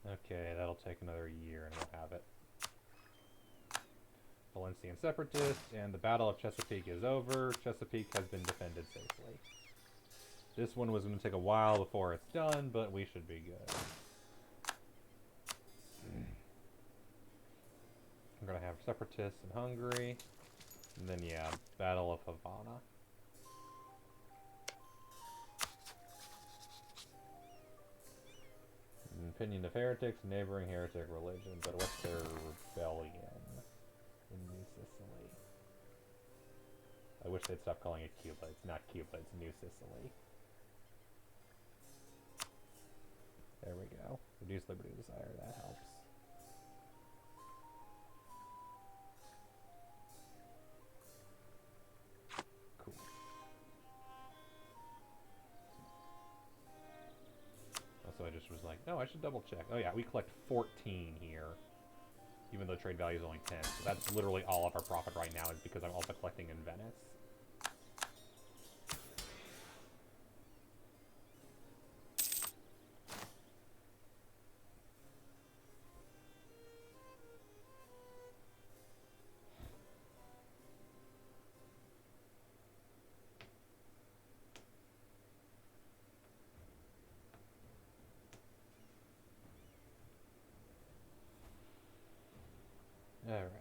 Okay, that'll take another year and we'll have it. Valencian separatists, and the Battle of Chesapeake is over. Chesapeake has been defended safely. This one was going to take a while before it's done, but we should be good. I'm going to have separatists in Hungary. And then, yeah, Battle of Havana. Opinion of heretics, neighboring heretic religion, but what's their rebellion? In New Sicily. I wish they'd stop calling it Cuba. It's not Cuba, it's New Sicily. There we go. Reduce liberty of desire, that helps. Cool. Also, I just was like, no, I should double check. Oh yeah, we collect 14 here. Even though trade value is only 10. So that's literally all of our profit right now is because I'm also collecting in Venice. Alright.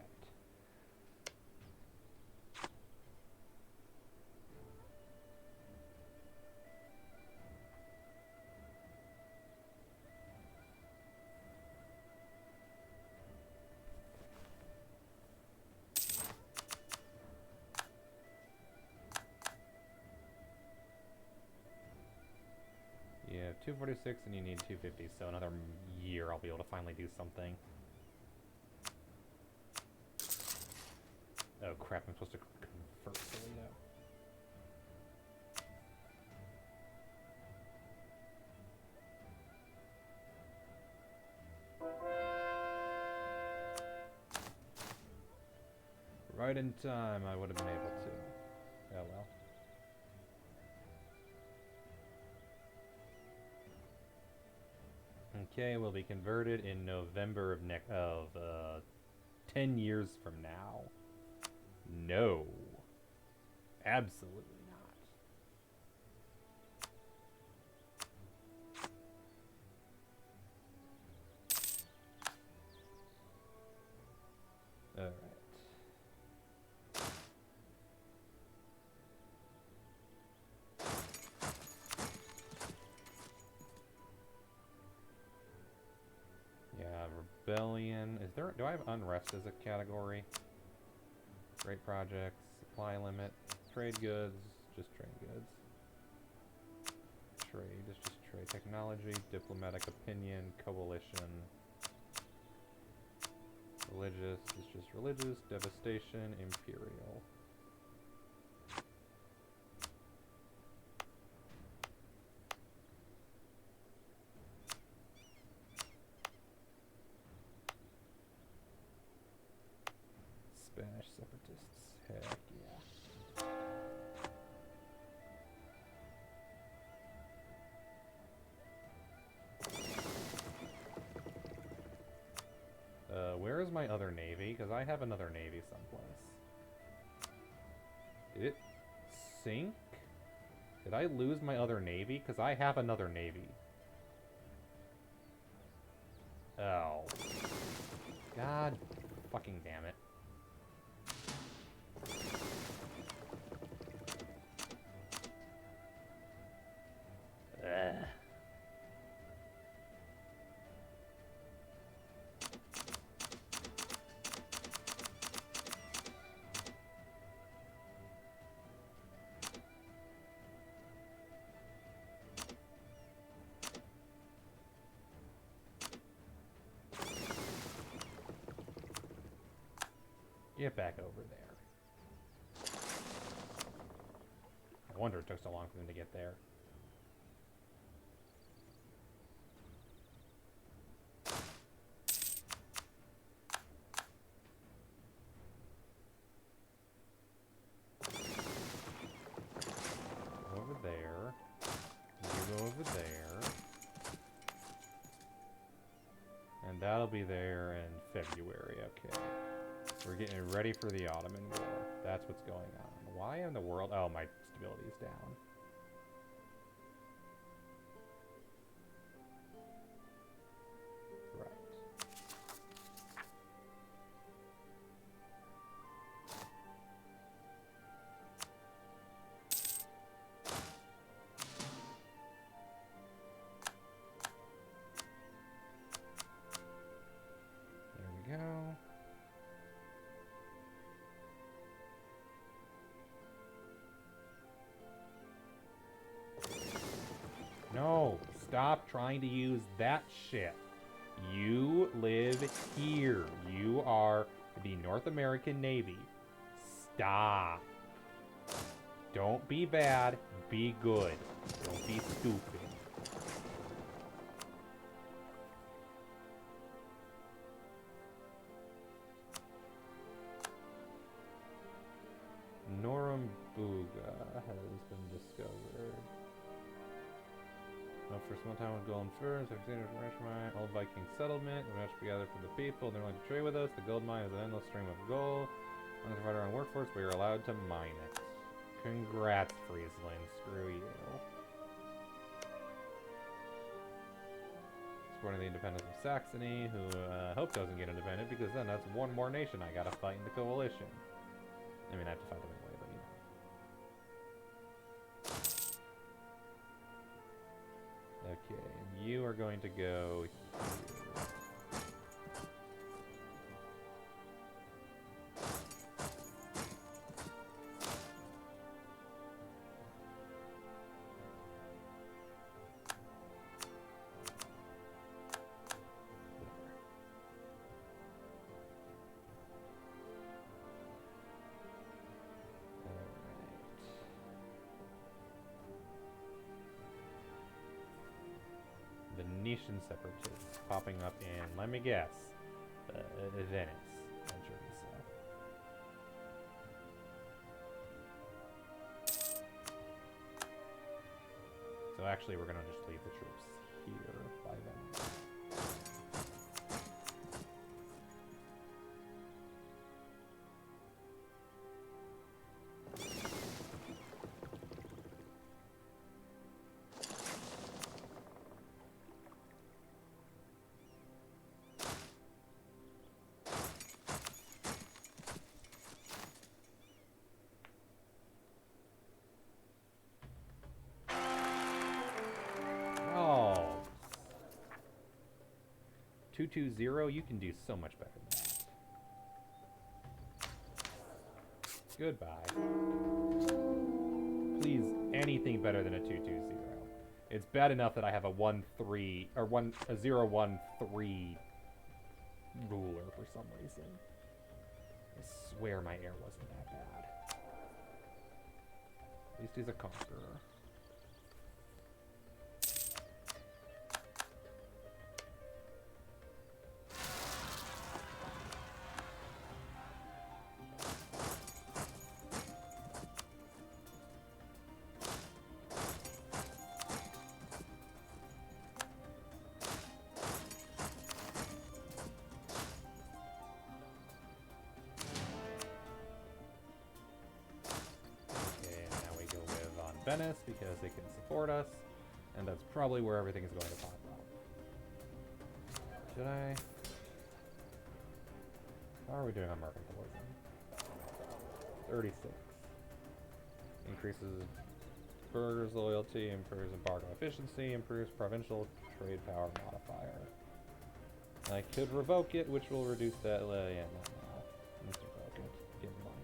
You have 246 and you need 250, so another year I'll be able to finally do something. Oh crap, I'm supposed to convert Toledo. Right in time, I would have been able to. Oh well. Okay, will be converted in November of 10 years from now. No. Absolutely not. Alright. Yeah, rebellion. Is there? Do I have unrest as a category? Great projects, supply limit, trade goods, just trade goods. Trade is just trade. Technology, diplomatic opinion, coalition. Religious is just religious, devastation, imperial. Spanish separatists, heck yeah. Where is my other navy? Because I have another navy someplace. Did it sink? Did I lose my other navy? Because I have another navy. Oh. God fucking damn it. Ugh. Get back over there. I wonder it took so long for them to get there. Over there. You go over there. And that'll be there in February, okay. We're getting ready for the Ottoman War. That's what's going on. Why in the world? Oh, my stability is down. Right. There we go. No, stop trying to use that shit. You live here. You are the North American Navy. Stop. Don't be bad, be good. Don't be stupid. Norimbuga has been discovered. Well, for some time with golden furs, I've seen a rich mine, old Viking settlement. We must be gathered for the people. They're willing to trade with us. The gold mine is an endless stream of gold. As to provide our own workforce, we are allowed to mine it. Congrats, Friesland. Screw you. Supporting the independence of Saxony, who hope doesn't get independent, because then that's one more nation I gotta fight in the coalition. I mean, I have to fight them anyway, but you know. Okay, and you are going to go here. Venetian separatists popping up in, let me guess, Venice. Entering so actually, we're gonna just leave the troops here by Venice. 220, you can do so much better than that. Goodbye. Please, anything better than a 220. It's bad enough that I have a 1-3 or a 0-1-3 ruler for some reason. I swear my air wasn't that bad. At least he's a conqueror. Venice because they can support us, and that's probably where everything is going to pop up. Should I? How are we doing on mercantilism? 36. Increases burghers' loyalty, improves embargo efficiency, improves provincial trade power modifier. I could revoke it, which will reduce that. Yeah, not now. Let's revoke it. Give money.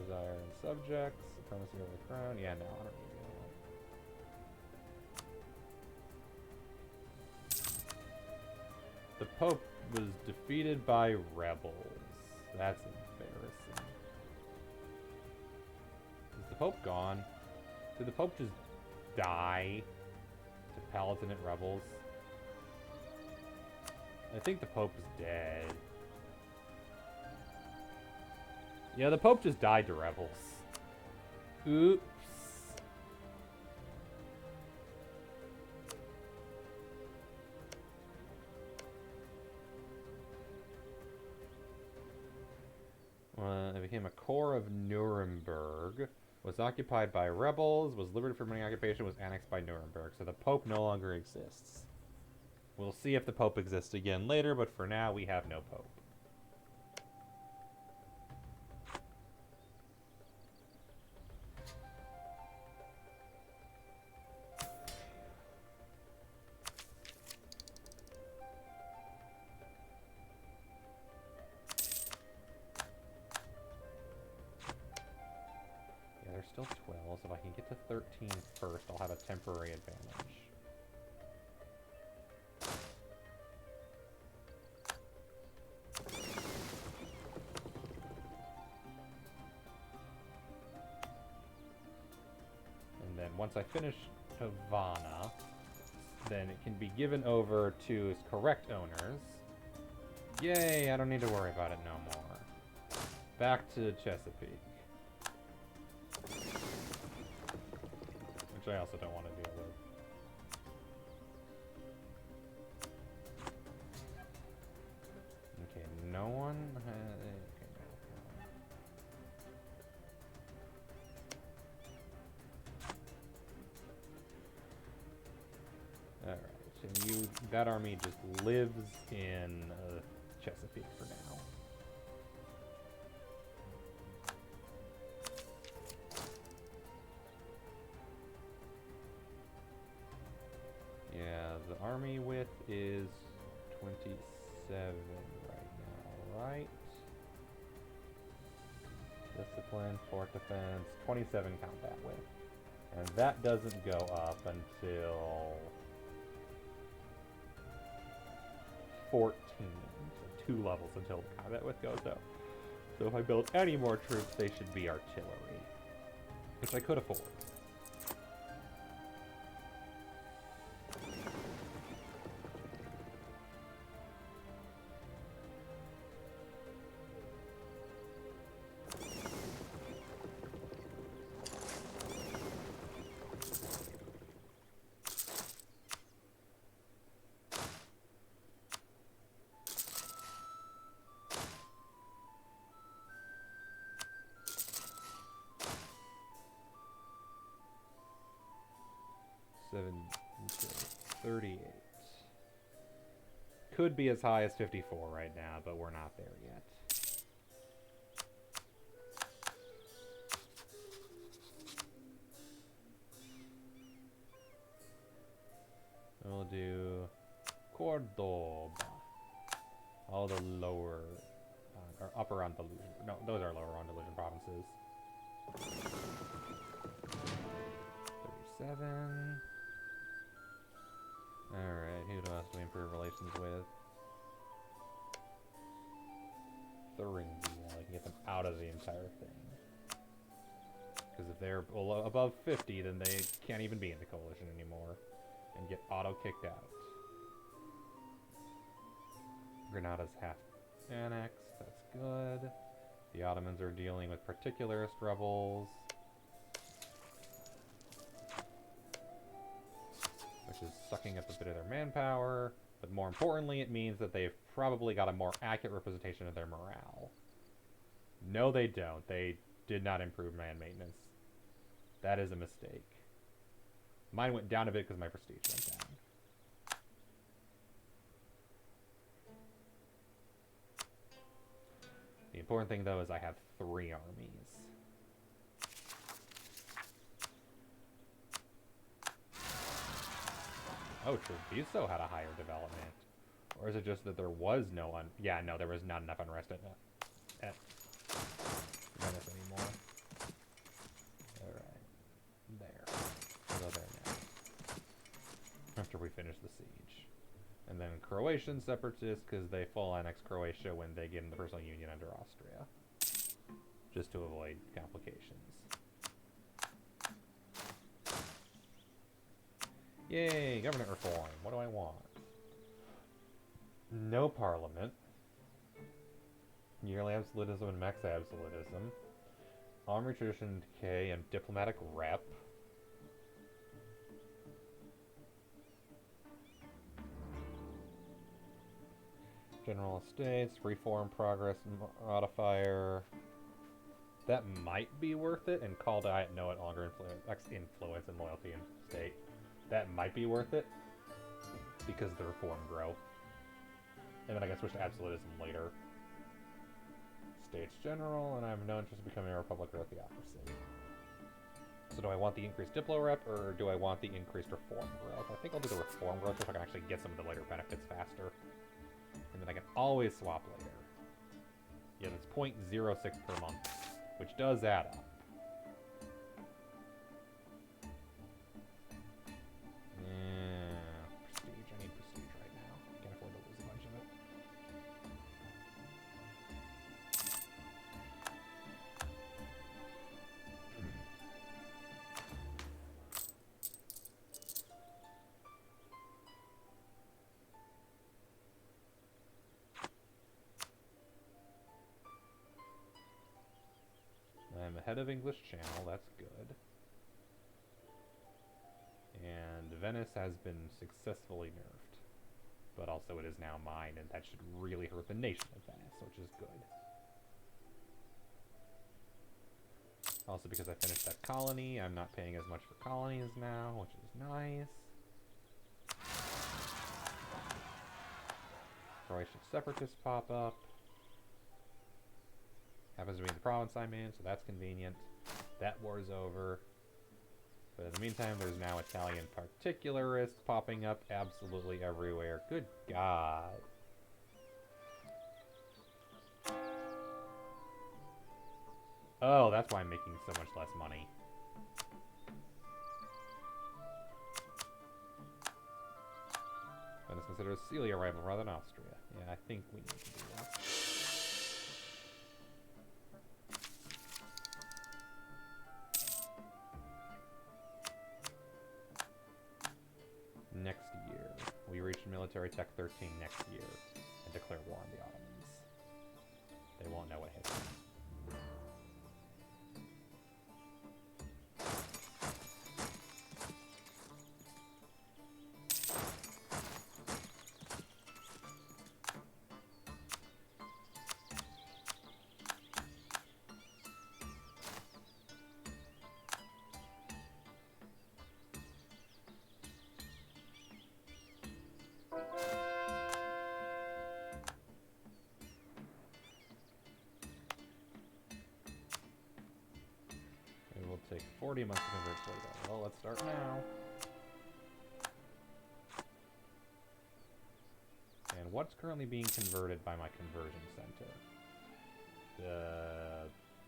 Desire and subjects, supremacy over the crown. Yeah, no, I don't need that one. The Pope was defeated by rebels. That's embarrassing. Is the Pope gone? Did the Pope just die to Palatinate rebels? I think the Pope is dead. Yeah, the Pope just died to rebels. Oops. It became a core of Nuremberg. Was occupied by rebels. Was liberated from any occupation. Was annexed by Nuremberg. So the Pope no longer exists. We'll see if the Pope exists again later, but for now we have no Pope. Still 12, so if I can get to 13 first, I'll have a temporary advantage. And then once I finish Havana, then it can be given over to its correct owners. Yay, I don't need to worry about it no more. Back to Chesapeake. Which I also don't want to deal with. Okay, no one. Okay, no. Alright, so that army just lives in Chesapeake for now. The army width is 27 right now, right? Discipline, fort defense, 27 combat width. And that doesn't go up until 14. So 2 levels until the combat width goes up. So if I build any more troops, they should be artillery. Which I could afford. Okay, 38. Could be as high as 54 right now, but we're not there yet. We'll do Cordoba. All the lower, or upper Andalusian. No, those are lower Andalusian provinces. 37. Alright, who else do we improve relations with? Thuringia. I can get them out of the entire thing. Because if they're below, above 50, then they can't even be in the coalition anymore. And get auto-kicked out. Granada's half annexed. That's good. The Ottomans are dealing with particularist rebels. Which is sucking up a bit of their manpower. But more importantly, it means that they've probably got a more accurate representation of their morale. No, they don't. They did not improve man maintenance. That is a mistake. Mine went down a bit because my prestige went down. The important thing, though, is I have 3 armies. Oh, Treviso had a higher development. Or is it just that there was no yeah, no, there was not enough unrest at Venice anymore. Alright. There. We'll go there now. After we finish the siege. And then Croatian separatists, because they full annex Croatia when they get in the personal union under Austria. Just to avoid complications. Yay, government reform. What do I want? No parliament. Yearly absolutism and max absolutism. Army tradition decay and diplomatic rep. General Estates, reform progress modifier. That might be worth it, and call diet no longer influence and loyalty in state. That might be worth it because the reform grow. And then I can switch to absolutism later. States General, and I have no interest in becoming a republic or a theocracy. So do I want the increased Diplo rep, or do I want the increased reform growth? I think I'll do the reform growth so I can actually get some of the later benefits faster. And then I can always swap later. Yeah, that's 0.06 per month, which does add up. Prestige. I need prestige right now. Can't afford to lose a bunch of it. I'm ahead of English Channel, that's good. And Venice has been successfully nerfed. But also it is now mine, and that should really hurt the nation of Venice, which is good. Also because I finished that colony, I'm not paying as much for colonies now, which is nice. Croatian separatists pop up. Happens to be in the province I'm in, so that's convenient. That war's over. But in the meantime, there's now Italian particularists popping up absolutely everywhere. Good God. Oh, that's why I'm making so much less money. Venice considers Celia a rival rather than Austria. Yeah, I think we need to do that. Next year. We reach military tech 13 next year and declare war on the Ottomans. They won't know what hit them. It will take 40 months to convert Toledo. Well, let's start now. what's currently being converted by my conversion center?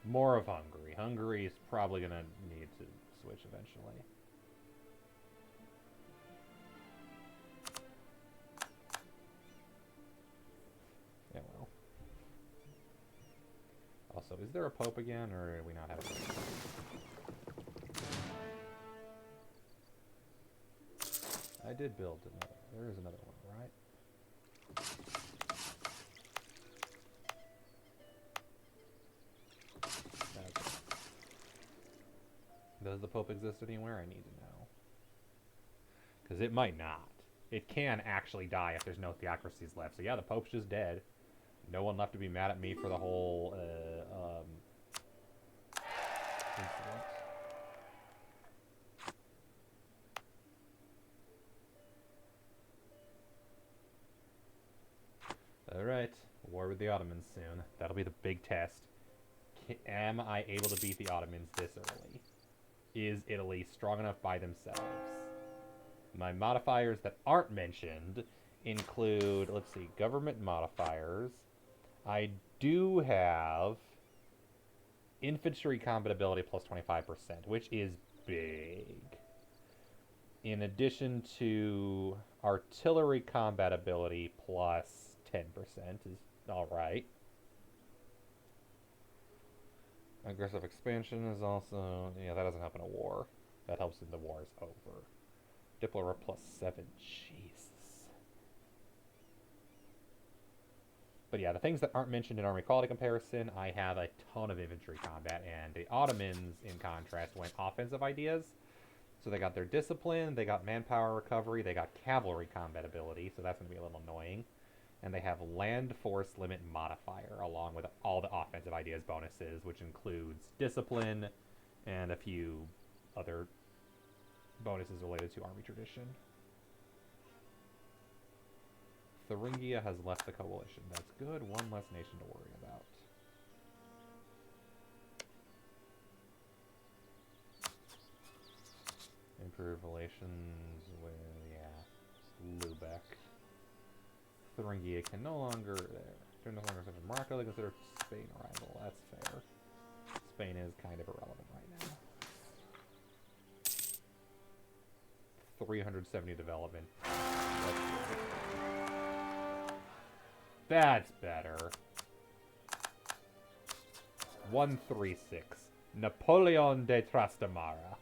More of Hungary. Hungary is probably going to need to switch eventually. Yeah, well. Also, is there a pope again, or do we not have a pope? I did build another. There is another one, right? Okay. Does the pope exist anywhere? I need to know. Because it might not. It can actually die if there's no theocracies left. So yeah, the pope's just dead. No one left to be mad at me for the whole incident. Alright, war with the Ottomans soon. That'll be the big test. Am I able to beat the Ottomans this early? Is Italy strong enough by themselves? My modifiers that aren't mentioned include, let's see, government modifiers. I do have infantry combat ability plus 25%, which is big. In addition to artillery combat ability plus 10% is alright. Aggressive expansion is also... Yeah, that doesn't help in a war. That helps when the war is over. Diplora plus 7. Jesus. But yeah, the things that aren't mentioned in army quality comparison, I have a ton of infantry combat, and the Ottomans, in contrast, went offensive ideas. So they got their discipline, they got manpower recovery, they got cavalry combat ability, so that's going to be a little annoying. And they have land force limit modifier, along with all the offensive ideas bonuses, which includes discipline and a few other bonuses related to army tradition. Thuringia has left the coalition. That's good. One less nation to worry about. Improve relations with, yeah, Lubeck. Thuringia can no longer... They're no longer considered Morocco. They consider Spain a rival. That's fair. Spain is kind of irrelevant right now. 370 development. That's better. 136. Napoleon de Trastamara.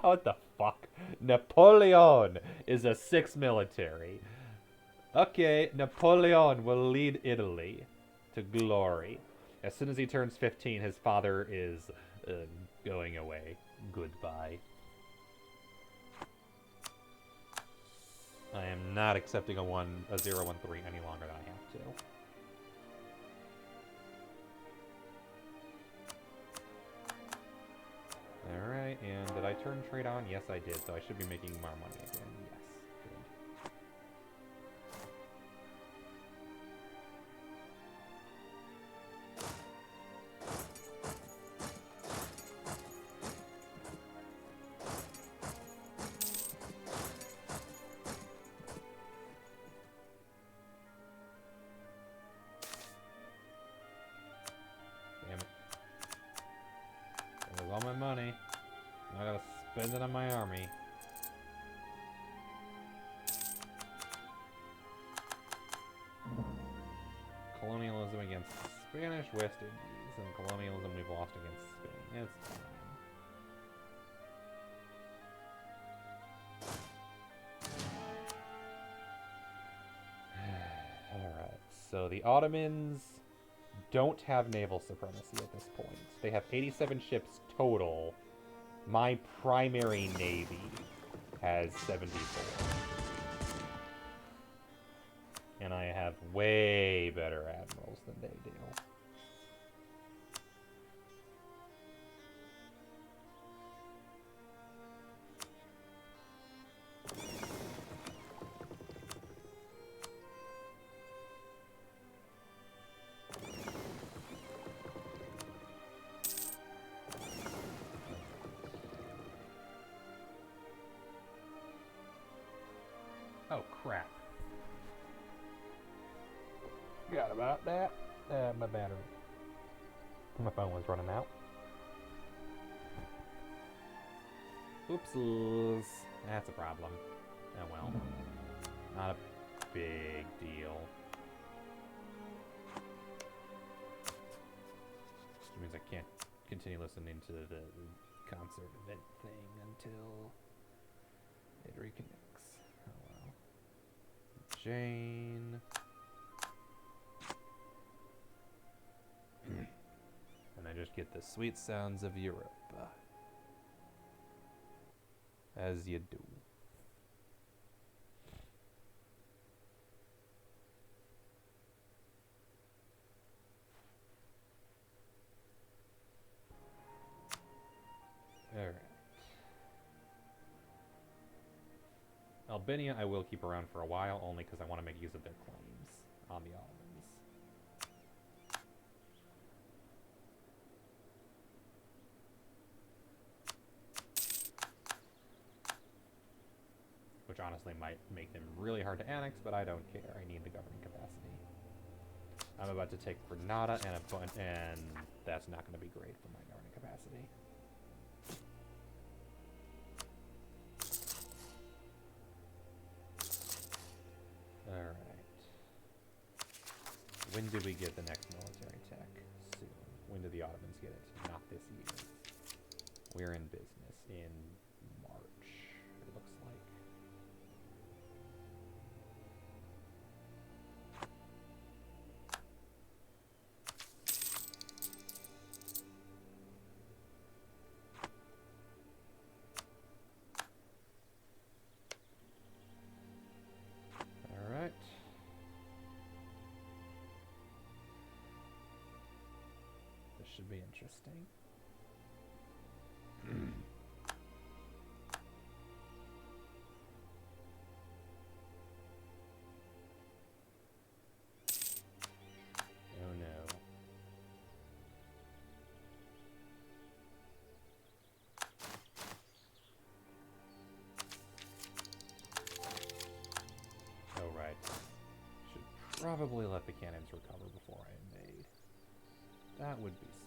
What the fuck? Napoleon is a 6 military. Okay, Napoleon will lead Italy to glory. As soon as he turns 15, his father is going away. Goodbye. I am not accepting a 013 any longer than I have to. Alright, and did I turn trade on? Yes, I did, so I should be making more money again. Yes, good. Damn it. There's all my money. Now I gotta spend it on my army. Colonialism against Spanish West Indies, and colonialism we've lost against Spain. It's fine. Alright, so the Ottomans don't have naval supremacy at this point. They have 87 ships total. My primary navy has 74. And I have way better admirals than they do. Oh, crap. Forgot about that. My battery. My phone was running out. Oopsies. That's a problem. Oh well. Not a big deal. Which means I can't continue listening to the concert event thing until it reconnects. Oh well. Jane. And I just get the sweet sounds of Europe. As you do. Alright. Albania I will keep around for a while, only because I want to make use of their claims on the Ottomans. Which honestly might make them really hard to annex, but I don't care. I need the governing capacity. I'm about to take Granada, and that's not going to be great for my governing capacity. Alright. When do we get the next military tech? Soon. When do the Ottomans get it? Not this year. We're in business in March, it looks like. Alright. This should be interesting. Oh no. Oh right. Should probably let the cannons recover before I invade. That would be smart.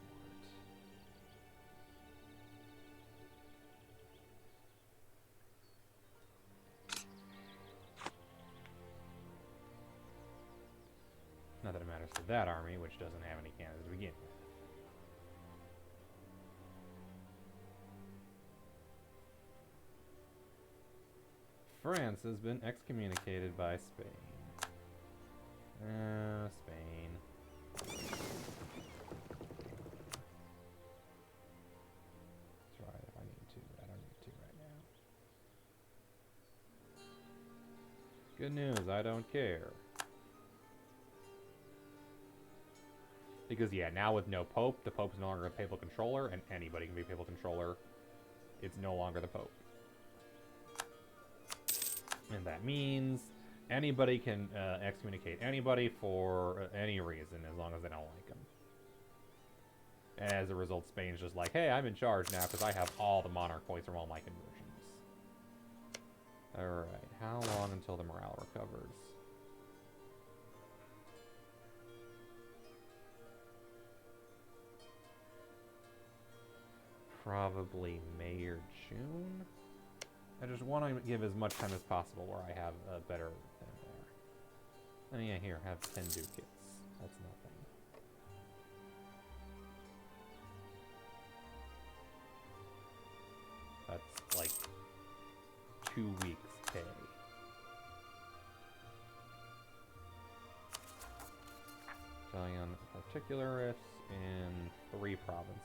Not that it matters to that army, which doesn't have any cannons to begin with. France has been excommunicated by Spain. Spain. That's right, if I need to. I don't need to right now. Good news, I don't care. Because, yeah, now with no Pope, the Pope's no longer a papal controller, and anybody can be a papal controller. It's no longer the Pope. And that means anybody can excommunicate anybody for any reason, as long as they don't like them. As a result, Spain's just like, hey, I'm in charge now, because I have all the monarch points from all my conversions. Alright, how long until the morale recovers? Probably May or June. I just want to give as much time as possible where I have a better thing there. Oh yeah, here, have 10 ducats. That's nothing. That's like 2 weeks pay. Italian particularists in 3 provinces.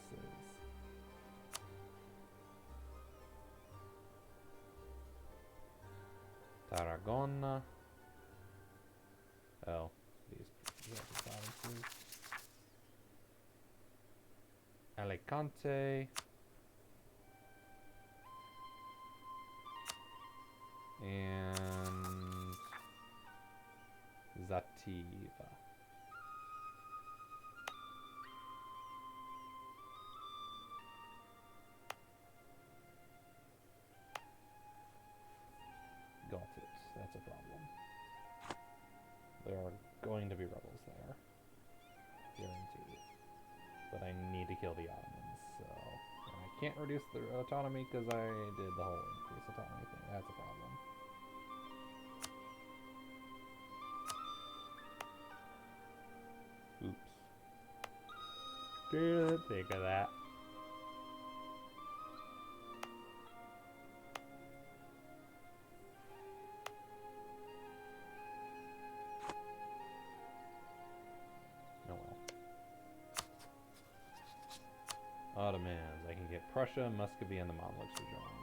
Tarragona. Oh, these provinces. Alicante. And Zativa. Got it. That's a problem. There are going to be rebels there. Guaranteed. But I need to kill the Ottomans, so... And I can't reduce their autonomy because I did the whole increase autonomy thing. That's a problem. Oops. Didn't think of that. Oh well. Ottomans. I can get Prussia, Muscovy, and the Mamluks to join.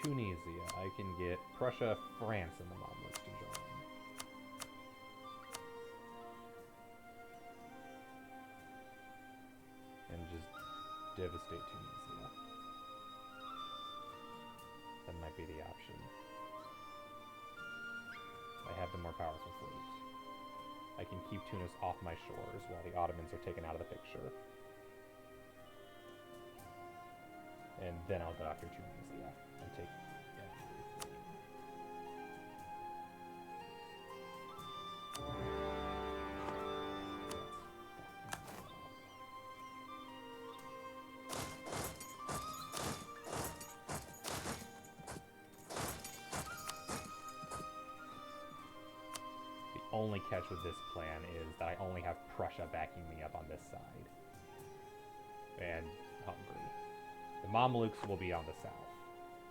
Tunisia. I can get Prussia, France, and the Mamluks to join. And just devastate Tunisia. That might be the option. I have the more powerful fleet. I can keep Tunis off my shores while the Ottomans are taken out of the picture. And then I'll go after Tunisia and take everything. The only catch with this plan is that I only have Prussia backing me up on this side. And Hungary. The Mamluks will be on the south.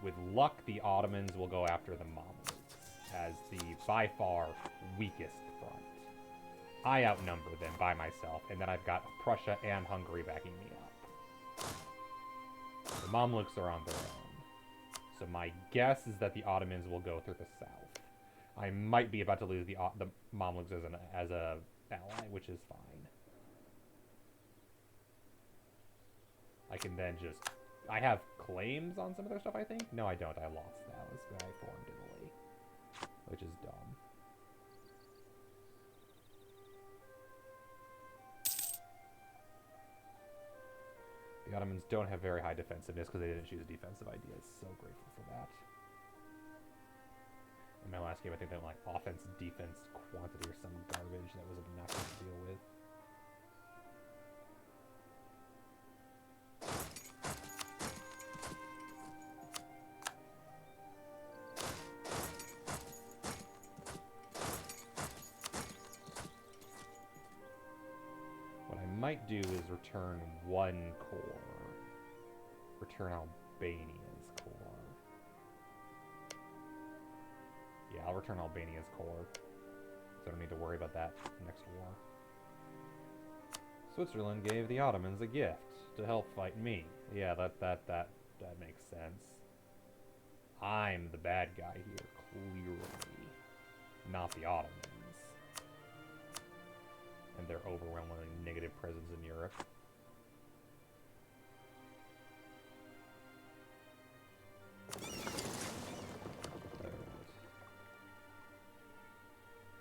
With luck, the Ottomans will go after the Mamluks as the, by far, weakest front. I outnumber them by myself, and then I've got Prussia and Hungary backing me up. The Mamluks are on their own. So my guess is that the Ottomans will go through the south. I might be about to lose the Mamluks as a ally, which is fine. I can then just... I have claims on some of their stuff, I think? No, I don't. I lost that. I formed Italy. Which is dumb. The Ottomans don't have very high defensiveness because they didn't choose defensive ideas. So grateful for that. In my last game, I think they went like offense, defense, quantity, or some garbage that was obnoxious to deal with. Might do is return one core. Return Albania's core. Yeah, I'll return Albania's core. So I don't need to worry about that next war. Switzerland gave the Ottomans a gift to help fight me. Yeah, that makes sense. I'm the bad guy here, clearly. Not the Ottomans. And their overwhelmingly negative presence in Europe.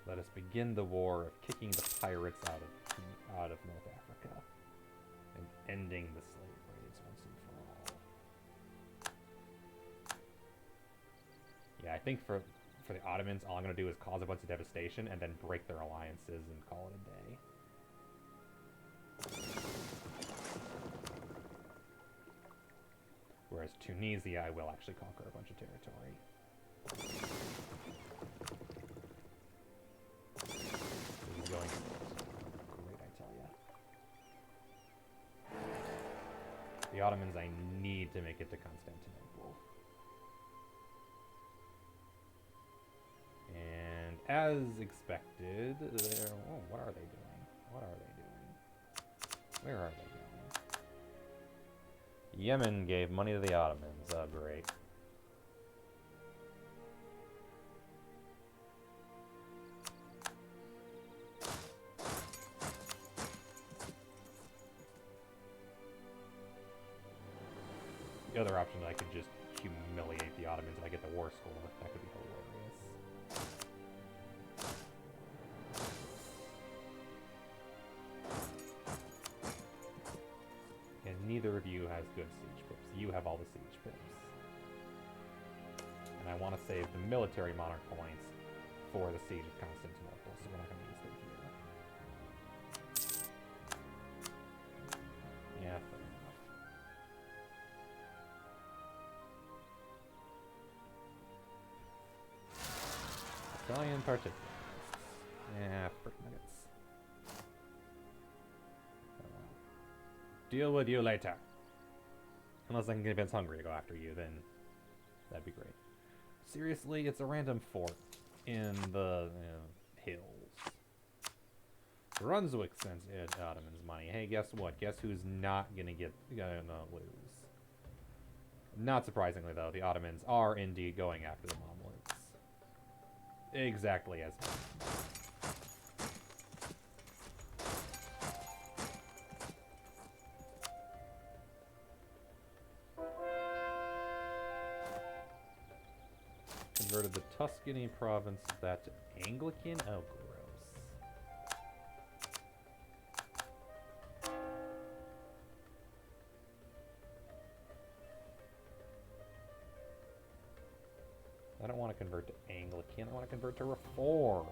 Let us begin the war of kicking the pirates out of North Africa and ending the slave raids once and for all. Yeah, I think for the Ottomans, all I'm going to do is cause a bunch of devastation and then break their alliances and call it a day. Whereas Tunisia, I will actually conquer a bunch of territory. This is going great, I tell ya. The Ottomans, I need to make it to Constantinople. And as expected, oh, what are they doing? What are they doing? Where are they going? Yemen gave money to the Ottomans. Oh, great. The other option is I could just humiliate the Ottomans if I get the war score. That could be hilarious. And neither of you has good siege pips. You have all the siege pips. And I want to save the military monarch points for the siege of Constantinople, so we're not going to use in particular. Yeah, frick nuggets. Deal with you later. Unless I can convince Hungary to go after you, then that'd be great. Seriously, it's a random fort in the hills. Brunswick sends it Ottomans money. Hey, guess what? Guess who's not gonna lose? Not surprisingly, though, the Ottomans are indeed going after the Mamluks. Exactly as converted the Tuscany province of that to Anglican? Oh, gross. I don't want to convert to Anglican. I want to convert to Reformed.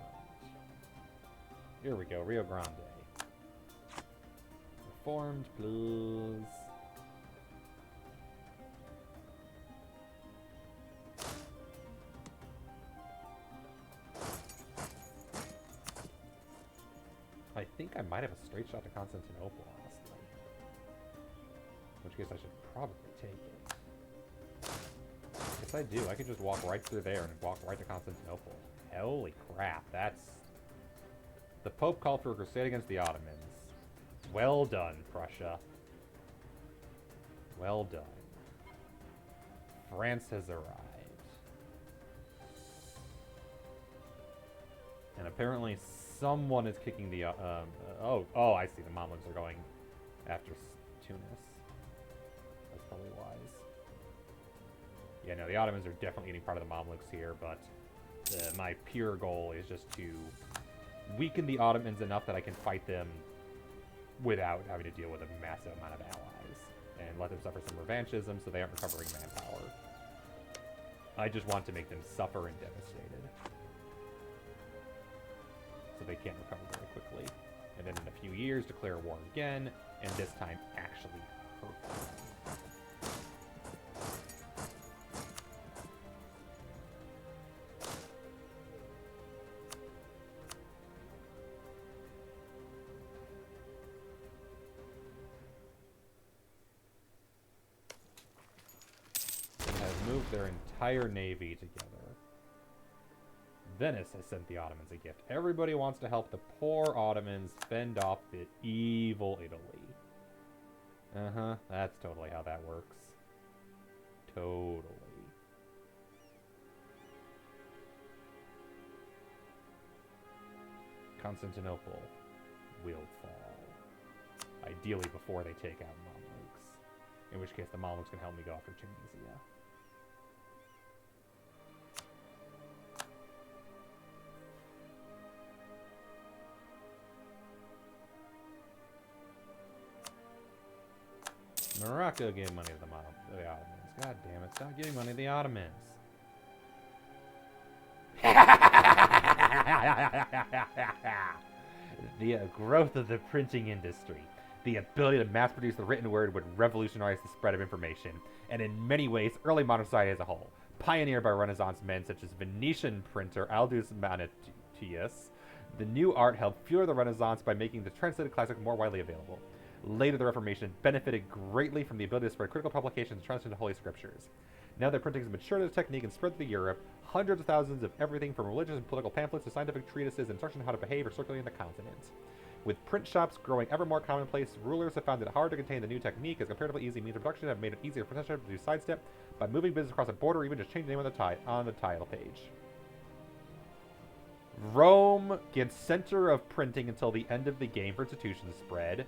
Here we go, Rio Grande. Reformed, please. I think I might have a straight shot to Constantinople, honestly. In which case I should probably take it. Yes, I do. I could just walk right through there and walk right to Constantinople. Holy crap, that's... The Pope called for a crusade against the Ottomans. Well done, Prussia. Well done. France has arrived. And apparently someone is kicking the... oh, I see. The Mamluks are going after Tunis. That's probably wise. Yeah, no, the Ottomans are definitely eating part of the Mamluks here, but my pure goal is just to weaken the Ottomans enough that I can fight them without having to deal with a massive amount of allies, and let them suffer some revanchism so they aren't recovering manpower. I just want to make them suffer and devastated, so they can't recover very quickly. And then in a few years, declare war again, and this time actually hurt them. Moved their entire navy together. Venice has sent the Ottomans a gift. Everybody wants to help the poor Ottomans fend off the evil Italy. Uh-huh, that's totally how that works. Totally. Constantinople will fall. Ideally before they take out Mamluks. In which case the Mamluks can help me go after Tunisia. Morocco gave money to the Ottomans. God damn it, stop giving money to the Ottomans. The growth of the printing industry. The ability to mass produce the written word would revolutionize the spread of information, and in many ways, early modern society as a whole. Pioneered by Renaissance men such as Venetian printer Aldus Manutius, the new art helped fuel the Renaissance by making the translated classic more widely available. Later, the Reformation benefited greatly from the ability to spread critical publications and translate into Holy Scriptures. Now that printing has matured as a technique and spread through Europe, hundreds of thousands of everything from religious and political pamphlets to scientific treatises and instruction on how to behave are circulating the continent. With print shops growing ever more commonplace, rulers have found it hard to contain the new technique, as comparatively easy means of production have made it easier for potential to sidestep by moving business across a border or even just changing the name on the title page. Rome gets center of printing until the end of the game for institutions spread.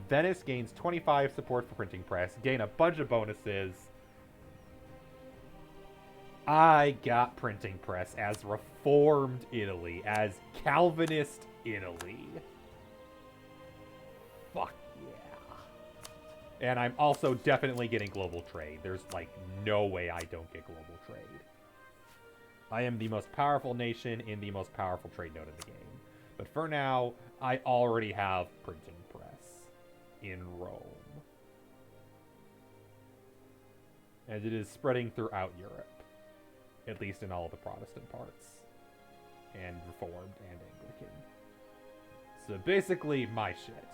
Venice gains 25 support for printing press, gain a bunch of bonuses. I got printing press as Reformed Italy, as Calvinist Italy. Fuck yeah. And I'm also definitely getting global trade. There's like no way I don't get global trade. I am the most powerful nation in the most powerful trade node of the game. But for now, I already have printing press in Rome. And it is spreading throughout Europe. At least in all of the Protestant parts. and Reformed and Anglican. So basically my shit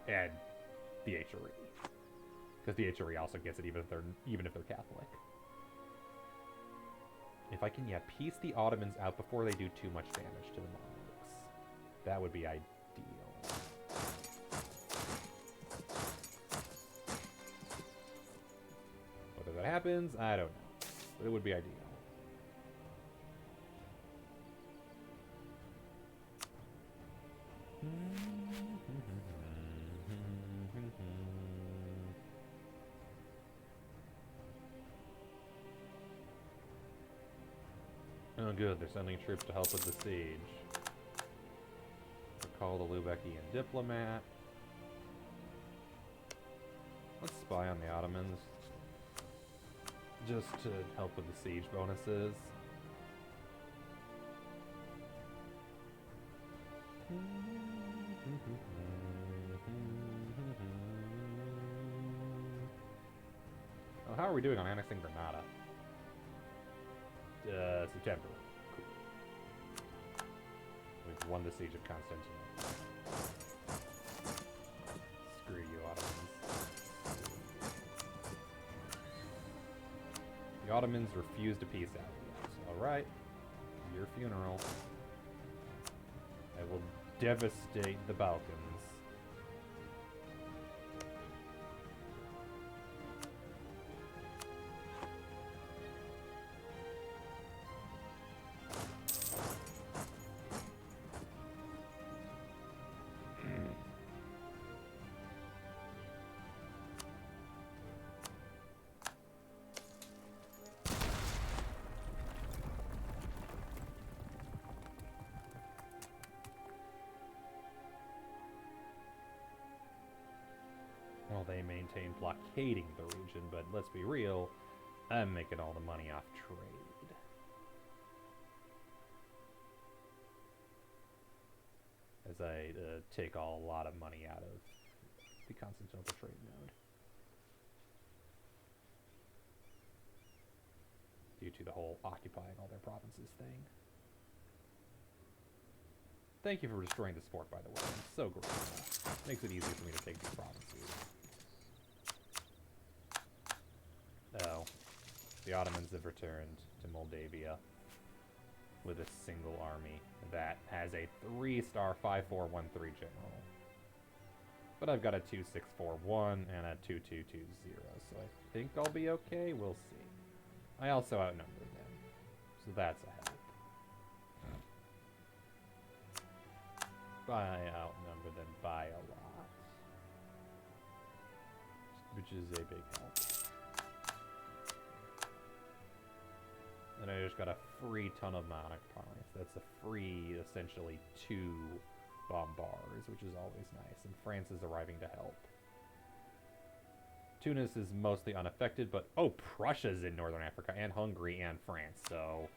and the HRE. Because the HRE also gets it even if they're Catholic. If I can, piece the Ottomans out before they do too much damage to the Mamluks. That would be ideal. Whether that happens, I don't know. But it would be ideal. Oh good, they're sending troops to help with the siege. Recall the Lubeckian diplomat. Let's spy on the Ottomans. Just to help with the siege bonuses. Oh, how are we doing on annexing Granada? September. Cool. We've won the siege of Constantinople. Screw you, Ottomans. The Ottomans refuse to peace out with us. Alright. Your funeral. I will devastate the Balkans. Well, they maintain blockading the region, but let's be real, I'm making all the money off trade. As I take a lot of money out of the Constantinople trade node. Due to the whole occupying all their provinces thing. Thank you for destroying this fort, by the way. I'm so grateful. Makes it easier for me to take these provinces. Oh. The Ottomans have returned to Moldavia with a single army that has a 3-star 5413 general. But I've got a 2641 and a 2220, so I think I'll be okay. We'll see. I also outnumber them, so that's a help. I outnumber them by a lot, which is a big help. And I just got a free ton of monarch points. That's a free, essentially, 2 bombars, which is always nice. And France is arriving to help. Tunis is mostly unaffected, but oh, Prussia's in Northern Africa, and Hungary, and France, so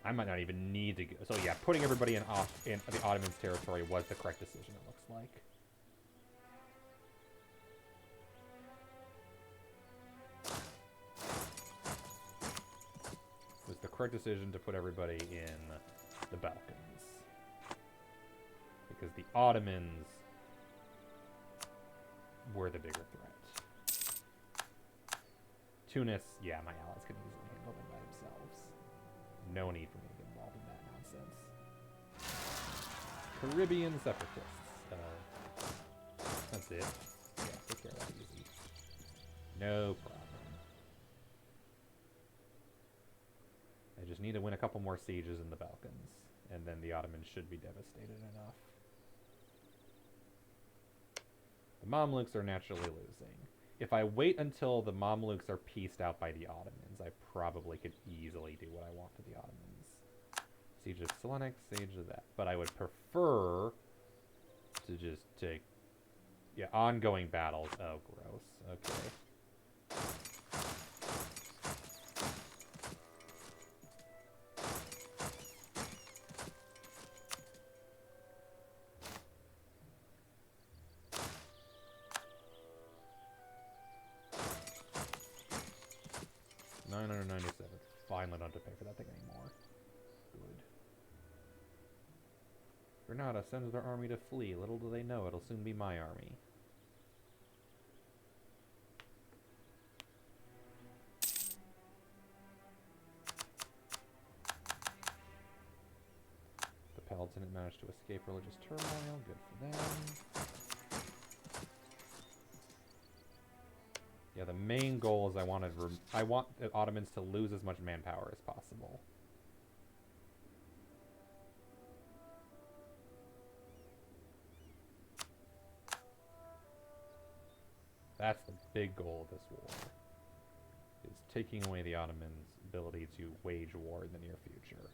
I might not even need to go. So yeah, putting everybody in the Ottomans' territory was the correct decision, it looks like. It was the correct decision to put everybody in the Balkans. Because the Ottomans were the bigger threat. Tunis, yeah, my allies can easily handle them by themselves. No need for me to get involved in that nonsense. Caribbean separatists. That's it. Yeah, take care of that easy. No problem. I just need to win a couple more sieges in the Balkans, and then the Ottomans should be devastated enough. The Mamluks are naturally losing. If I wait until the Mamluks are pieced out by the Ottomans, I probably could easily do what I want to the Ottomans. Siege of Salonik, siege of that. But I would prefer to just take... Yeah, ongoing battles. Oh, gross. Okay. $997. Finally don't have to pay for that thing anymore. Good. Granada sends their army to flee. Little do they know it'll soon be my army. The Palatinate managed to escape religious turmoil. Good for them. Yeah, the main goal is I want the Ottomans to lose as much manpower as possible. That's the big goal of this war, is taking away the Ottomans' ability to wage war in the near future.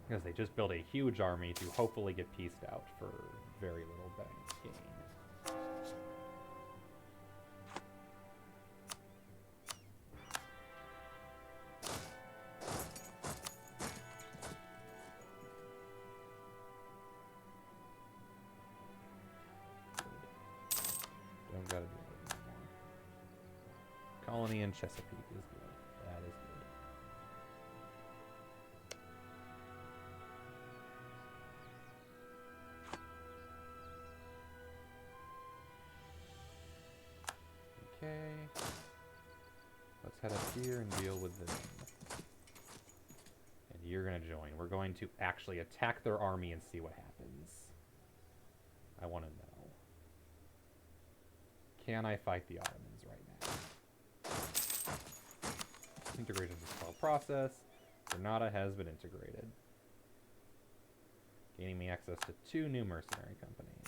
Because they just built a huge army to hopefully get pieced out for very little gain. Don't gotta do it anymore. Colony in Chesapeake is good. That is good. Okay. Let's head up here and deal with them. And you're gonna join. We're going to actually attack their army and see what happens. I want to know. Can I fight the Ottomans right now? Integration is a slow process. Granada has been integrated. Gaining me access to 2 new mercenary companies.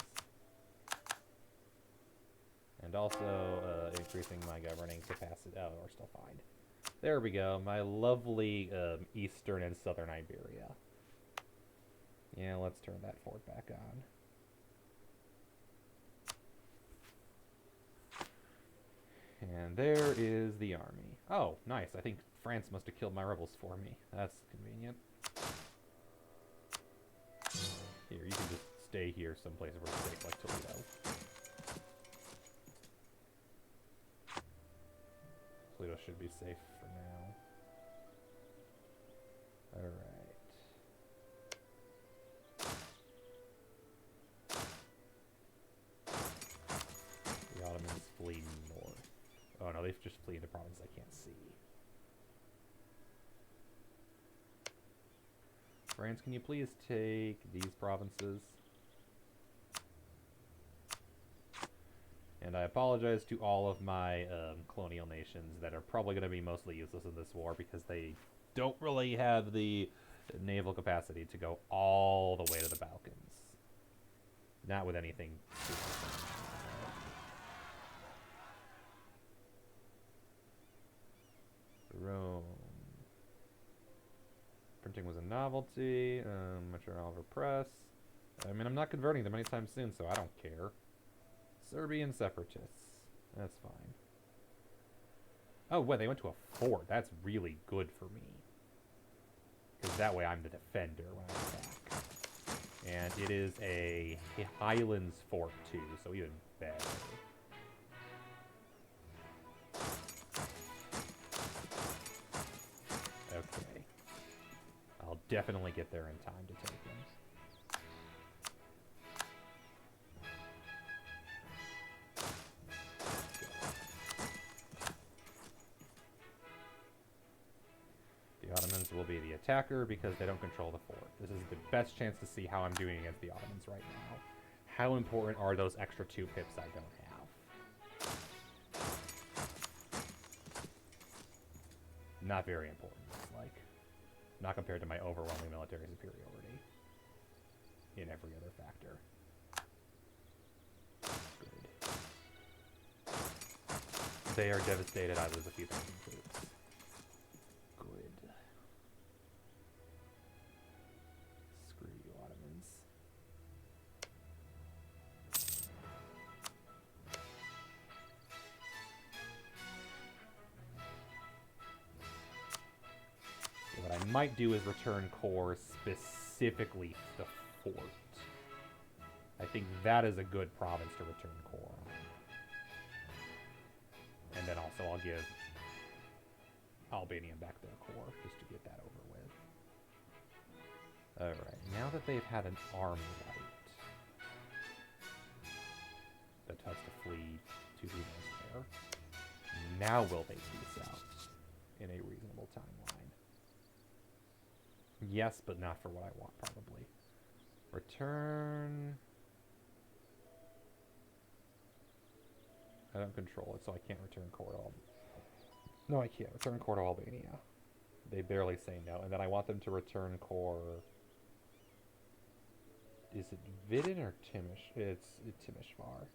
And also increasing my governing capacity. Oh, we're still fine. There we go. My lovely eastern and southern Iberia. Yeah, let's turn that fort back on. And there is the army. Oh, nice. I think France must have killed my rebels for me. That's convenient. Here, you can just stay here someplace where it's safe, like Toledo. Toledo should be safe for now. Alright. The Ottomans flee north. Oh no, they've just flee into province I can't see. France, can you please take these provinces? And I apologize to all of my colonial nations that are probably going to be mostly useless in this war because they don't really have the naval capacity to go all the way to the Balkans. Not with anything super. Rome. Printing was a novelty. Metro Oliver Press. I mean, I'm not converting them anytime soon, so I don't care. Serbian separatists. That's fine. Oh, wait, they went to a fort. That's really good for me. Because that way I'm the defender when I attack. And it is a Highlands fort, too, so even better. Okay. I'll definitely get there in time to take them. The Ottomans will be the attacker because they don't control the fort. This is the best chance to see how I'm doing against the Ottomans right now. How important are those extra 2 pips I don't have? Not very important, it's like. Not compared to my overwhelming military superiority in every other factor. Good. They are devastated. I lose a few thousand troops. Good. Screw you, Ottomans. What I might do is return core specifically the fort. I think that is a good province to return core. And then also I'll give Albania back their core just to get that over Alright, now that they've had an army out that has to flee to who knows where, now will they peace out in a reasonable timeline? Yes, but not for what I want, probably. Return... I don't control it, so I can't return core to Albania. No, I can't. Return core to Albania. They barely say no. And then I want them to return core... Is it Vidin or Timish? It's Timishvar.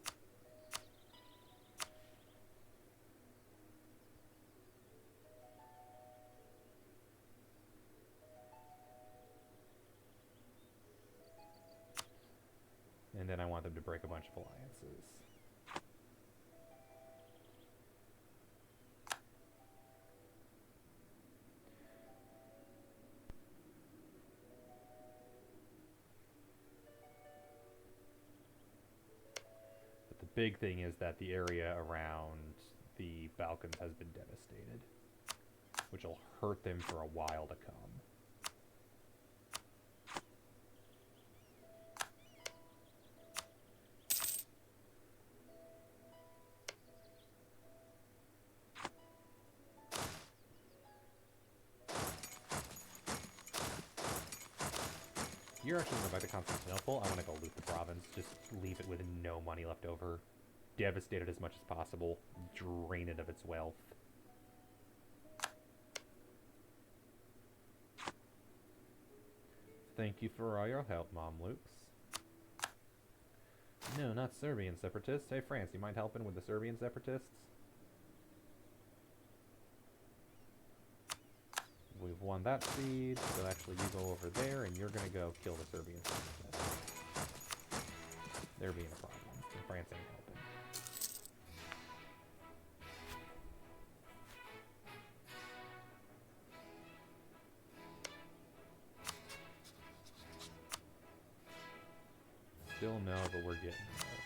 And then I want them to break a bunch of alliances. But the big thing is that the area around the Balkans has been devastated, which will hurt them for a while to come. You're actually going back to Constantinople. I want to go loot the province. Just leave it with no money left over. Devastate it as much as possible. Drain it of its wealth. Thank you for all your help, Mom Lukes. No, not Serbian separatists. Hey, France, you mind helping with the Serbian separatists? We've won that siege, so actually you go over there, and you're going to go kill the Serbian separatists. They're being a problem, and France ain't helping. Still no, but we're getting there.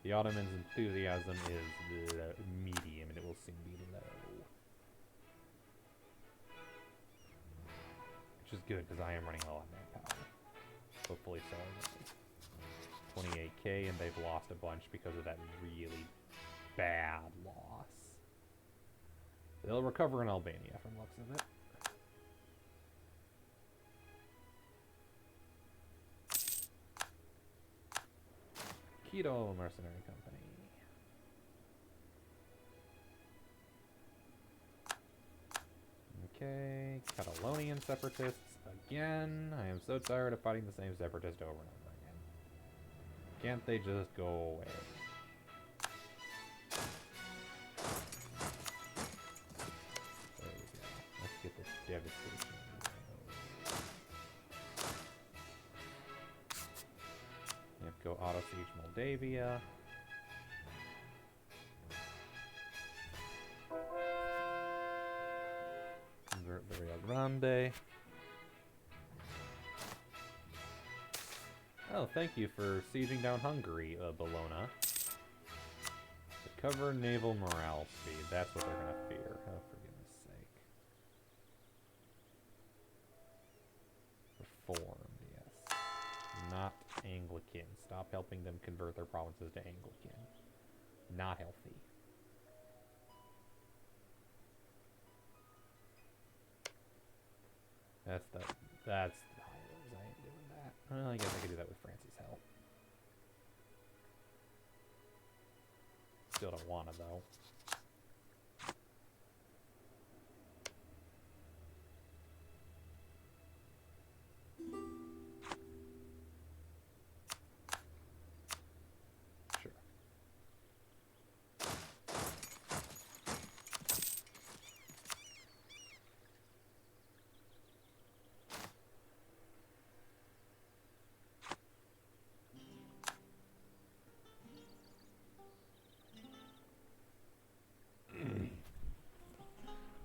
The Ottomans' enthusiasm is medium, and it will soon be low. Which is good, because I am running low on manpower. Hopefully so. 28k, and they've lost a bunch because of that really bad loss. They'll recover in Albania from looks of it. Quito Mercenary Company. Okay, Catalonian separatists again. I am so tired of fighting the same separatist over and over again. Can't they just go away? There we go. Let's get this devastation. Yep, go auto siege Moldavia. Convert the Rio Grande. Oh, thank you for sieging down Hungary, Bologna. Recover naval morale speed. That's what they're gonna fear. Oh, for goodness sake. Reformed, yes. Not Anglican. Stop helping them convert their provinces to Anglican. Not healthy. That's the highways. I ain't doing that. Well, I guess I could do that with France's help. Still don't wanna though. Sure.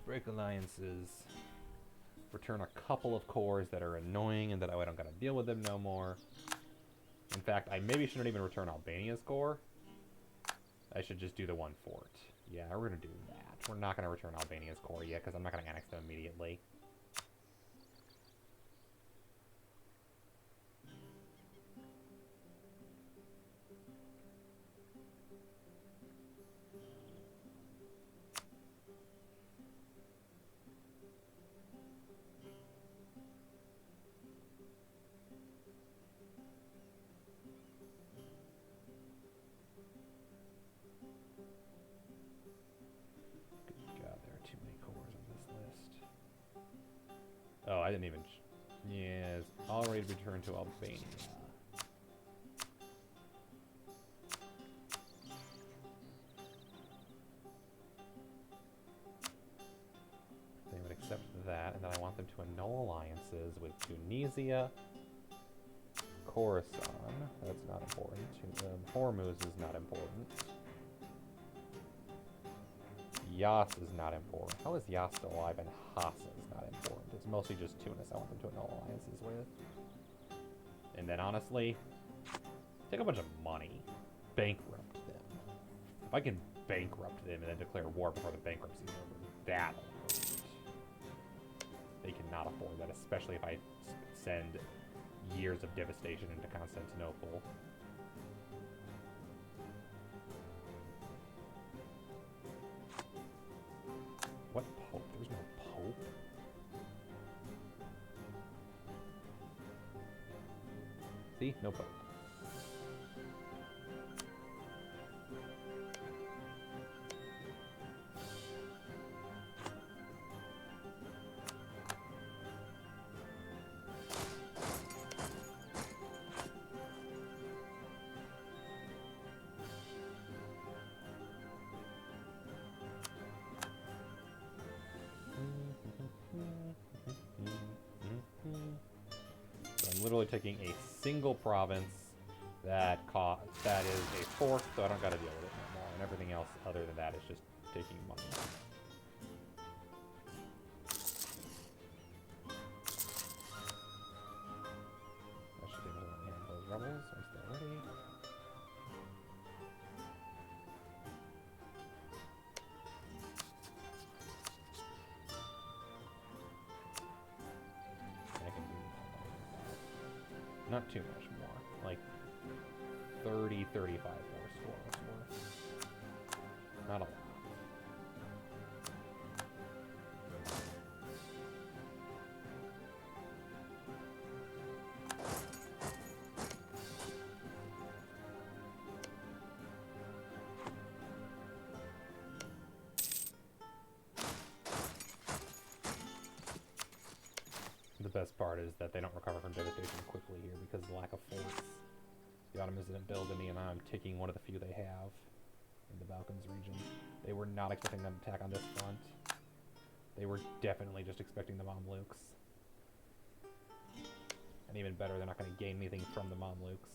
Break alliances. Return a couple of cores that are annoying and that I don't gotta deal with them no more. In fact, I maybe shouldn't even return Albania's core. I should just do the one fort. Yeah, we're gonna do that. We're not gonna return Albania's core yet because I'm not gonna annex them immediately. Oh, I didn't even... Yes, already returned to Albania. They would accept that, and then I want them to annul alliances with Tunisia, Khorasan, that's not important. Hormuz is not important. Yas is not important. How is Yas still alive and Hassa is not important? It's mostly just Tunis I want them to annul alliances with. And then honestly, take a bunch of money, bankrupt them. If I can bankrupt them and then declare war before the bankruptcy is over, that'll hurt. They cannot afford that, especially if I send years of devastation into Constantinople. What pope? There's no pope. See? No pope. Literally taking a single province that is a fork, so I don't gotta deal with it anymore. And everything else other than that is just taking money. That should be able to handle those rebels once they're ready. Not too much more, like 30, 35 horse worth. Not a lot. The best part is that they don't recover from devastation quickly here because of the lack of force. The Ottomans didn't build any, and I'm taking one of the few they have in the Balkans region. They were not expecting them to attack on this front. They were definitely just expecting the Mamluks. And even better, they're not going to gain anything from the Mamluks.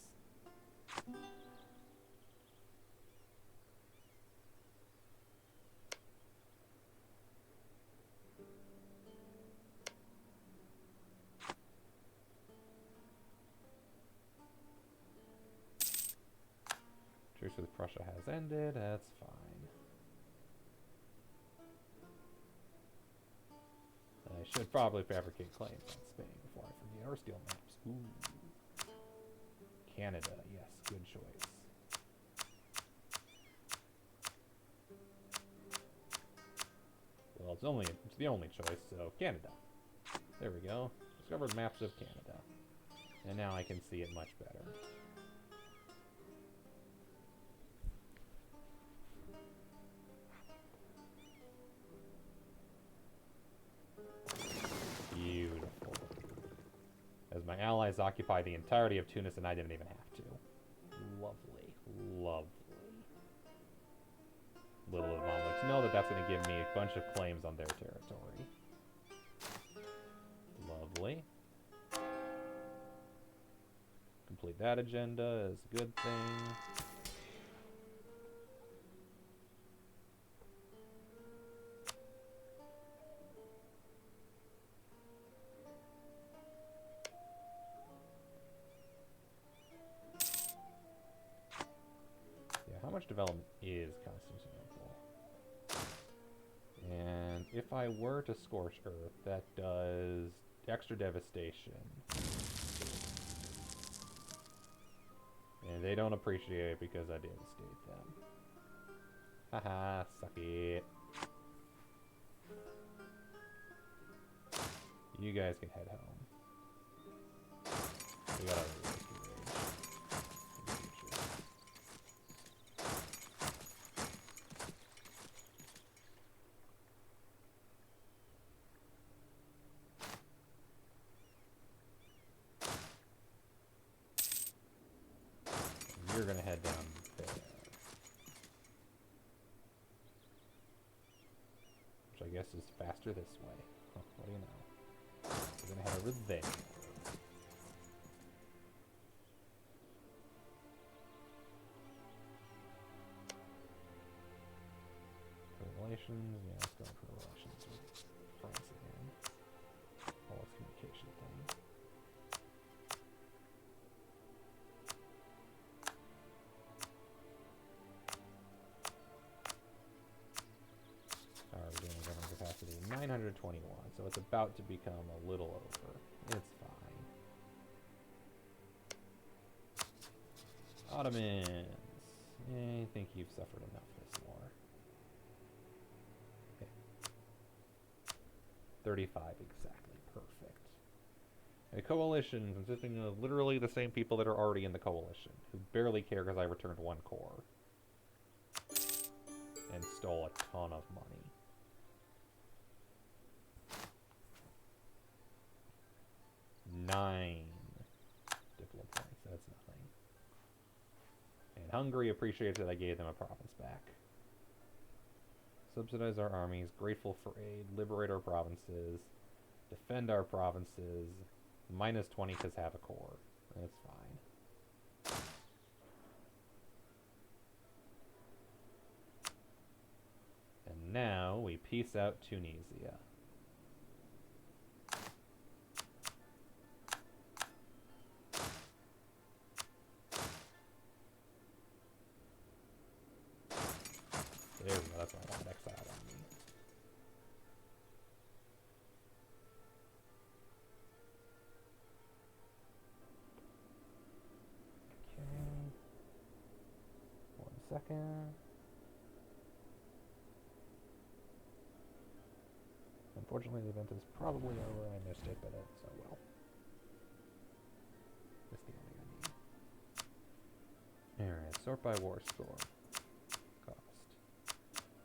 Truce with Prussia has ended, that's fine. I should probably fabricate claims on Spain before I forget, or steal maps. Ooh. Canada, yes, good choice. Well, it's the only choice, so Canada. There we go. Discovered maps of Canada. And now I can see it much better. Beautiful. As my allies occupy the entirety of Tunis and I didn't even have to. Lovely. Lovely. Little of Mamluks know that that's going to give me a bunch of claims on their territory. Lovely. Complete that agenda is a good thing. How much development is Constantinople? And if I were to scorch Earth, that does extra devastation. And they don't appreciate it because I devastate them. Haha, suck it. You guys can head home. We got other ways to rage in the future. you're gonna head down there. Which I guess is faster this way. Huh, what do you know? We're gonna head over there. Relations, yeah, let's go for relations with France again. All its communication thing. How are we doing government capacity? 921, so it's about to become a little over. It's fine. Ottomans. I think you've suffered enough this war. 35 exactly. Perfect. A coalition consisting of literally the same people that are already in the coalition, who barely care because I returned 1 core. And stole a ton of money. Nine diplo points. That's nothing. And Hungary appreciates that I gave them a province back. Subsidize our armies, grateful for aid, liberate our provinces, defend our provinces, minus 20 because have a core. That's fine. And now we peace out Tunisia. There we go, that's why I wanted exiled on me. Okay. 1 second. Unfortunately, the event is probably over. I missed it, but it's oh well. That's the only I need. Alright, sort by war score.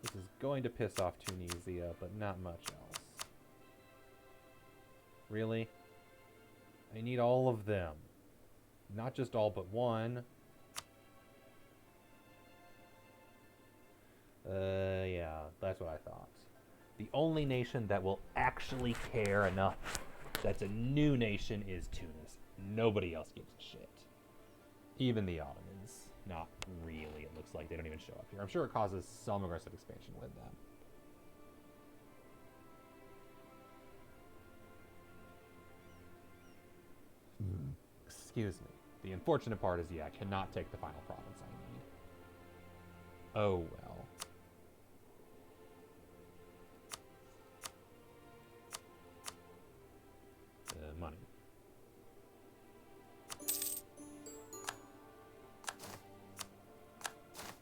This is going to piss off Tunisia, but not much else. Really? I need all of them. Not just all but one. Yeah, that's what I thought. The only nation that will actually care enough that's a new nation is Tunis. Nobody else gives a shit. Even the Ottomans. Not really, it looks like. They don't even show up here. I'm sure it causes some aggressive expansion with them. Excuse me. The unfortunate part is, yeah, I cannot take the final province I need. Oh well. Money.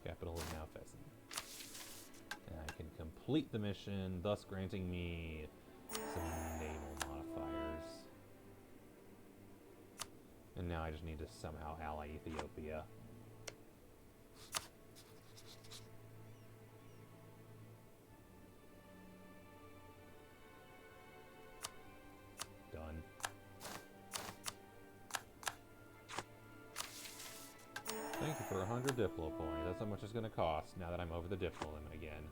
Capital is now Fezzen. And I can complete the mission, thus granting me some naval modifiers. And now I just need to somehow ally Ethiopia. Done. Thank you for 100 diplo points. That's how much it's going to cost now that I'm over the diplo limit again.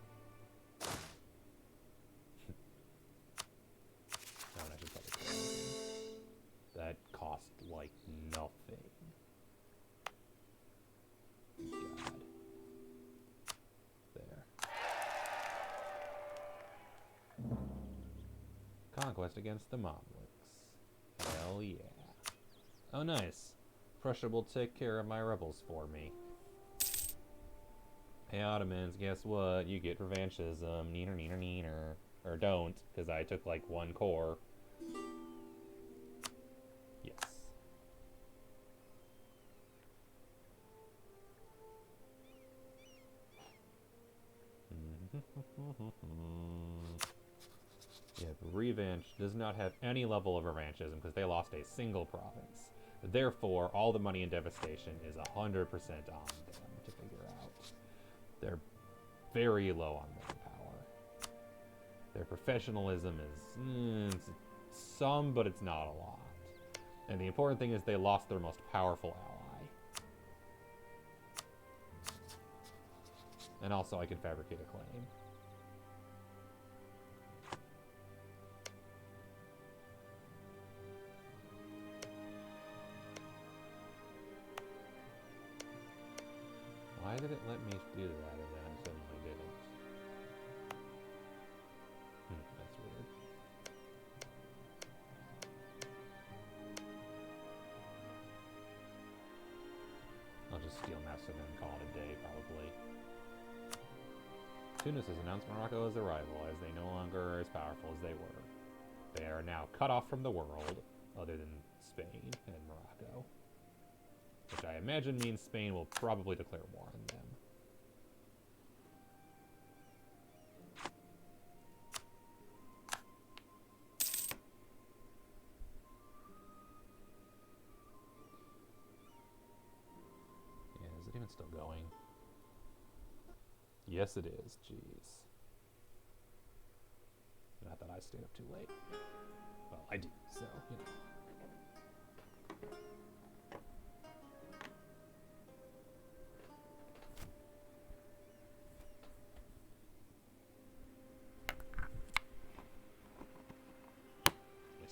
No, I should probably put that cost like nothing. God. There. Conquest against the Mamluks. Hell yeah. Oh, nice. Prussia will take care of my rebels for me. Hey, Ottomans, guess what? You get revanchism. Neener, neener, neener. Or don't, because I took like 1 core. Yes. Yeah, Revanche does not have any level of revanchism because they lost a single province. Therefore, all the money in devastation is 100% on them to figure out. They're very low on manpower. Their professionalism is some, but it's not a lot. And the important thing is they lost their most powerful ally. And also I can fabricate a claim. Why did it let me do that and then suddenly didn't? That's weird. I'll just steal maps and then call it a day, probably. Tunis has announced Morocco's arrival, as they no longer are as powerful as they were. They are now cut off from the world, other than Spain and Morocco. Which I imagine means Spain will probably declare war on them. Yeah, is it even still going? Yes, it is. Jeez. Not that I stayed up too late. Well, I did, so, you know.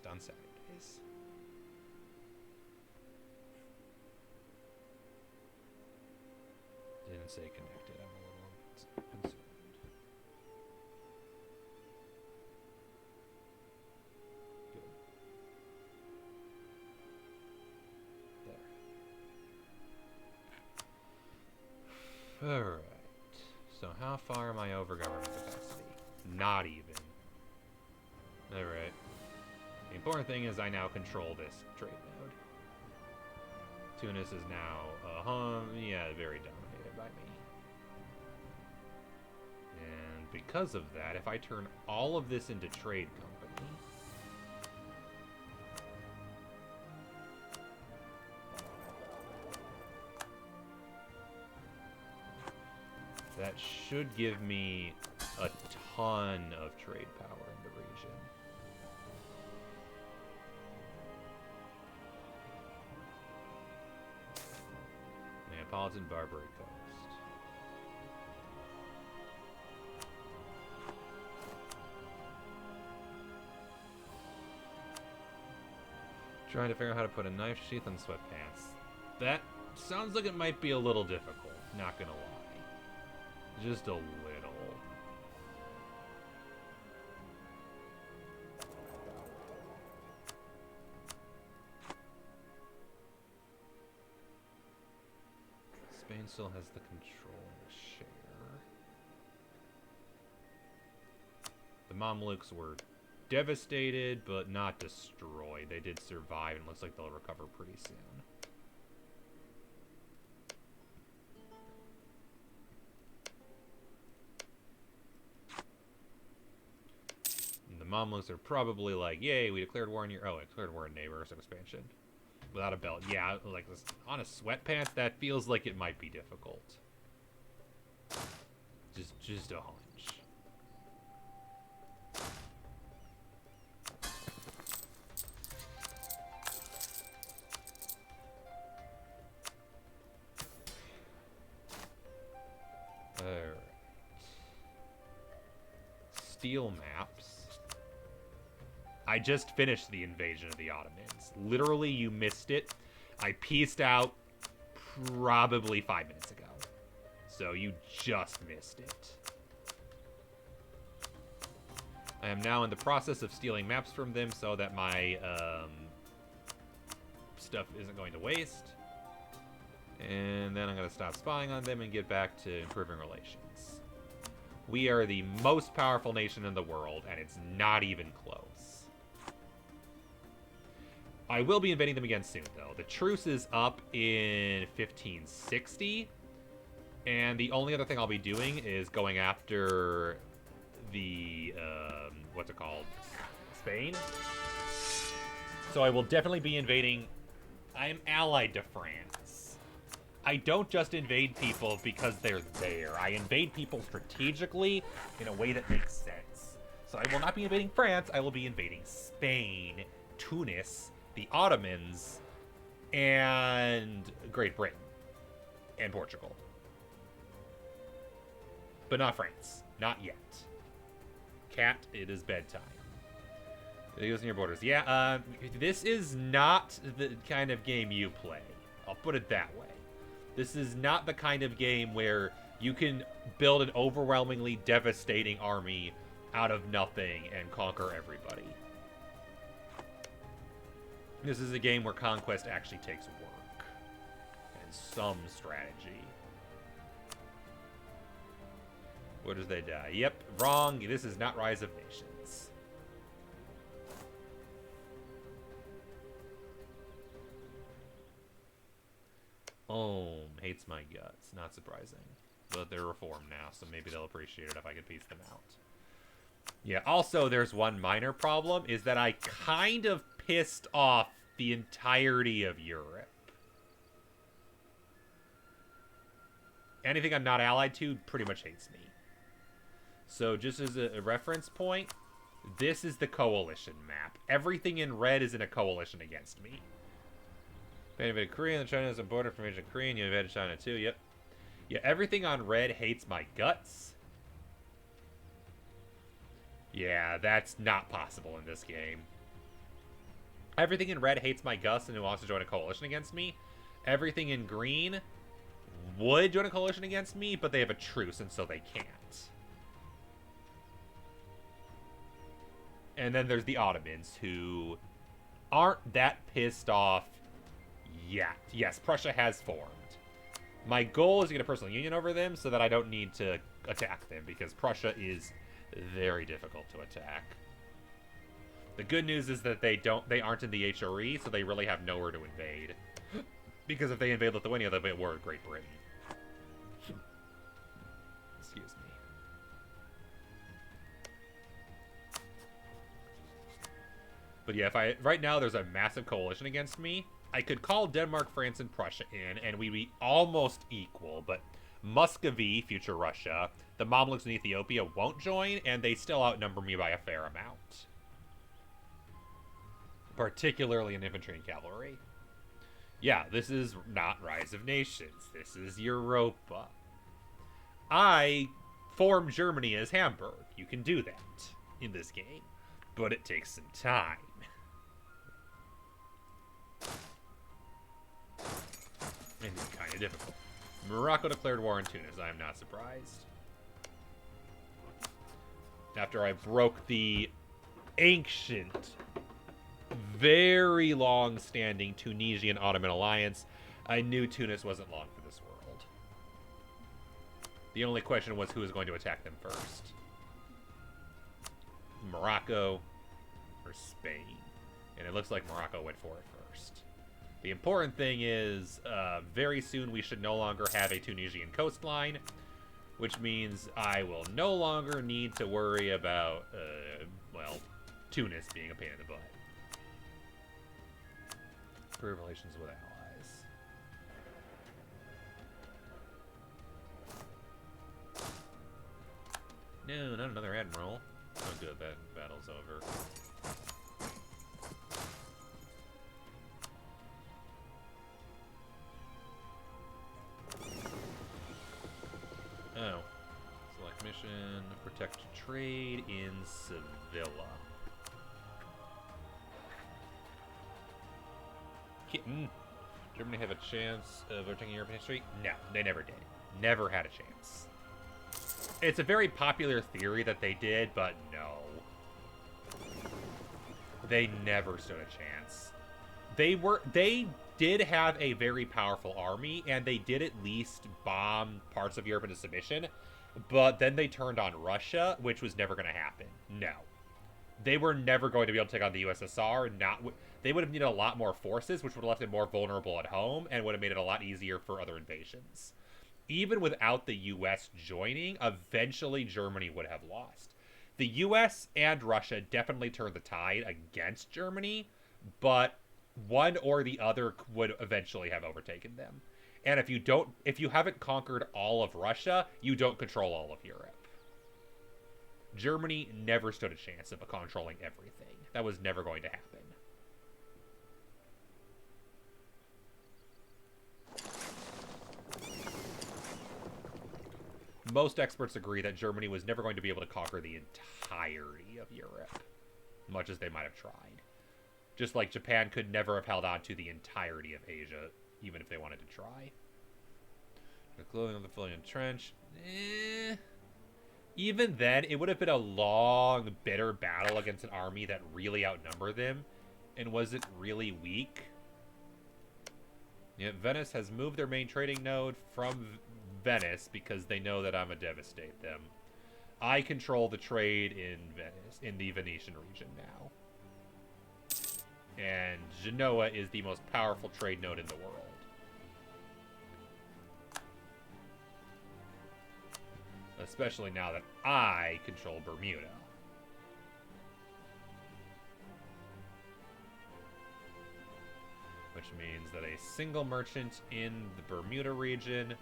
On Saturdays. Didn't say connected. I'm a little concerned. Good. There. Alright. So how far am I over government capacity? Not even. Alright. The important thing is I now control this trade node. Tunis is now, very dominated by me. And because of that, if I turn all of this into trade company, that should give me a ton of trade power in the region. Neapolitan Barbary Coast. Trying to figure out how to put a knife sheath on sweatpants. That sounds like it might be a little difficult, not gonna lie. Just a little. Spain still has the control and the share. The Mamluks were devastated, but not destroyed. They did survive, and it looks like they'll recover pretty soon. And the Mamluks are probably like, yay, we declared war on your... Oh, I declared war on neighbors expansion. Without a belt. Yeah, like this, on a sweatpants, that feels like it might be difficult. Just a hunch. Alright. Steel maps. I just finished the invasion of the Ottomans. Literally, you missed it. I pieced out probably 5 minutes ago. So you just missed it. I am now in the process of stealing maps from them so that my stuff isn't going to waste. And then I'm going to stop spying on them and get back to improving relations. We are the most powerful nation in the world, and it's not even close. I will be invading them again soon, though. The truce is up in 1560, and the only other thing I'll be doing is going after the, what's it called? Spain? So I will definitely be invading... I am allied to France. I don't just invade people because they're there. I invade people strategically in a way that makes sense. So I will not be invading France, I will be invading Spain, Tunis, the Ottomans, and Great Britain, and Portugal. But not France. Not yet. Cat, it is bedtime. It goes in your borders. Yeah, this is not the kind of game you play. I'll put it that way. This is not the kind of game where you can build an overwhelmingly devastating army out of nothing and conquer everybody. This is a game where conquest actually takes work and some strategy. Where does they die? Yep, wrong. This is not Rise of Nations. Hates my guts. Not surprising. But they're reformed now, so maybe they'll appreciate it if I can piece them out. Yeah, also there's one minor problem, is that I kind of pissed off the entirety of Europe. Anything I'm not allied to pretty much hates me. So just as a reference point, this is the coalition map. Everything in red is in a coalition against me. They invaded Korea, and China has a border from Asia Korea, and you invaded China too, yep. Yeah, everything on red hates my guts. Yeah, that's not possible in this game. Everything in red hates my guts and who wants to join a coalition against me. Everything in green would join a coalition against me, but they have a truce, and so they can't. And then there's the Ottomans, who aren't that pissed off yet. Yes, Prussia has formed. My goal is to get a personal union over them so that I don't need to attack them, because Prussia is very difficult to attack. The good news is that they aren't in the HRE, so they really have nowhere to invade. Because if they invade Lithuania, they'll be at war with Great Britain. Excuse me. But yeah, right now there's a massive coalition against me. I could call Denmark, France, and Prussia in, and we'd be almost equal, but Muscovy, future Russia, the Mamluks in Ethiopia won't join, and they still outnumber me by a fair amount. Particularly in infantry and cavalry. Yeah, this is not Rise of Nations. This is Europa. I form Germany as Hamburg. You can do that in this game, but it takes some time. And it's kind of difficult. Morocco declared war on Tunis. I am not surprised. After I broke the ancient, very long-standing Tunisian-Ottoman alliance, I knew Tunis wasn't long for this world. The only question was who was going to attack them first. Morocco or Spain. And it looks like Morocco went for it first. The important thing is, very soon we should no longer have a Tunisian coastline, which means I will no longer need to worry about, well, Tunis being a pain in the butt. Improve relations with allies. No, not another admiral. Oh good, that battle's over. Oh. Select mission, protect trade in Sevilla. Kitten. Germany have a chance of overtaking European history? No, they never did. Never had a chance. It's a very popular theory that they did, but no. They never stood a chance. They did have a very powerful army, and they did at least bomb parts of Europe into submission, but then they turned on Russia, which was never going to happen. No. They were never going to be able to take on the USSR. They would have needed a lot more forces, which would have left them more vulnerable at home, and would have made it a lot easier for other invasions. Even without the US joining, eventually Germany would have lost. The US and Russia definitely turned the tide against Germany, but one or the other would eventually have overtaken them. And if you haven't conquered all of Russia, you don't control all of Europe. Germany never stood a chance of controlling everything. That was never going to happen. most experts agree that Germany was never going to be able to conquer the entirety of Europe, much as they might have tried. Just like Japan could never have held on to the entirety of Asia, even if they wanted to try. The clothing of the Philian Trench. Even then, it would have been a long, bitter battle against an army that really outnumbered them and wasn't really weak. Yet Venice has moved their main trading node from Venice because they know that I'm going to devastate them. I control the trade in Venice, in the Venetian region now. And Genoa is the most powerful trade node in the world. Especially now that I control Bermuda. Which means that a single merchant in the Bermuda region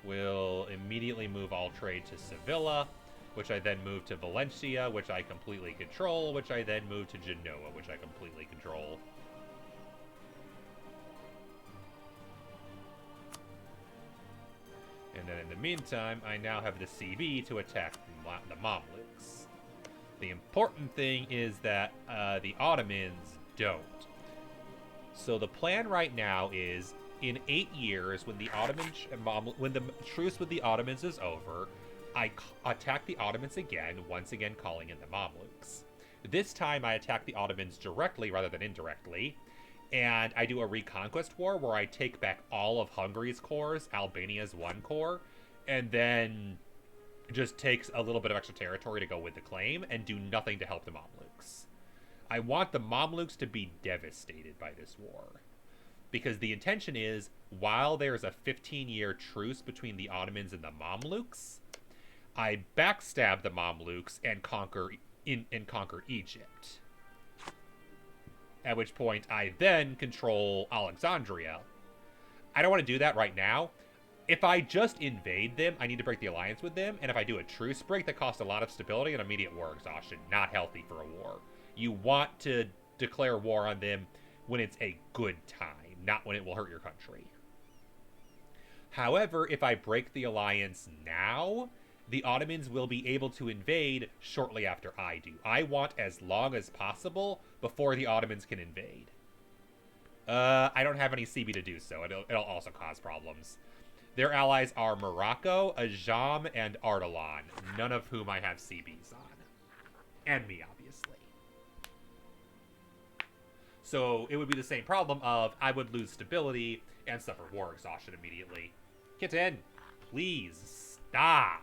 will immediately move all trade to Sevilla, which I then move to Valencia, which I completely control, which I then move to Genoa, which I completely control. And then in the meantime, I now have the CB to attack the Mamluks. The important thing is that the Ottomans don't. So the plan right now is, in 8 years, when the when the truce with the Ottomans is over, I attack the Ottomans again, once again calling in the Mamluks. This time I attack the Ottomans directly rather than indirectly, and I do a reconquest war where I take back all of Hungary's cores, Albania's 1 core, and then just takes a little bit of extra territory to go with the claim and do nothing to help the Mamluks. I want the Mamluks to be devastated by this war. Because the intention is, while there's a 15-year truce between the Ottomans and the Mamluks, I backstab the Mamluks and conquer Egypt. At which point I then control Alexandria. I don't want to do that right now. If I just invade them, I need to break the alliance with them, and if I do a truce break, that costs a lot of stability and immediate war exhaustion. Not healthy for a war. You want to declare war on them when it's a good time, not when it will hurt your country. However, if I break the alliance now, the Ottomans will be able to invade shortly after I do. I want as long as possible before the Ottomans can invade. I don't have any CB to do so. It'll also cause problems. Their allies are Morocco, Ajam, and Ardalan, none of whom I have CBs on. And me, obviously. So it would be the same problem of I would lose stability and suffer war exhaustion immediately. Kitten, please stop.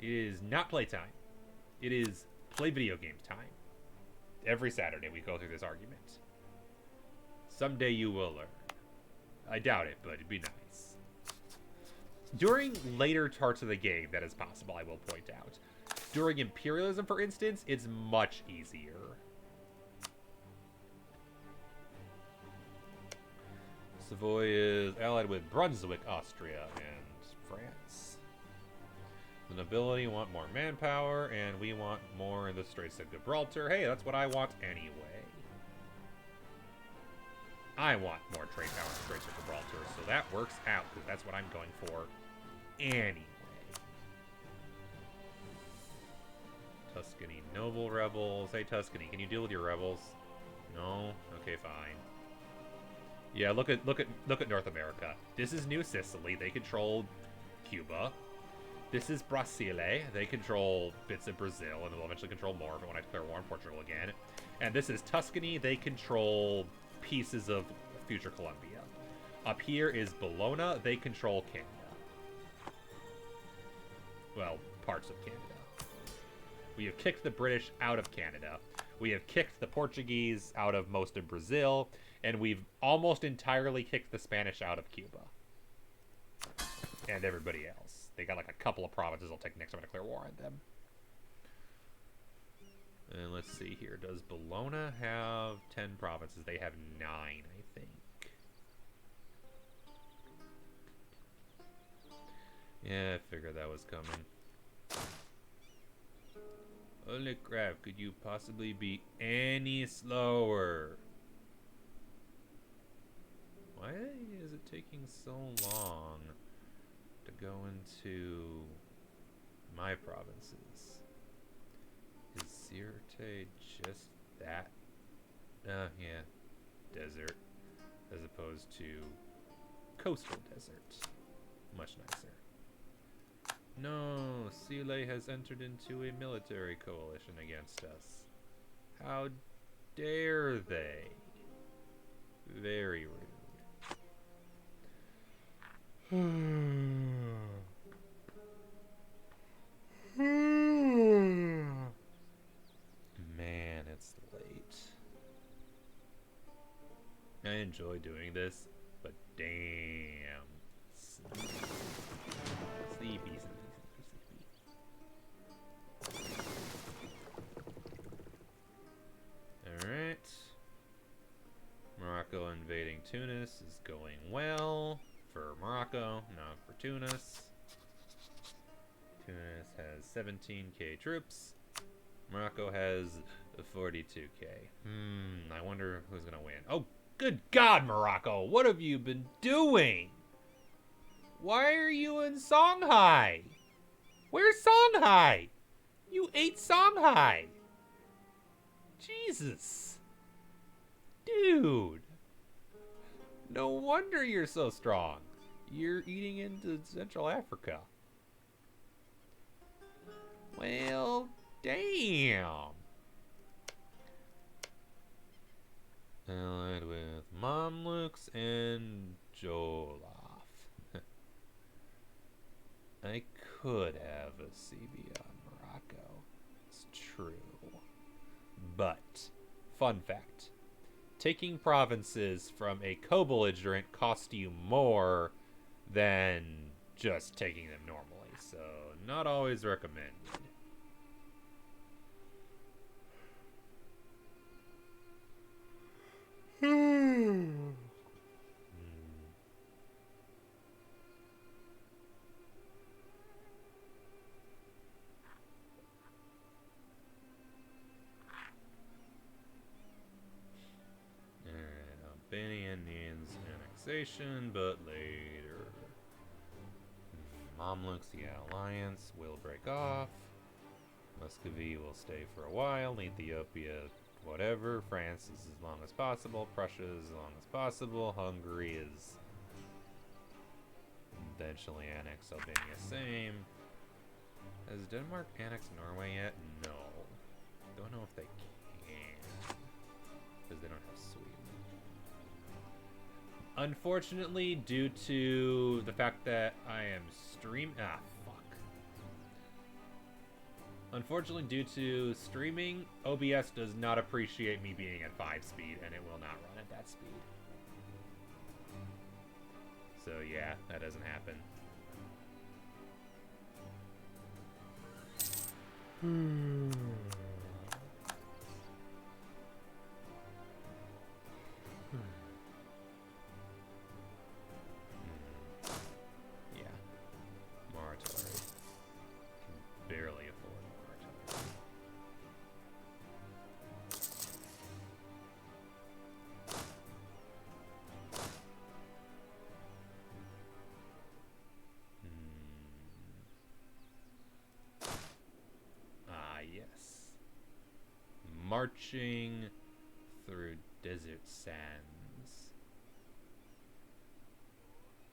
It is not playtime. It is play video games time. Every Saturday we go through this argument. Someday you will learn. I doubt it, but it'd be nice. During later parts of the game, that is possible, I will point out. During Imperialism, for instance, it's much easier. Savoy is allied with Brunswick, Austria, and France. The nobility want more manpower, and we want more in the Straits of Gibraltar. Hey, that's what I want anyway. I want more trade power in the Straits of Gibraltar, so that works out, because that's what I'm going for anyway. Tuscany noble rebels. Hey, Tuscany, can you deal with your rebels? No? Okay, fine. Yeah, look at North America. This is New Sicily. They control Cuba. This is Brasile. They control bits of Brazil, and they'll eventually control more of it when I declare war on Portugal again. And this is Tuscany. They control pieces of future Colombia. Up here is Bologna. They control Canada. Well, parts of Canada. We have kicked the British out of Canada. We have kicked the Portuguese out of most of Brazil. And we've almost entirely kicked the Spanish out of Cuba. And everybody else. They got like a couple of provinces I'll take next time I declare war on them. And let's see here. Does Bologna have 10 provinces? They have 9, I think. Yeah, I figured that was coming. Holy crap, could you possibly be any slower? Why is it taking so long to go into my provinces? Is Sirte just that? Yeah, desert, as opposed to coastal desert. Much nicer. No, Sile has entered into a military coalition against us. How dare they? Very rude. Man, it's late. I enjoy doing this, but damn. Sleepy, sleepy, sleepy, sleepy. Alright. Morocco invading Tunis is going well for Morocco, not for Tunis. Tunis has 17k troops. Morocco has 42k. I wonder who's gonna win. Oh, good God, Morocco! What have you been doing? Why are you in Songhai? Where's Songhai? You ate Songhai! Jesus! Dude! No wonder you're so strong. You're eating into Central Africa. Well, damn. Allied with Mamluks and Jolaf. I could have a CB on Morocco. It's true. But, fun fact. Taking provinces from a co-belligerent costs you more than just taking them normally. So, not always recommended. Albania needs annexation, but later. Mamluks, the alliance, will break off. Muscovy will stay for a while. Ethiopia, whatever. France is as long as possible. Prussia is as long as possible. Hungary is eventually annexed. Albania, same. Has Denmark annexed Norway yet? No. Don't know if they can. Because they don't have Sweden. Unfortunately, due to the fact that I am Unfortunately, due to streaming, OBS does not appreciate me being at 5 speed, and it will not run at that speed. So yeah, that doesn't happen. Yeah. Moritari. Can barely afford Moritari. Ah, yes. Marching through desert sands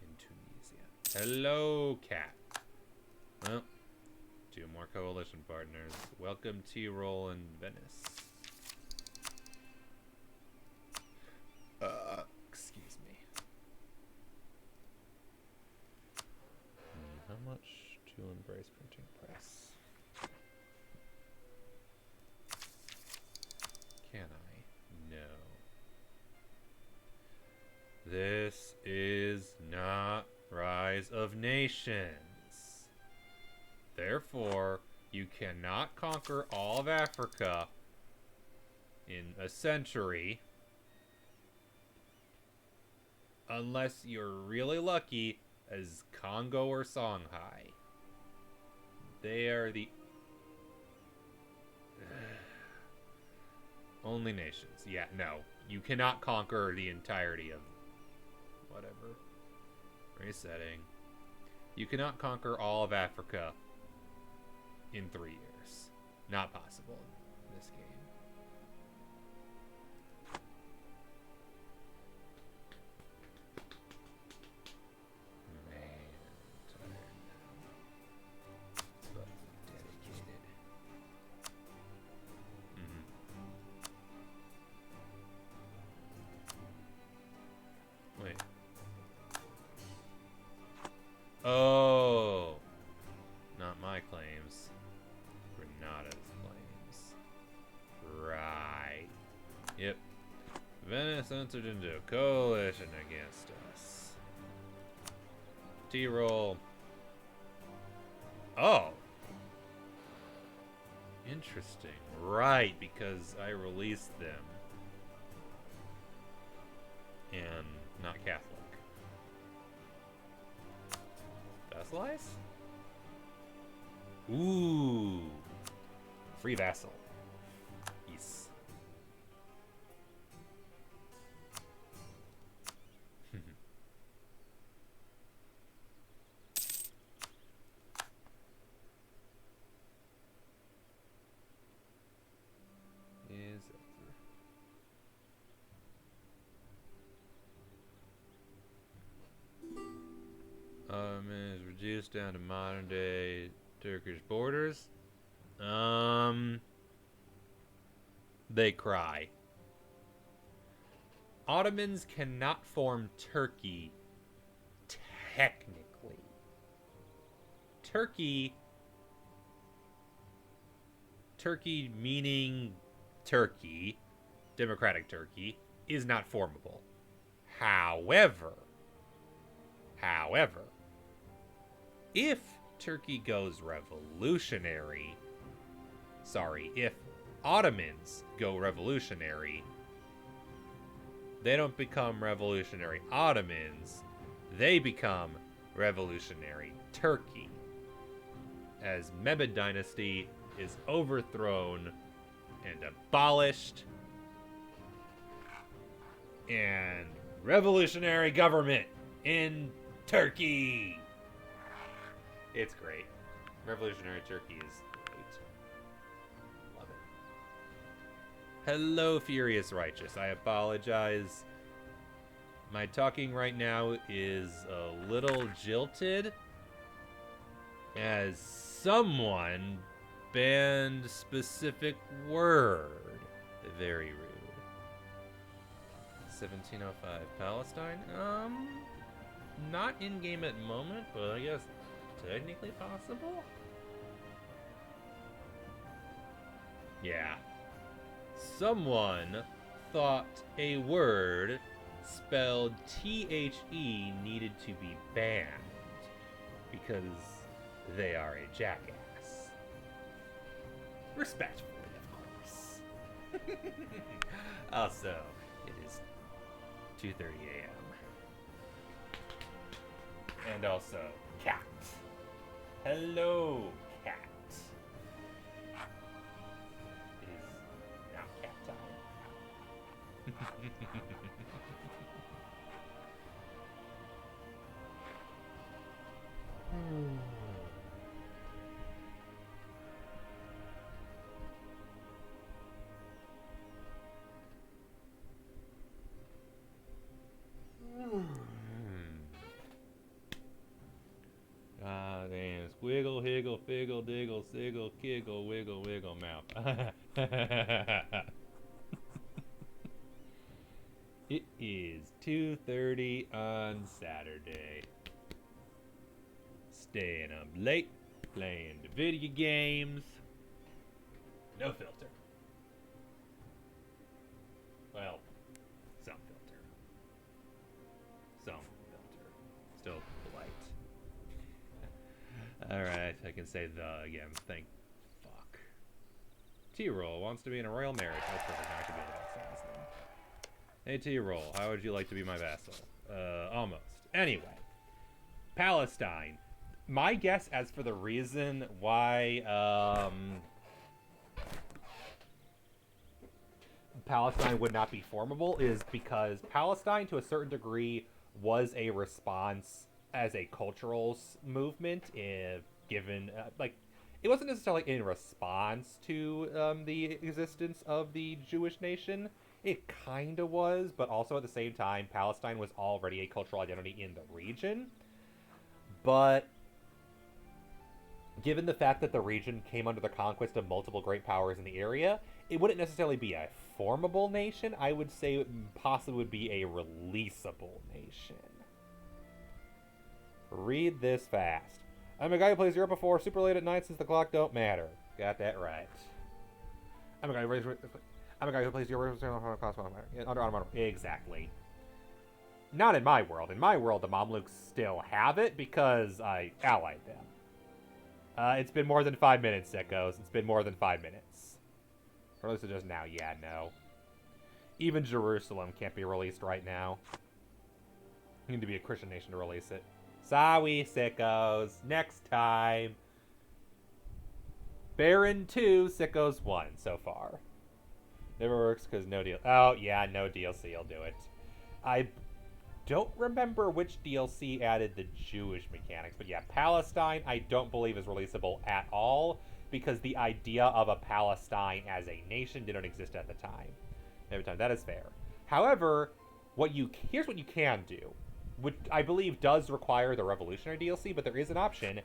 in Tunisia. Hello, cat. Well, 2 more coalition partners. Welcome Tyrol and Venice. Excuse me. How much to embrace printing press? Can I? No. This is not Rise of Nations. Therefore, you cannot conquer all of Africa in a century unless you're really lucky as Congo or Songhai. They are the only nations. Yeah, no. You cannot conquer the entirety of Whatever. Resetting. You cannot conquer all of Africa in 3 years. Not possible in this game. Man, I'm tired now. But dedicated. Wait. Oh, not my claims. Granada's claims. Right. Yep. Venice entered into a coalition against us. T-roll. Oh. Interesting. Right, because I released them. And not Catholic. Vassalize? Ooh. Free vassal. Yes. Is is reduced down to modern day Turkish borders. They cry. Ottomans cannot form Turkey technically. Turkey meaning Turkey, democratic Turkey, is not formable. However, if Turkey goes revolutionary, if Ottomans go revolutionary, they don't become revolutionary Ottomans, they become revolutionary Turkey. As Mehmed dynasty is overthrown and abolished, and revolutionary government in Turkey. It's great. Revolutionary Turkey is great. Love it. Hello, Furious Righteous. I apologize. My talking right now is a little jilted, as someone banned specific word. Very rude. 1705 Palestine? Not in-game at the moment, but I guess technically possible? Yeah. Someone thought a word spelled T-H-E needed to be banned because they are a jackass. Respectfully, of course. Also, it is 2:30 a.m. And also, cat. Hello, cat. It is now cat time. Damn. Squiggle, higgle, figgle, diggle, siggle, kiggle, wiggle, wiggle, mouth. It is 2:30 on Saturday. Staying up late, playing the video games. No filter. Well, some filter. Some filter. Still polite. Alright, I can say the again. Thank fuck. T-Roll wants to be in a royal marriage. That's perfect. Now I should be able to say his name. Hey T-Roll, how would you like to be my vassal? Almost. Anyway. Palestine. My guess as for the reason why, Palestine would not be formable is because Palestine, to a certain degree, was a response as a cultural movement, given like it wasn't necessarily in response to the existence of the Jewish nation. It kind of was, but also at the same time, Palestine was already a cultural identity in the region. But given the fact that the region came under the conquest of multiple great powers in the area, it wouldn't necessarily be a formable nation. I would say it possibly would be a releasable nation. Read this fast. I'm a guy who plays Europa 4 super late at night since the clock don't matter. Got that right. I'm a guy who plays Europa 4 under automatic. Exactly. Not in my world. In my world, the Mamluks still have it because I allied them. It's been more than 5 minutes, sickos. It's been more than 5 minutes. Or at least it's just now. Yeah, no. Even Jerusalem can't be released right now. You need to be a Christian nation to release it. Sorry, sickos. Next time. Baron 2, sickos 1 so far. Never works because no deal. Oh, yeah, no DLC will do it. I don't remember which DLC added the Jewish mechanics, but yeah, Palestine I don't believe is releasable at all because the idea of a Palestine as a nation didn't exist at the time. Every time, that is fair. However, here's what you can do, which I believe does require the Revolutionary DLC, but there is an option.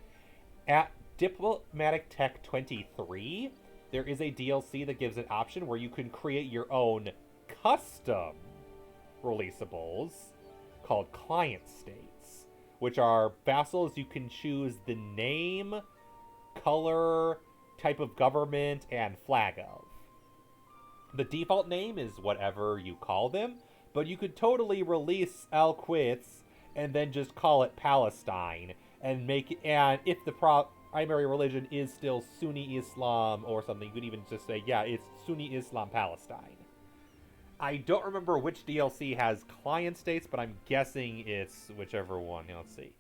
At Diplomatic Tech 23, there is a DLC that gives an option where you can create your own custom releasables called client states, which are vassals you can choose the name, color, type of government, and flag of. The default name is whatever you call them, but you could totally release Al-Quds and then just call it Palestine and if the primary religion is still Sunni Islam or something, you could even just say, yeah, it's Sunni Islam Palestine. I don't remember which DLC has client states, but I'm guessing it's whichever one. Let's see.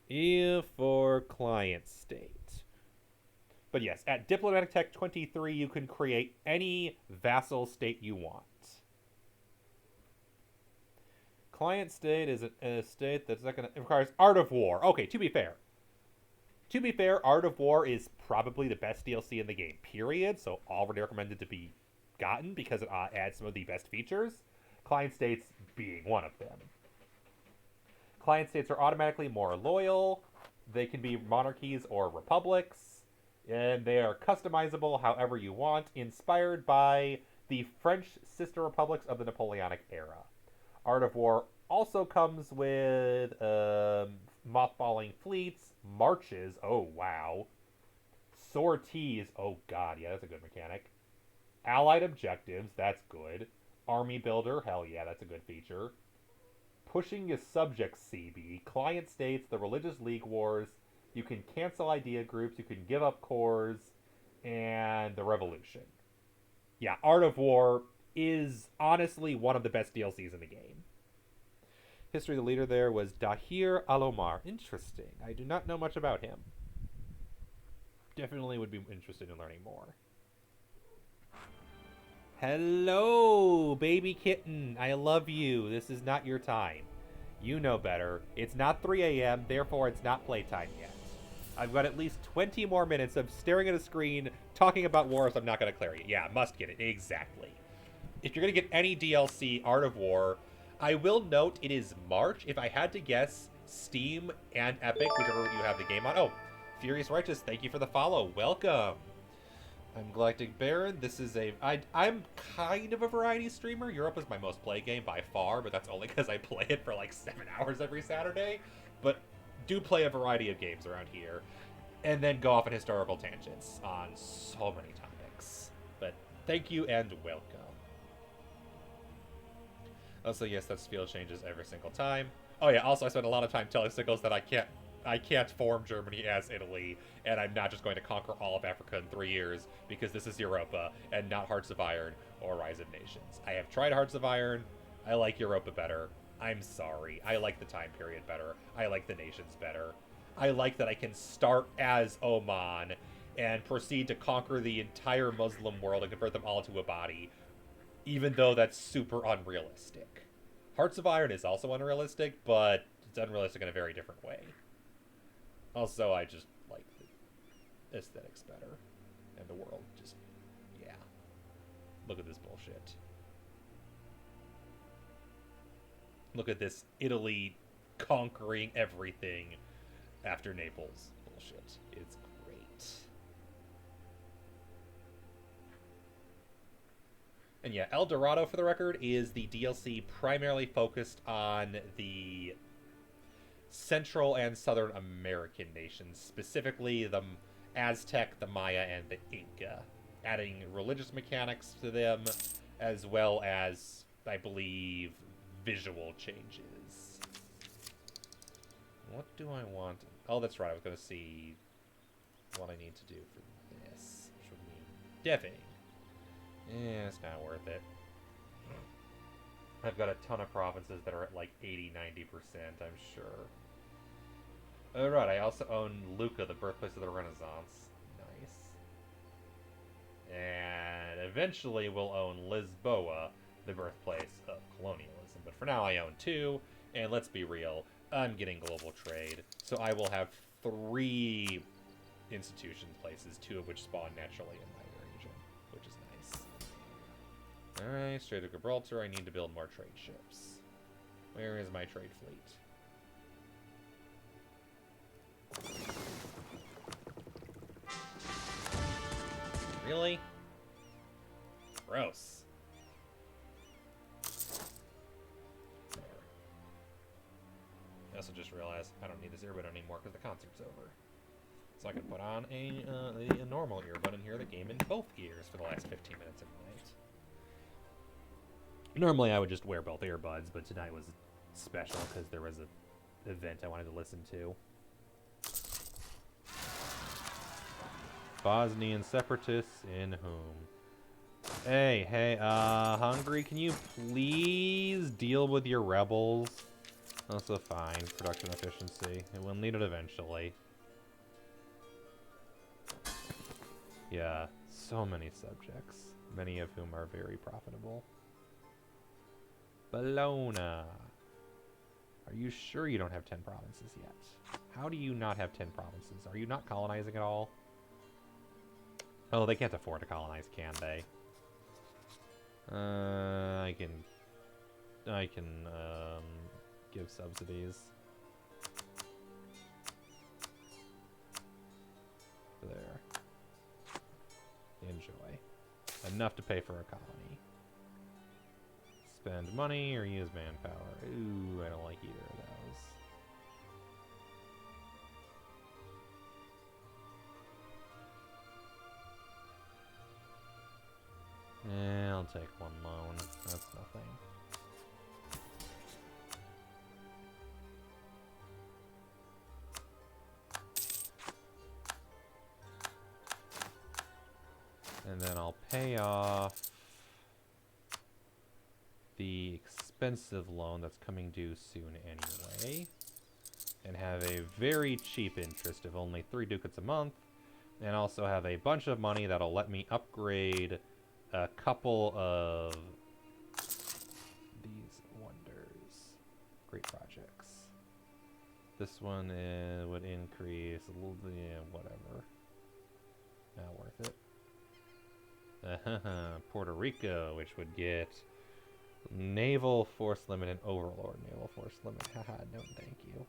E for client state. But yes, at Diplomatic Tech 23, you can create any vassal state you want. Client state is a state that's not gonna, it requires Art of War. Okay, to be fair, Art of War is probably the best DLC in the game, period. So already recommended to be gotten because it adds some of the best features. Client states being one of them. Client states are automatically more loyal. They can be monarchies or republics. And they are customizable however you want, inspired by the French sister republics of the Napoleonic era. Art of War also comes with mothballing fleets, marches, oh wow, sorties, oh god, yeah, that's a good mechanic. Allied objectives, that's good. Army builder, hell yeah, that's a good feature. Pushing your subjects CB, client states, the religious league wars, you can cancel idea groups, you can give up cores, and the revolution. Yeah, Art of War is honestly one of the best DLCs in the game. History of the leader there was Dahir Al-Omar. Interesting. I do not know much about him. Definitely would be interested in learning more. Hello, baby kitten. I love you. This is not your time. You know better. It's not 3 a.m., therefore it's not playtime yet. I've got at least 20 more minutes of staring at a screen, talking about wars I'm not going to clear yet. Yeah, must get it. Exactly. If you're going to get any DLC, Art of War, I will note it is March. If I had to guess, Steam and Epic, whichever you have the game on. Oh, Furious Righteous, thank you for the follow. Welcome. I'm Galactic Baron. This is I'm kind of a variety streamer. Europe is my most played game by far, but that's only because I play it for like 7 hours every Saturday. But do play a variety of games around here, and then go off on historical tangents on so many topics. But thank you and welcome. Also, yes, that field changes every single time. Oh yeah, also I spent a lot of time telling Sickles that I can't form Germany as Italy, and I'm not just going to conquer all of Africa in 3 years, because this is Europa, and not Hearts of Iron or Rise of Nations. I have tried Hearts of Iron. I like Europa better. I'm sorry. I like the time period better. I like the nations better. I like that I can start as Oman and proceed to conquer the entire Muslim world and convert them all to a body, even though that's super unrealistic. Hearts of Iron is also unrealistic, but it's unrealistic in a very different way. Also, I just like the aesthetics better. And the world just, yeah. Look at this bullshit. Look at this Italy conquering everything after Naples bullshit. It's great. And yeah, El Dorado, for the record, is the DLC primarily focused on the Central and Southern American nations, specifically the Aztec, the Maya, and the Inca, adding religious mechanics to them, as well as, I believe, visual changes. What do I want? Oh, that's right, I was going to see what I need to do for this, which would mean deving. Yeah, it's not worth it. I've got a ton of provinces that are at like 80-90%, I'm sure. Alright, I also own Lucca, the birthplace of the Renaissance. Nice. And eventually we'll own Lisboa, the birthplace of colonialism. But for now I own 2, and let's be real, I'm getting global trade. So I will have 3 institution places, 2 of which spawn naturally in my region, which is nice. Alright, Strait of Gibraltar, I need to build more trade ships. Where is my trade fleet? Really? Gross. There. I also just realized I don't need this earbud anymore because the concert's over. So I can put on a normal earbud and hear the game in both ears for the last 15 minutes of the night. Normally I would just wear both earbuds, but tonight was special because there was an event I wanted to listen to. Bosnian separatists in whom? Hey, Hungary, can you please deal with your rebels? Also fine, production efficiency. It will need it eventually. Yeah, so many subjects, many of whom are very profitable. Bologna. Are you sure you don't have 10 provinces yet? How do you not have 10 provinces? Are you not colonizing at all? Oh, they can't afford to colonize, can they? I can give subsidies. There. Enjoy. Enough to pay for a colony. Spend money or use manpower. Ooh, I don't like either of those. I'll take one loan. That's nothing. And then I'll pay off the expensive loan that's coming due soon anyway. And have a very cheap interest of only 3 ducats a month. And also have a bunch of money that'll let me upgrade a couple of these wonders. Great projects. This one would increase a little bit, yeah, whatever. Not worth it. Puerto Rico, which would get naval force limit and overlord naval force limit. Haha, no thank you.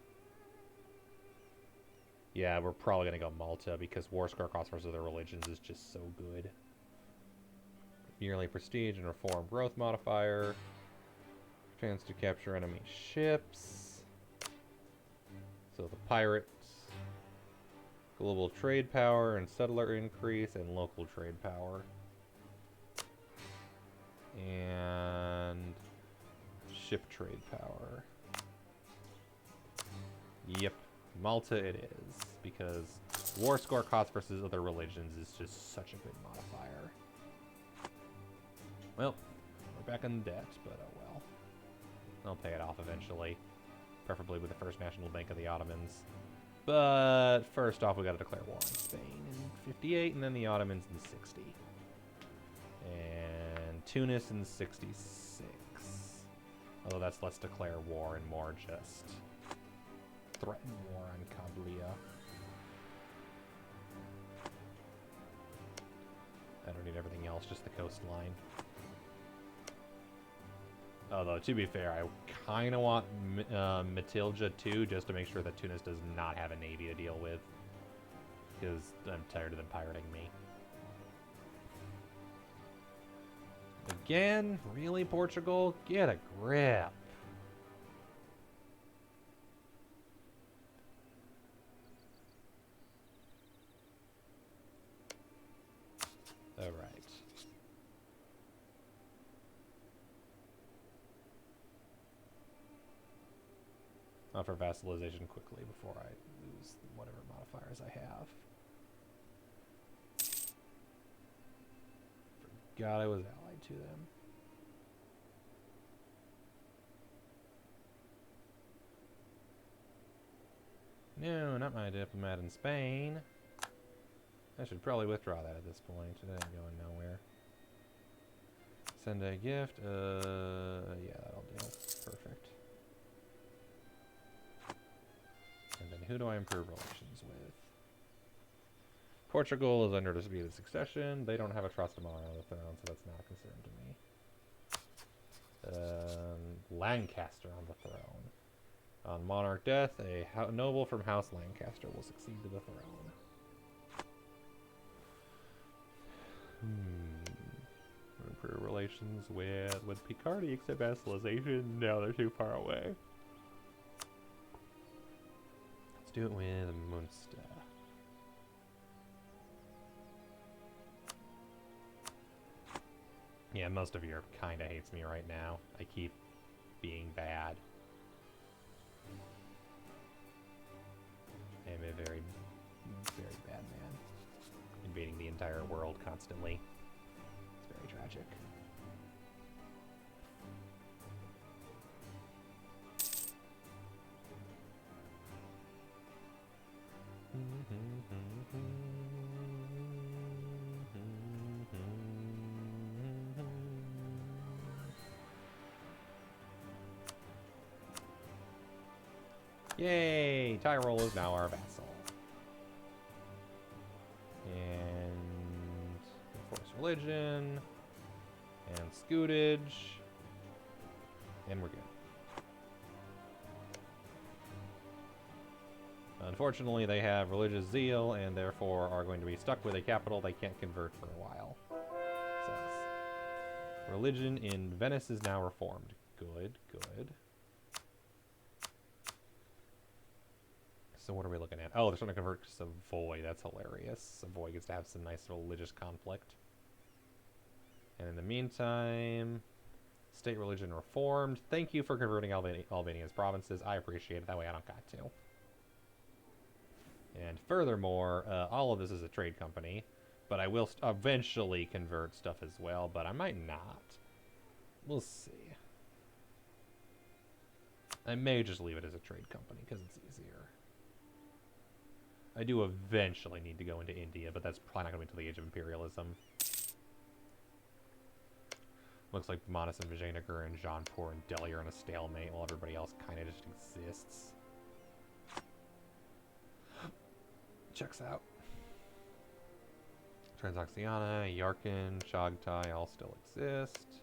Yeah, we're probably going to go Malta because war score cost versus other religions is just so good. Yearly prestige and reform growth modifier. Chance to capture enemy ships. So the pirates. Global trade power and settler increase and local trade power. And ship trade power. Yep, Malta it is. Because war score cost versus other religions is just such a good modifier. Well, we're back in debt, but oh well. I'll pay it off eventually. Preferably with the First National Bank of the Ottomans. But first off, we gotta declare war on Spain in 58, and then the Ottomans in 60. And Tunis in 66. Although that's less declare war and more just threaten war on Kablia. I don't need everything else, just the coastline. Although, to be fair, I kind of want Matilda too, just to make sure that Tunis does not have a navy to deal with. Because I'm tired of them pirating me. Again? Really, Portugal? Get a grip. Alright. Offer vassalization quickly before I lose whatever modifiers I have. Forgot I was allied to them. No, not my diplomat in Spain. I should probably withdraw that at this point. It ain't going nowhere. Send a gift. Yeah, that'll do. Perfect. And then who do I improve relations with? Portugal is under disputed succession. They don't have a Trastamara on the throne, so that's not a concern to me. Lancaster on the throne. On monarch death, a noble from House Lancaster will succeed to the throne. Improve relations with Picardy, except vassalization. No, they're too far away. Let's do it with Munster. Yeah, most of Europe kind of hates me right now. I keep being bad. I'm a very, very bad man. Invading the entire world constantly. It's very tragic. Yay! Tyrol is now our vassal. And enforce religion. And scutage. And we're good. Unfortunately, they have religious zeal and therefore are going to be stuck with a capital they can't convert for a while. Sucks. Religion in Venice is now reformed. Good, good. So what are we looking at? Oh, they're trying to convert Savoy. That's hilarious. Savoy gets to have some nice religious conflict. And in the meantime, state religion reformed. Thank you for converting Albania's provinces. I appreciate it. That way I don't got to. And furthermore, all of this is a trade company, but I will eventually convert stuff as well, but I might not. We'll see. I may just leave it as a trade company because it's easier. I do eventually need to go into India, but that's probably not going to be until the Age of Imperialism. Looks like Manas and Vijayanagar and Jaunpur and Delhi are in a stalemate while everybody else kind of just exists. Checks out. Transoxiana, Yarkand, Chagtai all still exist.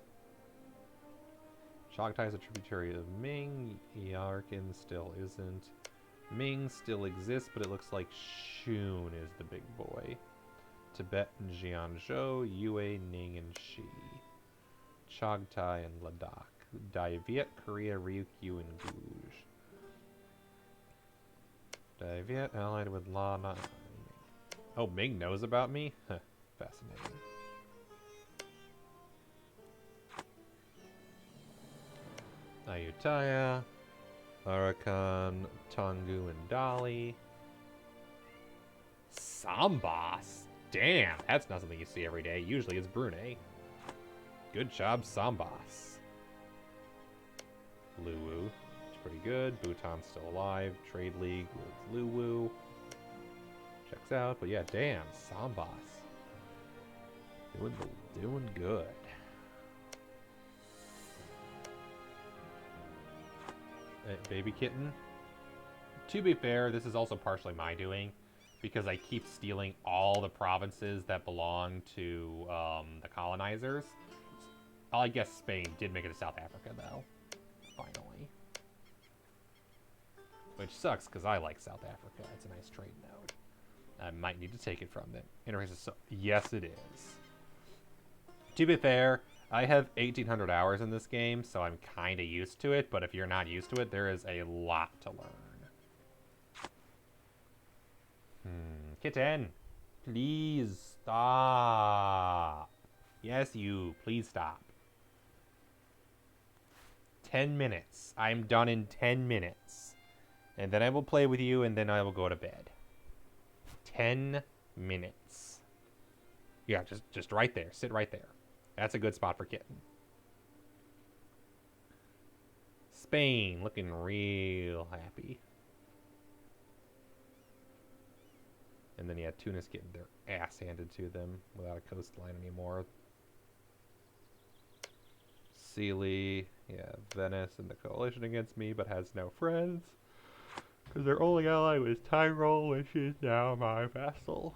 Chagtai is a tributary of Ming. Yarkand still isn't. Ming still exists, but it looks like Shun is the big boy. Tibet and Jianzhou, Yue, Ning, and Shi. Chagtai and Ladakh. Dai Viet, Korea, Ryukyu, and Guj. Dai Viet allied with Lana. Oh, Ming knows about me? Huh, fascinating. Ayutthaya, Arakan, Toungoo, and Dali. Sambas? Damn, that's not something you see every day. Usually it's Brunei. Good job, Sambas. Luwu. It's pretty good. Bhutan's still alive. Trade League with Luwu. Checks out. But yeah, damn, Sambas. Doing good. baby kitten. To be fair, this is also partially my doing, because I keep stealing all the provinces that belong to the colonizers. I guess Spain did make it to South Africa, though. Finally. Which sucks, because I like South Africa. It's a nice trade node. I might need to take it from them. Interface is so... Yes, it is. To be fair, I have 1,800 hours in this game, so I'm kind of used to it, but if you're not used to it, there is a lot to learn. Kitten, please stop. Yes, you. Please stop. 10 minutes. I'm done in 10 minutes. And then I will play with you, and then I will go to bed. 10 minutes. Yeah, just right there. Sit right there. That's a good spot for kitten. Spain, looking real happy. And then, yeah, Tunis getting their ass handed to them without a coastline anymore. Sealy, yeah, Venice in the coalition against me, but has no friends. Because their only ally was Tyrol, which is now my vassal.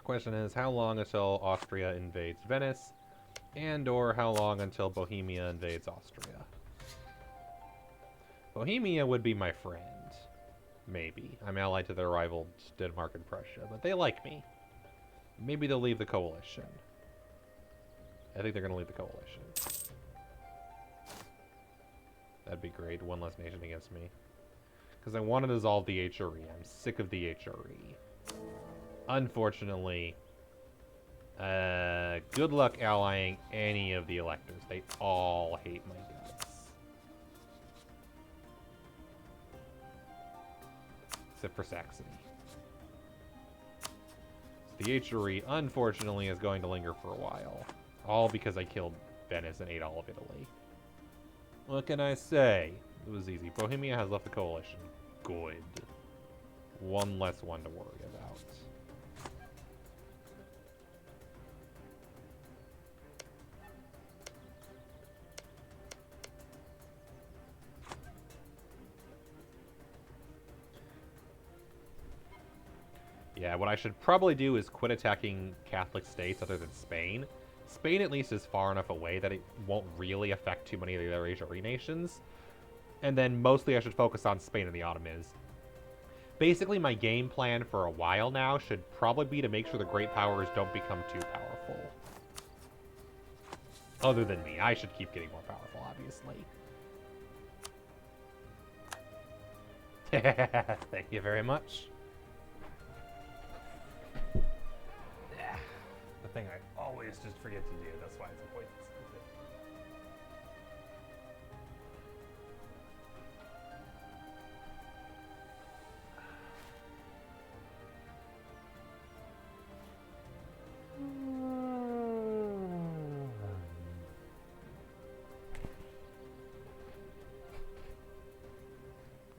Question is, how long until Austria invades Venice? And or how long until Bohemia invades Austria? Bohemia would be my friend. Maybe. I'm allied to their rival Denmark and Prussia, but they like me. Maybe they'll leave the coalition. I think they're going to leave the coalition. That'd be great. One less nation against me. Because I want to dissolve the HRE. I'm sick of the HRE. Unfortunately, good luck allying any of the electors. They all hate my guts. Except for Saxony. So the HRE, unfortunately, is going to linger for a while. All because I killed Venice and ate all of Italy. What can I say? It was easy. Bohemia has left the coalition. Good. One less one to worry about. Yeah, what I should probably do is quit attacking Catholic states other than Spain. Spain at least is far enough away that it won't really affect too many of the other HRE nations. And then mostly I should focus on Spain and the Ottomans. Basically, my game plan for a while now should probably be to make sure the great powers don't become too powerful. Other than me. I should keep getting more powerful, obviously. Thank you very much. The thing I always just forget to do. That's why it's important.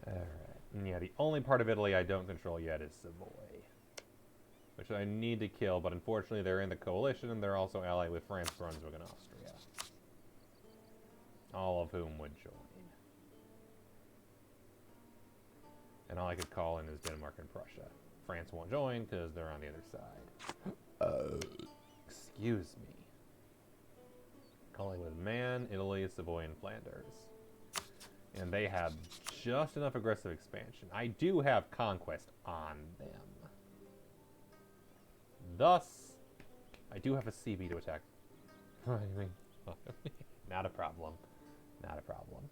Alright. And yeah, the only part of Italy I don't control yet is Savoy. Which I need to kill, but unfortunately they're in the coalition and they're also allied with France, Brunswick, and Austria. All of whom would join. And all I could call in is Denmark and Prussia. France won't join because they're on the other side. Excuse me. Calling with Man, Italy, Savoy, and Flanders. And they have just enough aggressive expansion. I do have conquest on them. Thus, I do have a CB to attack. Not a problem. Not a problem.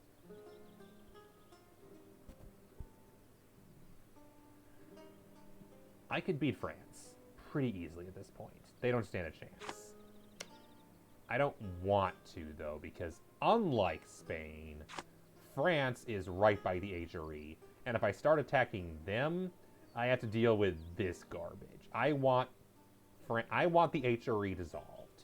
I could beat France pretty easily at this point. They don't stand a chance. I don't want to, though, because unlike Spain, France is right by the HRE. And if I start attacking them, I have to deal with this garbage. I want the HRE dissolved.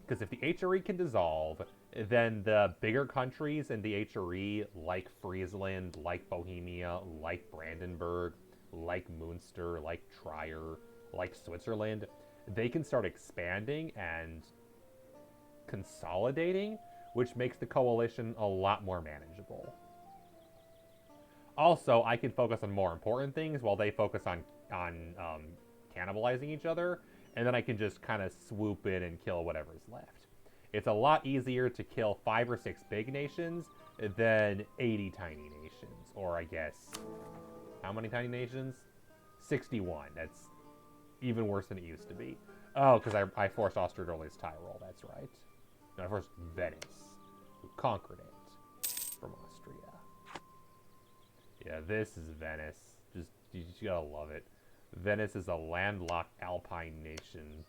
Because if the HRE can dissolve, then the bigger countries in the HRE, like Friesland, like Bohemia, like Brandenburg, like Munster, like Trier, like Switzerland, they can start expanding and consolidating which makes the coalition a lot more manageable. Also, I can focus on more important things while they focus on cannibalizing each other, and then I can just kind of swoop in and kill whatever's left. It's a lot easier to kill 5 or 6 big nations than 80 tiny nations, or I guess, how many tiny nations? 61. That's even worse than it used to be. Oh, because I forced Austria to release Tyrol, that's right. No, I forced Venice, who conquered it from Austria. Yeah, this is Venice. You just gotta love it. Venice is a landlocked Alpine nation.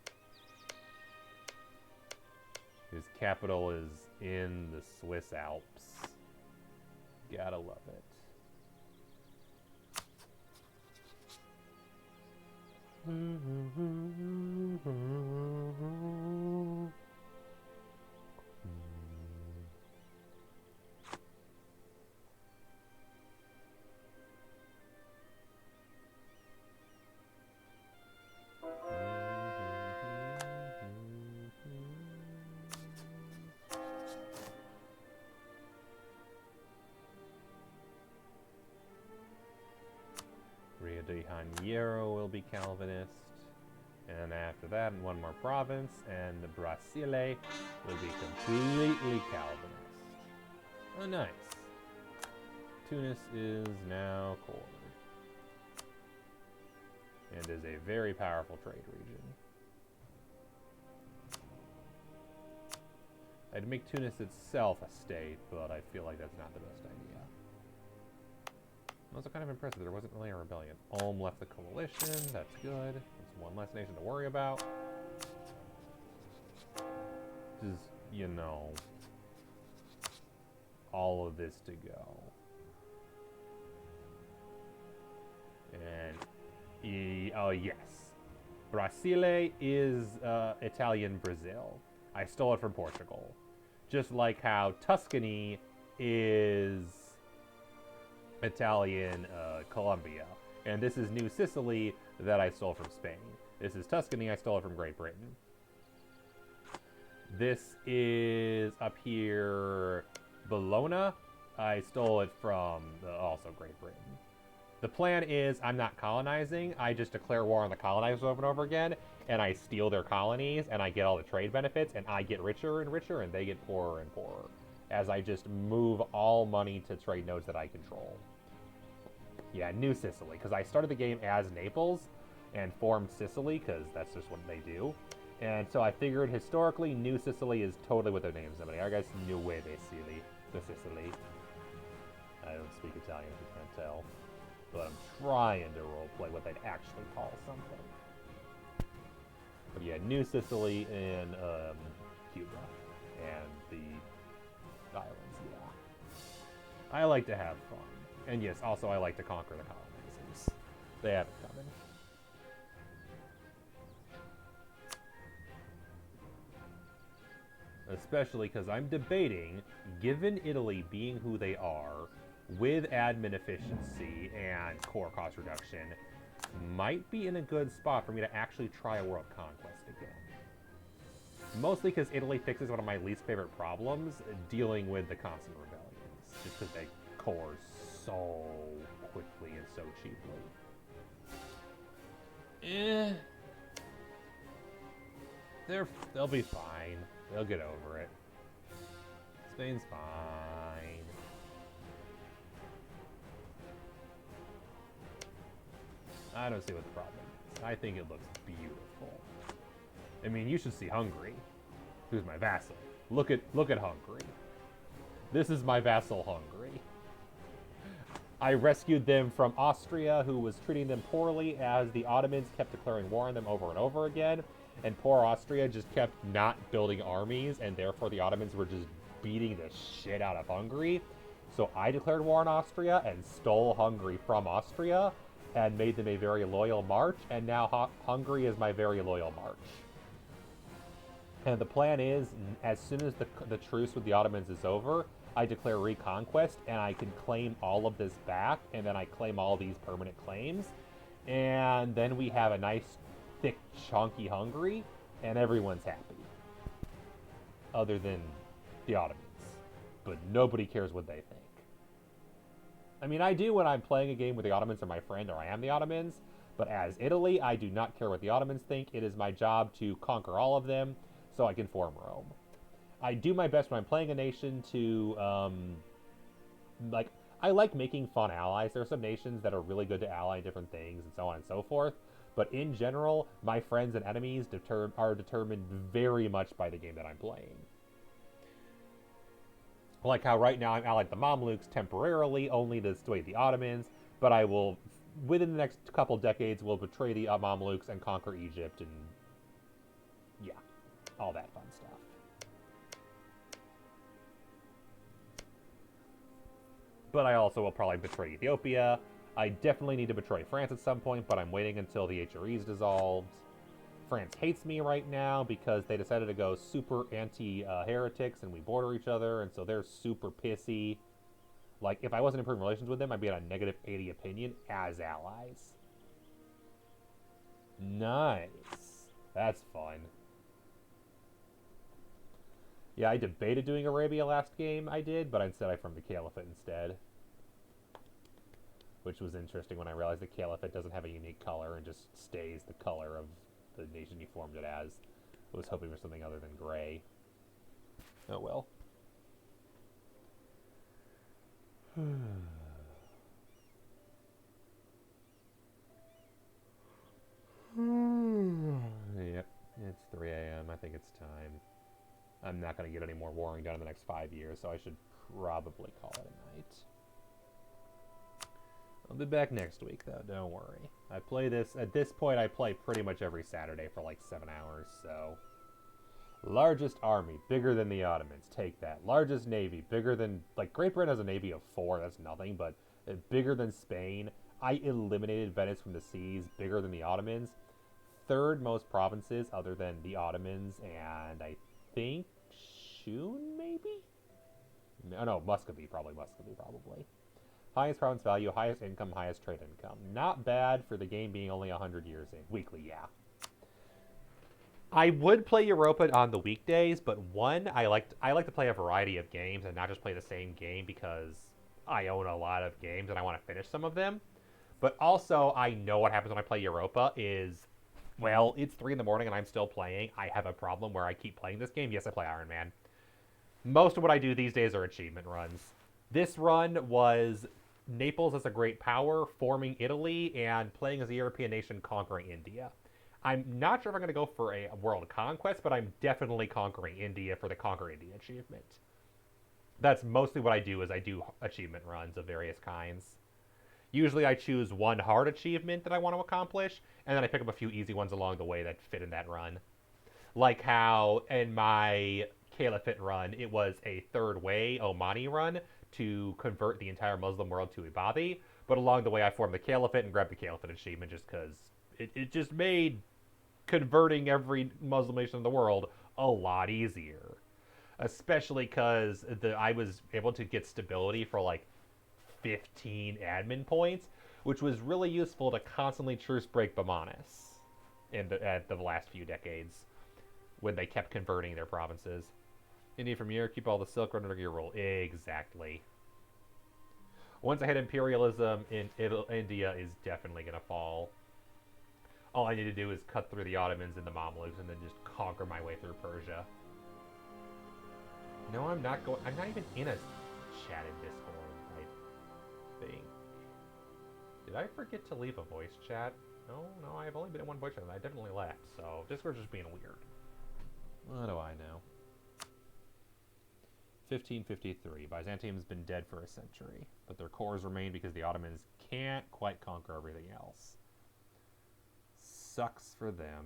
His capital is in the Swiss Alps. Gotta love it. Rio de Janeiro will be Calvinist. And after that, one more province, and Brasile will be completely Calvinist. Oh, nice. Tunis is now core. And is a very powerful trade region. I'd make Tunis itself a state, but I feel like that's not the best idea. I'm also kind of impressed that there wasn't really a rebellion. Ulm left the coalition, that's good. That's one less nation to worry about. Just, you know, all of this to go. And, oh yes. Brasile is Italian Brazil. I stole it from Portugal. Just like how Tuscany is Italian Colombia. And this is New Sicily that I stole from Spain. This is Tuscany, I stole it from Great Britain. This is up here, Bologna. I stole it from also Great Britain. The plan is I'm not colonizing. I just declare war on the colonizers over and over again, and I steal their colonies, and I get all the trade benefits, and I get richer and richer, and they get poorer and poorer, as I just move all money to trade nodes that I control. Yeah, New Sicily, because I started the game as Naples and formed Sicily, because that's just what they do. And so I figured historically, New Sicily is totally what their name is. I guess Nuove Sicily, the Sicily. I don't speak Italian, if you can't tell. But I'm trying to roleplay what they'd actually call something. But yeah, New Sicily in Cuba and the islands, yeah. I like to have fun. And yes, also I like to conquer the colonizers. They have it coming. Especially because I'm debating, given Italy being who they are, with admin efficiency and core cost reduction, might be in a good spot for me to actually try a world conquest again. Mostly because Italy fixes one of my least favorite problems, dealing with the constant rebellions. Just because they core so quickly and so cheaply. They'll be fine. They'll get over it. Spain's fine. I don't see what the problem is. I think it looks beautiful. I mean, you should see Hungary, who's my vassal. Look at Hungary. This is my vassal Hungary. I rescued them from Austria, who was treating them poorly as the Ottomans kept declaring war on them over and over again. And poor Austria just kept not building armies, and therefore the Ottomans were just beating the shit out of Hungary. So I declared war on Austria and stole Hungary from Austria and made them a very loyal march, and now Hungary is my very loyal march. And the plan is, as soon as the truce with the Ottomans is over, I declare reconquest, and I can claim all of this back, and then I claim all these permanent claims, and then we have a nice, thick, chunky Hungary, and everyone's happy. Other than the Ottomans. but nobody cares what they think. I mean, I do when I'm playing a game with the Ottomans or my friend, or I am the Ottomans, but as Italy, I do not care what the Ottomans think. It is my job to conquer all of them so I can form Rome. I do my best when I'm playing a nation to, like, I like making fun allies. There are some nations that are really good to ally different things and so on and so forth. But in general, my friends and enemies are determined very much by the game that I'm playing. Like how right now I'm allied the Mamluks temporarily, only to sway the Ottomans, but I will, within the next couple decades, will betray the Mamluks and conquer Egypt and, yeah, all that fun stuff. But I also will probably betray Ethiopia. I definitely need to betray France at some point, but I'm waiting until the HRE is dissolved. France hates me right now because they decided to go super anti-heretics and we border each other, and so they're super pissy. Like, if I wasn't improving relations with them, I'd be at a negative 80 opinion as allies. Nice. That's fun. Yeah, I debated doing Arabia last game I did, but instead I formed the Caliphate instead. Which was interesting when I realized the Caliphate doesn't have a unique color and just stays the color of the nation you formed it as. I was hoping for something other than gray. Oh well. Yep, it's 3 a.m. I think it's time. I'm not going to get any more warring done in the next 5 years, so I should probably call it a night. I'll be back next week, though, don't worry. I play this, at this point, I play pretty much every Saturday for like 7 hours, so. Largest army, bigger than the Ottomans, take that. Largest navy, bigger than, like, Great Britain has a navy of 4, that's nothing, but bigger than Spain. I eliminated Venice from the seas, bigger than the Ottomans. Third most provinces other than the Ottomans, and I think Shun, maybe? No, Muscovy, probably. Highest province value, highest income, highest trade income. Not bad for the game being only 100 years in. Weekly, yeah. I would play Europa on the weekdays, but one, I like to play a variety of games and not just play the same game because I own a lot of games and I want to finish some of them. But also, I know what happens when I play Europa is, well, it's 3 in the morning and I'm still playing. I have a problem where I keep playing this game. Yes, I play Iron Man. Most of what I do these days are achievement runs. This run was Naples as a great power, forming Italy, and playing as a European nation, conquering India. I'm not sure if I'm going to go for a world conquest, but I'm definitely conquering India for the Conquer India achievement. That's mostly what I do, is I do achievement runs of various kinds. Usually I choose one hard achievement that I want to accomplish, and then I pick up a few easy ones along the way that fit in that run. Like how in my Caliphate run, it was a third way Omani run to convert the entire Muslim world to Ibadi, but along the way I formed the Caliphate and grabbed the Caliphate achievement just because it just made converting every Muslim nation in the world a lot easier. Especially because I was able to get stability for like 15 admin points, which was really useful to constantly truce break Bamanis at the last few decades when they kept converting their provinces. India from here, keep all the Silk Road under your rule. Exactly. Once I hit imperialism, India is definitely going to fall. All I need to do is cut through the Ottomans and the Mamluks and then just conquer my way through Persia. No, I'm not even in a chat in Discord, I think. Did I forget to leave a voice chat? No, I've only been in one voice chat and I definitely left, so Discord's just being weird. What do I know? 1553. Byzantium's been dead for a century, but their cores remain because the Ottomans can't quite conquer everything else. Sucks for them.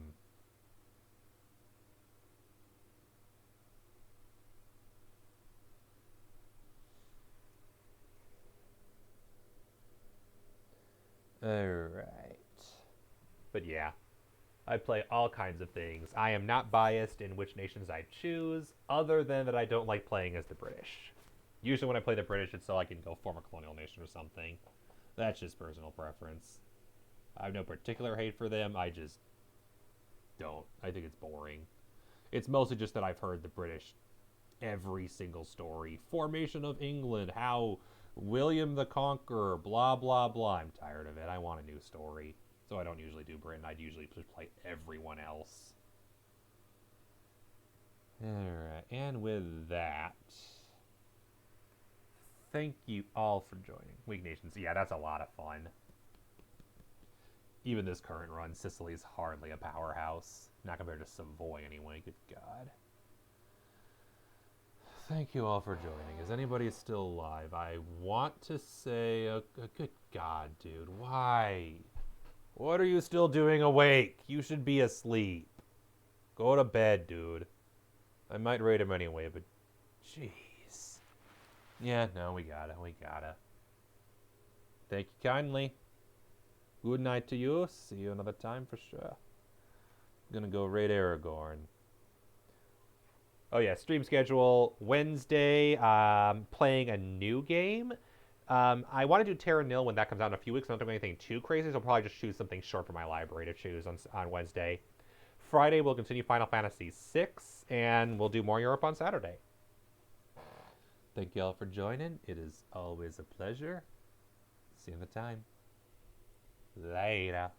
Alright. But yeah, I play all kinds of things. I am not biased in which nations I choose, other than that I don't like playing as the British. Usually when I play the British, it's so I can go form a colonial nation or something. That's just personal preference. I have no particular hate for them, I just don't. I think it's boring. It's mostly just that I've heard the British every single story. Formation of England, how William the Conqueror, blah, blah, blah. I'm tired of it. I want a new story. So I don't usually do Britain. I'd usually just play everyone else. Alright, and with that, thank you all for joining. Weak Nations, yeah, that's a lot of fun. Even this current run, Sicily's hardly a powerhouse. Not compared to Savoy anyway, good God. Thank you all for joining. Is anybody still alive? I want to say, good God, dude, why? What are you still doing awake? You should be asleep. Go to bed, dude. I might raid him anyway, but jeez. Yeah, no, we gotta. Thank you kindly. Good night to you. See you another time for sure. I'm gonna go raid Aragorn. Oh yeah, stream schedule. Wednesday, playing a new game. I want to do Terra Nil when that comes out in a few weeks. I don't do anything too crazy, so I'll probably just choose something short for my library to choose on Wednesday. Friday, we'll continue Final Fantasy VI, and we'll do more Europe on Saturday. Thank you all for joining. It is always a pleasure. See you in the time. Later.